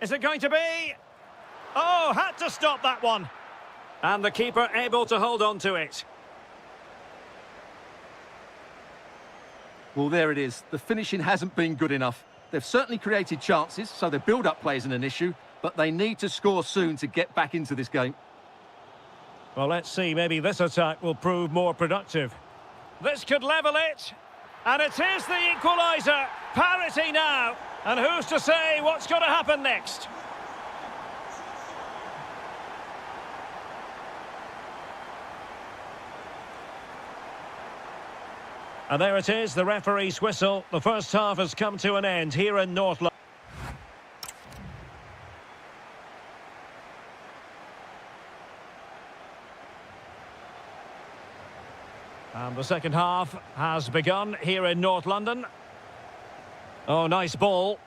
Is it going to be? Oh, had to stop that one. And the keeper able to hold on to it. Well, there it is. The finishing hasn't been good enough. They've certainly created chances, so their build-up play isn't an issue, but they need to score soon to get back into this game. Well, let's see. Maybe this attack will prove more productive. This could level it. And it is the equaliser. Parity now. And who's to say what's going to happen next? And there it is, the referee's whistle. The first half has come to an end here in North London. And the second half has begun here in North London. Oh, nice ball.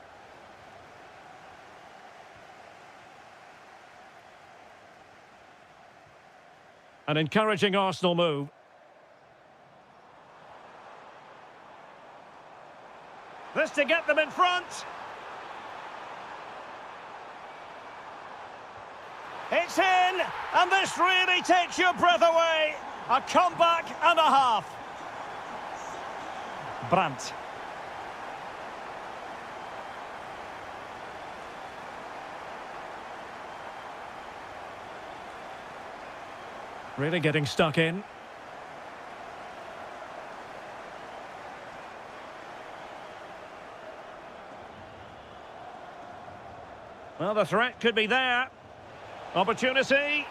An encouraging Arsenal move. This to get them in front. It's in, and this really takes your breath away. A comeback and a half. Brandt. Really getting stuck in. Well, the threat could be there. Opportunity.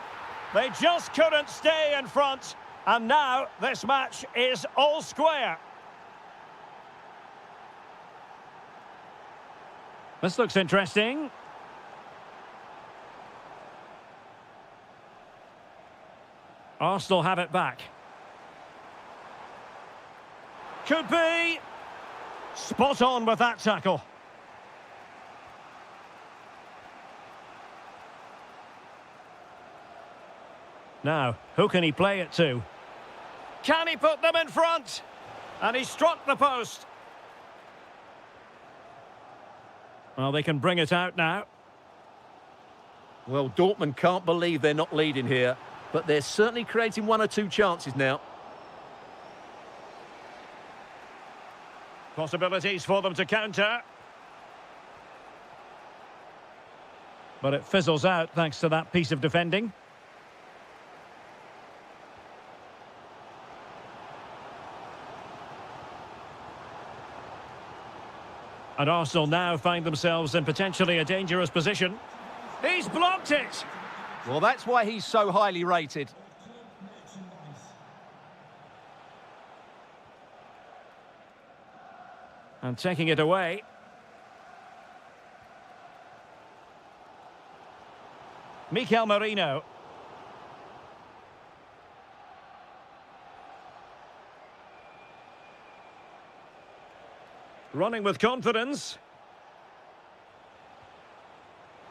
They just couldn't stay in front. And now this match is all square. This looks interesting. Arsenal have it back. Could be. Spot on with that tackle. Now, who can he play it to? Can he put them in front? And he struck the post. Well, they can bring it out now. Well, Dortmund can't believe they're not leading here, but they're certainly creating one or two chances now. Possibilities for them to counter. But it fizzles out thanks to that piece of defending. And Arsenal now find themselves in potentially a dangerous position. He's blocked it! Well, that's why he's so highly rated. And taking it away. Mikel Merino. Running with confidence.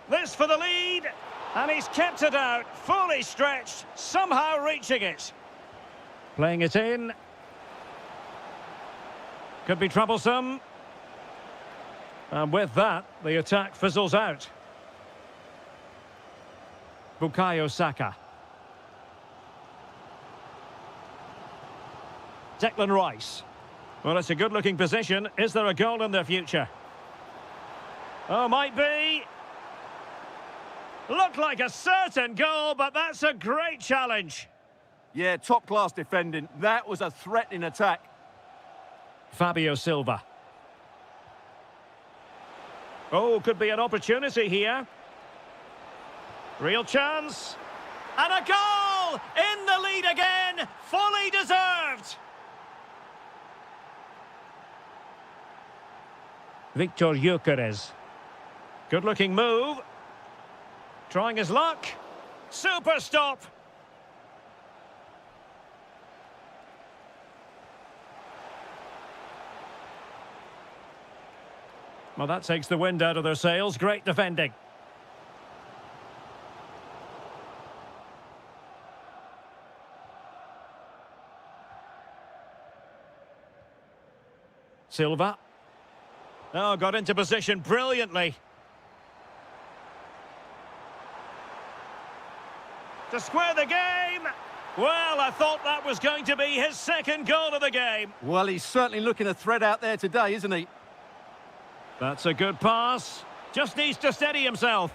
This for the lead. And he's kept it out, fully stretched, somehow reaching it. Playing it in. Could be troublesome. And with that, the attack fizzles out. Bukayo Saka. Declan Rice. Well, it's a good-looking position. Is there a goal in their future? Oh, might be. Looked like a certain goal, but that's a great challenge. Yeah, top-class defending. That was a threatening attack. Fabio Silva. Oh, could be an opportunity here. Real chance. And a goal! In the lead again! Fully deserved! Victor Gyökeres. Good-looking move. Trying his luck. Super stop! Well, that takes the wind out of their sails. Great defending. Silva. Oh, got into position brilliantly. To square the game. Well, I thought that was going to be his second goal of the game. Well, he's certainly looking a threat out there today, isn't he? That's a good pass. Just needs to steady himself.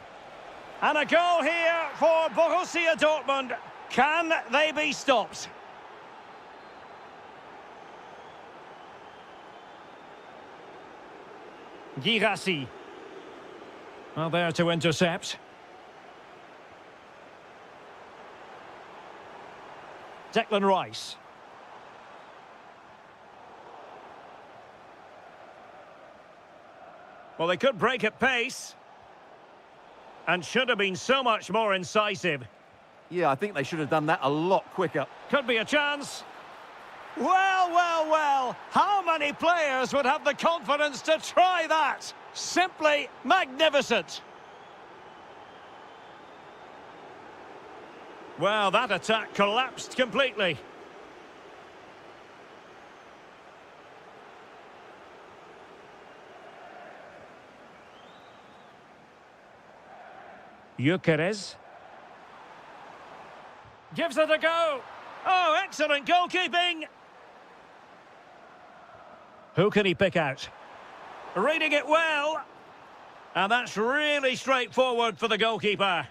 And a goal here for Borussia Dortmund. Can they be stopped? Girassi. Well, there to intercept. Declan Rice. Well, they could break at pace. And should have been so much more incisive. Yeah, I think they should have done that a lot quicker. Could be a chance. Well, well, well. How many players would have the confidence to try that? Simply magnificent. Well, that attack collapsed completely. Gyökeres. Gives it a go. Oh, excellent goalkeeping. Who can he pick out? Reading it well. And that's really straightforward for the goalkeeper.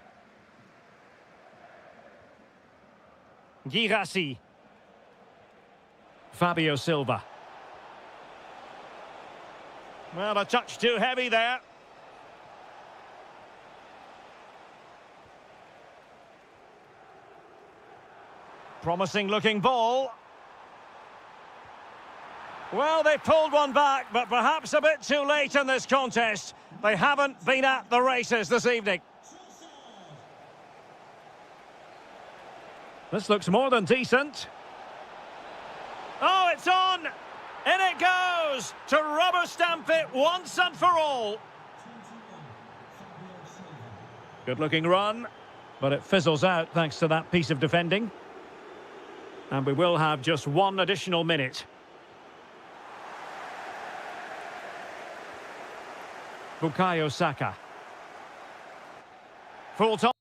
Girassi. Fabio Silva. Well, a touch too heavy there. Promising looking ball. Well, they pulled one back, but perhaps a bit too late in this contest. They haven't been at the races this evening. This looks more than decent. Oh, it's on! In it goes! To rubber stamp it once and for all. Good-looking run, but it fizzles out thanks to that piece of defending. And we will have just one additional minute. Bukayo Saka. Full time.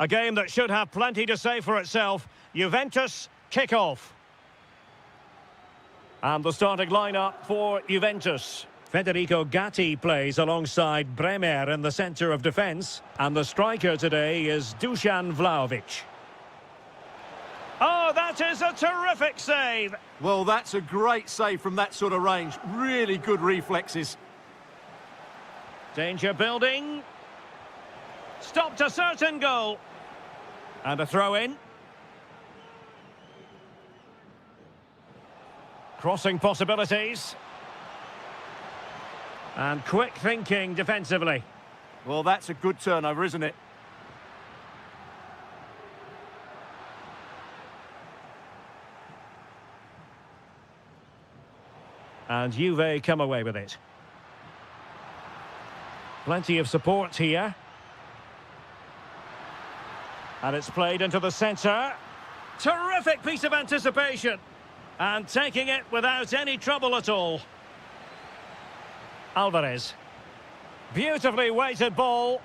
A game that should have plenty to say for itself. Juventus kick-off. And the starting lineup for Juventus. Federico Gatti plays alongside Bremer in the centre of defence. And the striker today is Dusan Vlahovic. Oh, that is a terrific save! Well, that's a great save from that sort of range. Really good reflexes. Danger building. Stopped a certain goal. And a throw-in. Crossing possibilities. And quick thinking defensively. Well, that's a good turnover, isn't it? And Juve come away with it. Plenty of support here. And it's played into the centre. Terrific piece of anticipation. And taking it without any trouble at all. Alvarez. Beautifully weighted ball.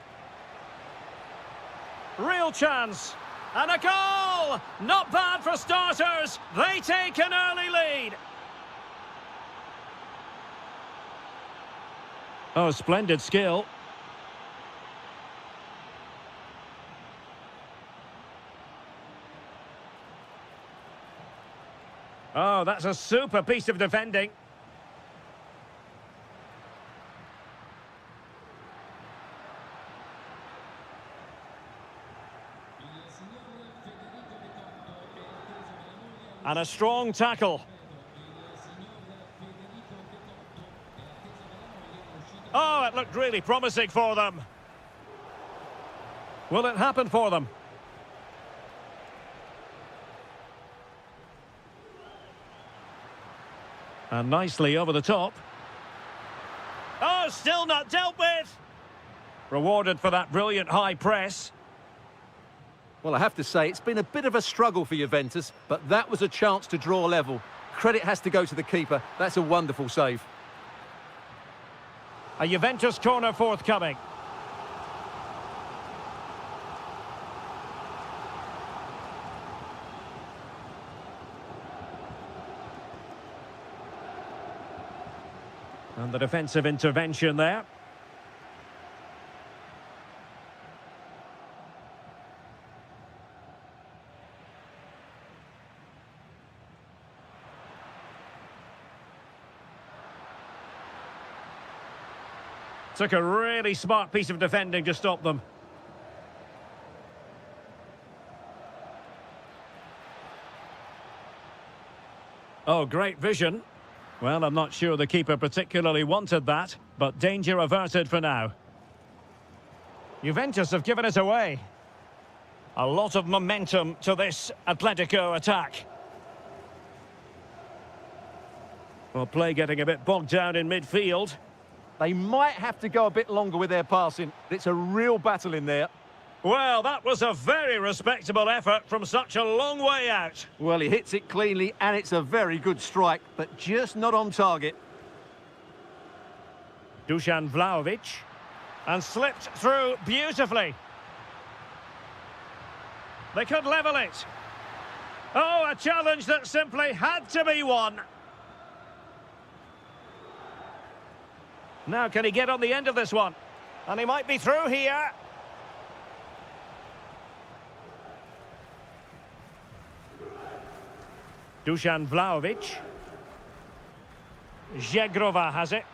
Real chance. And a goal! Not bad for starters. They take an early lead. Oh, splendid skill. Oh, that's a super piece of defending. And a strong tackle. Oh, it looked really promising for them. Will it happen for them? And nicely over the top. Oh, still not dealt with. Rewarded for that brilliant high press. Well, I have to say, it's been a bit of a struggle for Juventus, but that was a chance to draw level. Credit has to go to the keeper. That's a wonderful save. A Juventus corner forthcoming. And the defensive intervention there. Took a really smart piece of defending to stop them. Oh, great vision. Well, I'm not sure the keeper particularly wanted that, but danger averted for now. Juventus have given it away. A lot of momentum to this Atletico attack. Well, play getting a bit bogged down in midfield. They might have to go a bit longer with their passing. It's a real battle in there. Well, that was a very respectable effort from such a long way out. Well, he hits it cleanly, and it's a very good strike, but just not on target. Dusan Vlahovic. And slipped through beautifully. They could level it. Oh, a challenge that simply had to be won. Now, can he get on the end of this one? And he might be through here. Dusan Vlahovic. Zegrova has it.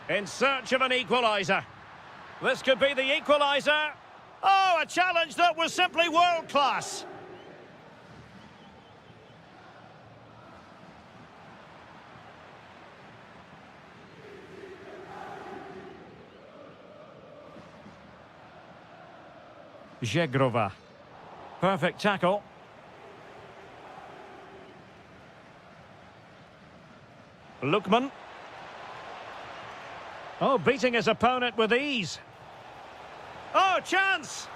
In search of an equaliser. This could be the equaliser. Oh, a challenge that was simply world-class. Zegrova. Perfect tackle. Lukman. Oh, beating his opponent with ease. Oh, chance!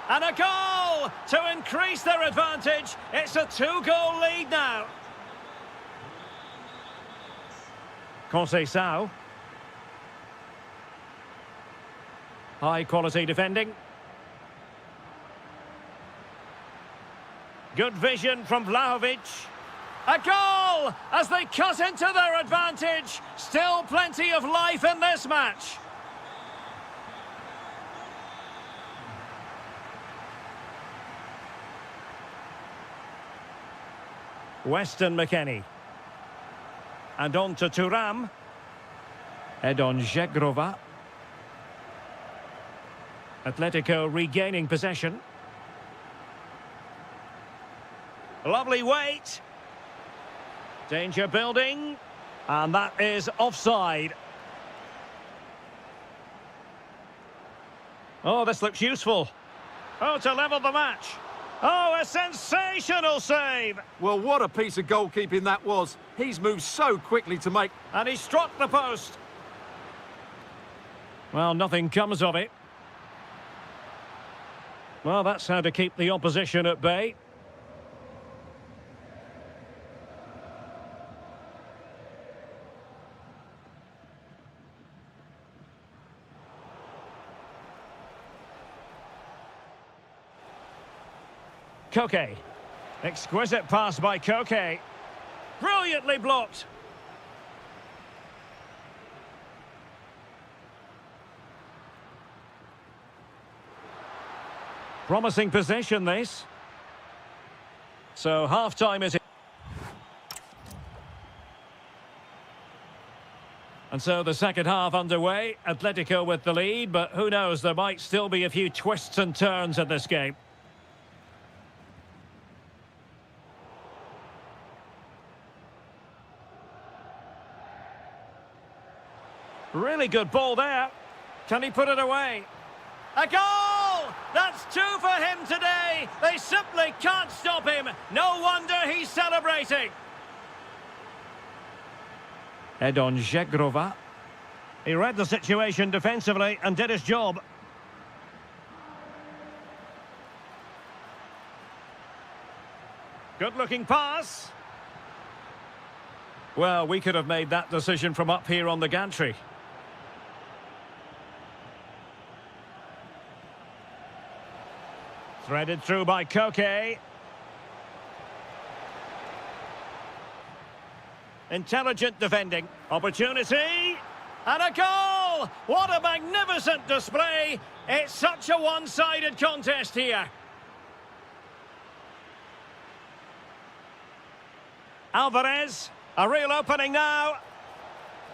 And a goal to increase their advantage. It's a 2-goal lead now. Conceição. High quality defending. Good vision from Vlahovic. A goal as they cut into their advantage. Still plenty of life in this match. Weston McKennie. And on to Thuram. Edon Zegrova. Atletico regaining possession. Lovely weight. Danger building. And that is offside. Oh, this looks useful. Oh, to level the match. Oh, a sensational save. Well, what a piece of goalkeeping that was. He's moved so quickly to make... And he struck the post. Well, nothing comes of it. Well, that's how to keep the opposition at bay. Koke. Exquisite pass by Koke. Brilliantly blocked. Promising possession, this. So half-time is... And so the second half underway. Atletico with the lead, but who knows, there might still be a few twists and turns in this game. Really good ball there. Can he put it away? A goal! That's two for him today. They simply can't stop him. No wonder he's celebrating. Edon Zegrova. He read the situation defensively and did his job. Good-looking pass. Well, we could have made that decision from up here on the gantry. Threaded through by Koke. Intelligent defending. Opportunity. And a goal! What a magnificent display. It's such a one-sided contest here. Alvarez. A real opening now.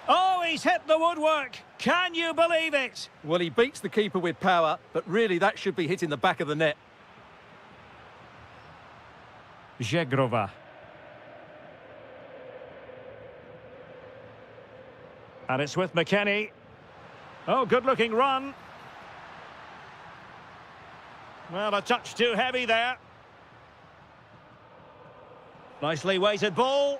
Oh, he's hit the woodwork. Can you believe it? Well, he beats the keeper with power, but really that should be hitting the back of the net. Zegrova. And it's with McKennie. Oh, good-looking run. Well, a touch too heavy there. Nicely weighted ball.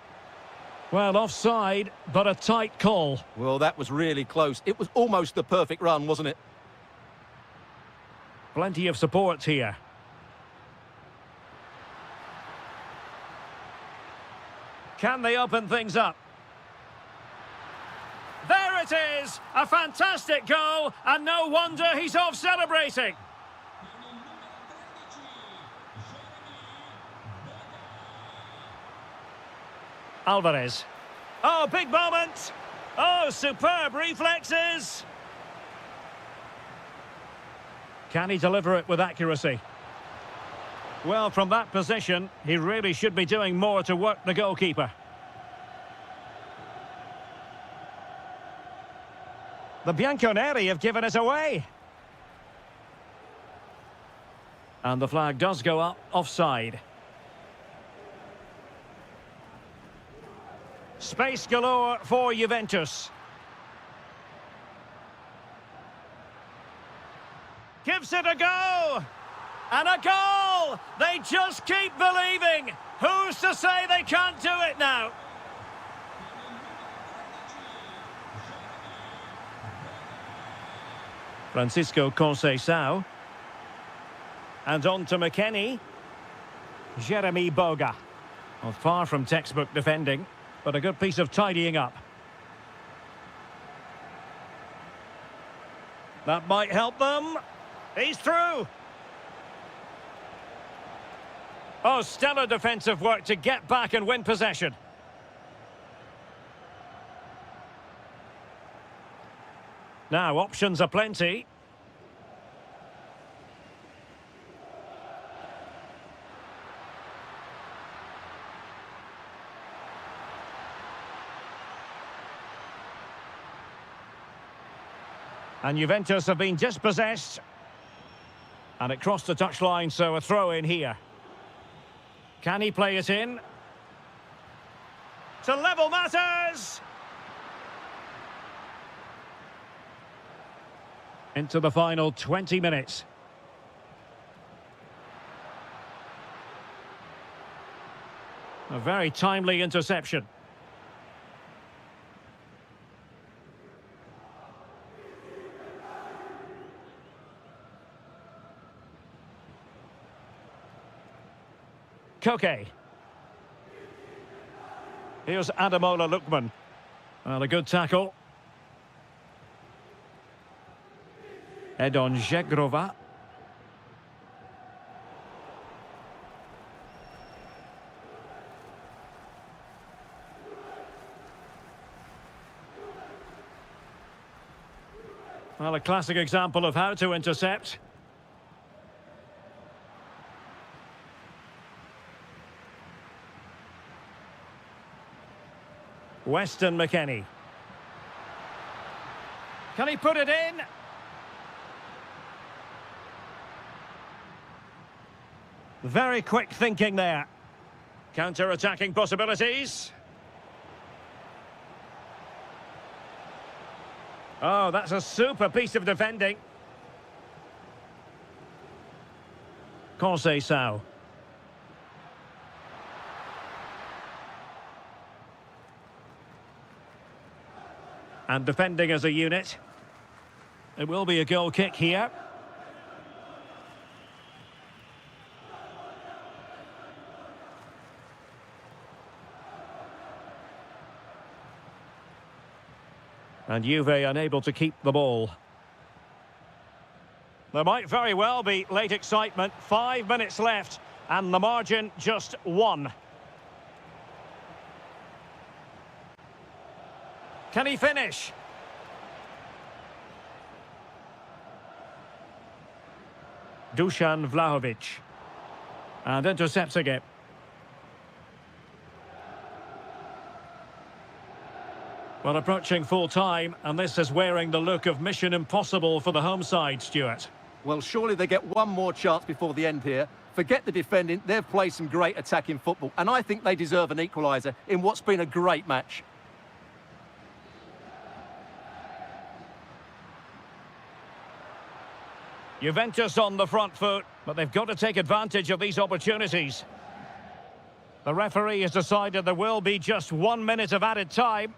Well, offside, but a tight call. Well, that was really close. It was almost the perfect run, wasn't it? Plenty of support here. Can they open things up? There it is! A fantastic goal, and no wonder he's off celebrating. Alvarez. Oh, big moment! Oh, superb reflexes! Can he deliver it with accuracy? Well, from that position, he really should be doing more to work the goalkeeper. The Bianconeri have given us away. And the flag does go up, offside. Space galore for Juventus. Gives it a go! And a goal! They just keep believing. Who's to say they can't do it now? Francisco Conceição. And on to McKennie. Jeremy Boga. Well, far from textbook defending, but a good piece of tidying up. That might help them. He's through. Oh, stellar defensive work to get back and win possession. Now, options are plenty. And Juventus have been dispossessed. And it crossed the touchline, so a throw in here. Can he play it in? To level matters! Into the final 20 minutes. A very timely interception. Koke. Here's Adamola Lookman. Well, a good tackle. Edon Žegrova. Well, a classic example of how to intercept. Weston McKennie. Can he put it in? Very quick thinking there. Counter-attacking possibilities. Oh, that's a super piece of defending. Conceição. And defending as a unit. It will be a goal kick here. And Juve unable to keep the ball. There might very well be late excitement. 5 minutes left, and the margin just 1. Can he finish? Dusan Vlahovic. And intercepts again. Well, approaching full time, and this is wearing the look of Mission Impossible for the home side, Stuart. Well, surely they get one more chance before the end here. Forget the defending, they've played some great attacking football, and I think they deserve an equaliser in what's been a great match. Juventus on the front foot, but they've got to take advantage of these opportunities. The referee has decided there will be just 1 minute of added time.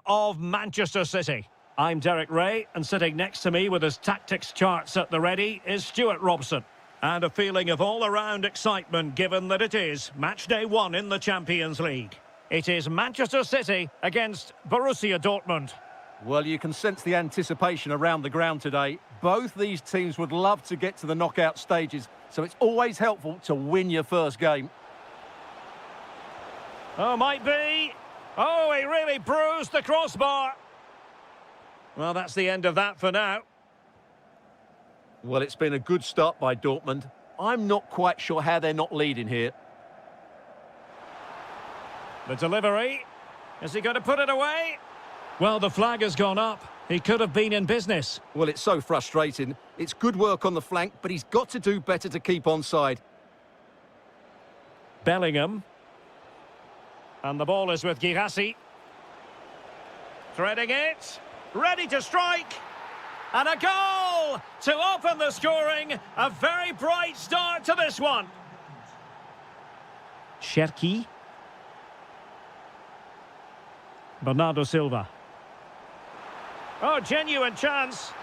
of Manchester City. I'm Derek Ray, and sitting next to me with his tactics charts at the ready is Stuart Robson. And a feeling of all-around excitement given that it is match day 1 in the Champions League. It is Manchester City against Borussia Dortmund. Well, you can sense the anticipation around the ground today. Both these teams would love to get to the knockout stages, so it's always helpful to win your first game. Oh, might be. Oh, he really bruised the crossbar. Well, that's the end of that for now. Well, it's been a good start by Dortmund. I'm not quite sure how they're not leading here. The delivery. Is he going to put it away? Well, the flag has gone up. He could have been in business. Well, it's so frustrating. It's good work on the flank, but he's got to do better to keep onside. Bellingham. And the ball is with Girassi. Threading it. Ready to strike. And a goal to open the scoring. A very bright start to this one. Cherki. Bernardo Silva. Oh, genuine chance.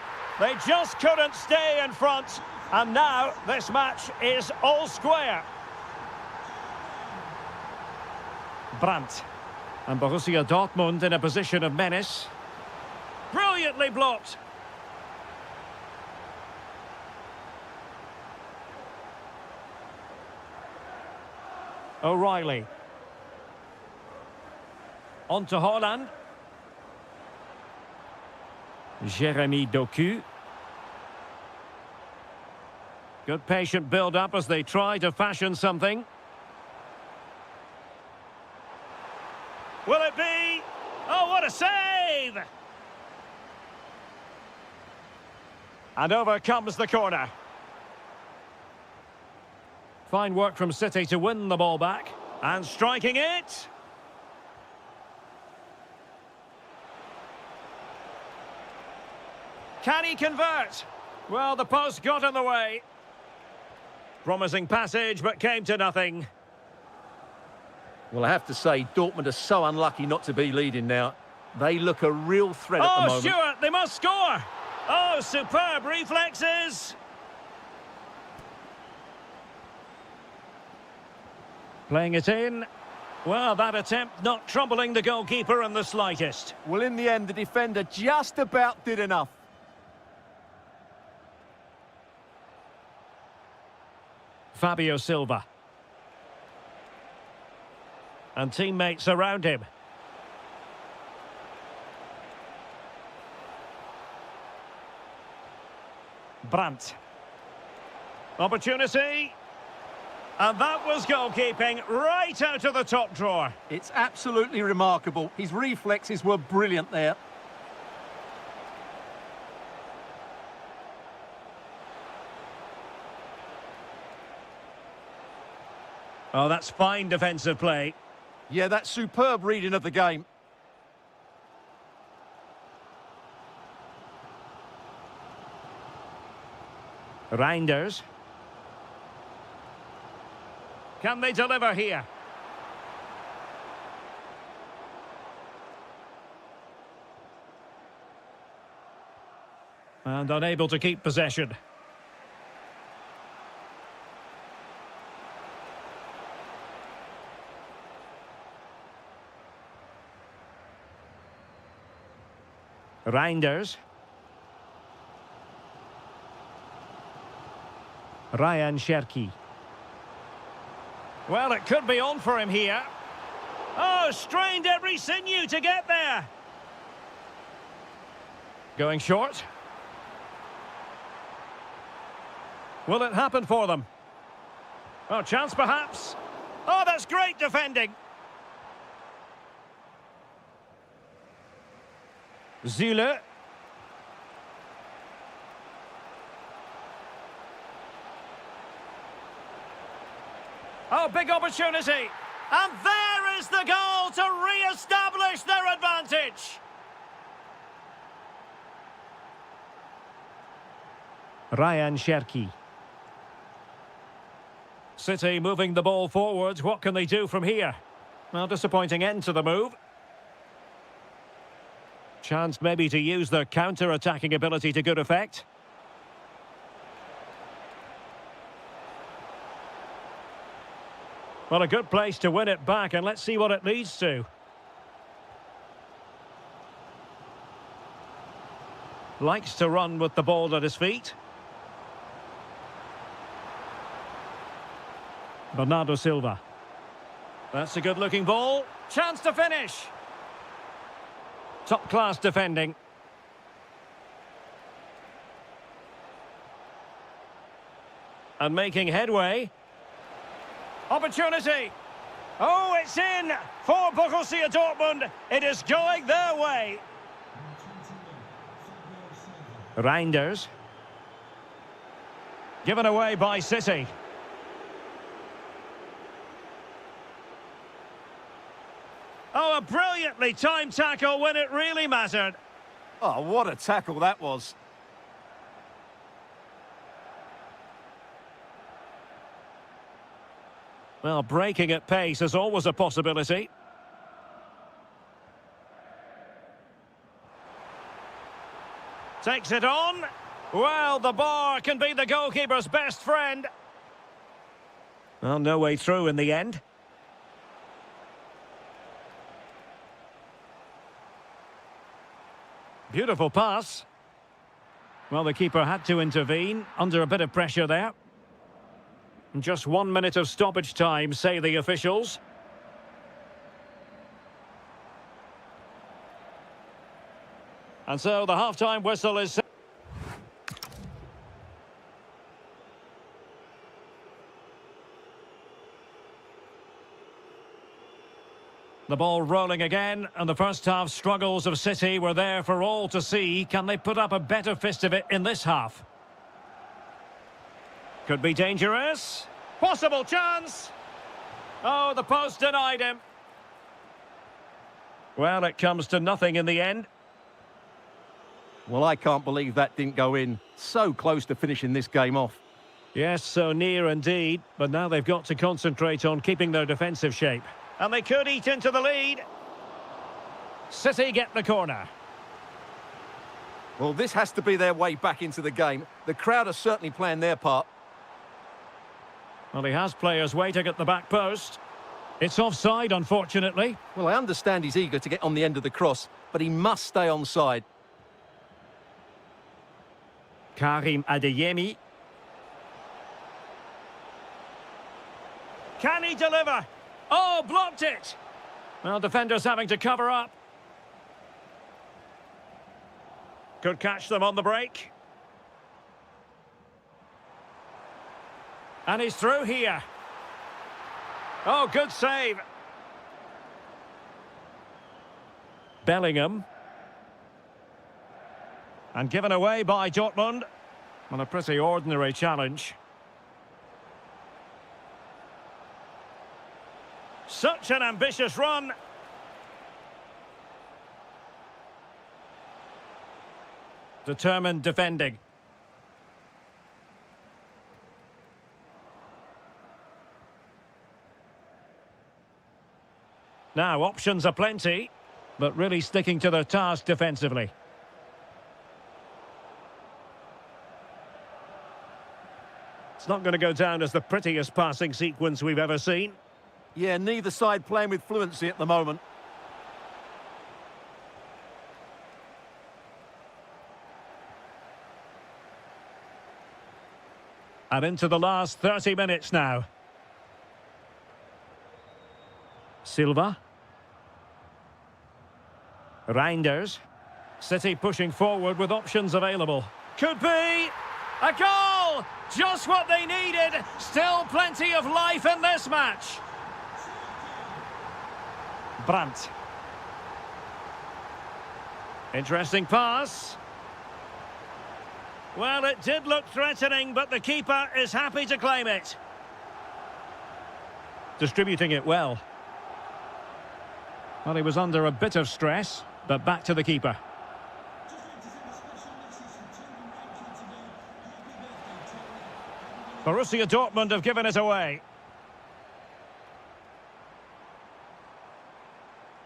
They just couldn't stay in front. And now this match is all square. Brandt. And Borussia Dortmund in a position of menace. Brilliantly blocked. O'Reilly. On to Haaland. Jeremy Doku. Good patient build-up as they try to fashion something. Will it be? Oh, what a save! And over comes the corner. Fine work from City to win the ball back. And striking it. Can he convert? Well, the post got in the way. Promising passage, but came to nothing. Well, I have to say, Dortmund are so unlucky not to be leading now. They look a real threat at the moment. Oh, Stuart, they must score! Oh, superb reflexes! Playing it in. Well, that attempt not troubling the goalkeeper in the slightest. Well, in the end, the defender just about did enough. Fabio Silva. And teammates around him. Brandt. Opportunity. And that was goalkeeping right out of the top drawer. It's absolutely remarkable. His reflexes were brilliant there. Oh, that's fine defensive play. Yeah, that's superb reading of the game. Reinders. Can they deliver here? And unable to keep possession. Reinders. Ryan Cherki. Well, it could be on for him here. Oh, strained every sinew to get there. Going short. Will it happen for them? Oh, chance perhaps. Oh, that's great defending. Zule. Oh, big opportunity. And there is the goal to re-establish their advantage. Ryan Cherki. City moving the ball forwards. What can they do from here? Well, disappointing end to the move. Chance maybe to use their counter-attacking ability to good effect. Well, a good place to win it back, and let's see what it leads to. Likes to run with the ball at his feet. Bernardo Silva. That's a good-looking ball. Chance to finish. Top-class defending. And making headway. Opportunity. Oh, it's in for Borussia Dortmund. It is going their way. Reinders. Given away by City. Oh, a brilliantly timed tackle when it really mattered. Oh, what a tackle that was. Well, breaking at pace is always a possibility. Takes it on. Well, the bar can be the goalkeeper's best friend. Well, no way through in the end. Beautiful pass. Well, the keeper had to intervene, under a bit of pressure there. Just 1 minute of stoppage time, say the officials. And so the half-time whistle is... The ball rolling again, and the first half struggles of City were there for all to see. Can they put up a better fist of it in this half? Could be dangerous. Possible chance. Oh, the post denied him. Well, it comes to nothing in the end. Well, I can't believe that didn't go in. So close to finishing this game off. Yes, so near indeed. But now they've got to concentrate on keeping their defensive shape. And they could eat into the lead. City get the corner. Well, this has to be their way back into the game. The crowd are certainly playing their part. Well, he has players waiting at the back post. It's offside, unfortunately. Well, I understand he's eager to get on the end of the cross, but he must stay onside. Karim Adeyemi. Can he deliver? Oh, blocked it! Well, defenders having to cover up. Could catch them on the break. And he's through here. Oh, good save. Bellingham. And given away by Dortmund. On a pretty ordinary challenge. Such an ambitious run. Determined defending. Now, options are plenty, but really sticking to their task defensively. It's not going to go down as the prettiest passing sequence we've ever seen. Yeah, neither side playing with fluency at the moment. And into the last 30 minutes now. Silva. Reinders. City pushing forward with options available. Could be a goal! Just what they needed. Still plenty of life in this match. Brandt. Interesting pass. Well, it did look threatening, but the keeper is happy to claim it. Distributing it well. Well, he was under a bit of stress, but back to the keeper. Borussia Dortmund have given it away.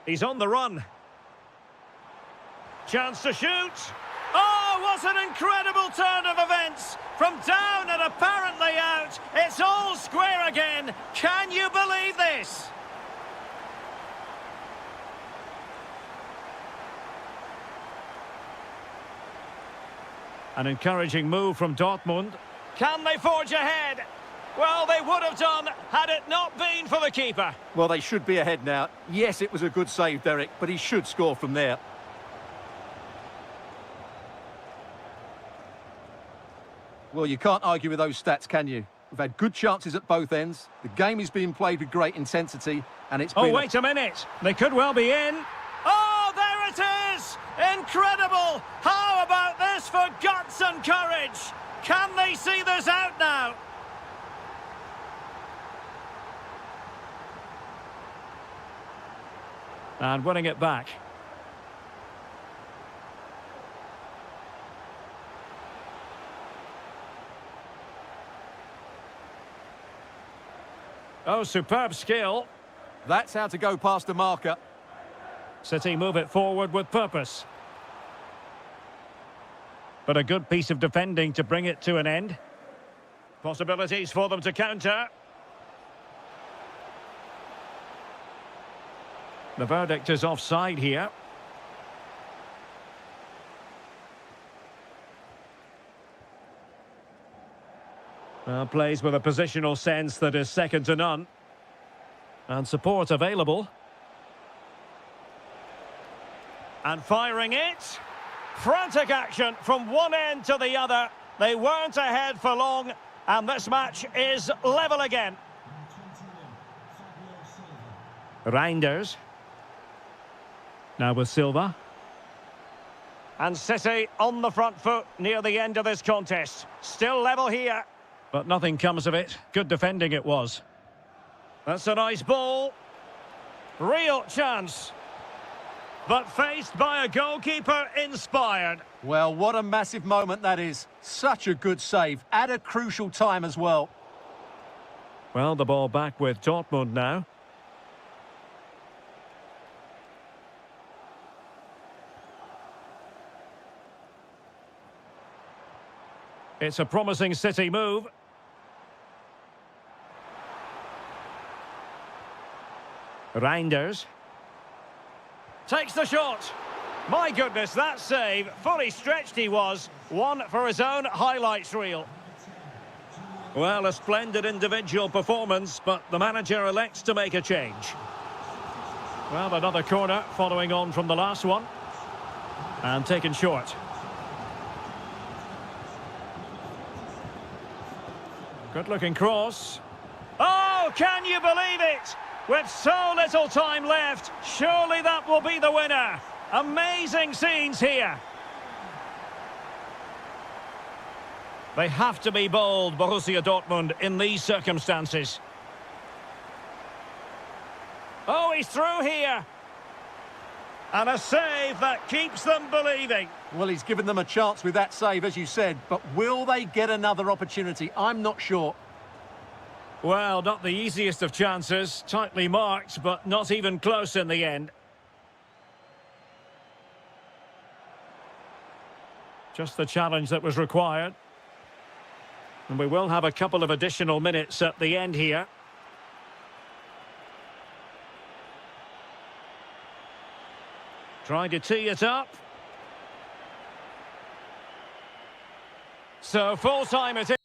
He's on the run. Chance to shoot. Oh, what an incredible turn of events! From down and apparently out, it's all square again. Can you believe this? An encouraging move from Dortmund. Can they forge ahead? Well, they would have done had it not been for the keeper. Well, they should be ahead now. Yes, it was a good save, Derek, but he should score from there. Well, you can't argue with those stats, can you? We've had good chances at both ends. The game is being played with great intensity, and it's been... Oh, wait a minute. They could well be in. Oh, there it is! Incredible! How about this for guts and courage? Can they see this out now? And winning it back. Oh, superb skill. That's how to go past the marker. City move it forward with purpose. But a good piece of defending to bring it to an end. Possibilities for them to counter. The verdict is offside here. Plays with a positional sense that is second to none. And support available. And firing it. Frantic action from one end to the other. They weren't ahead for long, and this match is level again. Reinders. Now with Silva. And City on the front foot near the end of this contest. Still level here. But nothing comes of it. Good defending it was. That's a nice ball. Real chance. But faced by a goalkeeper inspired. Well, what a massive moment that is. Such a good save. At a crucial time as well. Well, the ball back with Dortmund now. It's a promising City move. Reinders. Takes the shot. My goodness, that save. Fully stretched he was. One for his own highlights reel. Well, a splendid individual performance, but the manager elects to make a change. Well, another corner following on from the last one. And taken short. Good-looking cross. Oh, can you believe it? With so little time left, surely that will be the winner. Amazing scenes here. They have to be bold, Borussia Dortmund, in these circumstances. Oh, he's through here. And a save that keeps them believing. Well, he's given them a chance with that save, as you said, but will they get another opportunity? I'm not sure. Well, not the easiest of chances. Tightly marked, but not even close in the end. Just the challenge that was required. And we will have a couple of additional minutes at the end here. Trying to tee it up. So full time it is.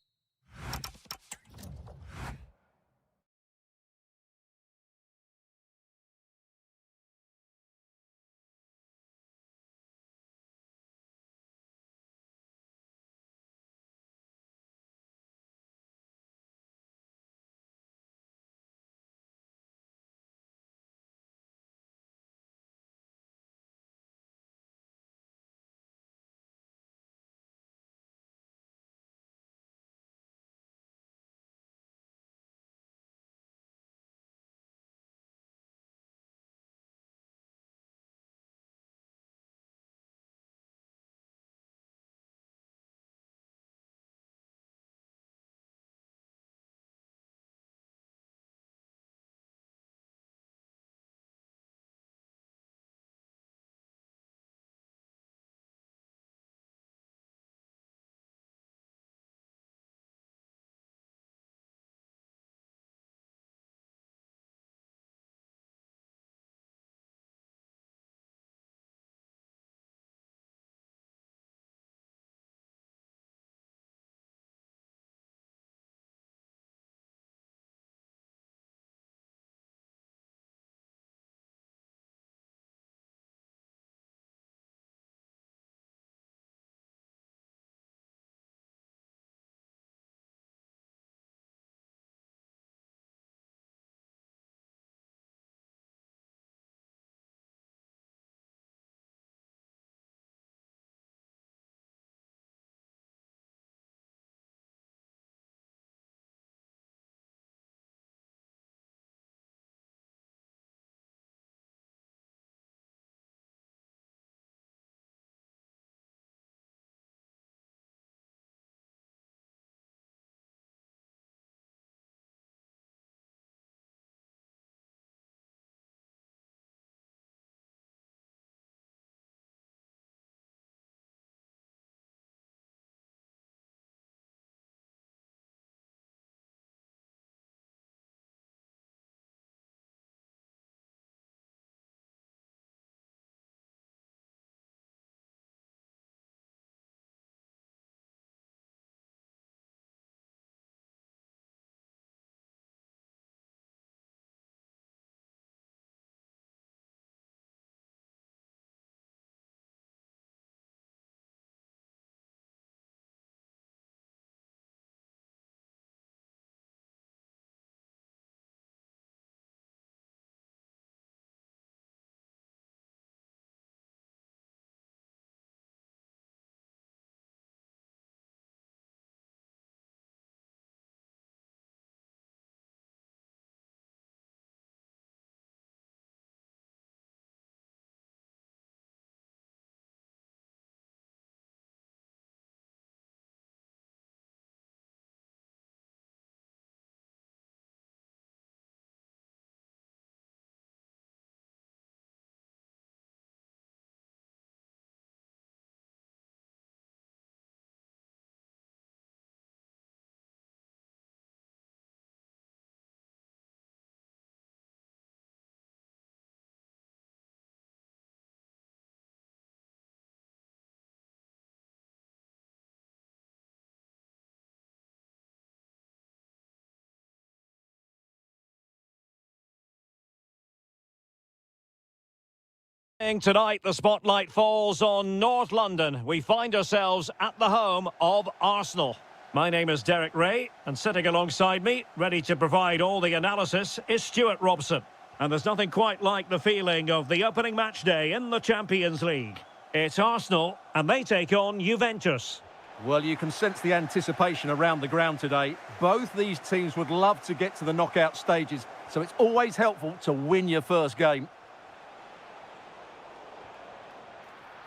Tonight, the spotlight falls on North London. We find ourselves at the home of Arsenal. My name is Derek Ray, and sitting alongside me, ready to provide all the analysis, is Stuart Robson. And there's nothing quite like the feeling of the opening match day in the Champions League. It's Arsenal, and they take on Juventus. Well, you can sense the anticipation around the ground today. Both these teams would love to get to the knockout stages, so it's always helpful to win your first game.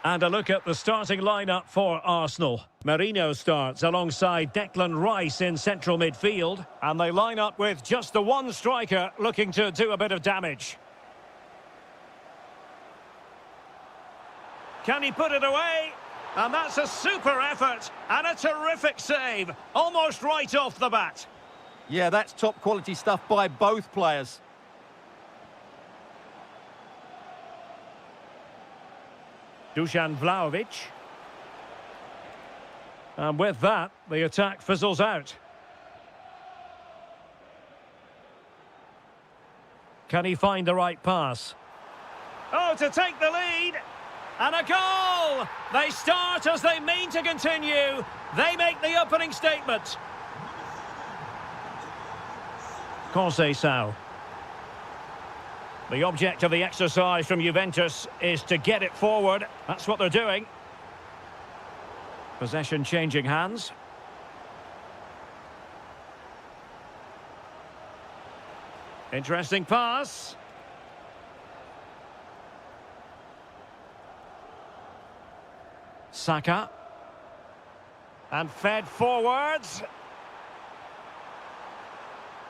And a look at the starting lineup for Arsenal. Marino starts alongside Declan Rice in central midfield. And they line up with just the one striker looking to do a bit of damage. Can he put it away? And that's a super effort and a terrific save. Almost right off the bat. Yeah, that's top quality stuff by both players. Dusan Vlahovic. And with that, the attack fizzles out. Can he find the right pass? Oh, to take the lead! And a goal! They start as they mean to continue. They make the opening statement. Conceição. The object of the exercise from Juventus is to get it forward. That's what they're doing. Possession changing hands. Interesting pass. Saka. And fed forwards.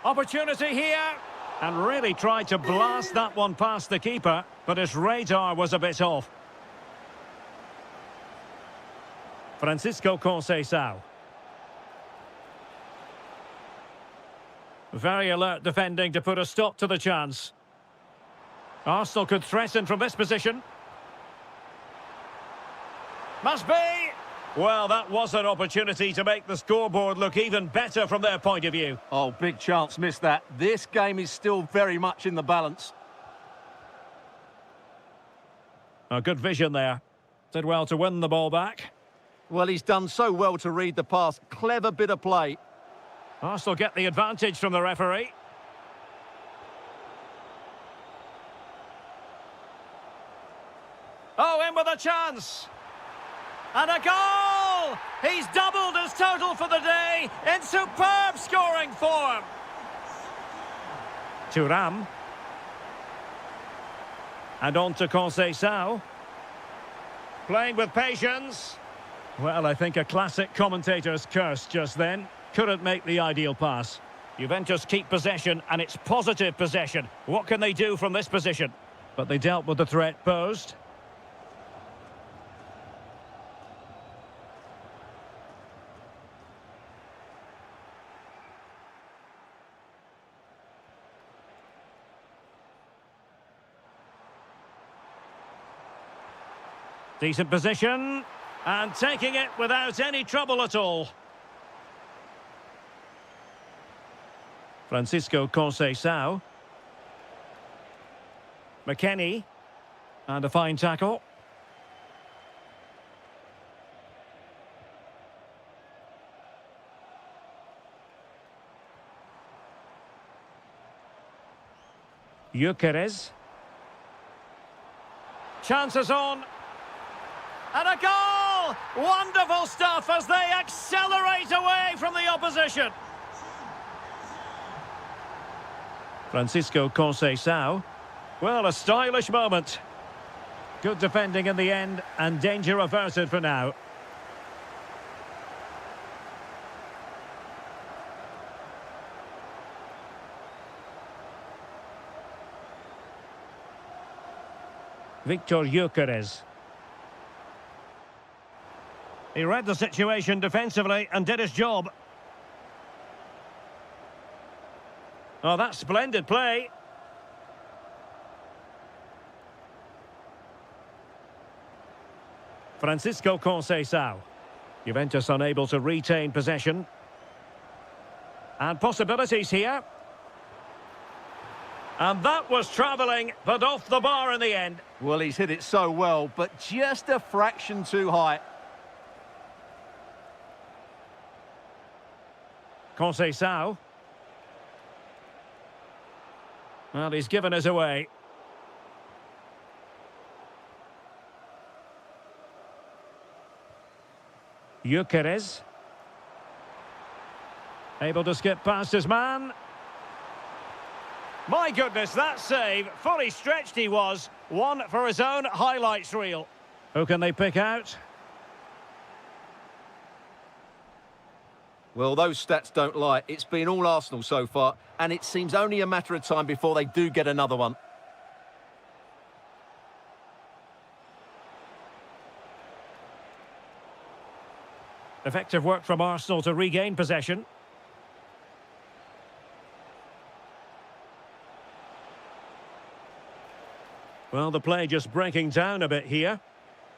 Opportunity here. And really tried to blast that one past the keeper, but his radar was a bit off. Francisco Conceição. Very alert defending to put a stop to the chance. Arsenal could threaten from this position. Must be! Well, that was an opportunity to make the scoreboard look even better from their point of view. Oh, big chance, missed that. This game is still very much in the balance. A good vision there. Did well to win the ball back. Well, he's done so well to read the pass. Clever bit of play. Arsenal get the advantage from the referee. Oh, in with a chance. And a goal! He's doubled his total for the day in superb scoring form. Thuram. And on to Conceição. Playing with patience. Well, I think a classic commentator's curse just then. Couldn't make the ideal pass. Juventus keep possession, and it's positive possession. What can they do from this position? But they dealt with the threat posed. Decent position, and taking it without any trouble at all. Francisco Conceição. McKennie. And a fine tackle. Gyökeres. Chances on. And a goal! Wonderful stuff as they accelerate away from the opposition. Francisco Conceição. Well, a stylish moment. Good defending in the end, and danger averted for now. Victor Gyökeres. He read the situation defensively and did his job. Oh, that's splendid play. Francisco Conceição. Juventus unable to retain possession. And possibilities here. And that was travelling, but off the bar in the end. Well, he's hit it so well, but just a fraction too high. Conceição. Well, he's given us away. Gyökeres. Able to skip past his man. My goodness, that save. Fully stretched he was. One for his own highlights reel. Who can they pick out? Well, those stats don't lie. It's been all Arsenal so far, and it seems only a matter of time before they do get another one. Effective work from Arsenal to regain possession. Well, the play just breaking down a bit here.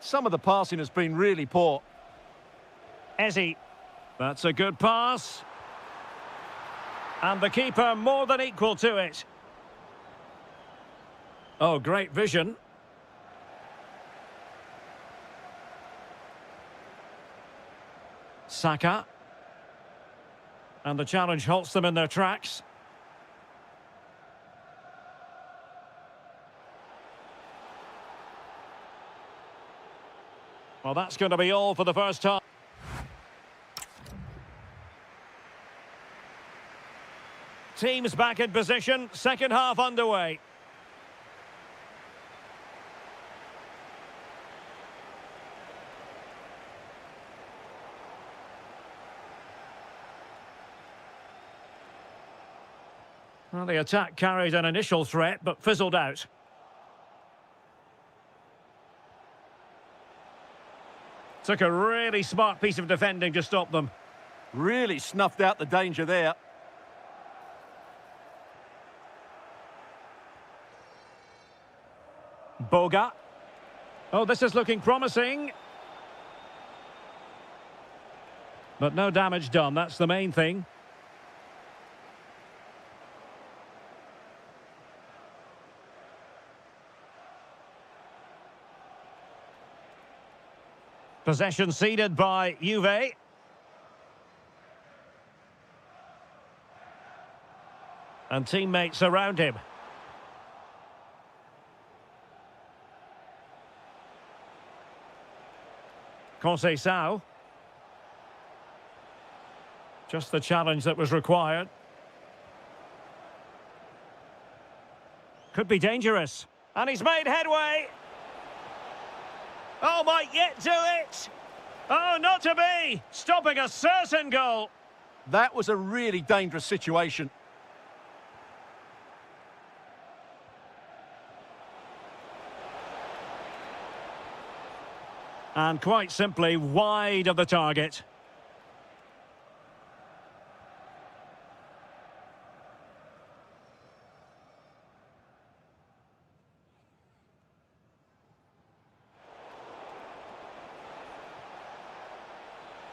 Some of the passing has been really poor. Ezzy. That's a good pass. And the keeper more than equal to it. Oh, great vision. Saka. And the challenge halts them in their tracks. Well, that's going to be all for the first half. Teams back in position, second half underway. Well, the attack carried an initial threat, but fizzled out. Took a really smart piece of defending to stop them. Really snuffed out the danger there. Boga. Oh, this is looking promising. But no damage done, that's the main thing. Possession ceded by Juve. And teammates around him. Conceição. Just the challenge that was required. Could be dangerous. And he's made headway. Oh, might yet do it. Oh, not to be. Stopping a certain goal. That was a really dangerous situation. And quite simply, wide of the target.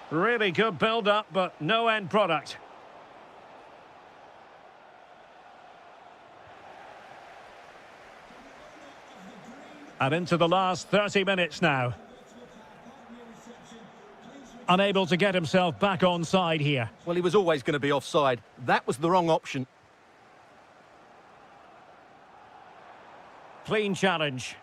Really good build-up, but no end product. And into the last 30 minutes now. Unable to get himself back on side here. Well, he was always going to be offside. That was the wrong option. Clean challenge.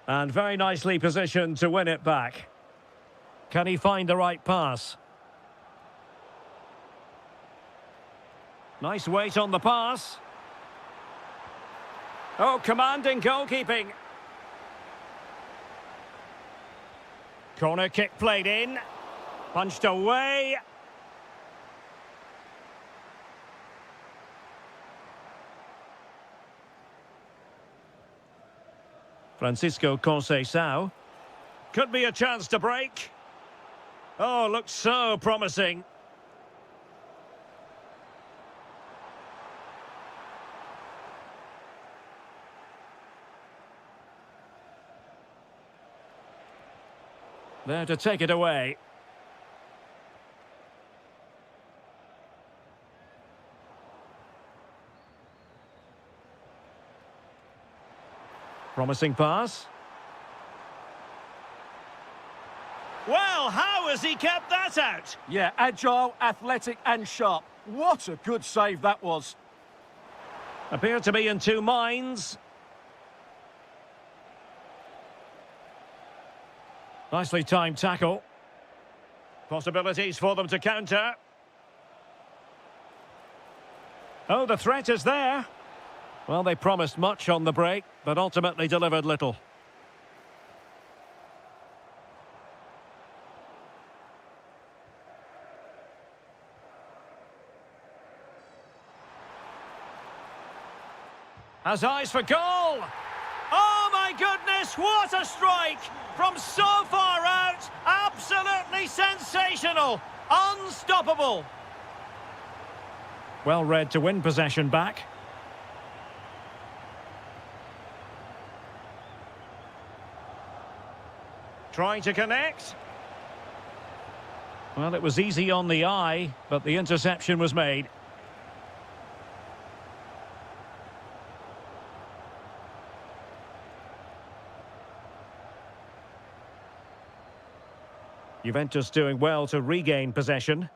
And very nicely positioned to win it back. Can he find the right pass? Nice weight on the pass. Oh, commanding goalkeeping. Corner kick played in. Punched away. Francisco Conceição. Could be a chance to break. Oh, looks so promising. There to take it away. Promising pass. Well, how has he kept that out? Yeah, agile, athletic and sharp. What a good save that was. Appear to be in two minds. Nicely timed tackle. Possibilities for them to counter. Oh, the threat is there. Well, they promised much on the break, but ultimately delivered little. Has eyes for goal! Oh my goodness, what a strike! From so far out, absolutely sensational! Unstoppable! Well read to win possession back. Trying to connect. Well, it was easy on the eye, but the interception was made. Juventus doing well to regain possession.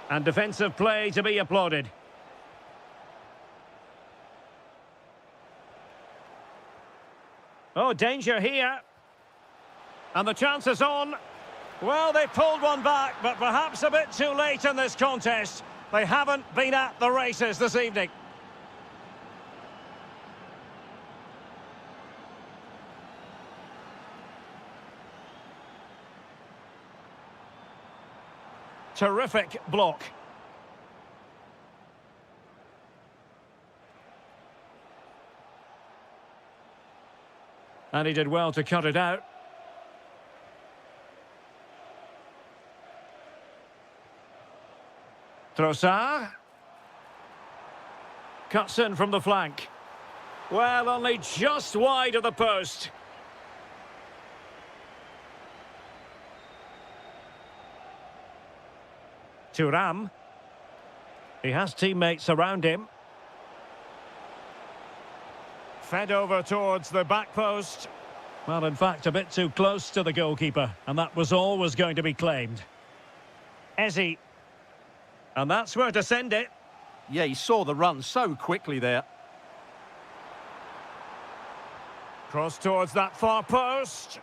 And defensive play to be applauded. Oh, danger here. And the chance is on. Well, they pulled one back, but perhaps a bit too late in this contest. They haven't been at the races this evening. Terrific block. And he did well to cut it out. Trossard. Cuts in from the flank. Well, only just wide of the post. Thuram. He has teammates around him. Fed over towards the back post. Well, in fact, a bit too close to the goalkeeper, and that was always going to be claimed. Ezzy. And that's where to send it. Yeah, he saw the run so quickly there. Cross towards that far post.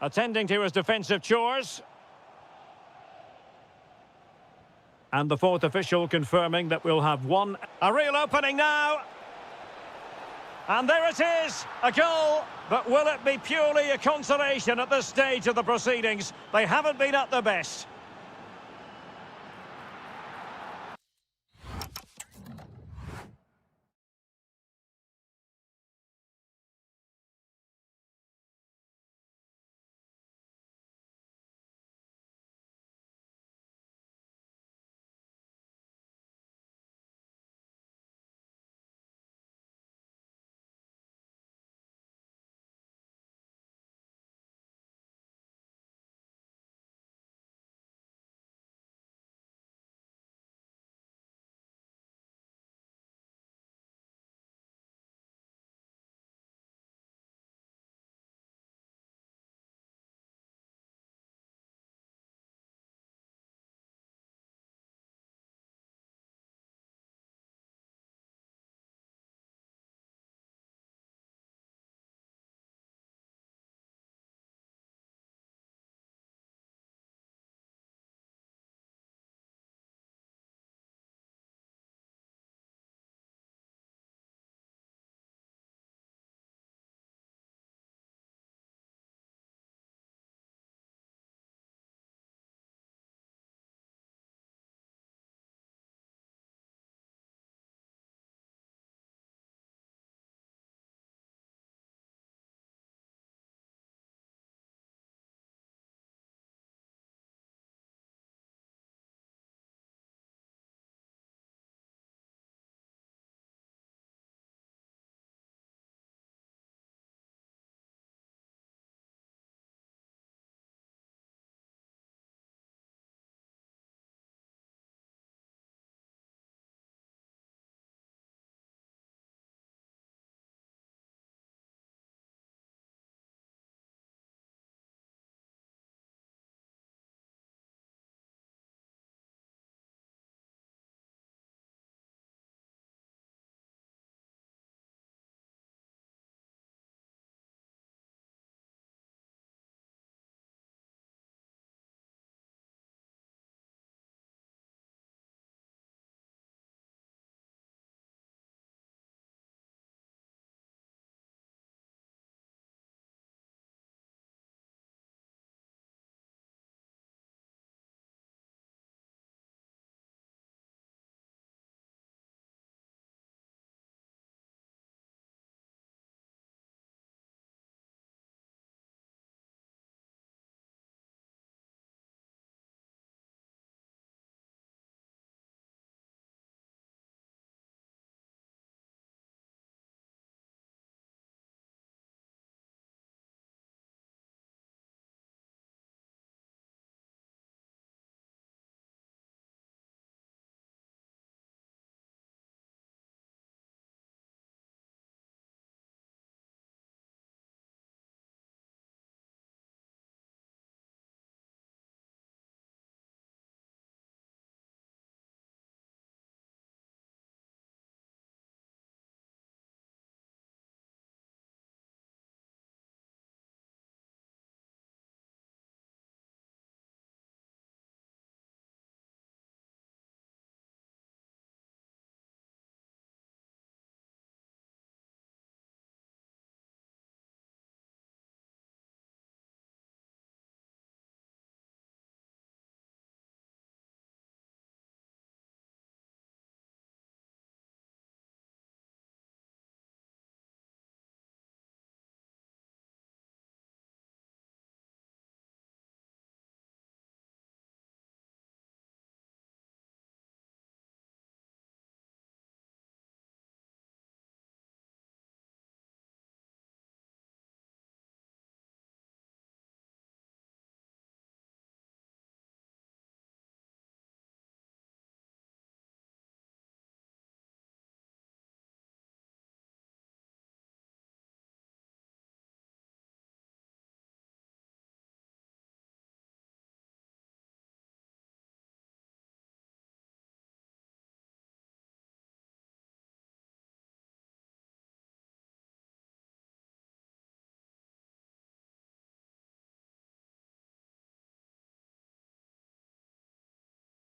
Attending to his defensive chores. And the fourth official confirming that we'll have one. A real opening now. And there it is, a goal. But will it be purely a consolation at this stage of the proceedings? They haven't been at their best.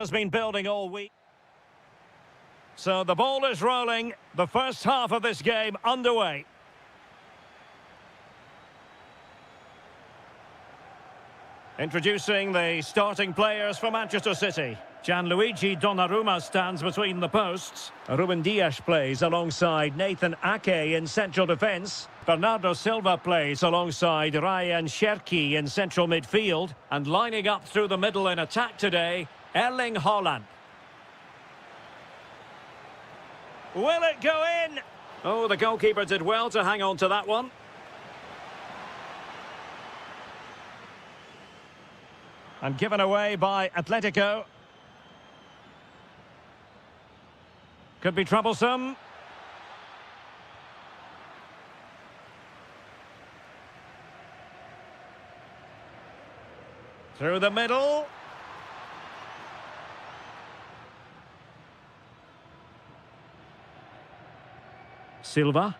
Has been building all week. So the ball is rolling. The first half of this game underway. Introducing the starting players for Manchester City. Gianluigi Donnarumma stands between the posts. Ruben Dias plays alongside Nathan Ake in central defence. Bernardo Silva plays alongside Ryan Cherki in central midfield. And lining up through the middle in attack today, Erling Haaland. Will it go in? Oh, the goalkeeper did well to hang on to that one. And given away by Atletico. Could be troublesome. Through the middle. Silva.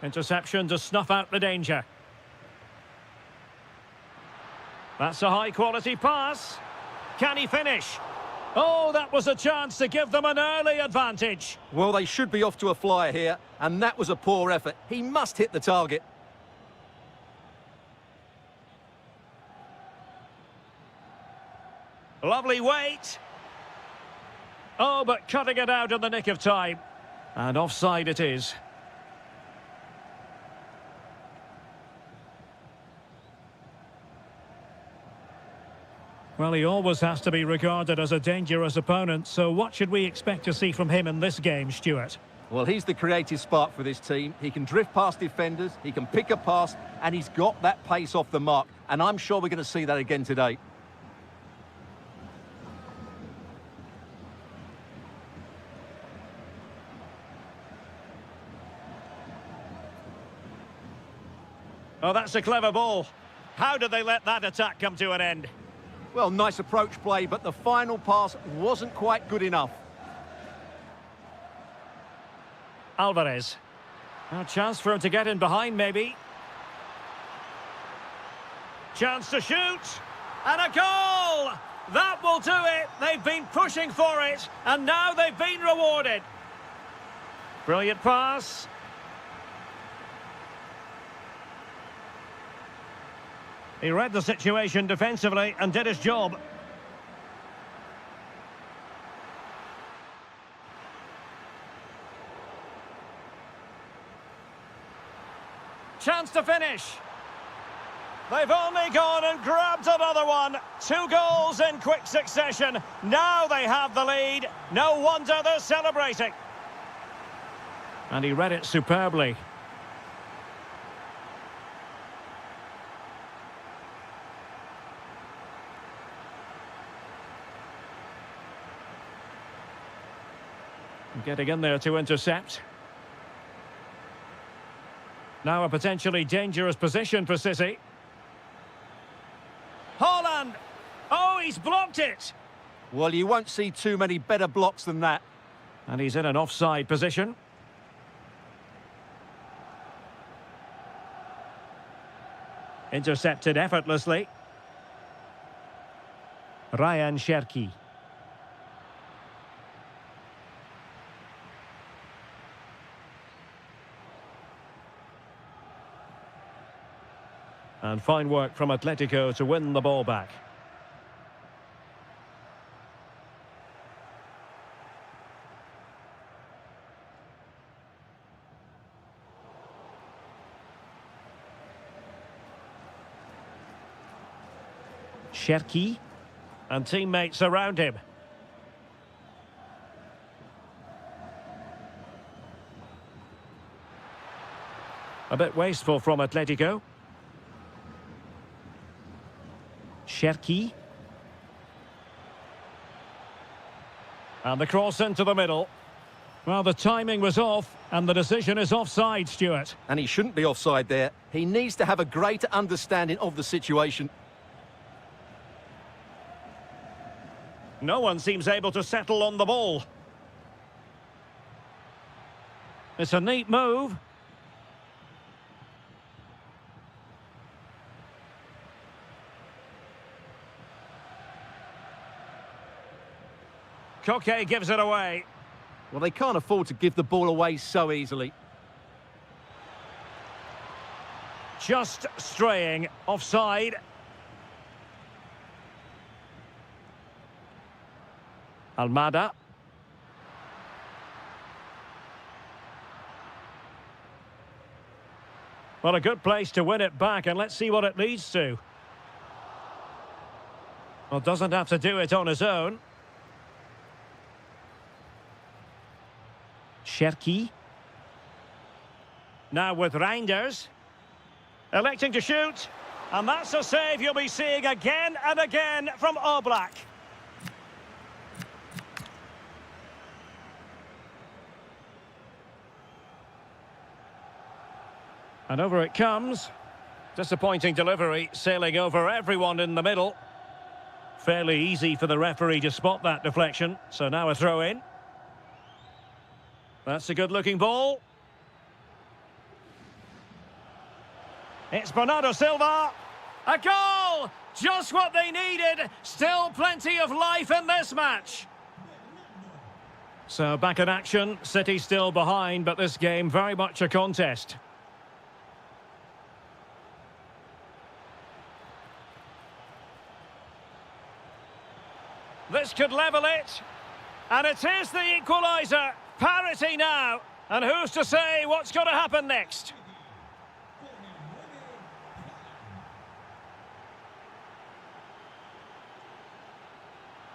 Interception to snuff out the danger. That's a high-quality pass. Can he finish? Oh, that was a chance to give them an early advantage. Well, they should be off to a flyer here, and that was a poor effort. He must hit the target. Lovely weight. Oh, but cutting it out in the nick of time. And offside it is. Well, he always has to be regarded as a dangerous opponent, so what should we expect to see from him in this game, Stuart? Well, he's the creative spark for this team. He can drift past defenders, he can pick a pass, and he's got that pace off the mark. And I'm sure we're going to see that again today. Oh, that's a clever ball. How did they let that attack come to an end? Well, nice approach play, but the final pass wasn't quite good enough. Alvarez. A chance for him to get in behind, maybe. Chance to shoot. And a goal! That will do it. They've been pushing for it, and now they've been rewarded. Brilliant pass. He read the situation defensively and did his job. Chance to finish. They've only gone and grabbed another one. 2 goals in quick succession. Now they have the lead. No wonder they're celebrating. And he read it superbly. Getting in there to intercept. Now a potentially dangerous position for City. Haaland! Oh, he's blocked it! Well, you won't see too many better blocks than that. And he's in an offside position. Intercepted effortlessly. Ryan Cherki. And fine work from Atletico to win the ball back. Cherki and teammates around him. A bit wasteful from Atletico. Cherki. And the cross into the middle. Well, the timing was off, and the decision is offside, Stuart. And he shouldn't be offside there. He needs to have a greater understanding of the situation. No one seems able to settle on the ball. It's a neat move. Koke gives it away. Well, they can't afford to give the ball away so easily. Just straying offside. Almada. Well, a good place to win it back, and let's see what it leads to. Well, doesn't have to do it on his own. Cherki. Now with Reinders. Electing to shoot. And that's a save you'll be seeing again and again from Oblak. And over it comes. Disappointing delivery, sailing over everyone in the middle. Fairly easy for the referee to spot that deflection. So now a throw in. That's a good-looking ball. It's Bernardo Silva. A goal! Just what they needed. Still plenty of life in this match. So back in action. City still behind, but this game very much a contest. This could level it. And it is the equaliser. Parity now. And who's to say what's going to happen next?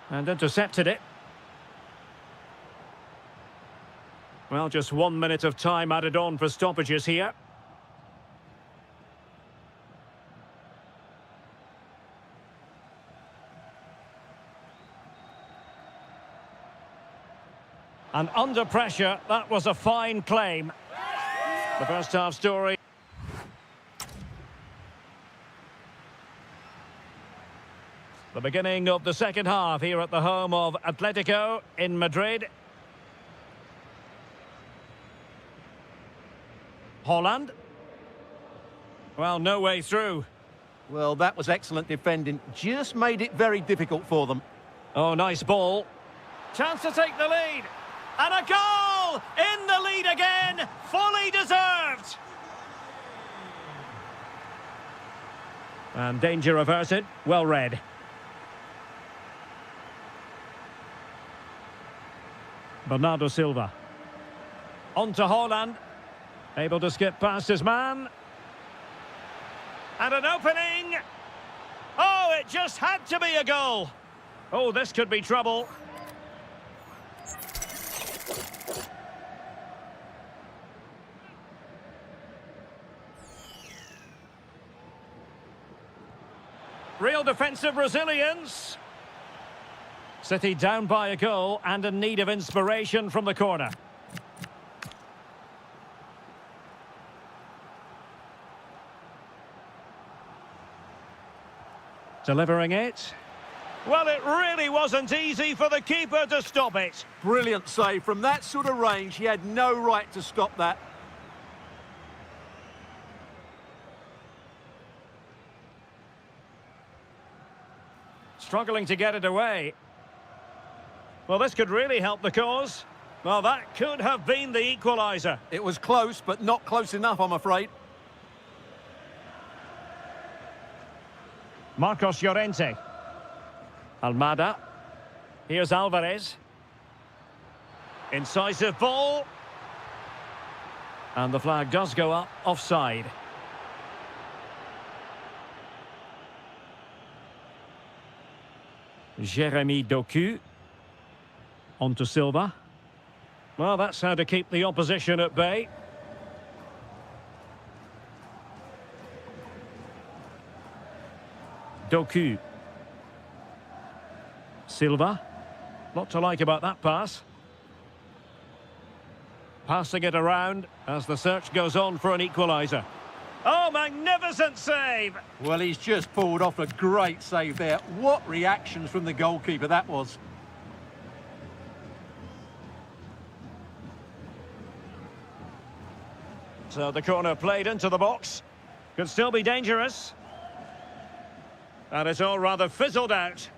And intercepted it. Well, just 1 minute of time added on for stoppages here. And under pressure, that was a fine claim. The first half story. The beginning of the second half here at the home of Atletico in Madrid. Holland. Well, no way through. Well, that was excellent defending. Just made it very difficult for them. Oh, nice ball. Chance to take the lead. And a goal! In the lead again! Fully deserved! And danger averted. Well read. Bernardo Silva. On to Holland. Able to skip past his man. And an opening! Oh, it just had to be a goal! Oh, this could be trouble. Real defensive resilience. City down by a goal and in need of inspiration from the corner. Delivering it. Well, it really wasn't easy for the keeper to stop it. Brilliant save. From that sort of range, he had no right to stop that. Struggling to get it away. Well, this could really help the cause. Well, that could have been the equaliser. It was close, but not close enough, I'm afraid. Marcos Llorente. Almada. Here's Alvarez. Incisive ball. And the flag does go up offside. Jeremy Doku. On to Silva. Well, that's how to keep the opposition at bay. Doku. Silva. Lot to like about that pass. Passing it around as the search goes on for an equaliser. Oh, magnificent save! Well, he's just pulled off a great save there. What reactions from the goalkeeper that was. So the corner played into the box. Could still be dangerous. And it's all rather fizzled out.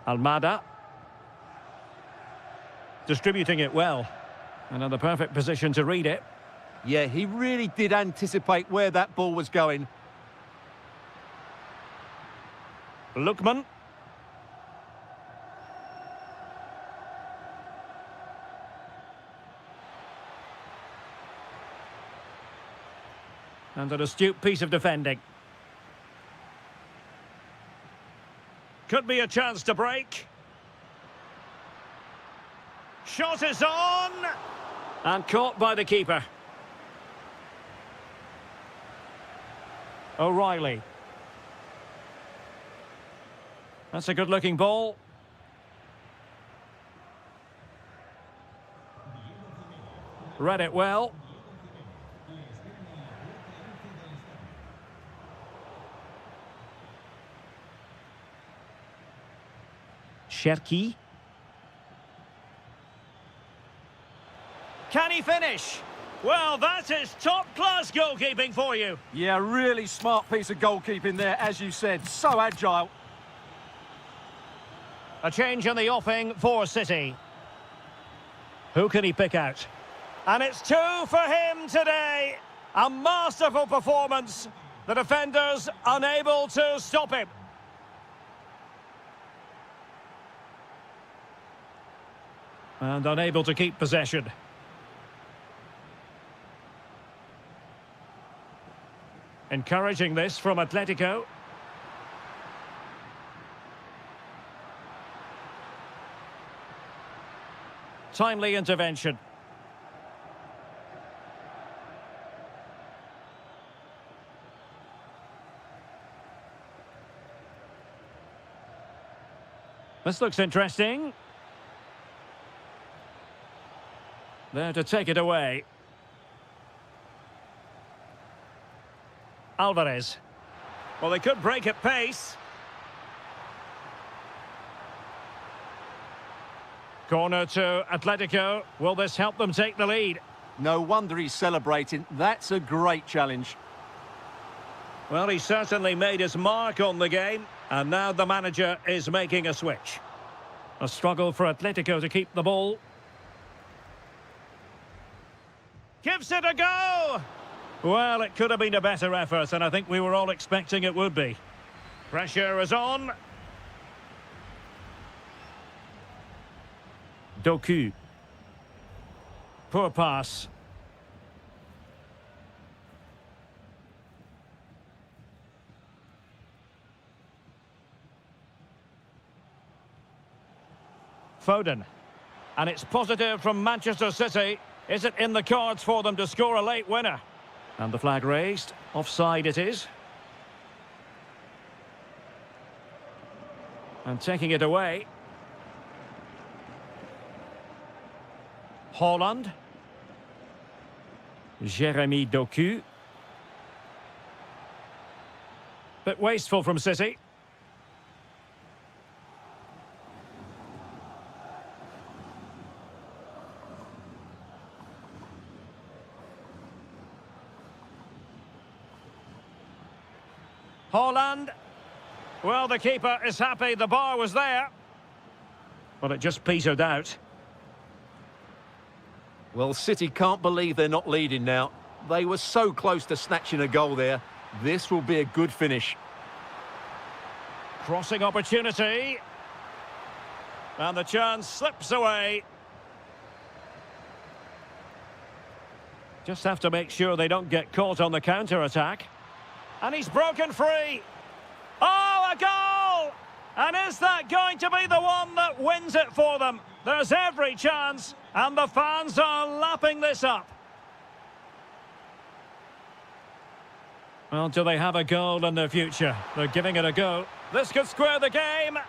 Almada. Distributing it well. And in the perfect position to read it. Yeah, he really did anticipate where that ball was going. Lookman. And an astute piece of defending. Could be a chance to break. Shot is on! And caught by the keeper. O'Reilly. That's a good-looking ball. Read it well. Cherki. Can he finish? Well, that is top-class goalkeeping for you. Yeah, really smart piece of goalkeeping there, as you said. So agile. A change in the offing for City. Who can he pick out? And it's 2 for him today. A masterful performance. The defenders unable to stop him. And unable to keep possession. Encouraging this from Atletico. Timely intervention. This looks interesting. There to take it away. Alvarez. Well, they could break at pace. Corner to Atletico. Will this help them take the lead? No wonder he's celebrating. That's a great challenge. Well, he certainly made his mark on the game. And now the manager is making a switch. A struggle for Atletico to keep the ball. Gives it a go! Well, it could have been a better effort, and I think we were all expecting it would be. Pressure is on. Doku. Poor pass. Foden. And it's positive from Manchester City. Is it in the cards for them to score a late winner? And the flag raised. Offside it is. And taking it away. Holland. Jeremy Doku. Bit wasteful from City. Holland. Well, the keeper is happy. The bar was there. But it just petered out. Well, City can't believe they're not leading now. They were so close to snatching a goal there. This will be a good finish. Crossing opportunity. And the chance slips away. Just have to make sure they don't get caught on the counter-attack. And he's broken free. Oh, a goal! And is that going to be the one that wins it for them? There's every chance, and the fans are lapping this up. Well, do they have a goal in their future? They're giving it a go. This could square the game.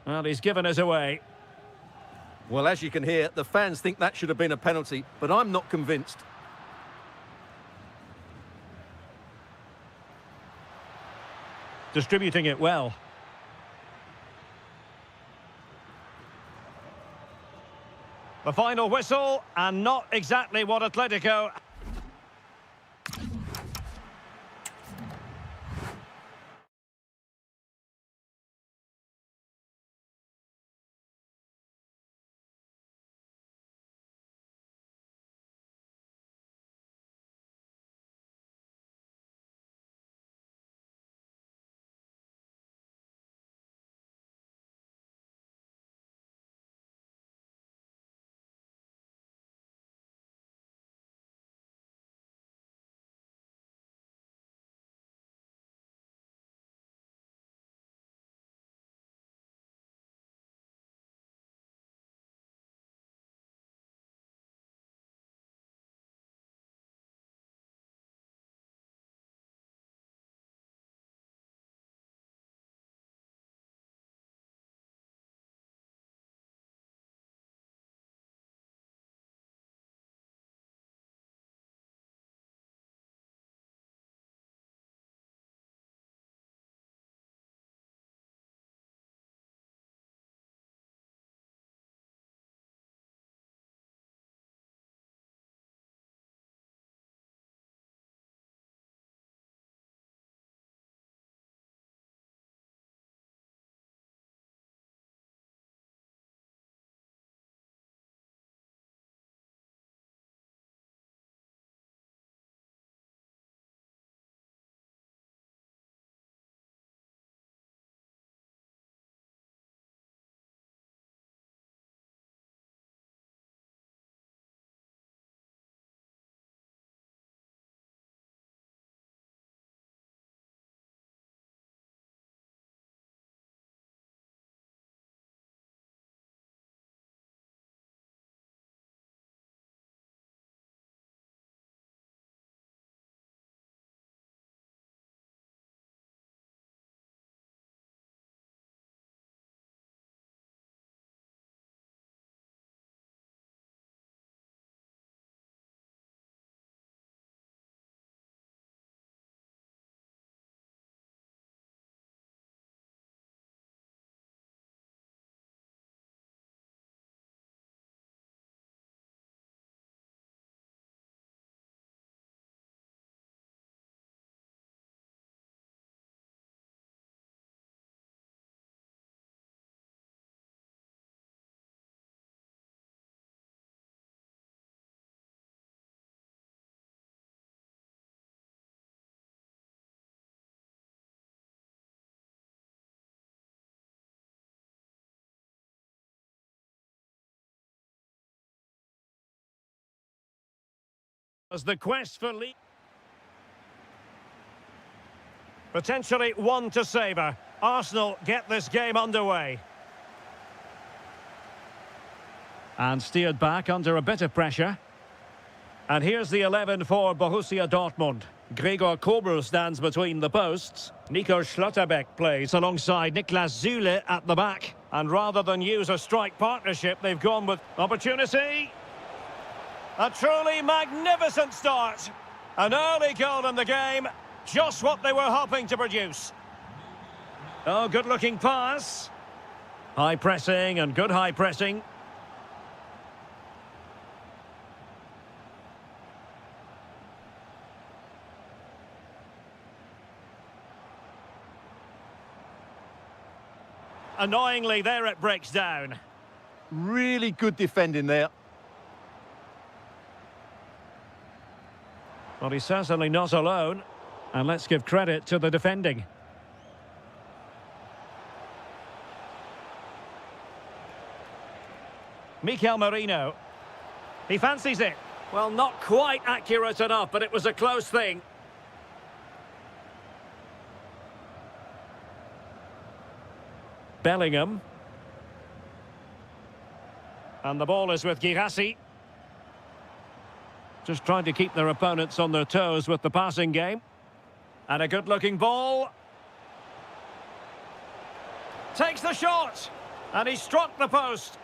Well, he's given us away. Well, as you can hear, the fans think that should have been a penalty, but I'm not convinced. Distributing it well. The final whistle, and not exactly what Atletico As the quest for lead. Potentially one to savour. Arsenal get this game underway. And steered back under a bit of pressure. And here's the 11 for Borussia Dortmund. Gregor Kobel stands between the posts. Nico Schlotterbeck plays alongside Niklas Süle at the back. And rather than use a strike partnership, they've gone with opportunity. A truly magnificent start. An early goal in the game. Just what they were hoping to produce. Oh, good-looking pass. High pressing and good high pressing. Annoyingly, there it breaks down. Really good defending there. Well, he's certainly not alone. And let's give credit to the defending. Mikel Merino. He fancies it. Well, not quite accurate enough, but it was a close thing. Bellingham. And the ball is with Girassi. Just trying to keep their opponents on their toes with the passing game. And a good-looking ball. Takes the shot. And he struck the post.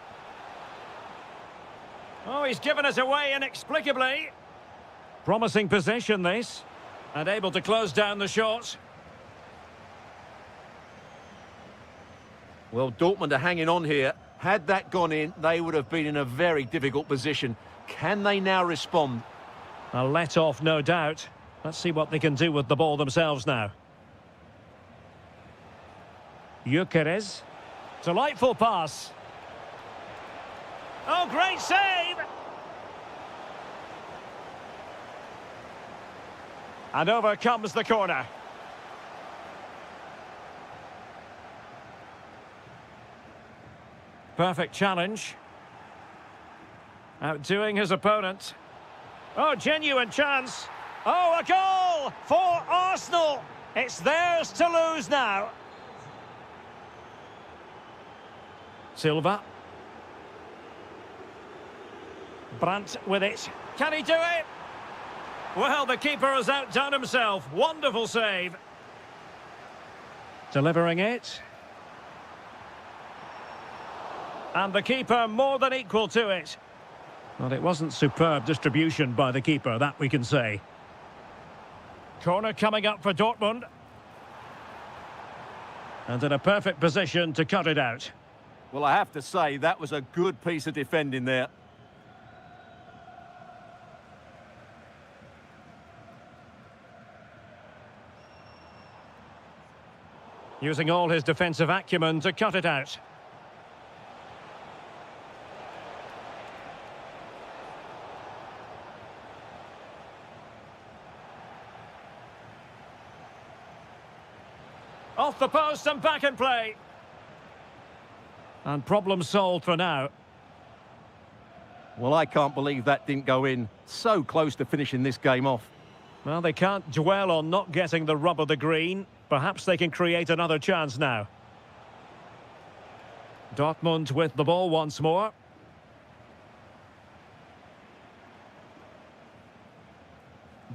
Oh, he's given us away inexplicably. Promising possession, this. And able to close down the shot. Well, Dortmund are hanging on here. Had that gone in, they would have been in a very difficult position. Can they now respond? A let-off, no doubt. Let's see what they can do with the ball themselves now. Gyökeres. Delightful pass. Oh, great save! And over comes the corner. Perfect challenge. Outdoing his opponent. Oh, genuine chance. Oh, a goal for Arsenal. It's theirs to lose now. Silva. Brandt with it. Can he do it? Well, the keeper has outdone himself. Wonderful save. Delivering it. And the keeper more than equal to it. Well, it wasn't superb distribution by the keeper, that we can say. Corner coming up for Dortmund. And in a perfect position to cut it out. Well, I have to say, that was a good piece of defending there. Using all his defensive acumen to cut it out. Off the post and back in play. And problem solved for now. Well, I can't believe that didn't go in. So close to finishing this game off. Well, they can't dwell on not getting the rub of the green. Perhaps they can create another chance now. Dortmund with the ball once more.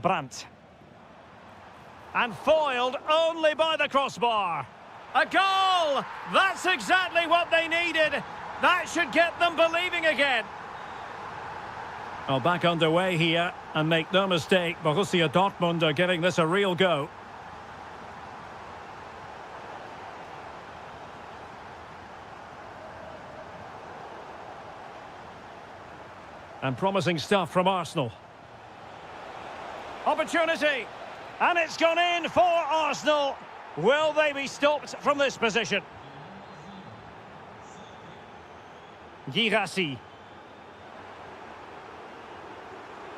Brandt. And foiled only by the crossbar. A goal! That's exactly what they needed. That should get them believing again. Oh, back underway here. And make no mistake, Borussia Dortmund are giving this a real go. And promising stuff from Arsenal. Opportunity! And it's gone in for Arsenal. Will they be stopped from this position? Girassi.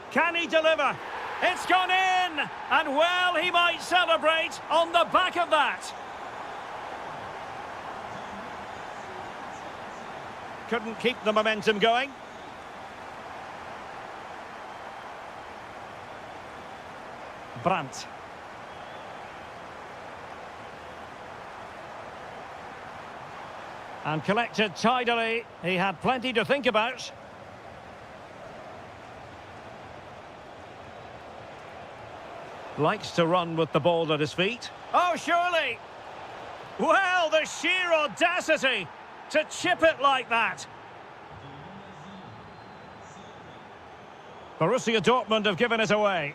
Can he deliver? It's gone in! And well, he might celebrate on the back of that. Couldn't keep the momentum going. Brandt. And collected tidily. He had plenty to think about. Likes to run with the ball at his feet. Oh, surely! Well, the sheer audacity to chip it like that. Borussia Dortmund have given it away.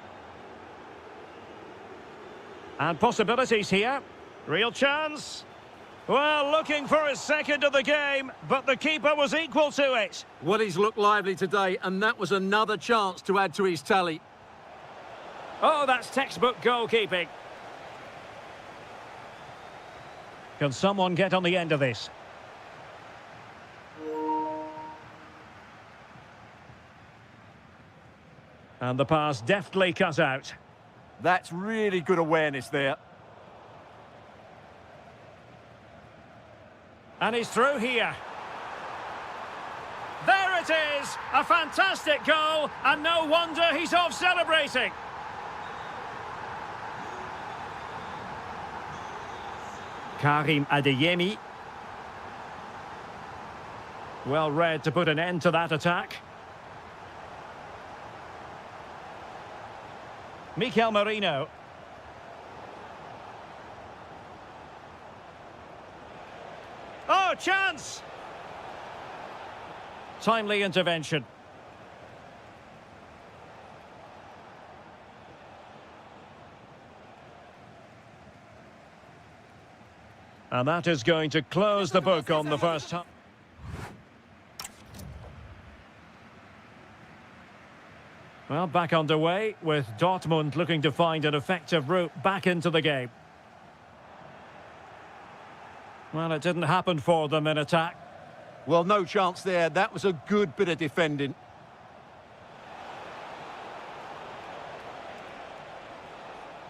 And possibilities here. Real chance. Well, looking for his second of the game, but the keeper was equal to it. Well, he's looked lively today, and that was another chance to add to his tally. Oh, that's textbook goalkeeping. Can someone get on the end of this? And the pass deftly cut out. That's really good awareness there. And he's through here. There it is! A fantastic goal, and no wonder he's off celebrating. Karim Adeyemi. Well read to put an end to that attack. Mikel Merino. Oh, chance! Timely intervention. And that is going to close the book on the first half. Well, back underway with Dortmund looking to find an effective route back into the game. Well, it didn't happen for them in attack. Well, no chance there. That was a good bit of defending.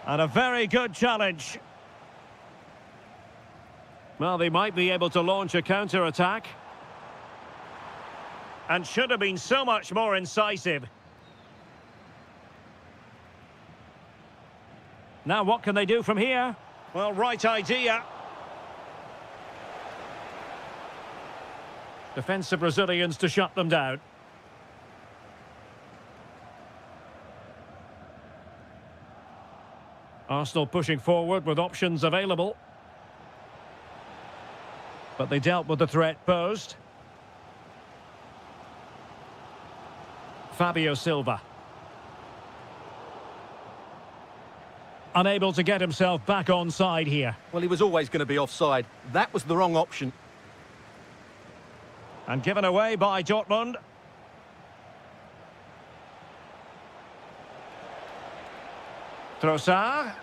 And a very good challenge. Well, they might be able to launch a counter-attack. And should have been so much more incisive. Now, what can they do from here? Well, right idea. Defensive Brazilians to shut them down. Arsenal pushing forward with options available. But they dealt with the threat posed. Fabio Silva. Unable to get himself back onside here. Well, he was always going to be offside. That was the wrong option. And given away by Dortmund. Trossard.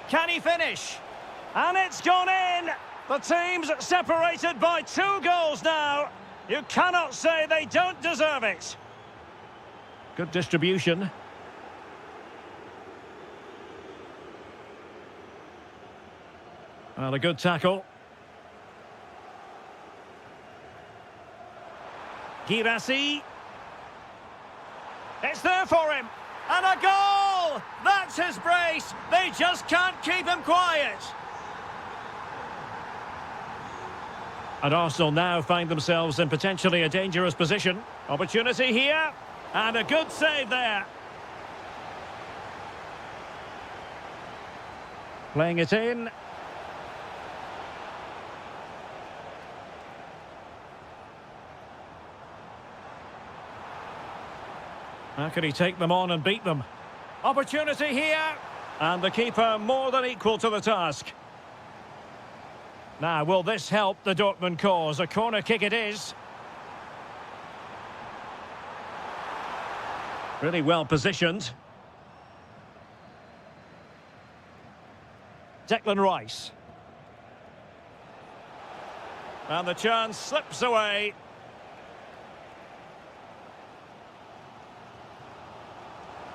Can he finish? And it's gone in! The team's separated by 2 goals now. You cannot say they don't deserve it. Good distribution. Well, a good tackle. Girassi. It's there for him. And a goal! That's his brace. They just can't keep him quiet. And Arsenal now find themselves in potentially a dangerous position. Opportunity here. And a good save there. Playing it in. How can he take them on and beat them? Opportunity here. And the keeper more than equal to the task. Now, will this help the Dortmund cause? A corner kick it is. Really well positioned. Declan Rice. And the chance slips away.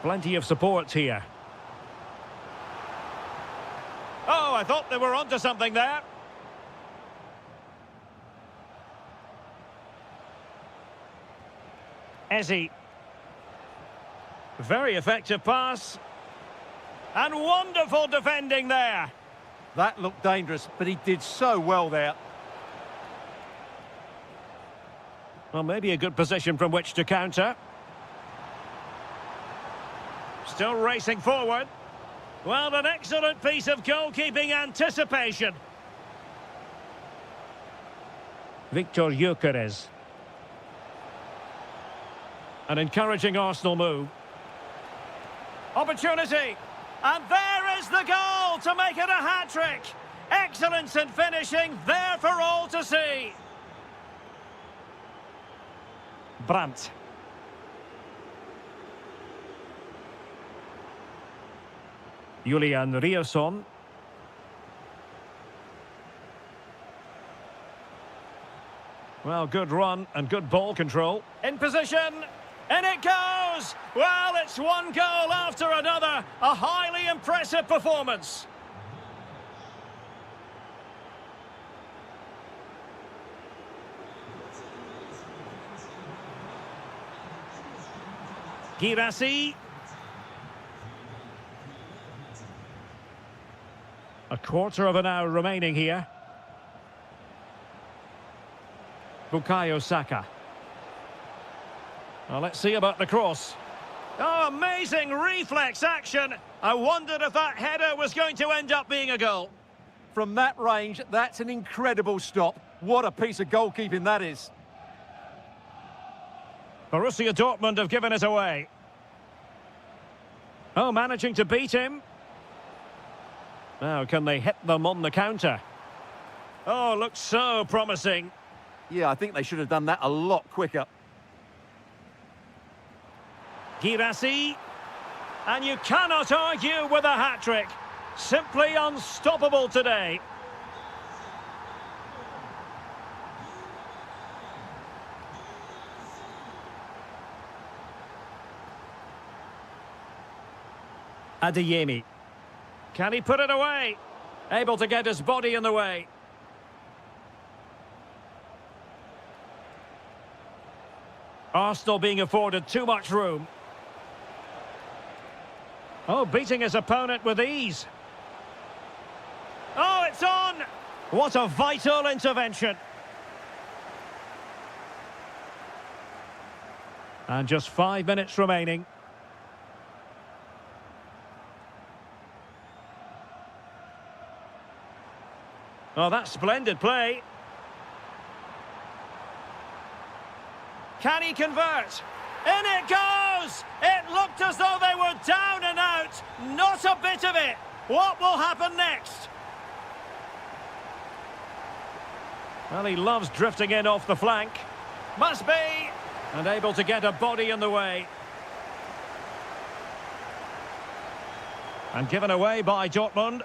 Plenty of support here. Oh, I thought they were onto something there. Eze. Very effective pass. And wonderful defending there. That looked dangerous, but he did so well there. Well, maybe a good position from which to counter. Still racing forward. Well, an excellent piece of goalkeeping anticipation. Victor Gyökeres. An encouraging Arsenal move. Opportunity. And there is the goal to make it a hat-trick. Excellence in finishing, there for all to see. Brandt. Julian Rierson. Well, good run and good ball control. In position. In it goes! Well, it's one goal after another. A highly impressive performance. Girassi. A quarter of an hour remaining here. Bukayo Saka. Well, let's see about the cross. Oh, amazing reflex action. I wondered if that header was going to end up being a goal. From that range, that's an incredible stop. What a piece of goalkeeping that is. Borussia Dortmund have given it away. Oh, managing to beat him. Now, can they hit them on the counter? Oh, looks so promising. Yeah, I think they should have done that a lot quicker. Girassi. And you cannot argue with a hat-trick. Simply unstoppable today. Adeyemi. Can he put it away? Able to get his body in the way. Arsenal being afforded too much room. Oh, beating his opponent with ease. Oh, it's on! What a vital intervention. And just 5 minutes remaining. Oh, that's splendid play. Can he convert? In it goes! It looked as though they were down and out. Not a bit of it. What will happen next? Well, he loves drifting in off the flank. Must be. And able to get a body in the way. And given away by Dortmund.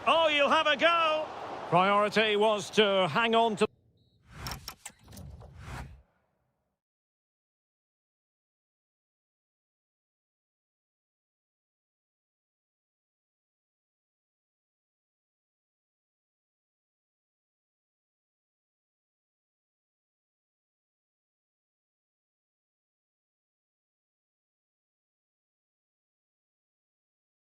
Oh, you'll have a go. Priority was to hang on to...